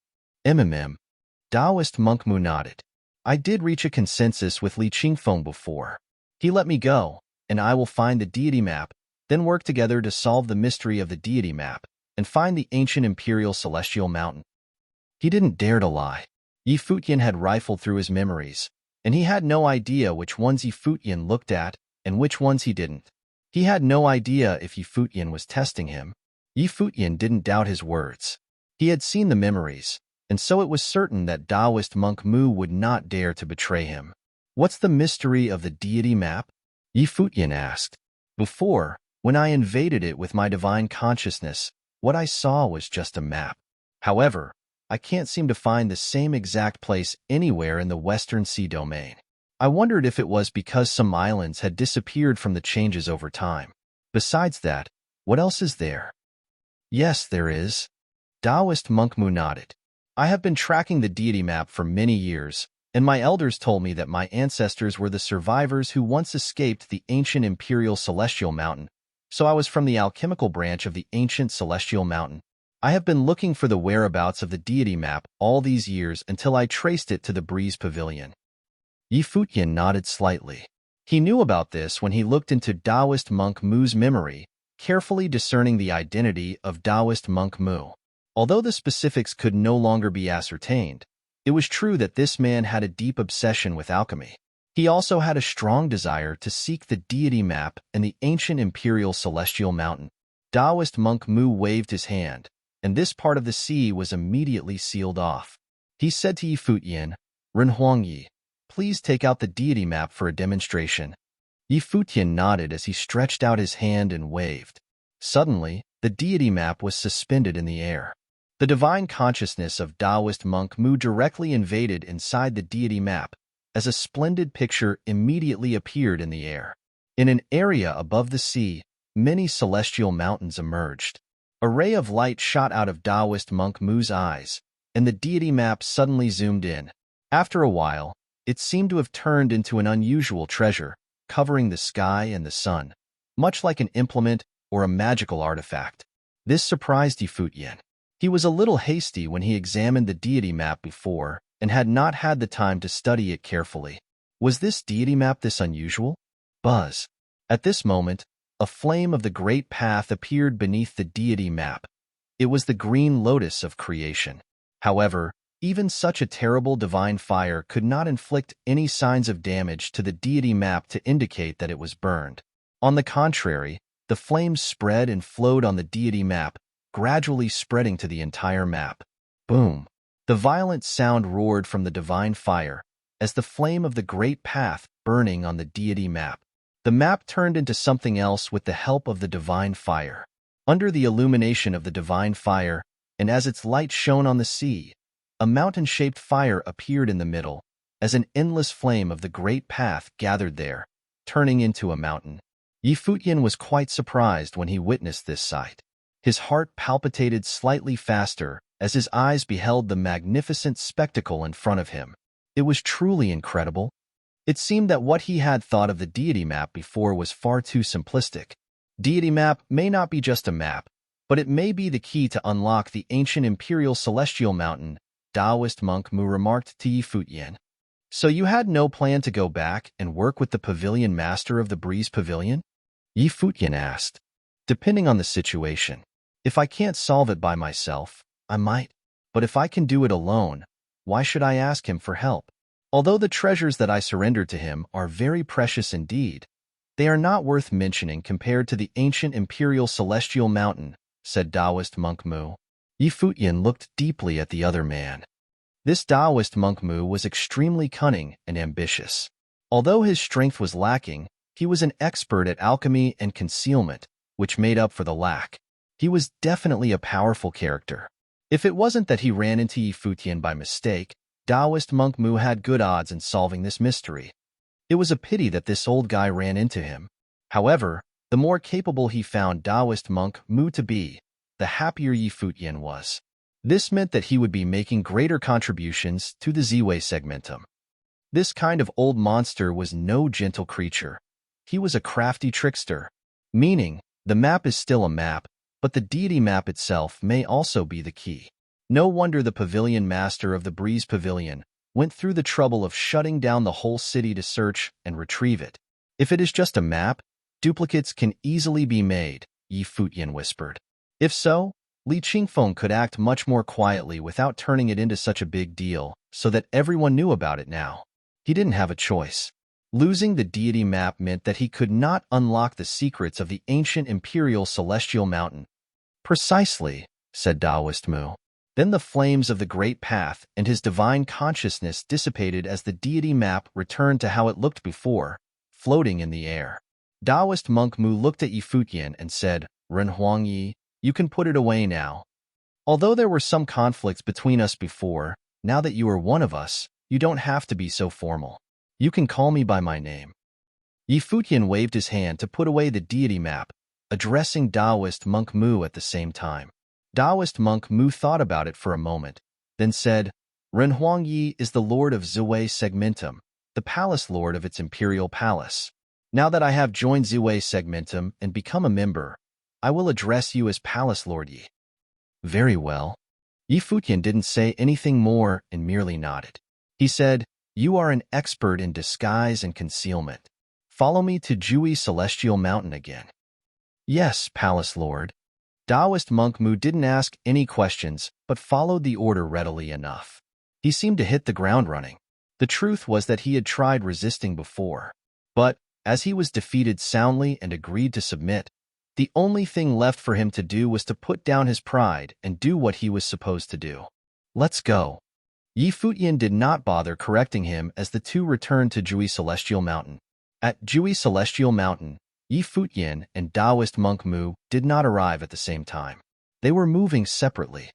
Taoist monk Mu nodded. I did reach a consensus with Li Qingfeng before. He let me go, and I will find the deity map, then work together to solve the mystery of the deity map, and find the ancient imperial celestial mountain. He didn't dare to lie. Yi Futian had rifled through his memories, and he had no idea which ones Yi Futian looked at and which ones he didn't. He had no idea if Yi Futian was testing him. Yi Futian didn't doubt his words. He had seen the memories, and so it was certain that Taoist monk Mu would not dare to betray him. What's the mystery of the deity map? Yi Futian asked. Before, when I invaded it with my divine consciousness, what I saw was just a map. However, I can't seem to find the same exact place anywhere in the Western Sea Domain. I wondered if it was because some islands had disappeared from the changes over time. Besides that, what else is there? Yes, there is. Taoist monk Mu nodded. I have been tracking the deity map for many years, and my elders told me that my ancestors were the survivors who once escaped the ancient imperial celestial mountain, so I was from the alchemical branch of the ancient celestial mountain. I have been looking for the whereabouts of the deity map all these years until I traced it to the Breeze Pavilion. Yi Futian nodded slightly. He knew about this when he looked into Taoist monk Mu's memory, carefully discerning the identity of Taoist monk Mu. Although the specifics could no longer be ascertained, it was true that this man had a deep obsession with alchemy. He also had a strong desire to seek the deity map and the ancient imperial celestial mountain. Taoist monk Mu waved his hand, and this part of the sea was immediately sealed off. He said to Yi Futian, Ren Huangyi, please take out the deity map for a demonstration. Yi Futian nodded as he stretched out his hand and waved. Suddenly, the deity map was suspended in the air. The divine consciousness of Taoist monk Mu directly invaded inside the deity map, as a splendid picture immediately appeared in the air. In an area above the sea, many celestial mountains emerged. A ray of light shot out of Taoist monk Mu's eyes, and the deity map suddenly zoomed in. After a while, it seemed to have turned into an unusual treasure, covering the sky and the sun, much like an implement or a magical artifact. This surprised Futian. He was a little hasty when he examined the deity map before and had not had the time to study it carefully. Was this deity map this unusual? Buzz. At this moment, a flame of the great path appeared beneath the deity map. It was the green lotus of creation. However, even such a terrible divine fire could not inflict any signs of damage to the deity map to indicate that it was burned. On the contrary, the flames spread and flowed on the deity map, gradually spreading to the entire map. Boom! The violent sound roared from the divine fire, as the flame of the great path burning on the deity map. The map turned into something else with the help of the divine fire. Under the illumination of the divine fire, and as its light shone on the sea, a mountain-shaped fire appeared in the middle, as an endless flame of the great path gathered there, turning into a mountain. Futian was quite surprised when he witnessed this sight. His heart palpitated slightly faster as his eyes beheld the magnificent spectacle in front of him. It was truly incredible. It seemed that what he had thought of the deity map before was far too simplistic. Deity map may not be just a map, but it may be the key to unlock the ancient imperial celestial mountain, Taoist monk Mu remarked to Futian. So you had no plan to go back and work with the pavilion master of the Breeze Pavilion? Futian asked. Depending on the situation. If I can't solve it by myself, I might. But if I can do it alone, why should I ask him for help? Although the treasures that I surrendered to him are very precious indeed, they are not worth mentioning compared to the ancient imperial celestial mountain, said Taoist monk Mu. Futian looked deeply at the other man. This Taoist monk Mu was extremely cunning and ambitious. Although his strength was lacking, he was an expert at alchemy and concealment, which made up for the lack. He was definitely a powerful character. If it wasn't that he ran into Futian by mistake, Taoist monk Mu had good odds in solving this mystery. It was a pity that this old guy ran into him. However, the more capable he found Taoist monk Mu to be, the happier Futian was. This meant that he would be making greater contributions to the Ziwei segmentum. This kind of old monster was no gentle creature. He was a crafty trickster, meaning the map is still a map, but the deity map itself may also be the key. No wonder the pavilion master of the Breeze Pavilion went through the trouble of shutting down the whole city to search and retrieve it. If it is just a map, duplicates can easily be made, Futian whispered. If so, Li Qingfeng could act much more quietly without turning it into such a big deal, so that everyone knew about it now. He didn't have a choice. Losing the deity map meant that he could not unlock the secrets of the ancient imperial celestial mountain. Precisely, said Taoist Mu. Then the flames of the great path and his divine consciousness dissipated as the deity map returned to how it looked before, floating in the air. Taoist monk Mu looked at Futian and said, Ren Huangyi, you can put it away now. Although there were some conflicts between us before, now that you are one of us, you don't have to be so formal. You can call me by my name. Futian waved his hand to put away the deity map, addressing Taoist monk Mu at the same time. Taoist monk Mu thought about it for a moment, then said, Ren Huangyi is the lord of Ziwei segmentum, the palace lord of its imperial palace. Now that I have joined Ziwei segmentum and become a member, I will address you as Palace Lord Yi. Very well. Futian didn't say anything more and merely nodded. He said, You are an expert in disguise and concealment. Follow me to Jui Celestial Mountain again. Yes, Palace Lord. Taoist monk Mu didn't ask any questions, but followed the order readily enough. He seemed to hit the ground running. The truth was that he had tried resisting before. But, as he was defeated soundly and agreed to submit, the only thing left for him to do was to put down his pride and do what he was supposed to do. Let's go. Futian did not bother correcting him as the two returned to Jui Celestial Mountain. At Jui Celestial Mountain, Yi Futian and Taoist monk Mu did not arrive at the same time. They were moving separately.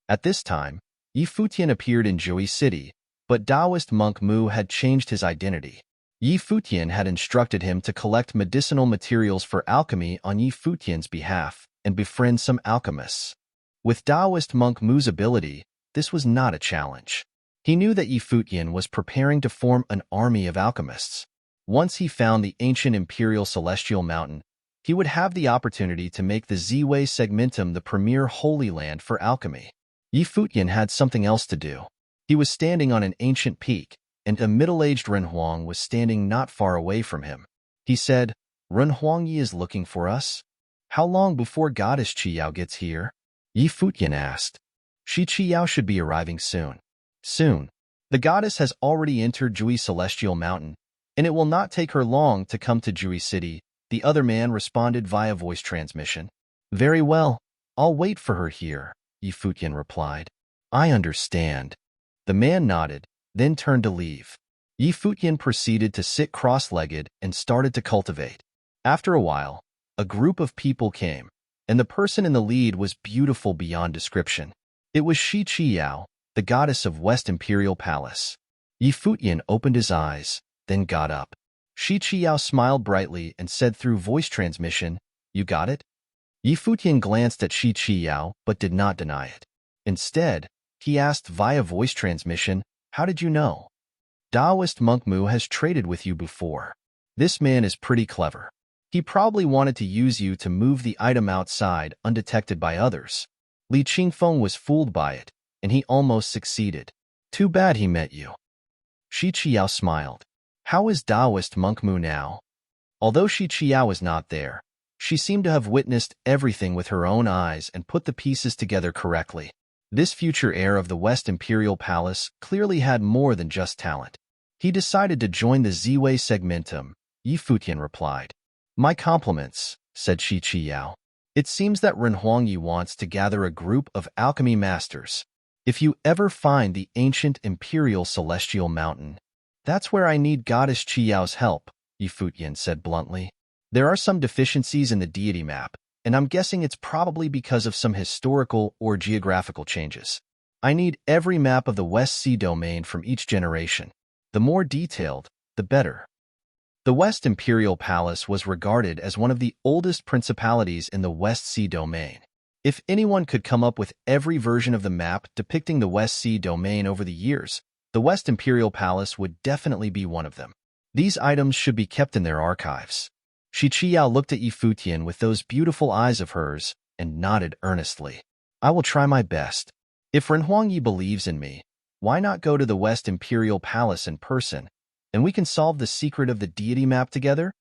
At this time, Yi Futian appeared in Jui City, but Taoist monk Mu had changed his identity. Yi Futian had instructed him to collect medicinal materials for alchemy on Yi Futian's behalf and befriend some alchemists. With Taoist monk Mu's ability, this was not a challenge. He knew that Yi Futian was preparing to form an army of alchemists. Once he found the ancient imperial celestial mountain, he would have the opportunity to make the Ziwei Segmentum the premier holy land for alchemy. Yi Futian had something else to do. He was standing on an ancient peak, and a middle-aged Renhuang was standing not far away from him. He said, "Renhuang Yi is looking for us? How long before Goddess Qiyao gets here?" Yi Futian asked. "Shi Qiyao should be arriving soon." Soon. The goddess has already entered Jui Celestial Mountain, and it will not take her long to come to Jui City, the other man responded via voice transmission. "Very well, I'll wait for her here," Yi Futian replied. "I understand." The man nodded, then turned to leave. Yi Futian proceeded to sit cross-legged and started to cultivate. After a while, a group of people came, and the person in the lead was beautiful beyond description. It was Shi Qiyao, the goddess of West Imperial Palace. Yi Futian opened his eyes, then got up. Shi Qiyao smiled brightly and said through voice transmission, "You got it?" Yi Futian glanced at Shi Qiyao but did not deny it. Instead, he asked via voice transmission, "How did you know?" "Taoist monk Mu has traded with you before. This man is pretty clever. He probably wanted to use you to move the item outside undetected by others. Li Qingfeng was fooled by it, and he almost succeeded. Too bad he met you." Shi Qiyao smiled. "How is Taoist monk Mu now?" Although Shi Qiyao was not there, she seemed to have witnessed everything with her own eyes and put the pieces together correctly. This future heir of the West Imperial Palace clearly had more than just talent. He decided to join the Ziwei Segmentum, Yi Futian replied. "My compliments," said Shi Qiyao. "It seems that Renhuang Yi wants to gather a group of alchemy masters. If you ever find the ancient imperial celestial mountain, that's where I need Goddess Qiyao's help," Yi Futian said bluntly. "There are some deficiencies in the deity map, and I'm guessing it's probably because of some historical or geographical changes. I need every map of the West Sea domain from each generation. The more detailed, the better." The West Imperial Palace was regarded as one of the oldest principalities in the West Sea domain. If anyone could come up with every version of the map depicting the West Sea domain over the years, the West Imperial Palace would definitely be one of them. These items should be kept in their archives. Shi Qiyao looked at Yi Futian with those beautiful eyes of hers and nodded earnestly. "I will try my best. If Renhuang Yi believes in me, why not go to the West Imperial Palace in person, and we can solve the secret of the deity map together?"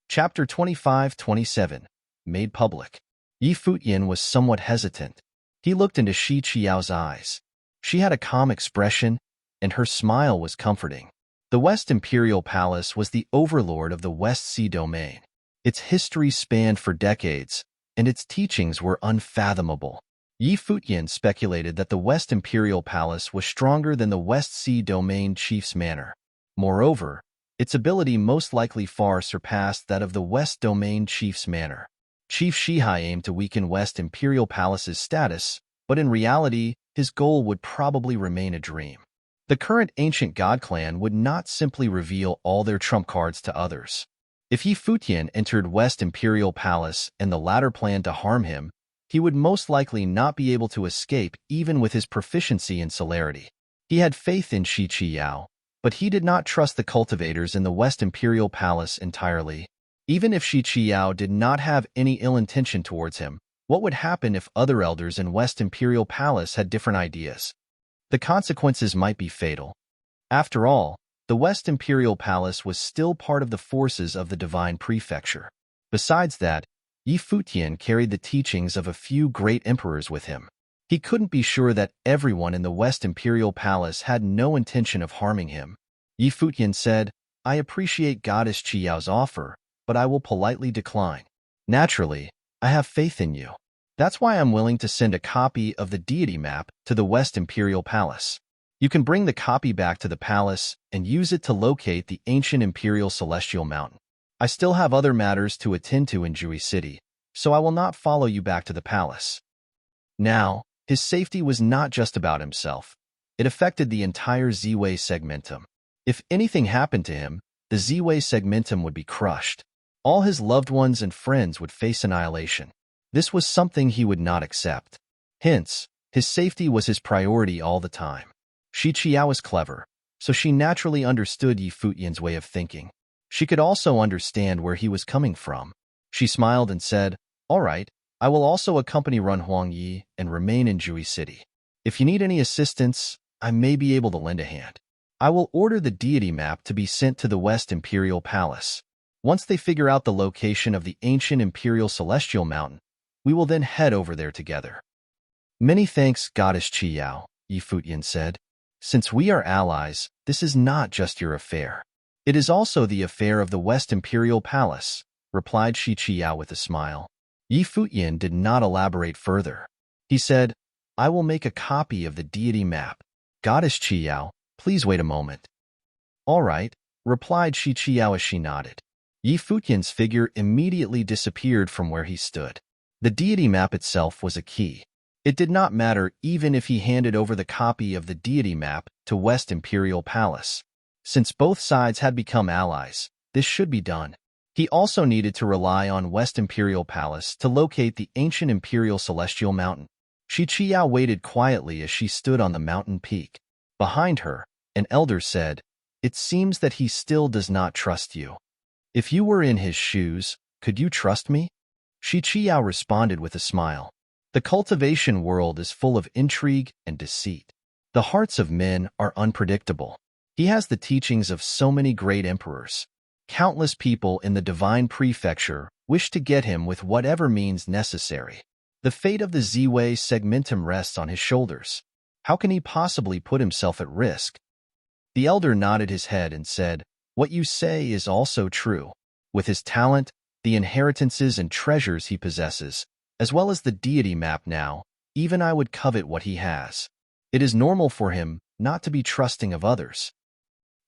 Chapter 25-27, Made Public. Yi Futian was somewhat hesitant. He looked into Shi Qiyao's eyes. She had a calm expression, and her smile was comforting. The West Imperial Palace was the overlord of the West Sea domain. Its history spanned for decades, and its teachings were unfathomable. Yi Futian speculated that the West Imperial Palace was stronger than the West Sea domain chief's manor. Moreover, its ability most likely far surpassed that of the West domain chief's manor. Chief Shihai aimed to weaken West Imperial Palace's status, but in reality, his goal would probably remain a dream. The current ancient god clan would not simply reveal all their trump cards to others. If Yi Futian entered West Imperial Palace and the latter planned to harm him, he would most likely not be able to escape even with his proficiency in celerity. He had faith in Shi Qiyao, but he did not trust the cultivators in the West Imperial Palace entirely. Even if Shi Qiyao did not have any ill intention towards him, what would happen if other elders in West Imperial Palace had different ideas? The consequences might be fatal. After all, the West Imperial Palace was still part of the forces of the Divine Prefecture. Besides that, Yi Futian carried the teachings of a few great emperors with him. He couldn't be sure that everyone in the West Imperial Palace had no intention of harming him. Yi Futian said, "I appreciate Goddess Qiyao's offer, but I will politely decline. Naturally, I have faith in you. That's why I'm willing to send a copy of the deity map to the West Imperial Palace. You can bring the copy back to the palace and use it to locate the ancient Imperial Celestial Mountain. I still have other matters to attend to in Jui City, so I will not follow you back to the palace. Now, his safety was not just about himself. It affected the entire Z-Way segmentum. If anything happened to him, the Z-Way segmentum would be crushed. All his loved ones and friends would face annihilation. This was something he would not accept. Hence, his safety was his priority all the time. Shi Qiao was clever, so she naturally understood Yi Futian's way of thinking. She could also understand where he was coming from. She smiled and said, "All right, I will also accompany Run Huangyi and remain in Jui City. If you need any assistance, I may be able to lend a hand. I will order the deity map to be sent to the West Imperial Palace. Once they figure out the location of the ancient Imperial Celestial Mountain, we will then head over there together." "Many thanks, Goddess Qiyao," Yi Futian said. "Since we are allies, this is not just your affair. It is also the affair of the West Imperial Palace," replied Shi Qiao with a smile. Yi Futian did not elaborate further. He said, "I will make a copy of the deity map. Goddess Qiao, please wait a moment." "All right," replied Shi Qiao as she nodded. Yi Futian's figure immediately disappeared from where he stood. The deity map itself was a key. It did not matter even if he handed over the copy of the deity map to West Imperial Palace. Since both sides had become allies, this should be done. He also needed to rely on West Imperial Palace to locate the ancient Imperial Celestial Mountain. Shi Qiao waited quietly as she stood on the mountain peak. Behind her, an elder said, "It seems that he still does not trust you. If you were in his shoes, could you trust me?" Shi Qiao responded with a smile. The cultivation world is full of intrigue and deceit. The hearts of men are unpredictable. He has the teachings of so many great emperors. Countless people in the divine prefecture wish to get him with whatever means necessary. The fate of the Z-Way segmentum rests on his shoulders. How can he possibly put himself at risk? The elder nodded his head and said, "What you say is also true. With his talent, the inheritances and treasures he possesses, as well as the deity map now, even I would covet what he has. It is normal for him not to be trusting of others."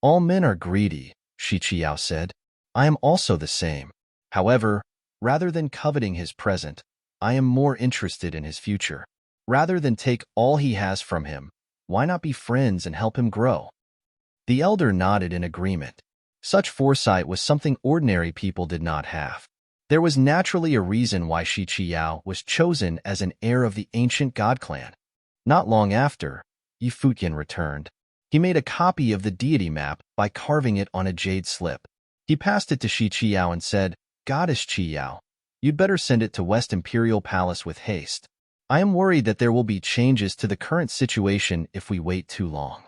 "All men are greedy," Shi Qiao said. "I am also the same. However, rather than coveting his present, I am more interested in his future. Rather than take all he has from him, why not be friends and help him grow?" The elder nodded in agreement. Such foresight was something ordinary people did not have. There was naturally a reason why Shi Qiao was chosen as an heir of the ancient god clan. Not long after, Yi Futian returned. He made a copy of the deity map by carving it on a jade slip. He passed it to Shi Qiao and said, "Goddess Qiao, you'd better send it to West Imperial Palace with haste. I am worried that there will be changes to the current situation if we wait too long."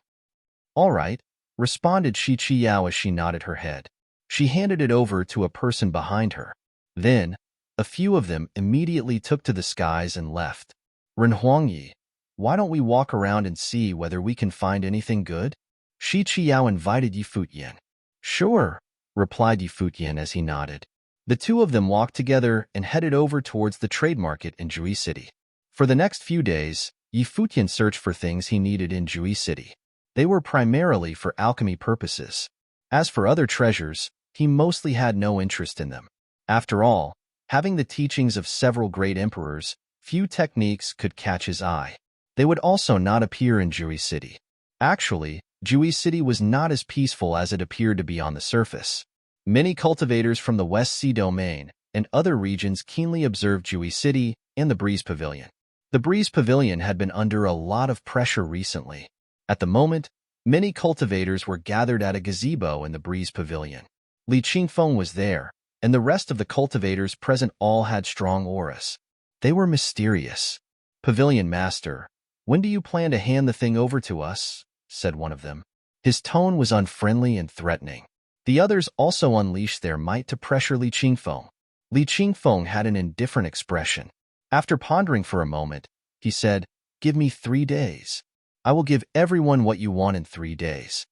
"All right," responded Shi Qiao as she nodded her head. She handed it over to a person behind her. Then, a few of them immediately took to the skies and left. "Ren Huangyi, why don't we walk around and see whether we can find anything good?" Shi Qiao invited Yi Futian. "Sure," replied Yi Futian as he nodded. The two of them walked together and headed over towards the trade market in Jui City. For the next few days, Yi Futian searched for things he needed in Jui City. They were primarily for alchemy purposes. As for other treasures, he mostly had no interest in them. After all, having the teachings of several great emperors, few techniques could catch his eye. They would also not appear in Jui City. Actually, Jui City was not as peaceful as it appeared to be on the surface. Many cultivators from the West Sea Domain and other regions keenly observed Jui City and the Breeze Pavilion. The Breeze Pavilion had been under a lot of pressure recently. At the moment, many cultivators were gathered at a gazebo in the Breeze Pavilion. Li Qingfeng was there, and the rest of the cultivators present all had strong auras. They were mysterious. "Pavilion Master, when do you plan to hand the thing over to us?" said one of them. His tone was unfriendly and threatening. The others also unleashed their might to pressure Li Qingfeng. Li Qingfeng had an indifferent expression. After pondering for a moment, he said, "Give me 3 days. I will give everyone what you want in 3 days."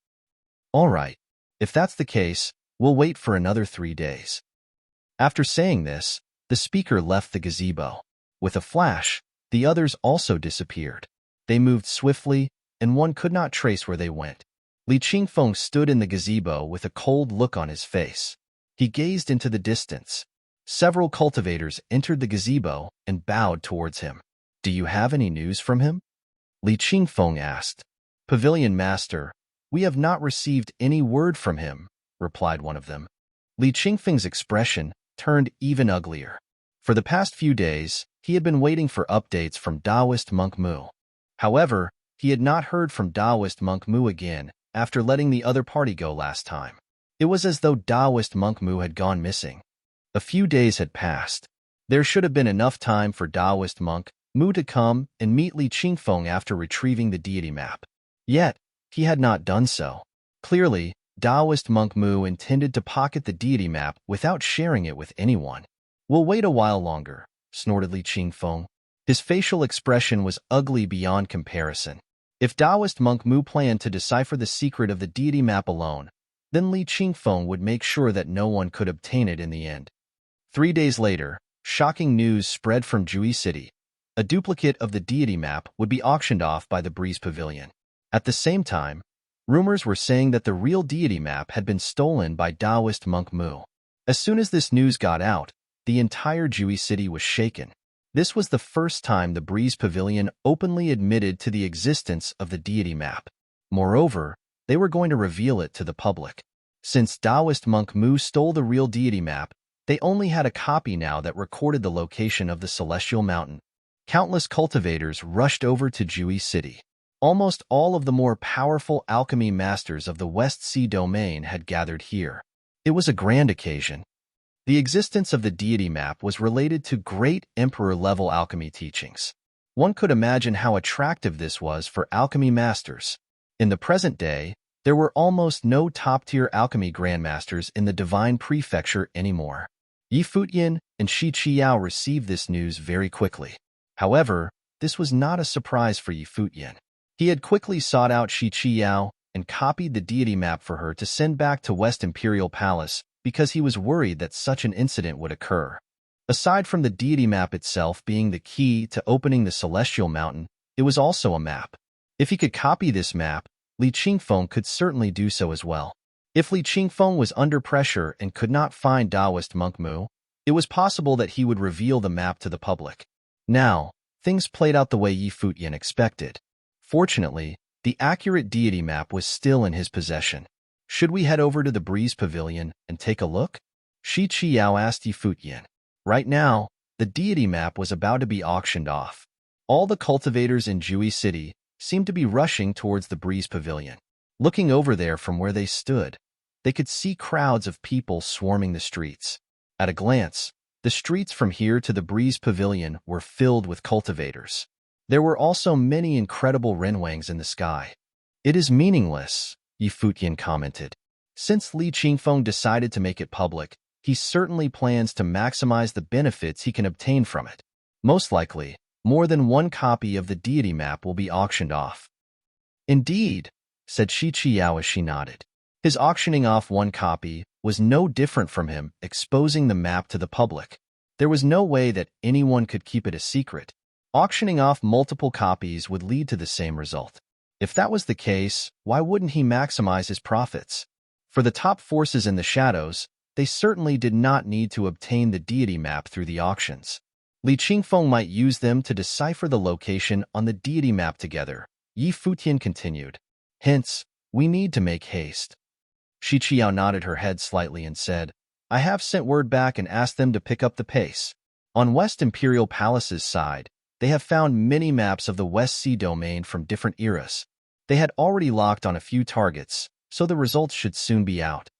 "All right. If that's the case, we'll wait for another 3 days." After saying this, the speaker left the gazebo. With a flash, the others also disappeared. They moved swiftly, and one could not trace where they went. Li Qingfeng stood in the gazebo with a cold look on his face. He gazed into the distance. Several cultivators entered the gazebo and bowed towards him. "Do you have any news from him?" Li Qingfeng asked. "Pavilion Master, we have not received any word from him," replied one of them. Li Qingfeng's expression turned even uglier. For the past few days, he had been waiting for updates from Taoist monk Mu. However, he had not heard from Taoist monk Mu again after letting the other party go last time. It was as though Taoist monk Mu had gone missing. A few days had passed. There should have been enough time for Taoist monk Mu to come and meet Li Qingfeng after retrieving the deity map. Yet, he had not done so. Clearly, Taoist monk Mu intended to pocket the deity map without sharing it with anyone. "We'll wait a while longer," snorted Li Qingfeng. His facial expression was ugly beyond comparison. If Taoist monk Mu planned to decipher the secret of the deity map alone, then Li Qingfeng would make sure that no one could obtain it in the end. 3 days later, shocking news spread from Jui City. A duplicate of the deity map would be auctioned off by the Breeze Pavilion. At the same time, rumors were saying that the real deity map had been stolen by Taoist monk Mu. As soon as this news got out, the entire Jui City was shaken. This was the first time the Breeze Pavilion openly admitted to the existence of the deity map. Moreover, they were going to reveal it to the public. Since Taoist monk Mu stole the real deity map, they only had a copy now that recorded the location of the celestial mountain. Countless cultivators rushed over to Jui City. Almost all of the more powerful alchemy masters of the West Sea domain had gathered here. It was a grand occasion. The existence of the deity map was related to great emperor-level alchemy teachings. One could imagine how attractive this was for alchemy masters. In the present day, there were almost no top-tier alchemy grandmasters in the Divine Prefecture anymore. Yi Futian and Shi Qiao received this news very quickly. However, this was not a surprise for Yi Futian. He had quickly sought out Shi Qiao and copied the deity map for her to send back to West Imperial Palace because he was worried that such an incident would occur. Aside from the deity map itself being the key to opening the celestial mountain, it was also a map. If he could copy this map, Li Qingfeng could certainly do so as well. If Li Qingfeng was under pressure and could not find Taoist monk Mu, it was possible that he would reveal the map to the public. Now, things played out the way Yi Futian expected. Fortunately, the accurate deity map was still in his possession. "Should we head over to the Breeze Pavilion and take a look?" Shi Qiao asked Yi Futian. Right now, the deity map was about to be auctioned off. All the cultivators in Jui City seemed to be rushing towards the Breeze Pavilion. Looking over there from where they stood, they could see crowds of people swarming the streets. At a glance, the streets from here to the Breeze Pavilion were filled with cultivators. There were also many incredible renwangs in the sky. "It is meaningless," Yi Futian commented. Since Li Qingfeng decided to make it public, he certainly plans to maximize the benefits he can obtain from it. Most likely, more than one copy of the deity map will be auctioned off. "Indeed," said Shi Qiao as she nodded. His auctioning off one copy was no different from him exposing the map to the public. There was no way that anyone could keep it a secret. Auctioning off multiple copies would lead to the same result. If that was the case, why wouldn't he maximize his profits? For the top forces in the shadows, they certainly did not need to obtain the deity map through the auctions. Li Qingfeng might use them to decipher the location on the deity map together, Yi Futian continued. Hence, we need to make haste. Shi Qiao nodded her head slightly and said, "I have sent word back and asked them to pick up the pace." On West Imperial Palace's side, they have found many maps of the West Sea domain from different eras. They had already locked on a few targets, so the results should soon be out.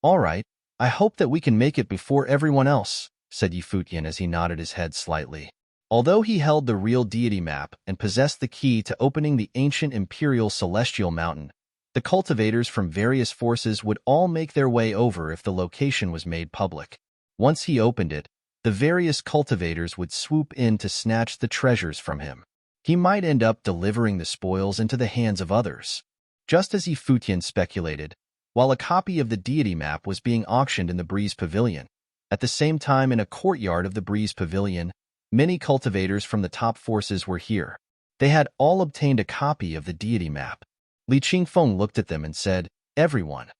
"All right, I hope that we can make it before everyone else," said Yi Futian as he nodded his head slightly. Although he held the real deity map and possessed the key to opening the ancient imperial celestial mountain, the cultivators from various forces would all make their way over if the location was made public. Once he opened it, the various cultivators would swoop in to snatch the treasures from him. He might end up delivering the spoils into the hands of others. Just as Yi Futian speculated, while a copy of the deity map was being auctioned in the Breeze Pavilion, at the same time in a courtyard of the Breeze Pavilion, many cultivators from the top forces were here. They had all obtained a copy of the deity map. Li Qingfeng looked at them and said, "Everyone.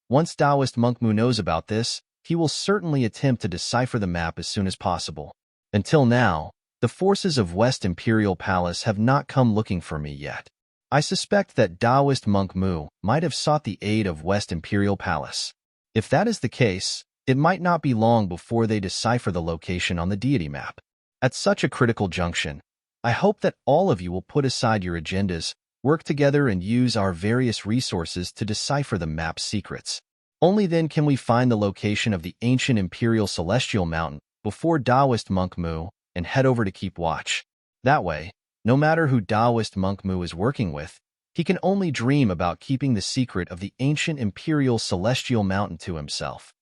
Once Taoist monk Mu knows about this, he will certainly attempt to decipher the map as soon as possible. Until now, the forces of West Imperial Palace have not come looking for me yet. I suspect that Taoist monk Mu might have sought the aid of West Imperial Palace. If that is the case, it might not be long before they decipher the location on the deity map. At such a critical junction, I hope that all of you will put aside your agendas, work together and use our various resources to decipher the map's secrets. Only then can we find the location of the ancient Imperial Celestial Mountain before Taoist monk Mu and head over to keep watch. That way, no matter who Taoist monk Mu is working with, he can only dream about keeping the secret of the ancient Imperial Celestial Mountain to himself.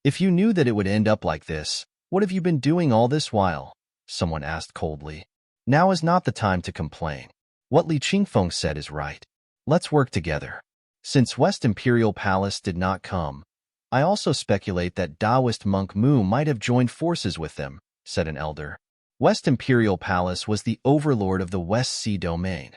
If you knew that it would end up like this, what have you been doing all this while? Someone asked coldly. Now is not the time to complain. What Li Qingfeng said is right. Let's work together. Since West Imperial Palace did not come, I also speculate that Taoist monk Mu might have joined forces with them, said an elder. West Imperial Palace was the overlord of the West Sea domain.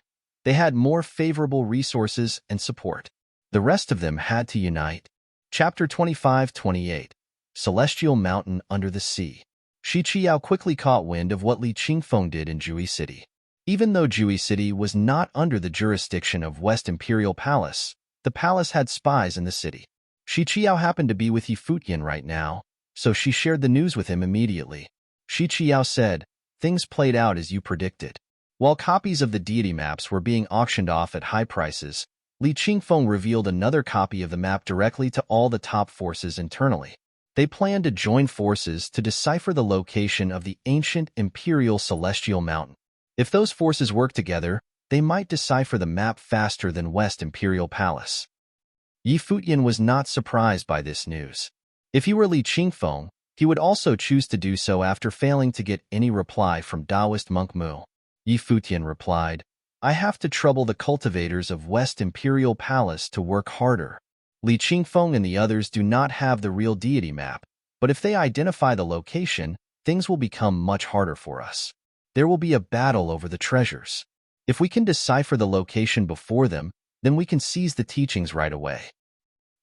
They had more favorable resources and support. The rest of them had to unite. Chapter 25-28 Celestial Mountain Under the Sea. Shi Qiao quickly caught wind of what Li Qingfeng did in Jui City. Even though Jui City was not under the jurisdiction of West Imperial Palace, the palace had spies in the city. Shi Qiao happened to be with Futian right now, so she shared the news with him immediately. Shi Qiao said, "Things played out as you predicted." While copies of the deity maps were being auctioned off at high prices, Li Qingfeng revealed another copy of the map directly to all the top forces internally. They planned to join forces to decipher the location of the ancient Imperial Celestial Mountain. If those forces work together, they might decipher the map faster than West Imperial Palace. Futian was not surprised by this news. If he were Li Qingfeng, he would also choose to do so after failing to get any reply from Taoist monk Mu. Futian replied, "I have to trouble the cultivators of West Imperial Palace to work harder. Li Qingfeng and the others do not have the real deity map, but if they identify the location, things will become much harder for us. There will be a battle over the treasures. If we can decipher the location before them, then we can seize the teachings right away.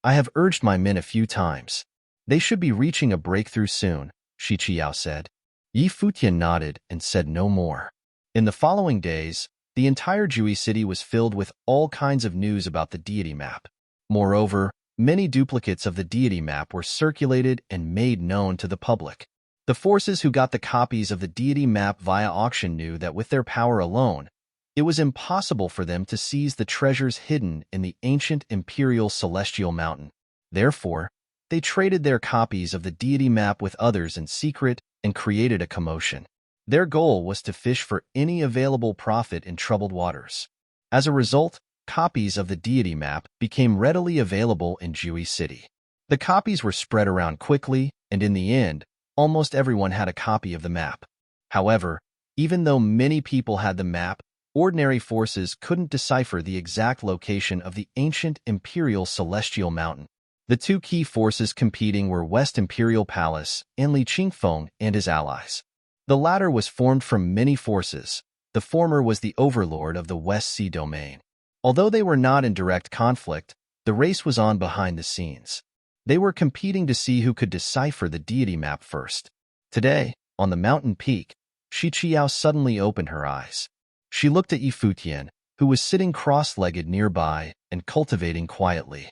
I have urged my men a few times. They should be reaching a breakthrough soon," Shi Qiao said. Futian nodded and said no more. In the following days, the entire Jui city was filled with all kinds of news about the deity map. Moreover, many duplicates of the deity map were circulated and made known to the public. The forces who got the copies of the deity map via auction knew that with their power alone, it was impossible for them to seize the treasures hidden in the ancient Imperial Celestial Mountain. Therefore, they traded their copies of the deity map with others in secret and created a commotion. Their goal was to fish for any available profit in troubled waters. As a result, copies of the deity map became readily available in Jui City. The copies were spread around quickly, and in the end, almost everyone had a copy of the map. However, even though many people had the map, ordinary forces couldn't decipher the exact location of the ancient Imperial Celestial Mountain. The two key forces competing were West Imperial Palace and Li Qingfeng and his allies. The latter was formed from many forces. The former was the overlord of the West Sea domain. Although they were not in direct conflict, the race was on behind the scenes. They were competing to see who could decipher the deity map first. Today, on the mountain peak, Shi Qiao suddenly opened her eyes. She looked at Futian, who was sitting cross-legged nearby and cultivating quietly.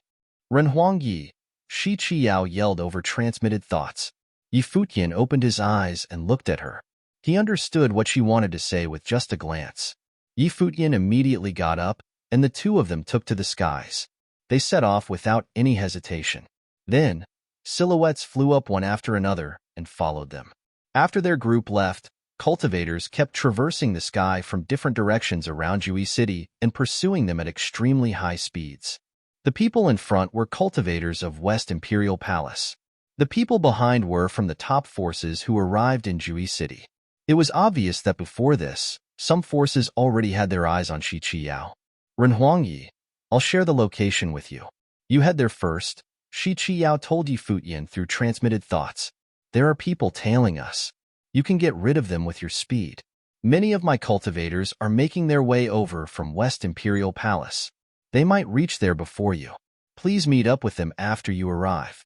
"Renhuang Yi," Shi Qiao yelled over transmitted thoughts. Futian opened his eyes and looked at her. He understood what she wanted to say with just a glance. Futian immediately got up, and the two of them took to the skies. They set off without any hesitation. Then, silhouettes flew up one after another and followed them. After their group left, cultivators kept traversing the sky from different directions around Jui City and pursuing them at extremely high speeds. The people in front were cultivators of West Imperial Palace. The people behind were from the top forces who arrived in Jui City. It was obvious that before this, some forces already had their eyes on Shi Qiao. "Renhuang Yi, I'll share the location with you. You head there first," Shi Qiao told Futian through transmitted thoughts. "There are people tailing us. You can get rid of them with your speed. Many of my cultivators are making their way over from West Imperial Palace. They might reach there before you. Please meet up with them after you arrive."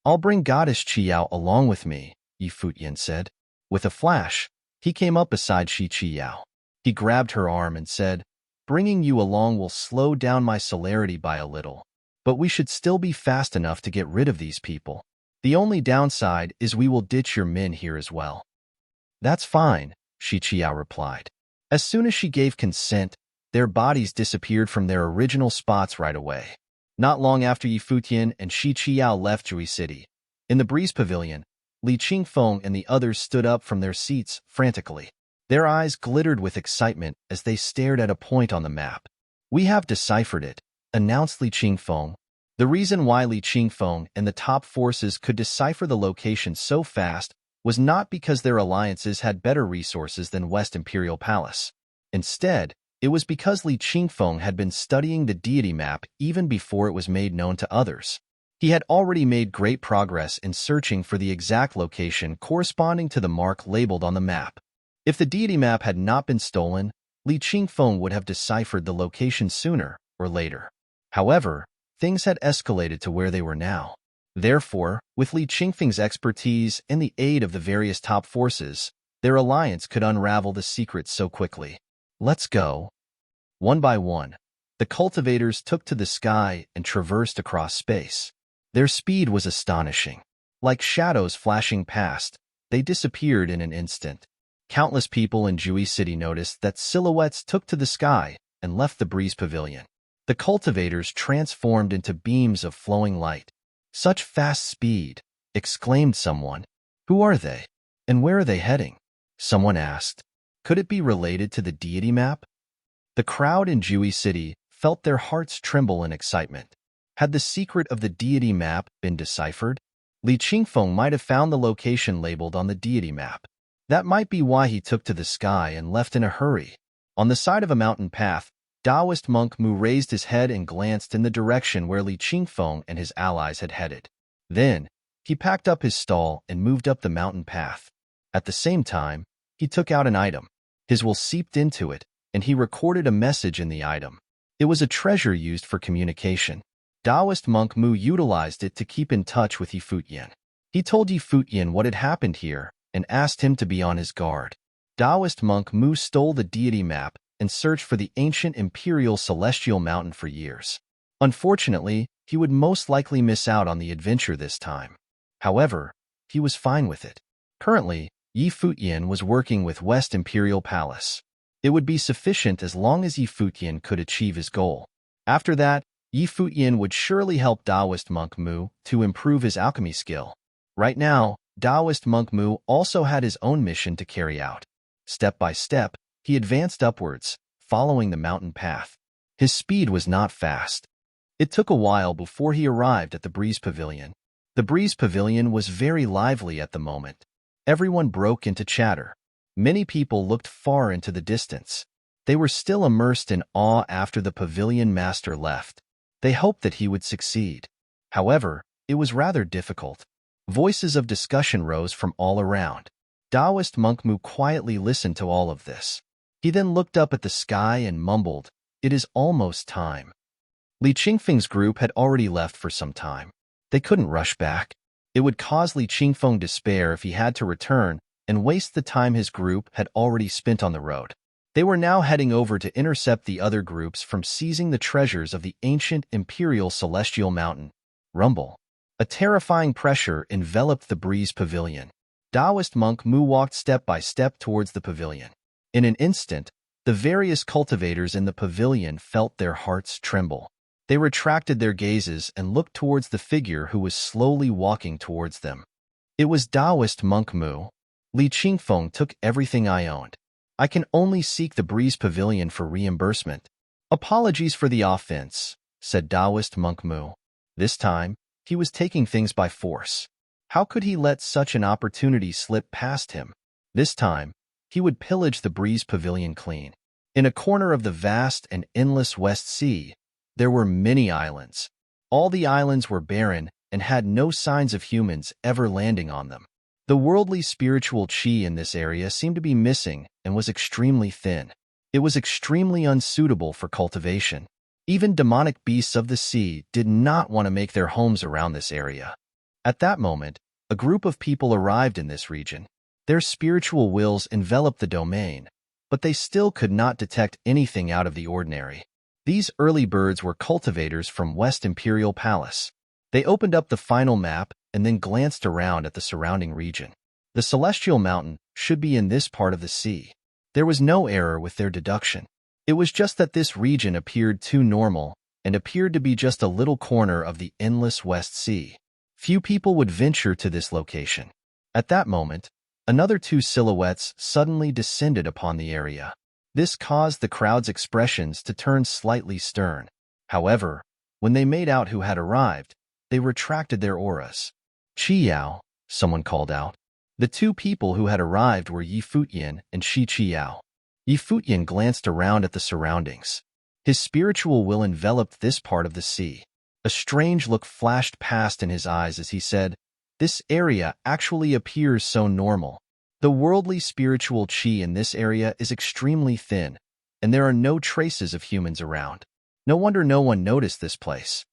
I'll bring Goddess Qiao along with me, Yi Futian said. With a flash, he came up beside Shi Qiao. He grabbed her arm and said, bringing you along will slow down my celerity by a little. But we should still be fast enough to get rid of these people. The only downside is we will ditch your men here as well. That's fine, Shi Qiao replied. As soon as she gave consent, their bodies disappeared from their original spots right away. Not long after Yi Futian and Shi Qiao left Jui City, in the Breeze Pavilion, Li Qingfeng and the others stood up from their seats frantically. Their eyes glittered with excitement as they stared at a point on the map. We have deciphered it, announced Li Qingfeng. The reason why Li Qingfeng and the top forces could decipher the location so fast was not because their alliances had better resources than West Imperial Palace. Instead, it was because Li Qingfeng had been studying the deity map even before it was made known to others. He had already made great progress in searching for the exact location corresponding to the mark labeled on the map. If the deity map had not been stolen, Li Qingfeng would have deciphered the location sooner or later. However, things had escalated to where they were now. Therefore, with Li Qingfeng's expertise and the aid of the various top forces, their alliance could unravel the secret so quickly. Let's go. One by one, the cultivators took to the sky and traversed across space. Their speed was astonishing. Like shadows flashing past, they disappeared in an instant. Countless people in Jui City noticed that silhouettes took to the sky and left the Breeze Pavilion. The cultivators transformed into beams of flowing light. Such fast speed, exclaimed someone. Who are they? And where are they heading? Someone asked. Could it be related to the deity map? The crowd in Jui City felt their hearts tremble in excitement. Had the secret of the deity map been deciphered? Li Qingfeng might have found the location labeled on the deity map. That might be why he took to the sky and left in a hurry. On the side of a mountain path, Taoist monk Mu raised his head and glanced in the direction where Li Qingfeng and his allies had headed. Then, he packed up his stall and moved up the mountain path. At the same time, he took out an item. His will seeped into it, and he recorded a message in the item. It was a treasure used for communication. Taoist monk Mu utilized it to keep in touch with Yi Futian. He told Yi Futian what had happened here and asked him to be on his guard. Taoist monk Mu stole the deity map and searched for the ancient imperial celestial mountain for years. Unfortunately, he would most likely miss out on the adventure this time. However, he was fine with it. Currently, Yi Futian was working with West Imperial Palace. It would be sufficient as long as Yi Futian could achieve his goal. After that, Yi Futian would surely help Taoist monk Mu to improve his alchemy skill. Right now, Taoist monk Mu also had his own mission to carry out. Step by step, he advanced upwards, following the mountain path. His speed was not fast. It took a while before he arrived at the Breeze Pavilion. The Breeze Pavilion was very lively at the moment. Everyone broke into chatter. Many people looked far into the distance. They were still immersed in awe after the pavilion master left. They hoped that he would succeed. However, it was rather difficult. Voices of discussion rose from all around. Taoist monk Mu quietly listened to all of this. He then looked up at the sky and mumbled, "It is almost time." Li Qingfeng's group had already left for some time. They couldn't rush back. It would cause Li Qingfeng despair if he had to return and waste the time his group had already spent on the road. They were now heading over to intercept the other groups from seizing the treasures of the ancient imperial celestial mountain. Rumble. A terrifying pressure enveloped the Breeze Pavilion. Taoist monk Mu walked step by step towards the pavilion. In an instant, the various cultivators in the pavilion felt their hearts tremble. They retracted their gazes and looked towards the figure who was slowly walking towards them. It was Taoist monk Mu. Li Qingfeng took everything I owned. I can only seek the Breeze Pavilion for reimbursement. Apologies for the offense, said Taoist monk Mu. This time, he was taking things by force. How could he let such an opportunity slip past him? This time, he would pillage the Breeze Pavilion clean. In a corner of the vast and endless West Sea, there were many islands. All the islands were barren and had no signs of humans ever landing on them. The worldly spiritual chi in this area seemed to be missing and was extremely thin. It was extremely unsuitable for cultivation. Even demonic beasts of the sea did not want to make their homes around this area. At that moment, a group of people arrived in this region. Their spiritual wills enveloped the domain, but they still could not detect anything out of the ordinary. These early birds were cultivators from West Imperial Palace. They opened up the final map and then glanced around at the surrounding region. The Celestial Mountain should be in this part of the sea. There was no error with their deduction. It was just that this region appeared too normal and appeared to be just a little corner of the endless West Sea. Few people would venture to this location. At that moment, another two silhouettes suddenly descended upon the area. This caused the crowd's expressions to turn slightly stern. However, when they made out who had arrived, they retracted their auras. "Qiyao," someone called out. The two people who had arrived were Futian and Qiyao. Futian glanced around at the surroundings. His spiritual will enveloped this part of the sea. A strange look flashed past in his eyes as he said, "This area actually appears so normal. The worldly spiritual qi in this area is extremely thin, and there are no traces of humans around. No wonder no one noticed this place."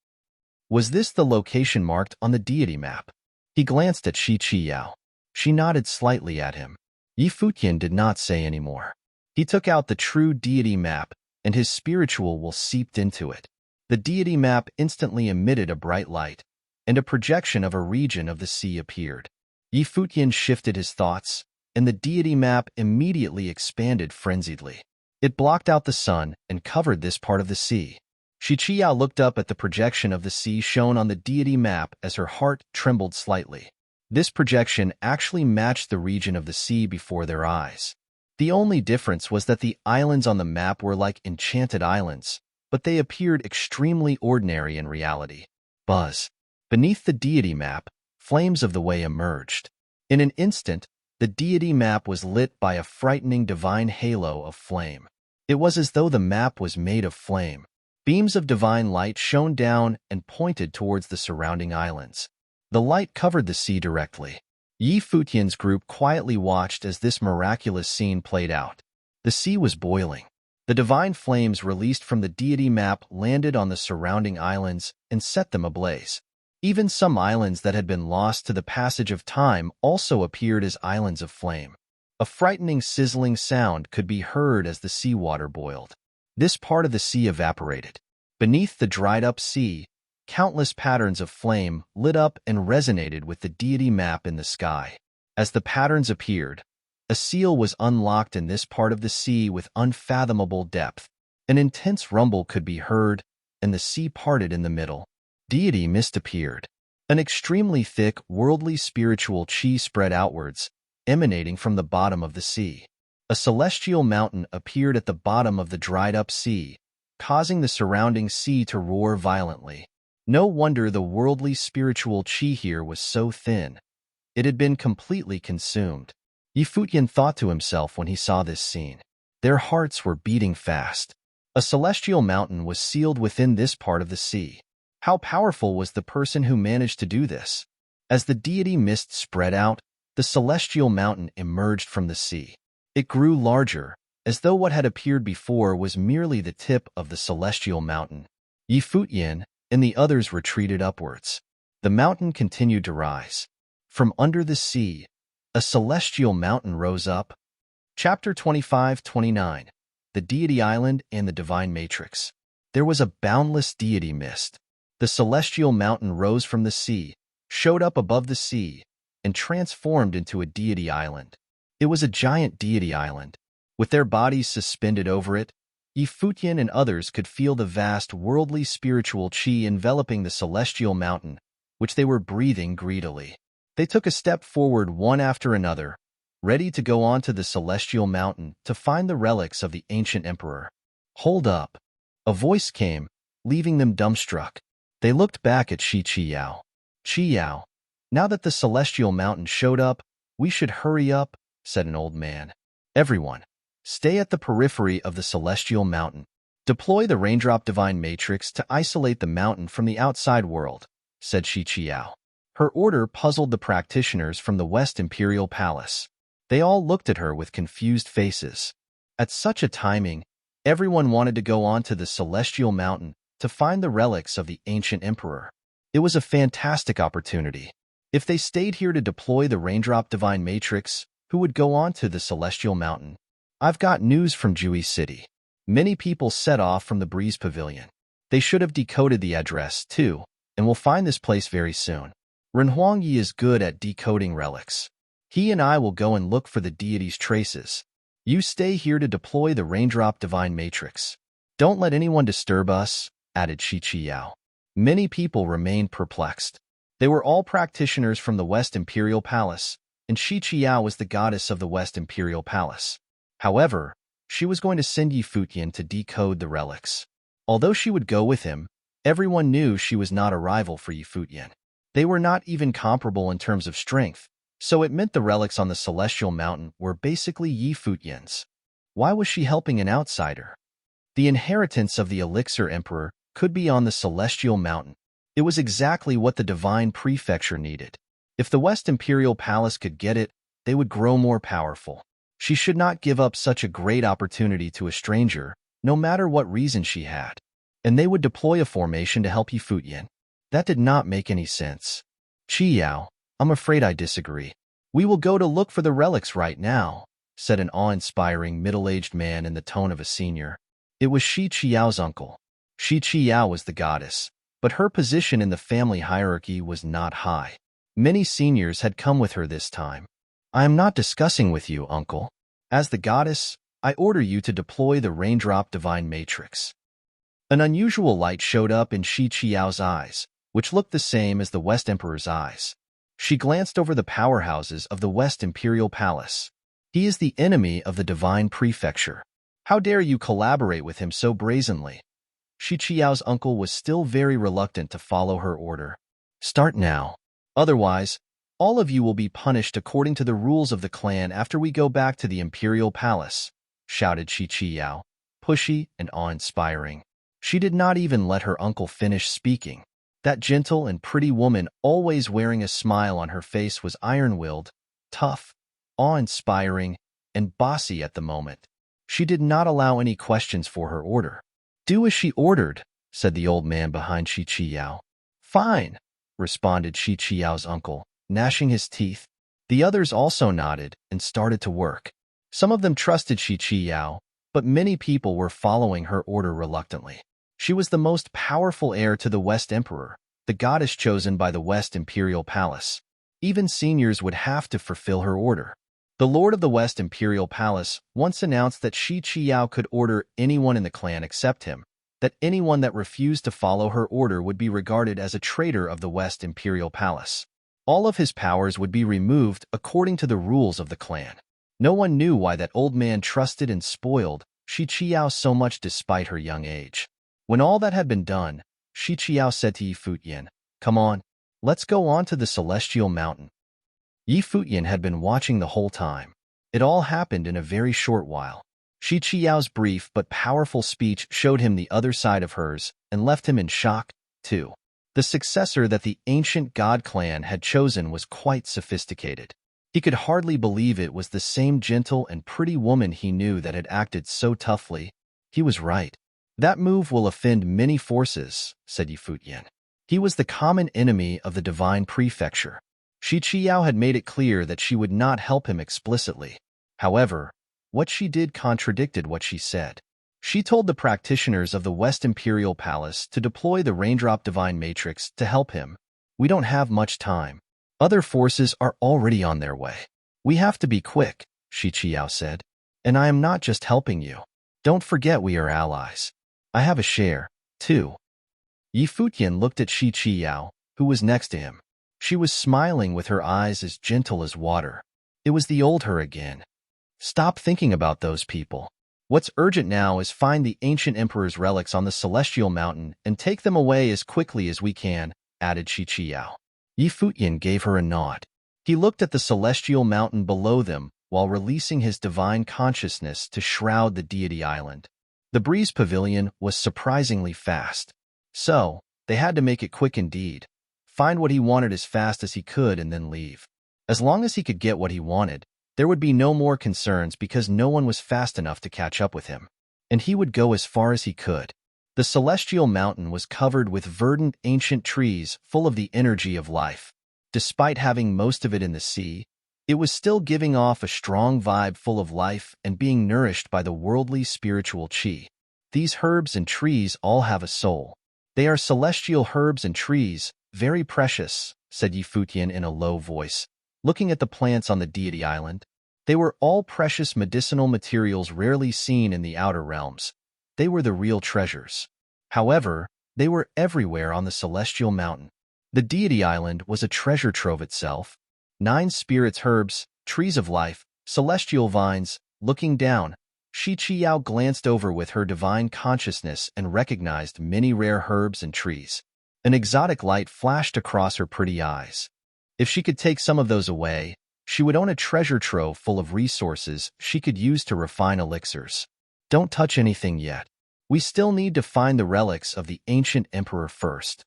Was this the location marked on the deity map? He glanced at Qiyao. She nodded slightly at him. Futian did not say any more. He took out the true deity map, and his spiritual will seeped into it. The deity map instantly emitted a bright light, and a projection of a region of the sea appeared. Futian shifted his thoughts, and the deity map immediately expanded frenziedly. It blocked out the sun and covered this part of the sea. Qiyao looked up at the projection of the sea shown on the deity map as her heart trembled slightly. This projection actually matched the region of the sea before their eyes. The only difference was that the islands on the map were like enchanted islands, but they appeared extremely ordinary in reality. Buzz. Beneath the deity map, flames of the way emerged. In an instant, the deity map was lit by a frightening divine halo of flame. It was as though the map was made of flame. Beams of divine light shone down and pointed towards the surrounding islands. The light covered the sea directly. Futian's group quietly watched as this miraculous scene played out. The sea was boiling. The divine flames released from the deity map landed on the surrounding islands and set them ablaze. Even some islands that had been lost to the passage of time also appeared as islands of flame. A frightening sizzling sound could be heard as the seawater boiled. This part of the sea evaporated. Beneath the dried-up sea, countless patterns of flame lit up and resonated with the deity map in the sky. As the patterns appeared, a seal was unlocked in this part of the sea with unfathomable depth. An intense rumble could be heard, and the sea parted in the middle. Deity mist appeared. An extremely thick, worldly spiritual qi spread outwards, emanating from the bottom of the sea. A celestial mountain appeared at the bottom of the dried-up sea, causing the surrounding sea to roar violently. No wonder the worldly spiritual qi here was so thin. It had been completely consumed. Futian thought to himself when he saw this scene. Their hearts were beating fast. A celestial mountain was sealed within this part of the sea. How powerful was the person who managed to do this? As the deity mist spread out, the celestial mountain emerged from the sea. It grew larger, as though what had appeared before was merely the tip of the celestial mountain. Futian and the others retreated upwards. The mountain continued to rise. From under the sea, a celestial mountain rose up. Chapter 25-29. The Deity Island and the Divine Matrix. There was a boundless deity mist. The celestial mountain rose from the sea, showed up above the sea, and transformed into a deity island. It was a giant deity island. With their bodies suspended over it, Futian and others could feel the vast worldly spiritual qi enveloping the celestial mountain, which they were breathing greedily. They took a step forward one after another, ready to go on to the celestial mountain to find the relics of the ancient emperor. "Hold up!" A voice came, leaving them dumbstruck. They looked back at Qiyao. "Qiyao, now that the celestial mountain showed up, we should hurry up," said an old man. "Everyone, stay at the periphery of the celestial mountain. Deploy the raindrop divine matrix to isolate the mountain from the outside world," said Qiyao. Her order puzzled the practitioners from the West Imperial Palace. They all looked at her with confused faces. At such a timing, everyone wanted to go on to the celestial mountain to find the relics of the ancient emperor. It was a fantastic opportunity. If they stayed here to deploy the raindrop divine matrix, who would go on to the celestial mountain? I've got news from Jui City. Many people set off from the breeze pavilion. They should have decoded the address, too, and will find this place very soon. Renhuangyi is good at decoding relics. He and I will go and look for the deity's traces. You stay here to deploy the raindrop divine matrix. Don't let anyone disturb us, added Shi Qiyao. Many people remained perplexed. They were all practitioners from the West Imperial Palace, and Shi Qiyao was the goddess of the West Imperial Palace. However, she was going to send Yi Futian to decode the relics. Although she would go with him, everyone knew she was not a rival for Yi Futian. They were not even comparable in terms of strength, so it meant the relics on the Celestial Mountain were basically Yi Futian's. Why was she helping an outsider? The inheritance of the Elixir Emperor could be on the Celestial Mountain. It was exactly what the Divine Prefecture needed. If the West Imperial Palace could get it, they would grow more powerful. She should not give up such a great opportunity to a stranger, no matter what reason she had. And they would deploy a formation to help Yi Futian. That did not make any sense. Qiyao, I'm afraid I disagree. We will go to look for the relics right now, said an awe-inspiring middle-aged man in the tone of a senior. It was Shi Qiyao's uncle. Shi Qiyao was the goddess, but her position in the family hierarchy was not high. Many seniors had come with her this time. I am not discussing with you, uncle. As the goddess, I order you to deploy the raindrop divine matrix. An unusual light showed up in Shi Qiyao's eyes, which looked the same as the West Emperor's eyes. She glanced over the powerhouses of the West Imperial Palace. He is the enemy of the Divine Prefecture. How dare you collaborate with him so brazenly? Shi Qiyao's uncle was still very reluctant to follow her order. Start now. Otherwise, all of you will be punished according to the rules of the clan after we go back to the Imperial Palace, shouted Shi Qiyao, pushy and awe-inspiring. She did not even let her uncle finish speaking. That gentle and pretty woman, always wearing a smile on her face, was iron-willed, tough, awe-inspiring, and bossy at the moment. She did not allow any questions for her order. Do as she ordered, said the old man behind Shi Qiyao. Fine, responded Shi Qiyao's uncle, gnashing his teeth. The others also nodded and started to work. Some of them trusted Shi Qiyao, but many people were following her order reluctantly. She was the most powerful heir to the West Emperor, the goddess chosen by the West Imperial Palace. Even seniors would have to fulfill her order. The Lord of the West Imperial Palace once announced that Shi Qiyao could order anyone in the clan except him, that anyone that refused to follow her order would be regarded as a traitor of the West Imperial Palace. All of his powers would be removed according to the rules of the clan. No one knew why that old man trusted and spoiled Shi Qiyao so much despite her young age. When all that had been done, Shi Qiao said to Yi Futian, Come on, let's go on to the Celestial Mountain. Yi Futian had been watching the whole time. It all happened in a very short while. Shi Qiao's brief but powerful speech showed him the other side of hers and left him in shock, too. The successor that the ancient god clan had chosen was quite sophisticated. He could hardly believe it was the same gentle and pretty woman he knew that had acted so toughly. He was right. That move will offend many forces, said Yi Futian. He was the common enemy of the Divine Prefecture. Shi Qiao had made it clear that she would not help him explicitly. However, what she did contradicted what she said. She told the practitioners of the West Imperial Palace to deploy the Raindrop Divine Matrix to help him. We don't have much time. Other forces are already on their way. We have to be quick, Shi Qiao said. And I am not just helping you. Don't forget we are allies. I have a share, too. Yi Futian looked at Shi Qiao, who was next to him. She was smiling with her eyes as gentle as water. It was the old her again. Stop thinking about those people. What's urgent now is find the ancient emperor's relics on the Celestial Mountain and take them away as quickly as we can, added Shi Qiao. Yi Futian gave her a nod. He looked at the Celestial Mountain below them while releasing his divine consciousness to shroud the deity island. The breeze pavilion was surprisingly fast. So, they had to make it quick indeed. Find what he wanted as fast as he could and then leave. As long as he could get what he wanted, there would be no more concerns because no one was fast enough to catch up with him. And he would go as far as he could. The Celestial Mountain was covered with verdant ancient trees full of the energy of life. Despite having most of it in the sea, it was still giving off a strong vibe full of life and being nourished by the worldly spiritual chi. These herbs and trees all have a soul. They are celestial herbs and trees, very precious, said Futian in a low voice, looking at the plants on the deity island. They were all precious medicinal materials rarely seen in the outer realms. They were the real treasures. However, they were everywhere on the celestial mountain. The deity island was a treasure trove itself. 9 spirits, herbs, trees of life, celestial vines. Looking down, Shi Qiao glanced over with her divine consciousness and recognized many rare herbs and trees. An exotic light flashed across her pretty eyes. If she could take some of those away, she would own a treasure trove full of resources she could use to refine elixirs. Don't touch anything yet. We still need to find the relics of the ancient emperor first.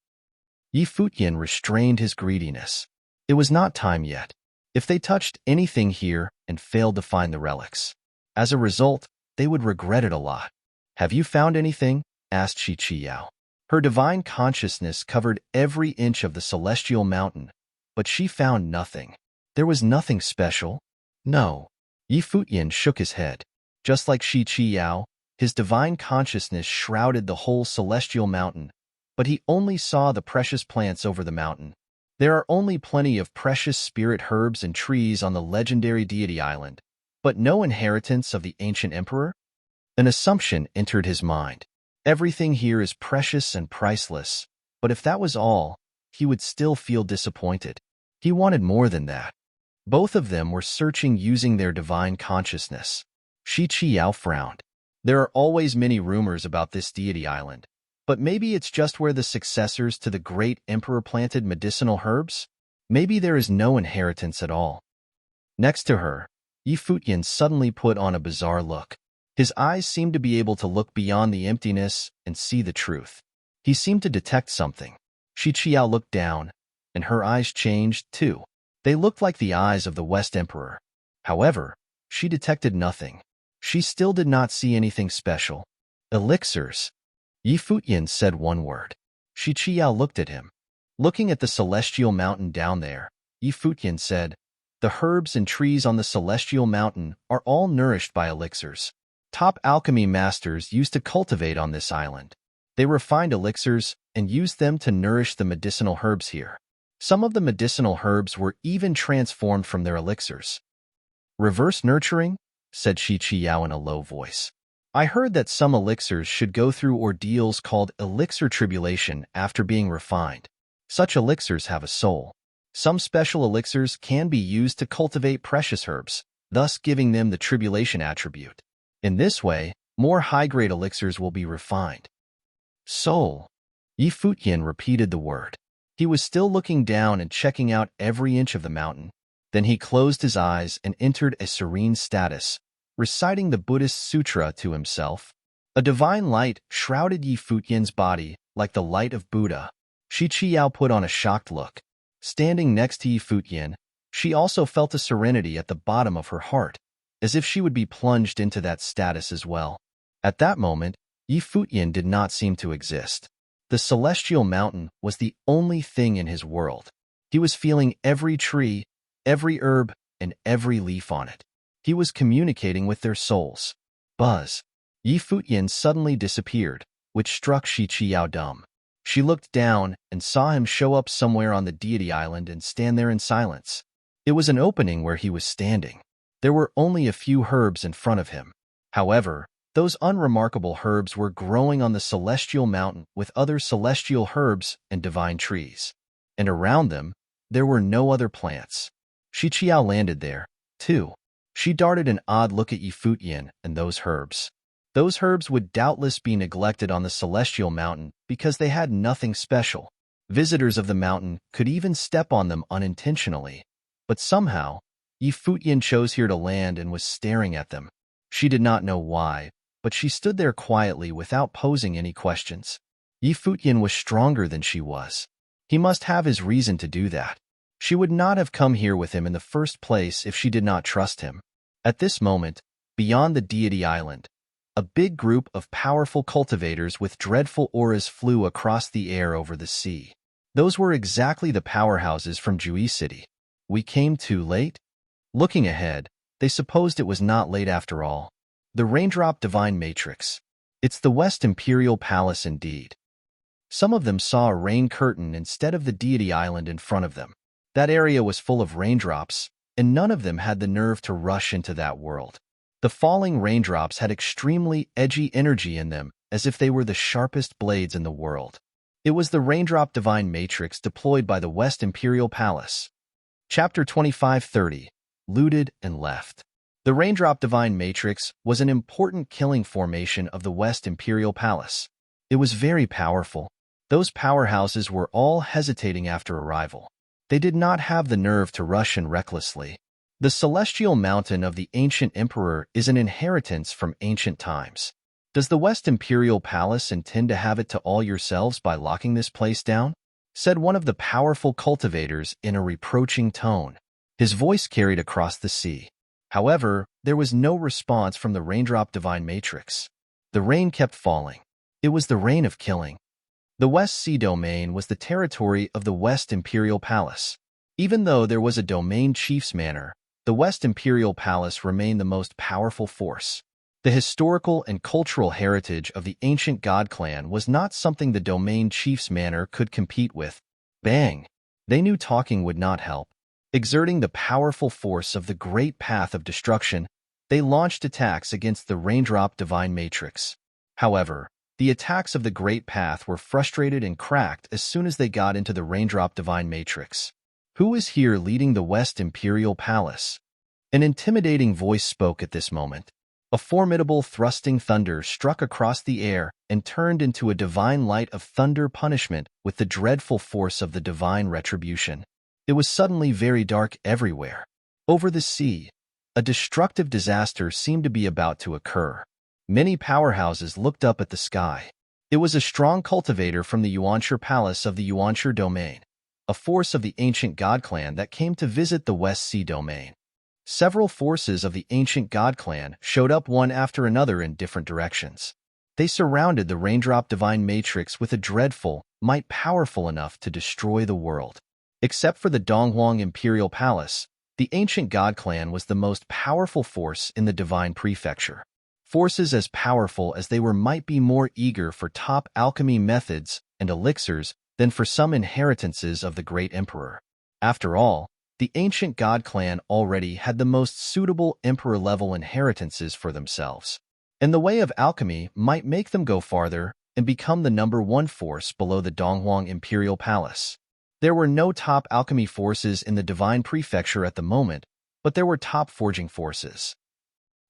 Futian restrained his greediness. It was not time yet. If they touched anything here and failed to find the relics, as a result, they would regret it a lot. Have you found anything? Asked Shi Qiao. Her divine consciousness covered every inch of the celestial mountain, but she found nothing. There was nothing special. No. Futian shook his head. Just like Shi Qiao, his divine consciousness shrouded the whole celestial mountain, but he only saw the precious plants over the mountain. There are only plenty of precious spirit herbs and trees on the legendary deity island, but no inheritance of the ancient emperor? An assumption entered his mind. Everything here is precious and priceless, but if that was all, he would still feel disappointed. He wanted more than that. Both of them were searching using their divine consciousness. Shi Qiao frowned. There are always many rumors about this deity island, but maybe it's just where the successors to the great emperor planted medicinal herbs? Maybe there is no inheritance at all. Next to her, Futian suddenly put on a bizarre look. His eyes seemed to be able to look beyond the emptiness and see the truth. He seemed to detect something. Shi Qiao looked down, and her eyes changed too. They looked like the eyes of the West Emperor. However, she detected nothing. She still did not see anything special. Elixirs. Futian said one word. Shi Qiao looked at him. Looking at the celestial mountain down there, Futian said, the herbs and trees on the celestial mountain are all nourished by elixirs. Top alchemy masters used to cultivate on this island. They refined elixirs and used them to nourish the medicinal herbs here. Some of the medicinal herbs were even transformed from their elixirs. Reverse nurturing? Said Shi Qiao in a low voice. I heard that some elixirs should go through ordeals called elixir tribulation after being refined. Such elixirs have a soul. Some special elixirs can be used to cultivate precious herbs, thus giving them the tribulation attribute. In this way, more high-grade elixirs will be refined. Soul. Futian repeated the word. He was still looking down and checking out every inch of the mountain. Then he closed his eyes and entered a serene status, reciting the Buddhist sutra to himself. A divine light shrouded Futian's body like the light of Buddha. Shi Qiao put on a shocked look. Standing next to Futian, she also felt a serenity at the bottom of her heart, as if she would be plunged into that status as well. At that moment, Futian did not seem to exist. The celestial mountain was the only thing in his world. He was feeling every tree, every herb, and every leaf on it. He was communicating with their souls. Buzz. Futian suddenly disappeared, which struck Shi Qiao dumb. She looked down and saw him show up somewhere on the deity island and stand there in silence. It was an opening where he was standing. There were only a few herbs in front of him. However, those unremarkable herbs were growing on the celestial mountain with other celestial herbs and divine trees. And around them, there were no other plants. Shi Qiao landed there, too. She darted an odd look at Futian and those herbs. Those herbs would doubtless be neglected on the celestial mountain because they had nothing special. Visitors of the mountain could even step on them unintentionally. But somehow, Futian chose here to land and was staring at them. She did not know why, but she stood there quietly without posing any questions. Futian was stronger than she was. He must have his reason to do that. She would not have come here with him in the first place if she did not trust him. At this moment, beyond the deity island, a big group of powerful cultivators with dreadful auras flew across the air over the sea. Those were exactly the powerhouses from Jui City. We came too late? Looking ahead, they supposed it was not late after all. The Raindrop Divine Matrix. It's the West Imperial Palace indeed. Some of them saw a rain curtain instead of the deity island in front of them. That area was full of raindrops, and none of them had the nerve to rush into that world. The falling raindrops had extremely edgy energy in them, as if they were the sharpest blades in the world. It was the Raindrop Divine Matrix deployed by the West Imperial Palace. Chapter 2530. Looted and Left. The Raindrop Divine Matrix was an important killing formation of the West Imperial Palace. It was very powerful. Those powerhouses were all hesitating after arrival. They did not have the nerve to rush in recklessly. The Celestial Mountain of the Ancient Emperor is an inheritance from ancient times. Does the West Imperial Palace intend to have it to all yourselves by locking this place down? Said one of the powerful cultivators in a reproaching tone. His voice carried across the sea. However, there was no response from the Raindrop Divine Matrix. The rain kept falling. It was the rain of killing. The West Sea Domain was the territory of the West Imperial Palace. Even though there was a domain chief's manor, the West Imperial Palace remained the most powerful force. The historical and cultural heritage of the ancient god clan was not something the domain chief's manor could compete with. Bang! They knew talking would not help. Exerting the powerful force of the great path of destruction, they launched attacks against the Raindrop Divine Matrix. However, the attacks of the Great Path were frustrated and cracked as soon as they got into the Raindrop Divine Matrix. Who is here leading the West Imperial Palace? An intimidating voice spoke at this moment. A formidable thrusting thunder struck across the air and turned into a divine light of thunder punishment with the dreadful force of the divine retribution. It was suddenly very dark everywhere. Over the sea, a destructive disaster seemed to be about to occur. Many powerhouses looked up at the sky. It was a strong cultivator from the Yuanshi Palace of the Yuanshi Domain, a force of the ancient god clan that came to visit the West Sea Domain. Several forces of the ancient god clan showed up one after another in different directions. They surrounded the Raindrop Divine Matrix with a dreadful might powerful enough to destroy the world. Except for the Donghuang Imperial Palace, the ancient god clan was the most powerful force in the Divine Prefecture. Forces as powerful as they were might be more eager for top alchemy methods and elixirs than for some inheritances of the great emperor. After all, the ancient god clan already had the most suitable emperor-level inheritances for themselves. And the way of alchemy might make them go farther and become the #1 force below the Donghuang Imperial Palace. There were no top alchemy forces in the Divine Prefecture at the moment, but there were top forging forces.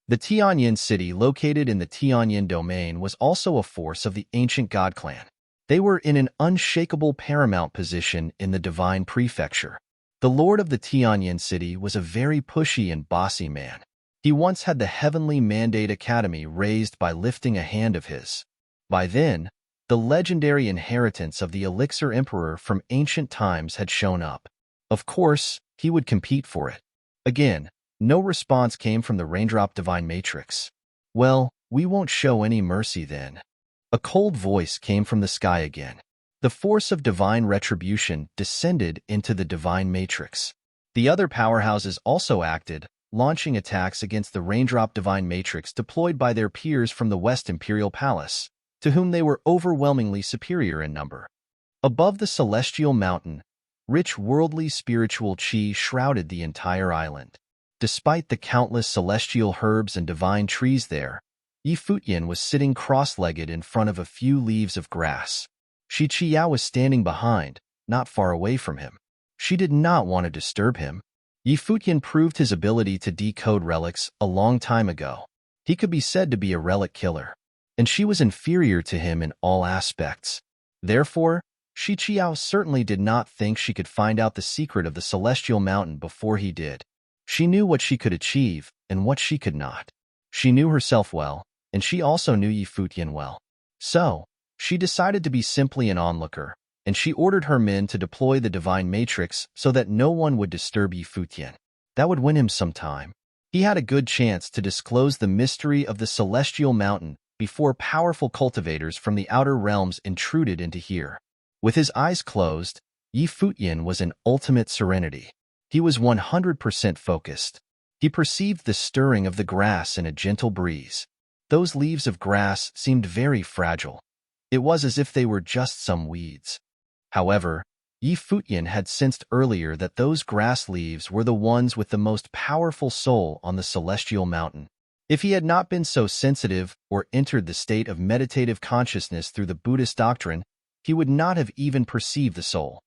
The Tianyin city located in the Tianyin domain was also a force of the ancient god clan. They were in an unshakable paramount position in the Divine Prefecture. The lord of the Tianyin city was a very pushy and bossy man. He once had the Heavenly Mandate Academy raised by lifting a hand of his. By then, the legendary inheritance of the Elixir Emperor from ancient times had shown up. Of course, he would compete for it. Again, no response came from the Raindrop Divine Matrix. Well, we won't show any mercy then. A cold voice came from the sky again. The force of divine retribution descended into the Divine Matrix. The other powerhouses also acted, launching attacks against the Raindrop Divine Matrix deployed by their peers from the West Imperial Palace, to whom they were overwhelmingly superior in number. Above the Celestial Mountain, rich worldly spiritual chi shrouded the entire island. Despite the countless celestial herbs and divine trees there, Futian was sitting cross-legged in front of a few leaves of grass. Shi Qiao was standing behind, not far away from him. She did not want to disturb him. Futian proved his ability to decode relics a long time ago. He could be said to be a relic killer, and she was inferior to him in all aspects. Therefore, Shi Qiao certainly did not think she could find out the secret of the Celestial Mountain before he did. She knew what she could achieve and what she could not. She knew herself well, and she also knew Futian well. So, she decided to be simply an onlooker, and she ordered her men to deploy the Divine Matrix so that no one would disturb Futian. That would win him some time. He had a good chance to disclose the mystery of the Celestial Mountain before powerful cultivators from the outer realms intruded into here. With his eyes closed, Yi Futian was in ultimate serenity. He was 100% focused. He perceived the stirring of the grass in a gentle breeze. Those leaves of grass seemed very fragile. It was as if they were just some weeds. However, Yi Futian had sensed earlier that those grass leaves were the ones with the most powerful soul on the celestial mountain. If he had not been so sensitive or entered the state of meditative consciousness through the Buddhist doctrine, he would not have even perceived the soul.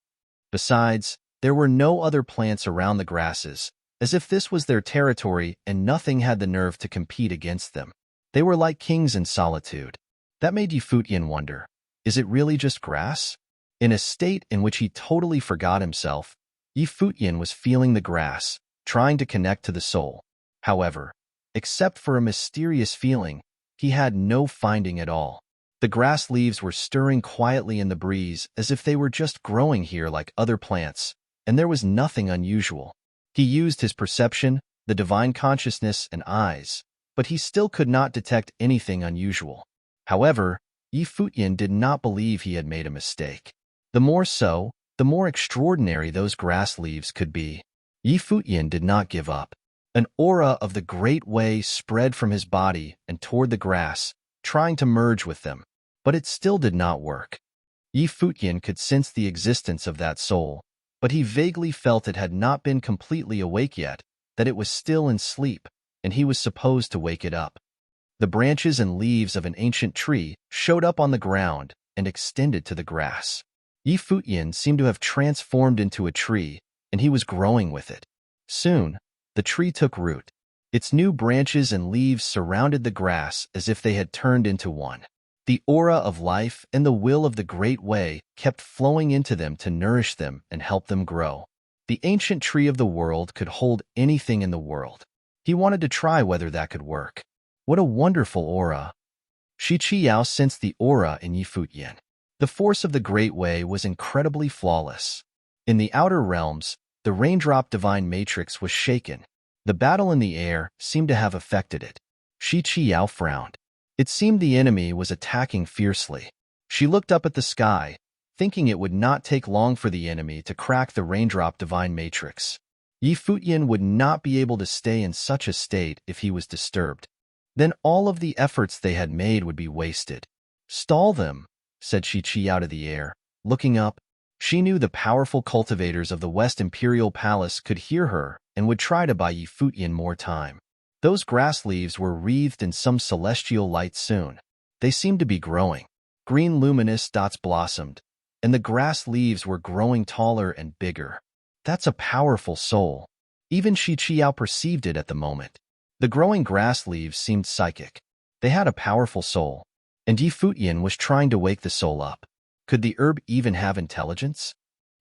Besides, there were no other plants around the grasses, as if this was their territory and nothing had the nerve to compete against them. They were like kings in solitude. That made Yi Futian wonder, is it really just grass? In a state in which he totally forgot himself, Yi Futian was feeling the grass, trying to connect to the soul. However, except for a mysterious feeling, he had no finding at all. The grass leaves were stirring quietly in the breeze as if they were just growing here like other plants, and there was nothing unusual. He used his perception, the divine consciousness, and eyes, but he still could not detect anything unusual. However, Yi Futian did not believe he had made a mistake. The more so, the more extraordinary those grass leaves could be. Yi Futian did not give up. An aura of the Great Way spread from his body and toward the grass, trying to merge with them. But it still did not work. Yi Futian could sense the existence of that soul, but he vaguely felt it had not been completely awake yet, that it was still in sleep, and he was supposed to wake it up. The branches and leaves of an ancient tree showed up on the ground and extended to the grass. Yi Futian seemed to have transformed into a tree, and he was growing with it. Soon, the tree took root. Its new branches and leaves surrounded the grass as if they had turned into one. The aura of life and the will of the Great Way kept flowing into them to nourish them and help them grow. The ancient tree of the world could hold anything in the world. He wanted to try whether that could work. What a wonderful aura! Shi Qiao sensed the aura in Yi Futian. The force of the Great Way was incredibly flawless. In the outer realms, the raindrop divine matrix was shaken. The battle in the air seemed to have affected it. Shi Qiao frowned. It seemed the enemy was attacking fiercely. She looked up at the sky, thinking it would not take long for the enemy to crack the raindrop divine matrix. Yi Futian would not be able to stay in such a state if he was disturbed. Then all of the efforts they had made would be wasted. Stall them, said Shi Qi out of the air. Looking up, she knew the powerful cultivators of the West Imperial Palace could hear her and would try to buy Yi Futian more time. Those grass leaves were wreathed in some celestial light soon. They seemed to be growing. Green luminous dots blossomed, and the grass leaves were growing taller and bigger. That's a powerful soul. Even Shi Qiao perceived it at the moment. The growing grass leaves seemed psychic. They had a powerful soul, and Yi Futian was trying to wake the soul up. Could the herb even have intelligence?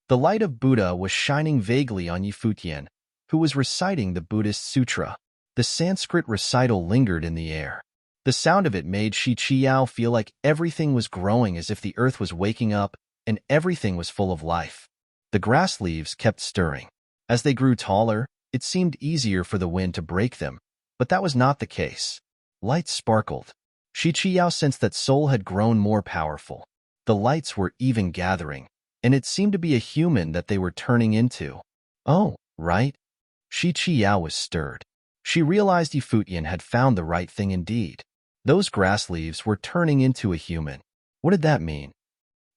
The light of Buddha was shining vaguely on Yi Futian, who was reciting the Buddhist sutra. The Sanskrit recital lingered in the air. The sound of it made Shi Qiao feel like everything was growing, as if the earth was waking up and everything was full of life. The grass leaves kept stirring. As they grew taller, it seemed easier for the wind to break them, but that was not the case. Lights sparkled. Shi Qiao sensed that soul had grown more powerful. The lights were even gathering, and it seemed to be a human that they were turning into. Oh, right? Shi Qiao was stirred. She realized Yi Futian had found the right thing indeed. Those grass leaves were turning into a human. What did that mean?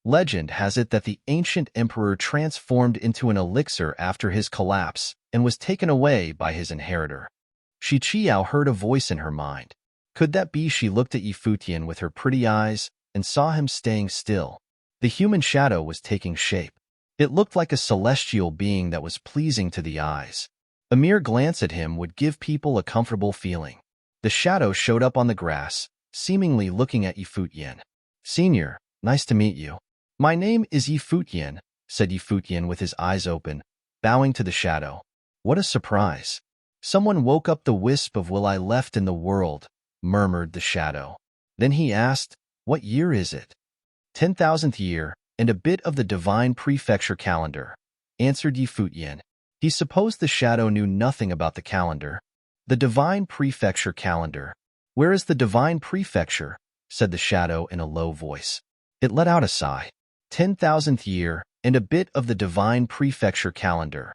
Legend has it that the ancient emperor transformed into an elixir after his collapse and was taken away by his inheritor. Shi Qiao heard a voice in her mind. Could that be? She looked at Yi Futian with her pretty eyes and saw him staying still. The human shadow was taking shape. It looked like a celestial being that was pleasing to the eyes. A mere glance at him would give people a comfortable feeling. The shadow showed up on the grass, seemingly looking at Yi Futian. Senior, nice to meet you. My name is Yi Futian, said Yi Futian with his eyes open, bowing to the shadow. What a surprise. Someone woke up the wisp of will I left in the world, murmured the shadow. Then he asked, what year is it? 10,000th year, and a bit of the divine prefecture calendar, answered Yi Futian. He supposed the shadow knew nothing about the calendar. The divine prefecture calendar. Where is the divine prefecture? Said the shadow in a low voice. It let out a sigh. 10,000th year, and a bit of the divine prefecture calendar.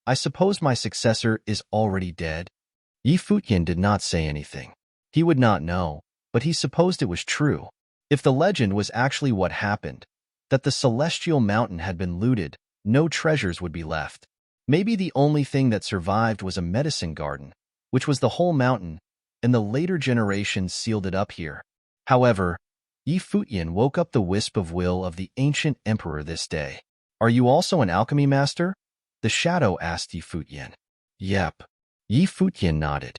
I suppose my successor is already dead? Yi Futian did not say anything. He would not know, but he supposed it was true. If the legend was actually what happened, that the celestial mountain had been looted, no treasures would be left. Maybe the only thing that survived was a medicine garden, which was the whole mountain, and the later generations sealed it up here. However, Yi Futian woke up the wisp of will of the ancient emperor this day. Are you also an alchemy master? The shadow asked Yi Futian. Yep. Yi Futian nodded.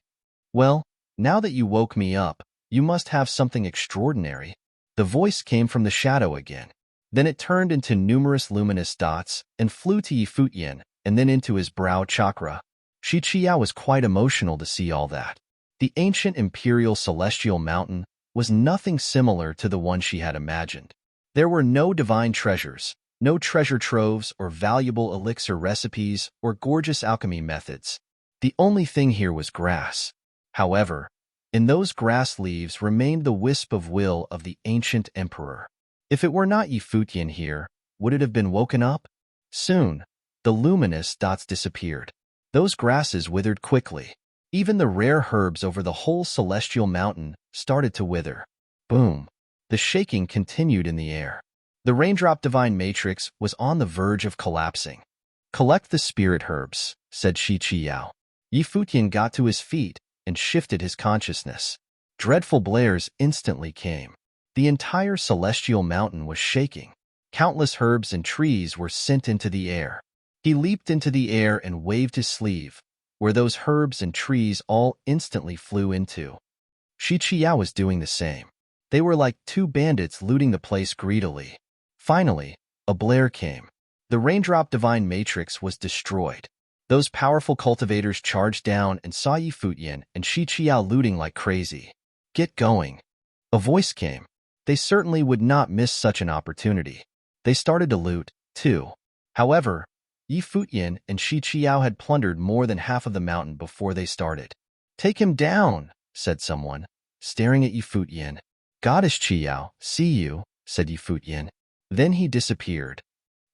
Well, now that you woke me up, you must have something extraordinary. The voice came from the shadow again. Then it turned into numerous luminous dots and flew to Yi Futian and then into his brow chakra. Shi Qiao was quite emotional to see all that. The ancient imperial celestial mountain was nothing similar to the one she had imagined. There were no divine treasures, no treasure troves or valuable elixir recipes or gorgeous alchemy methods. The only thing here was grass. However, in those grass leaves remained the wisp of will of the ancient emperor. If it were not Yi Futian here, would it have been woken up? Soon, the luminous dots disappeared. Those grasses withered quickly. Even the rare herbs over the whole celestial mountain started to wither. Boom! The shaking continued in the air. The raindrop divine matrix was on the verge of collapsing. Collect the spirit herbs, said Shi Qiao. Yi Futian got to his feet and shifted his consciousness. Dreadful blares instantly came. The entire celestial mountain was shaking. Countless herbs and trees were sent into the air. He leaped into the air and waved his sleeve, where those herbs and trees all instantly flew into. Shi Qiao was doing the same. They were like two bandits looting the place greedily. Finally, a blare came. The raindrop divine matrix was destroyed. Those powerful cultivators charged down and saw Yi Futian and Shi Qiao looting like crazy. Get going. A voice came. They certainly would not miss such an opportunity. They started to loot, too. However, Yi Futian and Shi Qiao had plundered more than half of the mountain before they started. Take him down, said someone, staring at Yi Futian. Goddess Qiao, see you, said Yi Futian. Then he disappeared.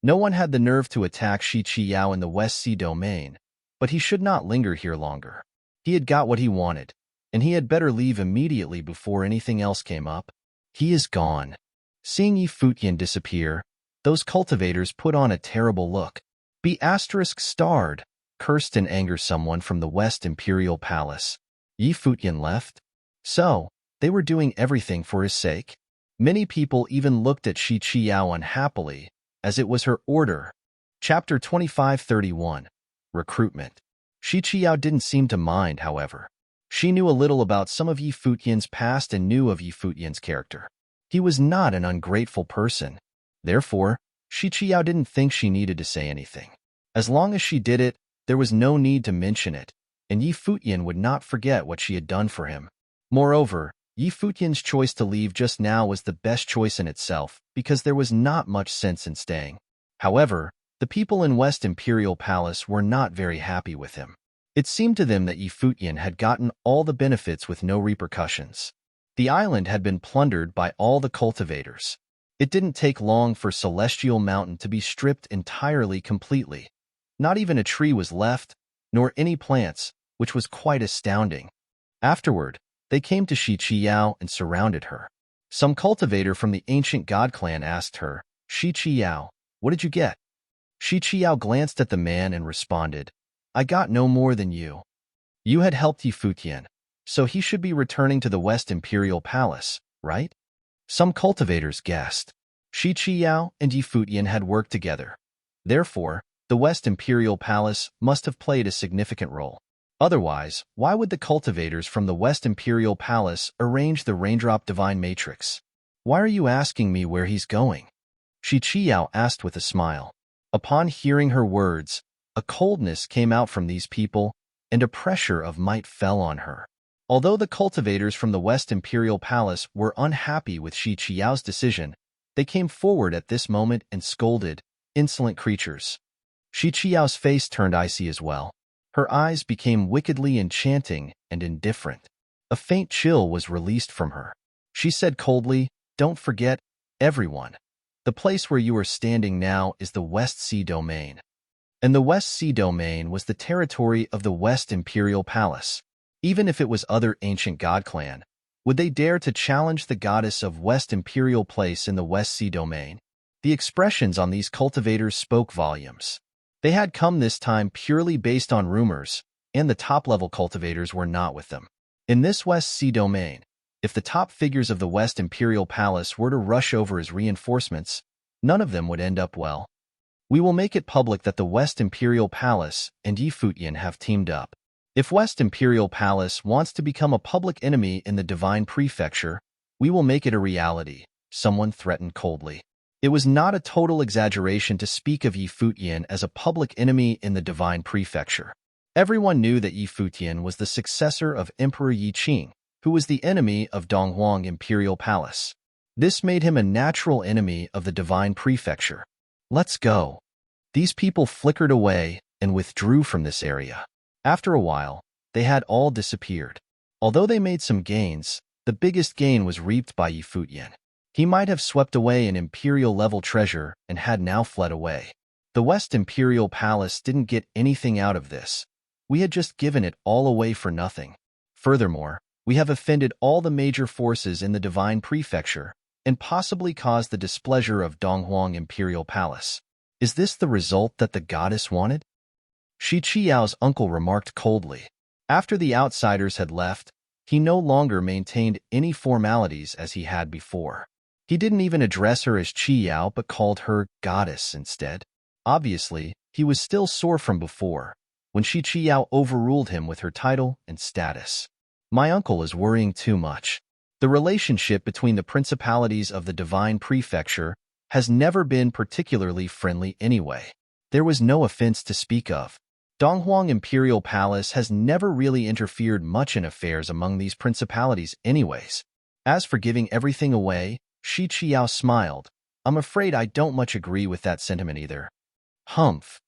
No one had the nerve to attack Shi Qiao in the West Sea domain, but he should not linger here longer. He had got what he wanted, and he had better leave immediately before anything else came up. He is gone. Seeing Yi Futian disappear, those cultivators put on a terrible look. Be *starred, cursed in anger someone from the West Imperial Palace. Yi Futian left? So, they were doing everything for his sake? Many people even looked at Shi Qiao unhappily, as it was her order. Chapter 2531. Recruitment. Shi Qiao didn't seem to mind, however. She knew a little about some of Yi Futian's past and knew of Yi Futian's character. He was not an ungrateful person. Therefore, Shi Qiao didn't think she needed to say anything. As long as she did it, there was no need to mention it, and Yi Futian would not forget what she had done for him. Moreover, Yi Futian's choice to leave just now was the best choice in itself, because there was not much sense in staying. However, the people in West Imperial Palace were not very happy with him. It seemed to them that Yi Futian had gotten all the benefits with no repercussions. The island had been plundered by all the cultivators. It didn't take long for Celestial Mountain to be stripped entirely completely. Not even a tree was left, nor any plants, which was quite astounding. Afterward, they came to Shi Qiao and surrounded her. Some cultivator from the ancient god clan asked her, Shi Qiao, what did you get? Shi Qiao glanced at the man and responded, I got no more than you. You had helped Yi Futian, so he should be returning to the West Imperial Palace, right? Some cultivators guessed. Shi Qiao and Yi Futian had worked together. Therefore, the West Imperial Palace must have played a significant role. Otherwise, why would the cultivators from the West Imperial Palace arrange the Raindrop Divine Matrix? Why are you asking me where he's going? Shi Qiao asked with a smile. Upon hearing her words, a coldness came out from these people, and a pressure of might fell on her. Although the cultivators from the West Imperial Palace were unhappy with Shi Qiao's decision, they came forward at this moment and scolded, insolent creatures. Shi Qiao's face turned icy as well. Her eyes became wickedly enchanting and indifferent. A faint chill was released from her. She said coldly, Don't forget, everyone. The place where you are standing now is the West Sea Domain. And the West Sea Domain was the territory of the West Imperial Palace. Even if it was other ancient god clan, would they dare to challenge the goddess of West Imperial Place in the West Sea Domain? The expressions on these cultivators spoke volumes. They had come this time purely based on rumors, and the top-level cultivators were not with them. In this West Sea Domain, if the top figures of the West Imperial Palace were to rush over as reinforcements, none of them would end up well. We will make it public that the West Imperial Palace and Futian have teamed up. If West Imperial Palace wants to become a public enemy in the Divine Prefecture, we will make it a reality, someone threatened coldly. It was not a total exaggeration to speak of Futian as a public enemy in the Divine Prefecture. Everyone knew that Futian was the successor of Emperor Yi Qing, who was the enemy of Donghuang Imperial Palace. This made him a natural enemy of the Divine Prefecture. Let's go. These people flickered away and withdrew from this area. After a while, they had all disappeared. Although they made some gains, the biggest gain was reaped by Futian. He might have swept away an Imperial-level treasure and had now fled away. The West Imperial Palace didn't get anything out of this. We had just given it all away for nothing. Furthermore, we have offended all the major forces in the Divine Prefecture and possibly caused the displeasure of Donghuang Imperial Palace. Is this the result that the goddess wanted? Shi Qiao's uncle remarked coldly. After the outsiders had left, he no longer maintained any formalities as he had before. He didn't even address her as Qiao but called her goddess instead. Obviously, he was still sore from before, when Shi Qiao overruled him with her title and status. My uncle is worrying too much. The relationship between the principalities of the Divine Prefecture has never been particularly friendly anyway. There was no offense to speak of. Donghuang Imperial Palace has never really interfered much in affairs among these principalities anyways. As for giving everything away, Shi Qiao smiled. I'm afraid I don't much agree with that sentiment either. Humph.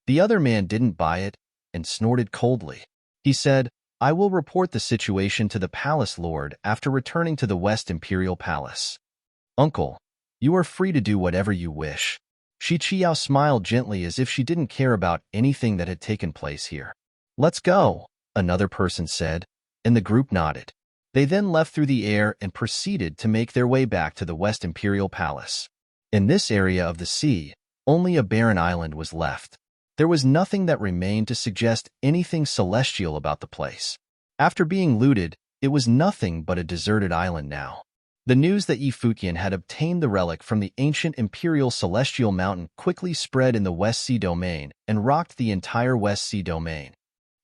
The other man didn't buy it and snorted coldly. He said, I will report the situation to the Palace Lord after returning to the West Imperial Palace. Uncle, you are free to do whatever you wish. Shi Qiao smiled gently as if she didn't care about anything that had taken place here. Let's go, another person said, and the group nodded. They then left through the air and proceeded to make their way back to the West Imperial Palace. In this area of the sea, only a barren island was left. There was nothing that remained to suggest anything celestial about the place. After being looted, it was nothing but a deserted island now. The news that Futian had obtained the relic from the ancient Imperial Celestial Mountain quickly spread in the West Sea Domain and rocked the entire West Sea Domain.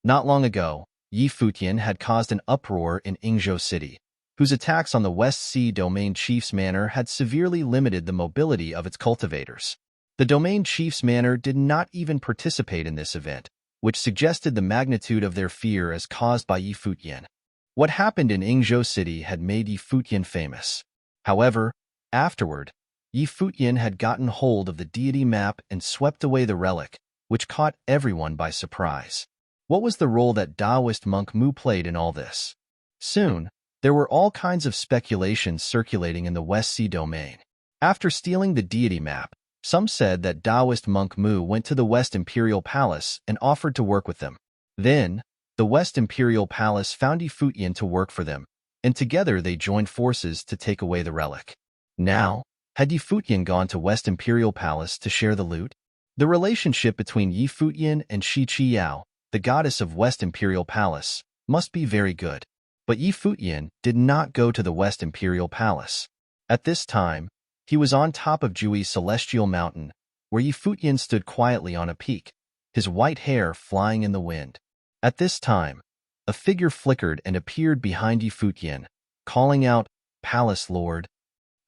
Not long ago, Futian had caused an uproar in Yingzhou City, whose attacks on the West Sea Domain Chief's manor had severely limited the mobility of its cultivators. The Domain Chief's manor did not even participate in this event, which suggested the magnitude of their fear as caused by Futian. What happened in Yingzhou City had made Futian famous. However, afterward, Futian had gotten hold of the deity map and swept away the relic, which caught everyone by surprise. What was the role that Taoist monk Mu played in all this? Soon, there were all kinds of speculations circulating in the West Sea Domain. After stealing the deity map, some said that Taoist monk Mu went to the West Imperial Palace and offered to work with them. Then, the West Imperial Palace found Futian to work for them, and together they joined forces to take away the relic. Now, had Futian gone to West Imperial Palace to share the loot? The relationship between Futian and Shi Qiao, the goddess of West Imperial Palace, must be very good. But Futian did not go to the West Imperial Palace. At this time, he was on top of Jui's Celestial Mountain, where Futian stood quietly on a peak, his white hair flying in the wind. At this time, a figure flickered and appeared behind Futian, calling out, Palace Lord.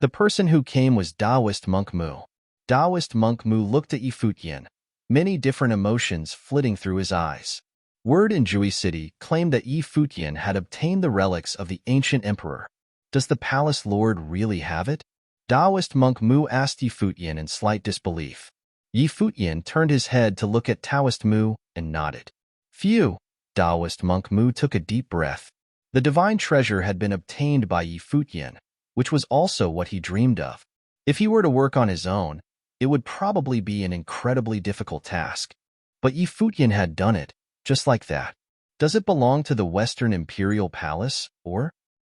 The person who came was Taoist monk Mu. Taoist monk Mu looked at Futian, many different emotions flitting through his eyes. Word in Jui City claimed that Futian had obtained the relics of the ancient emperor. Does the Palace Lord really have it? Taoist monk Mu asked Futian in slight disbelief. Futian turned his head to look at Taoist Mu and nodded. Phew! Taoist monk Mu took a deep breath. The divine treasure had been obtained by Futian, which was also what he dreamed of. If he were to work on his own, it would probably be an incredibly difficult task. But Yi Futian had done it, just like that. Does it belong to the Western Imperial Palace, or?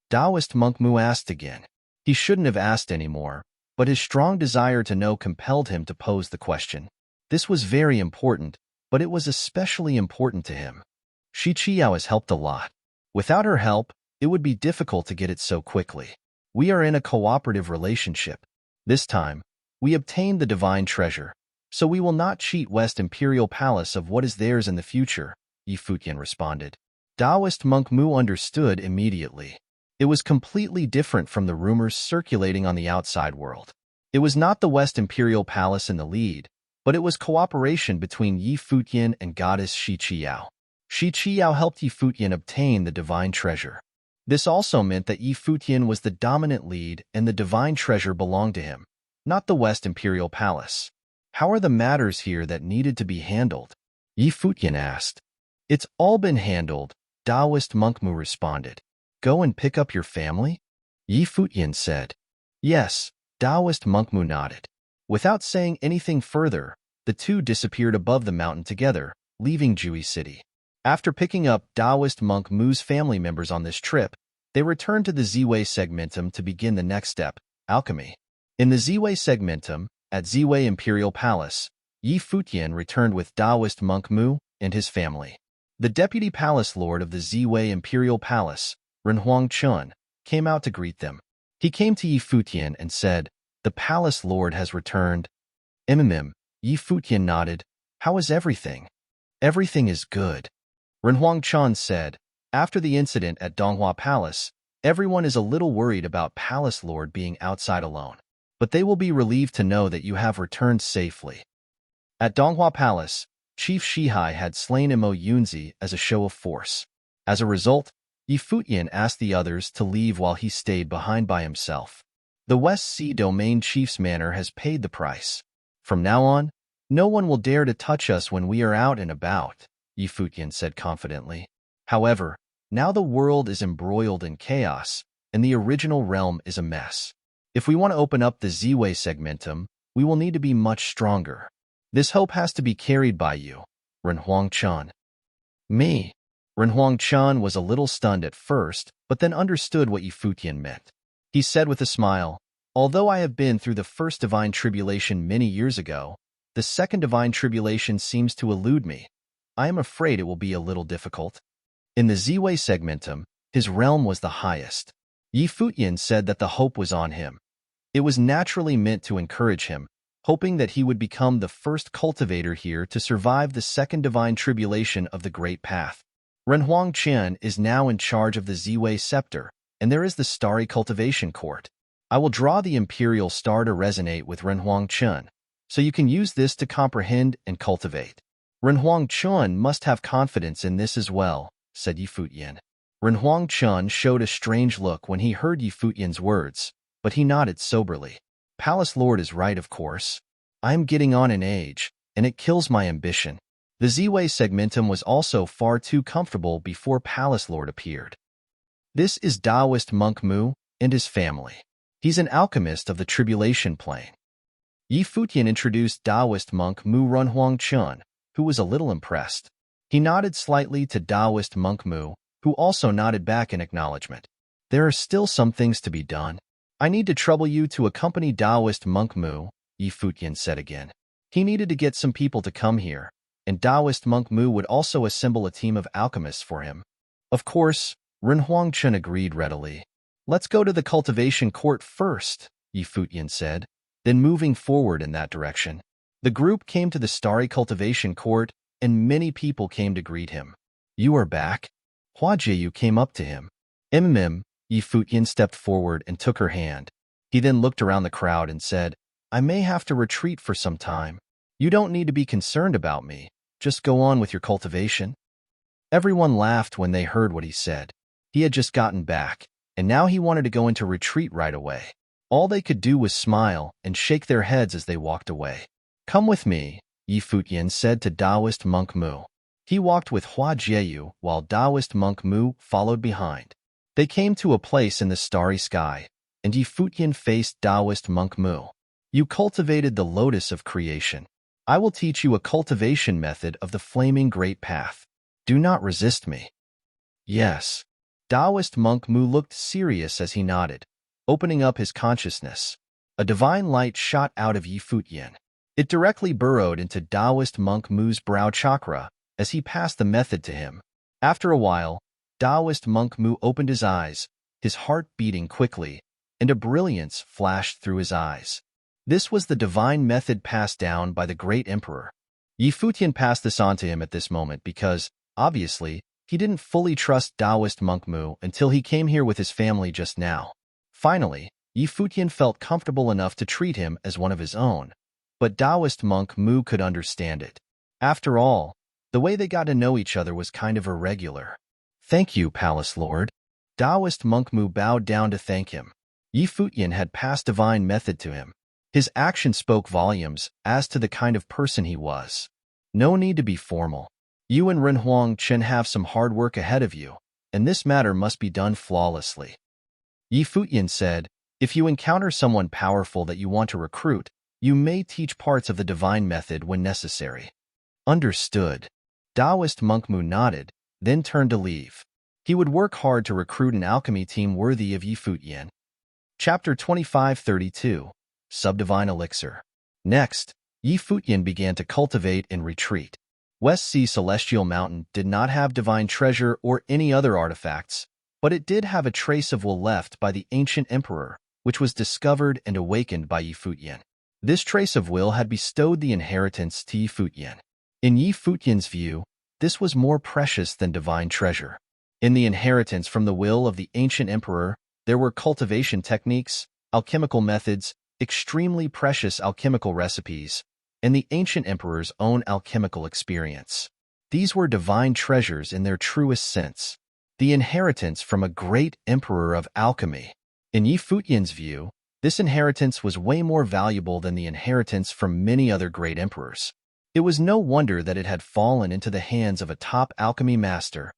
Taoist monk Mu asked again. He shouldn't have asked anymore, but his strong desire to know compelled him to pose the question. This was very important, but it was especially important to him. Shi Qiao has helped a lot. Without her help, it would be difficult to get it so quickly. We are in a cooperative relationship. This time, we obtained the divine treasure, so we will not cheat West Imperial Palace of what is theirs in the future, Yi Futian responded. Taoist monk Mu understood immediately. It was completely different from the rumors circulating on the outside world. It was not the West Imperial Palace in the lead, but it was cooperation between Yi Futian and goddess Shi Qiao. Shi Qiao helped Yi Futian obtain the divine treasure. This also meant that Yi Futian was the dominant lead and the divine treasure belonged to him, not the West Imperial Palace. How are the matters here that needed to be handled? Yi Futian asked. It's all been handled, Taoist monk Mu responded. Go and pick up your family? Yi Futian said. Yes, Taoist monk Mu nodded. Without saying anything further, the two disappeared above the mountain together, leaving Jui City. After picking up Taoist monk Mu's family members on this trip, they returned to the Ziwei segmentum to begin the next step, alchemy. In the Ziwei segmentum, at Ziwei Imperial Palace, Yi Futian returned with Taoist monk Mu and his family. The deputy palace lord of the Ziwei Imperial Palace, Renhuang Chun, came out to greet them. He came to Yi Futian and said, "The palace lord has returned." Yi Futian nodded. How is everything? Everything is good. Renhuang Chun said, after the incident at Donghua Palace, everyone is a little worried about Palace Lord being outside alone. But they will be relieved to know that you have returned safely. At Donghua Palace, Chief Shihai had slain Mo Yunzi as a show of force. As a result, Yi Futian asked the others to leave while he stayed behind by himself. The West Sea Domain Chief's manor has paid the price. From now on, no one will dare to touch us when we are out and about, Yi Futian said confidently. However, now the world is embroiled in chaos, and the original realm is a mess. If we want to open up the Ziwei segmentum, we will need to be much stronger. This hope has to be carried by you, Renhuang Chun. Me? Renhuang Chun was a little stunned at first, but then understood what Yi Futian meant. He said with a smile, although I have been through the first divine tribulation many years ago, the second divine tribulation seems to elude me. I am afraid it will be a little difficult. In the Ziwei segmentum, his realm was the highest. Yi Futian said that the hope was on him. It was naturally meant to encourage him, hoping that he would become the first cultivator here to survive the second divine tribulation of the Great Path. Renhuang Qian is now in charge of the Ziwei scepter, and there is the starry cultivation court. I will draw the imperial star to resonate with Renhuang Qian, so you can use this to comprehend and cultivate. Renhuang Qian must have confidence in this as well, said Yi Futian. Renhuang Qian showed a strange look when he heard Yi Futian's words, but he nodded soberly. Palace Lord is right, of course. I am getting on in age, and it kills my ambition. The Ziwei segmentum was also far too comfortable before Palace Lord appeared. This is Taoist monk Mu and his family. He's an alchemist of the tribulation plane. Yi Futian introduced Taoist monk Mu Renhuang Qian, who was a little impressed. He nodded slightly to Taoist monk Mu, who also nodded back in acknowledgement. There are still some things to be done. I need to trouble you to accompany Taoist monk Mu, Yi Futian said again. He needed to get some people to come here, and Taoist monk Mu would also assemble a team of alchemists for him. Of course, Renhuang Qian agreed readily. Let's go to the cultivation court first, Yi Futian said, then moving forward in that direction. The group came to the starry cultivation court, and many people came to greet him. You are back? Hua Jieyu came up to him. Yi Futian stepped forward and took her hand. He then looked around the crowd and said, I may have to retreat for some time. You don't need to be concerned about me. Just go on with your cultivation. Everyone laughed when they heard what he said. He had just gotten back, and now he wanted to go into retreat right away. All they could do was smile and shake their heads as they walked away. Come with me, Yi Futian said to Taoist monk Mu. He walked with Hua Jieyu while Taoist monk Mu followed behind. They came to a place in the starry sky, and Yi Futian faced Taoist monk Mu. You cultivated the lotus of creation. I will teach you a cultivation method of the flaming great path. Do not resist me. Yes. Taoist monk Mu looked serious as he nodded, opening up his consciousness. A divine light shot out of Yi Futian. It directly burrowed into Taoist monk Mu's brow chakra as he passed the method to him. After a while, Taoist monk Mu opened his eyes, his heart beating quickly, and a brilliance flashed through his eyes. This was the divine method passed down by the great emperor. Yi Futian passed this on to him at this moment because, obviously, he didn't fully trust Taoist monk Mu until he came here with his family just now. Finally, Yi Futian felt comfortable enough to treat him as one of his own, but Taoist monk Mu could understand it. After all, the way they got to know each other was kind of irregular. Thank you, Palace Lord. Taoist monk Mu bowed down to thank him. Yi Futian had passed divine method to him. His action spoke volumes as to the kind of person he was. No need to be formal. You and Renhuang Chen have some hard work ahead of you, and this matter must be done flawlessly. Yi Futian said, if you encounter someone powerful that you want to recruit, you may teach parts of the divine method when necessary. Understood. Taoist monk Mu nodded, then turned to leave. He would work hard to recruit an alchemy team worthy of Yi Futian. Chapter 2532. Subdivine Elixir. Next, Yi Futian began to cultivate and retreat. West Sea Celestial Mountain did not have divine treasure or any other artifacts, but it did have a trace of will left by the ancient emperor, which was discovered and awakened by Yi Futian. This trace of will had bestowed the inheritance to Yi Futian. In Yi Futian's view, this was more precious than divine treasure. In the inheritance from the will of the ancient emperor, there were cultivation techniques, alchemical methods, extremely precious alchemical recipes, and the ancient emperor's own alchemical experience. These were divine treasures in their truest sense, the inheritance from a great emperor of alchemy. In Yi Futian's view, this inheritance was way more valuable than the inheritance from many other great emperors. It was no wonder that it had fallen into the hands of a top alchemy master.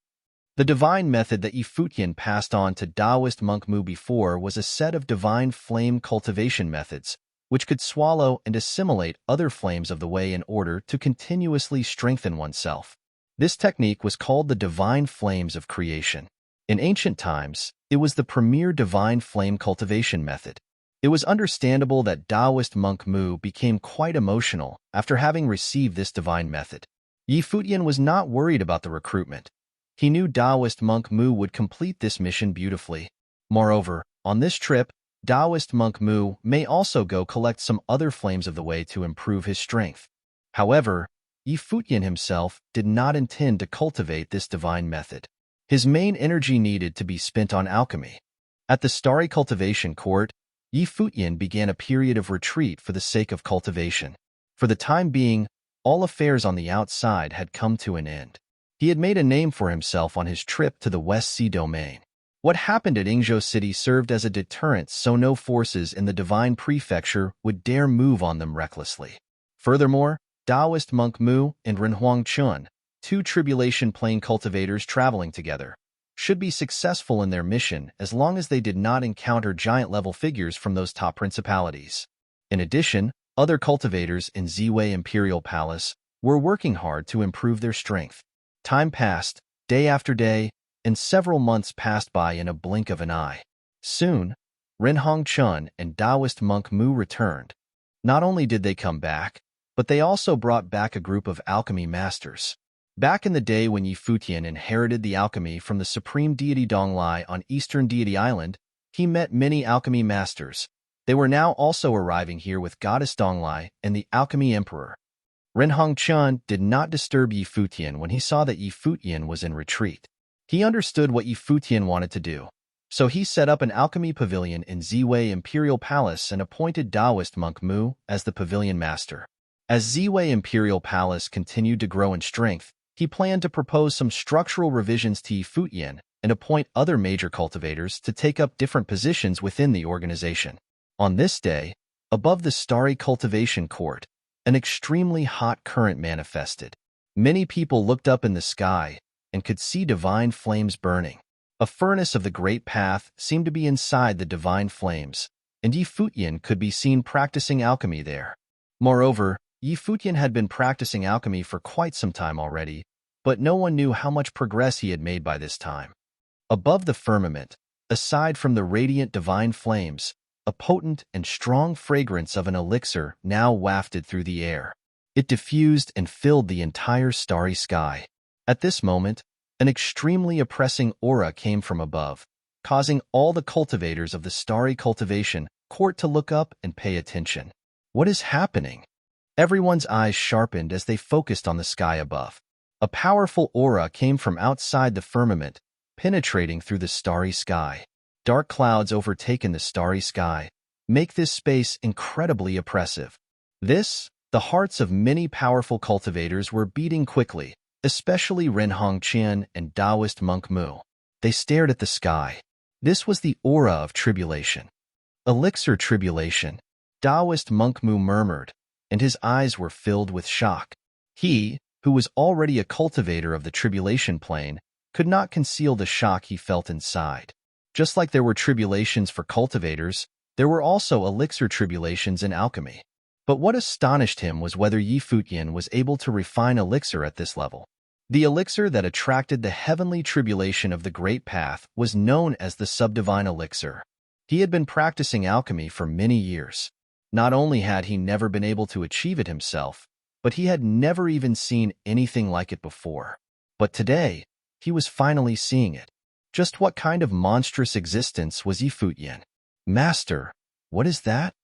The divine method that Yi Futian passed on to Taoist monk Mu before was a set of divine flame cultivation methods, which could swallow and assimilate other flames of the way in order to continuously strengthen oneself. This technique was called the divine flames of creation. In ancient times, it was the premier divine flame cultivation method. It was understandable that Taoist monk Mu became quite emotional after having received this divine method. Yi Futian was not worried about the recruitment. He knew Taoist monk Mu would complete this mission beautifully. Moreover, on this trip, Taoist monk Mu may also go collect some other flames of the way to improve his strength. However, Yi Futian himself did not intend to cultivate this divine method. His main energy needed to be spent on alchemy. At the starry cultivation court, Yi Futian began a period of retreat for the sake of cultivation. For the time being, all affairs on the outside had come to an end. He had made a name for himself on his trip to the West Sea domain. What happened at Yingzhou City served as a deterrent so no forces in the Divine Prefecture would dare move on them recklessly. Furthermore, Taoist monk Mu and Renhuang Chun, two tribulation plane cultivators traveling together, should be successful in their mission as long as they did not encounter giant-level figures from those top principalities. In addition, other cultivators in Ziwei Imperial Palace were working hard to improve their strength. Time passed, day after day, and several months passed by in a blink of an eye. Soon, Renhuang Chun and Taoist monk Mu returned. Not only did they come back, but they also brought back a group of alchemy masters. Back in the day when Yi Futian inherited the alchemy from the supreme deity Donglai on Eastern Deity Island, he met many alchemy masters. They were now also arriving here with Goddess Donglai and the Alchemy Emperor. Renhuang Chun did not disturb Yi Futian when he saw that Yi Futian was in retreat. He understood what Yi Futian wanted to do, so he set up an alchemy pavilion in Ziwei Imperial Palace and appointed Taoist monk Mu as the pavilion master. As Ziwei Imperial Palace continued to grow in strength, he planned to propose some structural revisions to Yi Futian and appoint other major cultivators to take up different positions within the organization. On this day, above the starry cultivation court, an extremely hot current manifested. Many people looked up in the sky and could see divine flames burning. A furnace of the great path seemed to be inside the divine flames, and Yi Futian could be seen practicing alchemy there. Moreover, Yi Futian had been practicing alchemy for quite some time already, but no one knew how much progress he had made by this time. Above the firmament, aside from the radiant divine flames, a potent and strong fragrance of an elixir now wafted through the air. It diffused and filled the entire starry sky. At this moment, an extremely oppressing aura came from above, causing all the cultivators of the starry cultivation court to look up and pay attention. What is happening? Everyone's eyes sharpened as they focused on the sky above. A powerful aura came from outside the firmament, penetrating through the starry sky. Dark clouds overtaken the starry sky, make this space incredibly oppressive. The hearts of many powerful cultivators were beating quickly, especially Ren Hongqian and Taoist monk Mu. They stared at the sky. This was the aura of tribulation. Elixir tribulation, Taoist monk Mu murmured, and his eyes were filled with shock. He, who was already a cultivator of the tribulation plane, could not conceal the shock he felt inside. Just like there were tribulations for cultivators, there were also elixir tribulations in alchemy. But what astonished him was whether Yi Futian was able to refine elixir at this level. The elixir that attracted the heavenly tribulation of the Great Path was known as the subdivine elixir. He had been practicing alchemy for many years. Not only had he never been able to achieve it himself, but he had never even seen anything like it before. But today, he was finally seeing it. Just what kind of monstrous existence was Yi Futian? Master, what is that?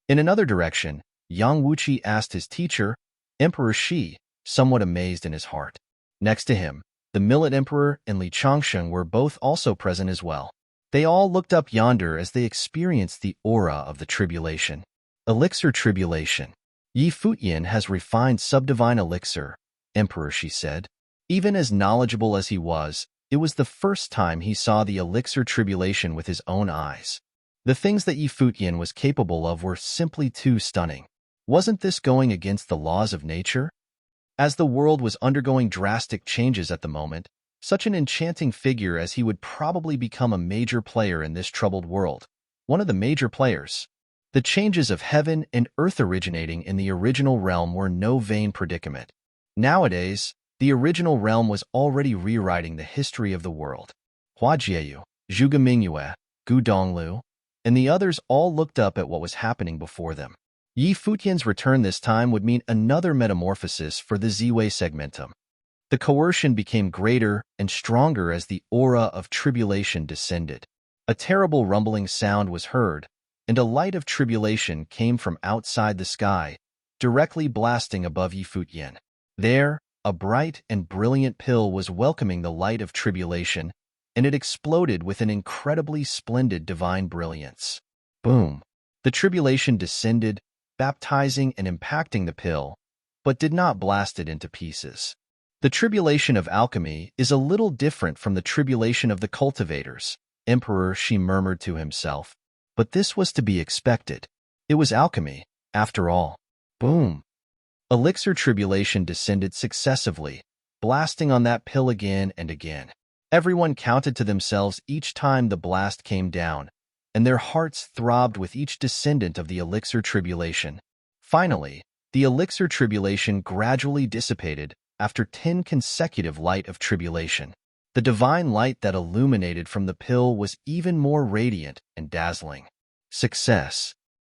In another direction, Yang Wuqi asked his teacher, Emperor Shi, somewhat amazed in his heart. Next to him, the Millet Emperor and Li Changsheng were both also present as well. They all looked up yonder as they experienced the aura of the tribulation. Elixir tribulation. Yi Futian has refined subdivine elixir, Emperor Shi said. Even as knowledgeable as he was, it was the first time he saw the elixir tribulation with his own eyes. The things that Yi Futian was capable of were simply too stunning. Wasn't this going against the laws of nature? As the world was undergoing drastic changes at the moment, such an enchanting figure as he would probably become a major player in this troubled world. One of the major players. The changes of heaven and earth originating in the original realm were no vain predicament. Nowadays, the original realm was already rewriting the history of the world. Hua Jieyu, Zhuge Mingyue, Gu Donglu, and the others all looked up at what was happening before them. Yi Futian's return this time would mean another metamorphosis for the Ziwei segmentum. The coercion became greater and stronger as the aura of tribulation descended. A terrible rumbling sound was heard, and a light of tribulation came from outside the sky, directly blasting above Yi Futian. There, a bright and brilliant pill was welcoming the light of tribulation, and it exploded with an incredibly splendid divine brilliance. Boom! The tribulation descended, baptizing and impacting the pill, but did not blast it into pieces. The tribulation of alchemy is a little different from the tribulation of the cultivators, Emperor Shi murmured to himself. But this was to be expected. It was alchemy, after all. Boom! Elixir tribulation descended successively, blasting on that pill again and again. Everyone counted to themselves each time the blast came down, and their hearts throbbed with each descendant of the elixir tribulation. Finally, the elixir tribulation gradually dissipated after 10 consecutive light of tribulation. The divine light that illuminated from the pill was even more radiant and dazzling. Success.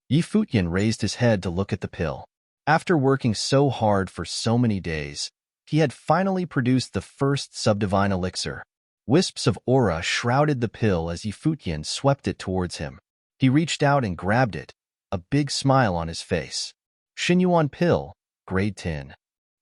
Yi Futian raised his head to look at the pill. After working so hard for so many days, he had finally produced the first subdivine elixir. Wisps of aura shrouded the pill as Yi Futian swept it towards him. He reached out and grabbed it, a big smile on his face. Xinyuan pill, grade 10.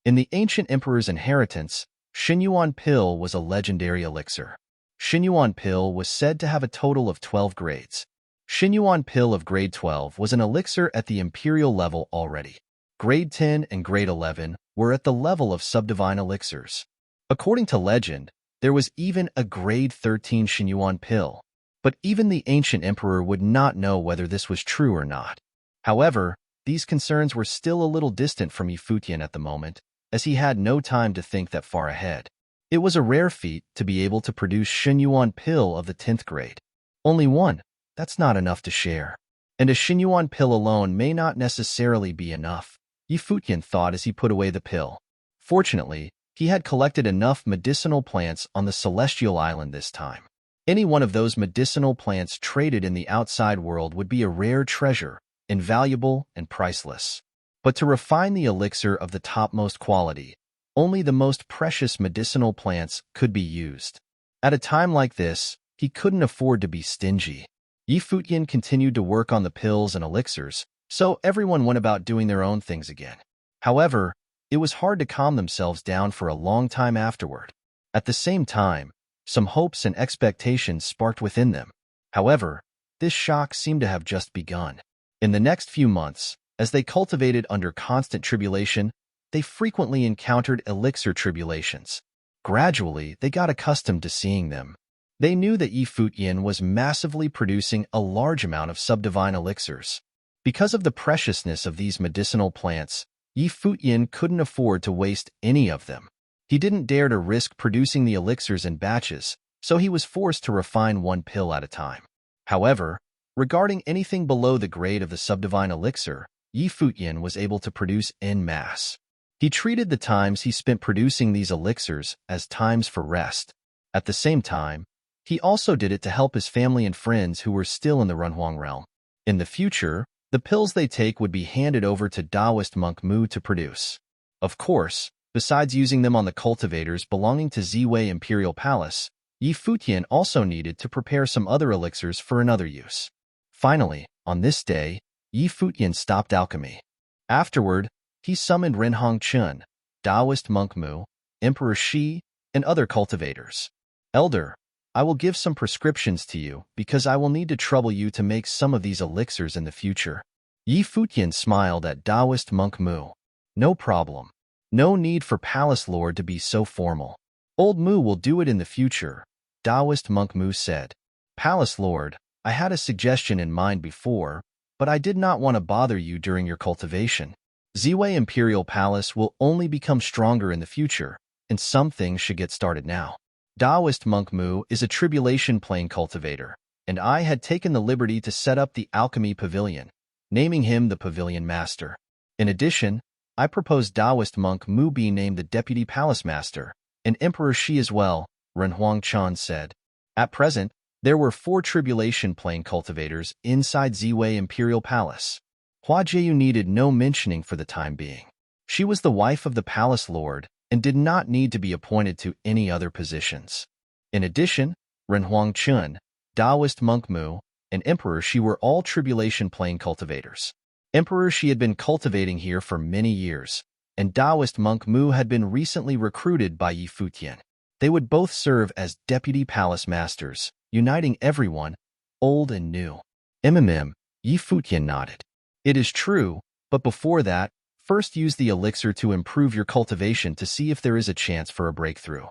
In the ancient emperor's inheritance, Xinyuan pill was a legendary elixir. Xinyuan pill was said to have a total of 12 grades. Xinyuan pill of grade 12 was an elixir at the imperial level already. Grade 10 and grade 11 were at the level of subdivine elixirs. According to legend, there was even a grade 13 Xinyuan pill, but even the ancient emperor would not know whether this was true or not. However, these concerns were still a little distant from Yi Futian at the moment, as he had no time to think that far ahead. It was a rare feat to be able to produce Xinyuan pill of the 10th grade. Only one, that's not enough to share. and a Xinyuan pill alone may not necessarily be enough, Yi Futian thought as he put away the pill. Fortunately, he had collected enough medicinal plants on the Celestial Island this time. Any one of those medicinal plants traded in the outside world would be a rare treasure, invaluable and priceless. But to refine the elixir of the topmost quality, only the most precious medicinal plants could be used. At a time like this, he couldn't afford to be stingy. Yi Futian continued to work on the pills and elixirs, so everyone went about doing their own things again. However, it was hard to calm themselves down for a long time afterward. At the same time, some hopes and expectations sparked within them. However, this shock seemed to have just begun. In the next few months, as they cultivated under constant tribulation, they frequently encountered elixir tribulations. Gradually, they got accustomed to seeing them. They knew that Yi Futian was massively producing a large amount of subdivine elixirs. Because of the preciousness of these medicinal plants, Yi Futian couldn't afford to waste any of them. He didn't dare to risk producing the elixirs in batches, so he was forced to refine one pill at a time. However, regarding anything below the grade of the subdivine elixir, Yi Futian was able to produce en masse. He treated the times he spent producing these elixirs as times for rest. At the same time, he also did it to help his family and friends who were still in the Runhuang realm. In the future, the pills they take would be handed over to Taoist monk Mu to produce. Of course, besides using them on the cultivators belonging to Ziwei Imperial Palace, Yi Futian also needed to prepare some other elixirs for another use. Finally, on this day, Yi Futian stopped alchemy. Afterward, he summoned Renhong Chun, Taoist monk Mu, Emperor Shi, and other cultivators. Elder, I will give some prescriptions to you because I will need to trouble you to make some of these elixirs in the future. Yi Futian smiled at Taoist monk Mu. No problem. No need for Palace Lord to be so formal. Old Mu will do it in the future, Taoist monk Mu said. Palace Lord, I had a suggestion in mind before, but I did not want to bother you during your cultivation. Ziwei Imperial Palace will only become stronger in the future, and some things should get started now. Taoist monk Mu is a tribulation plane cultivator, and I had taken the liberty to set up the alchemy pavilion, naming him the pavilion master. In addition, I proposed Taoist monk Mu be named the deputy palace master, and Emperor Shi as well, Renhuang Chan said. At present, there were 4 tribulation plane cultivators inside Ziwei Imperial Palace. Hua Jieyu needed no mentioning for the time being. She was the wife of the palace lord and did not need to be appointed to any other positions. In addition, Renhuang Chun, Taoist monk Mu, and Emperor Shi were all tribulation plane cultivators. Emperor Shi had been cultivating here for many years, and Taoist monk Mu had been recently recruited by Yi Futian. They would both serve as deputy palace masters, uniting everyone, old and new. Yi Futian nodded. It is true, but before that, first use the elixir to improve your cultivation to see if there is a chance for a breakthrough.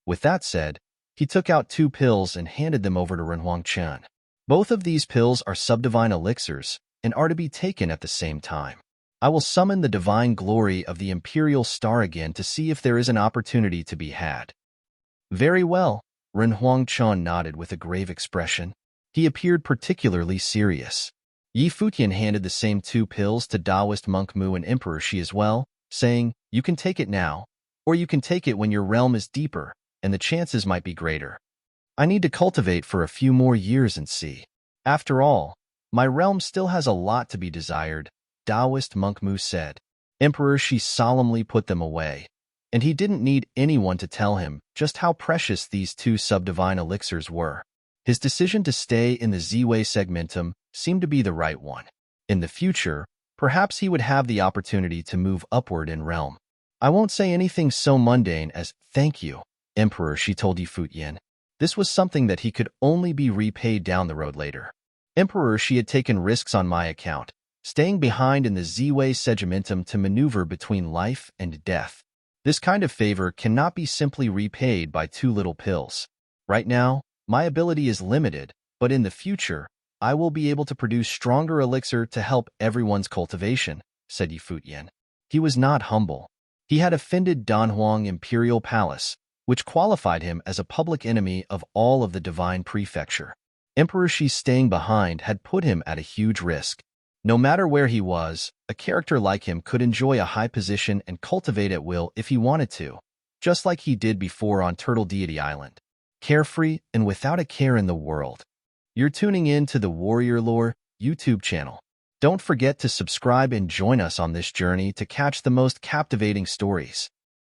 With that said, he took out 2 pills and handed them over to Renhuang Chan. Both of these pills are subdivine elixirs and are to be taken at the same time. I will summon the divine glory of the Imperial Star again to see if there is an opportunity to be had. Very well, Renhuang Chan nodded with a grave expression. He appeared particularly serious. Yi Futian handed the same 2 pills to Taoist monk Mu and Emperor Shi as well, saying, you can take it now, or you can take it when your realm is deeper, and the chances might be greater. I need to cultivate for a few more years and see. After all, my realm still has a lot to be desired, Taoist monk Mu said. Emperor Shi solemnly put them away, and he didn't need anyone to tell him just how precious these 2 subdivine elixirs were. His decision to stay in the Ziwei segmentum seemed to be the right one. In the future, perhaps he would have the opportunity to move upward in realm. I won't say anything so mundane as, thank you, Emperor Shi told Yi Futian. This was something that he could only be repaid down the road later. Emperor Shi had taken risks on my account, staying behind in the Ziwei segmentum to maneuver between life and death. This kind of favor cannot be simply repaid by 2 little pills. Right now, my ability is limited, but in the future, I will be able to produce stronger elixir to help everyone's cultivation, said Yi Futian. He was not humble. He had offended Danhuang Imperial Palace, which qualified him as a public enemy of all of the divine prefecture. Emperor Shi's staying behind had put him at a huge risk. No matter where he was, a character like him could enjoy a high position and cultivate at will if he wanted to, just like he did before on Turtle Deity Island. Carefree and without a care in the world. You're tuning in to the Warrior Lore YouTube channel. Don't forget to subscribe and join us on this journey to catch the most captivating stories.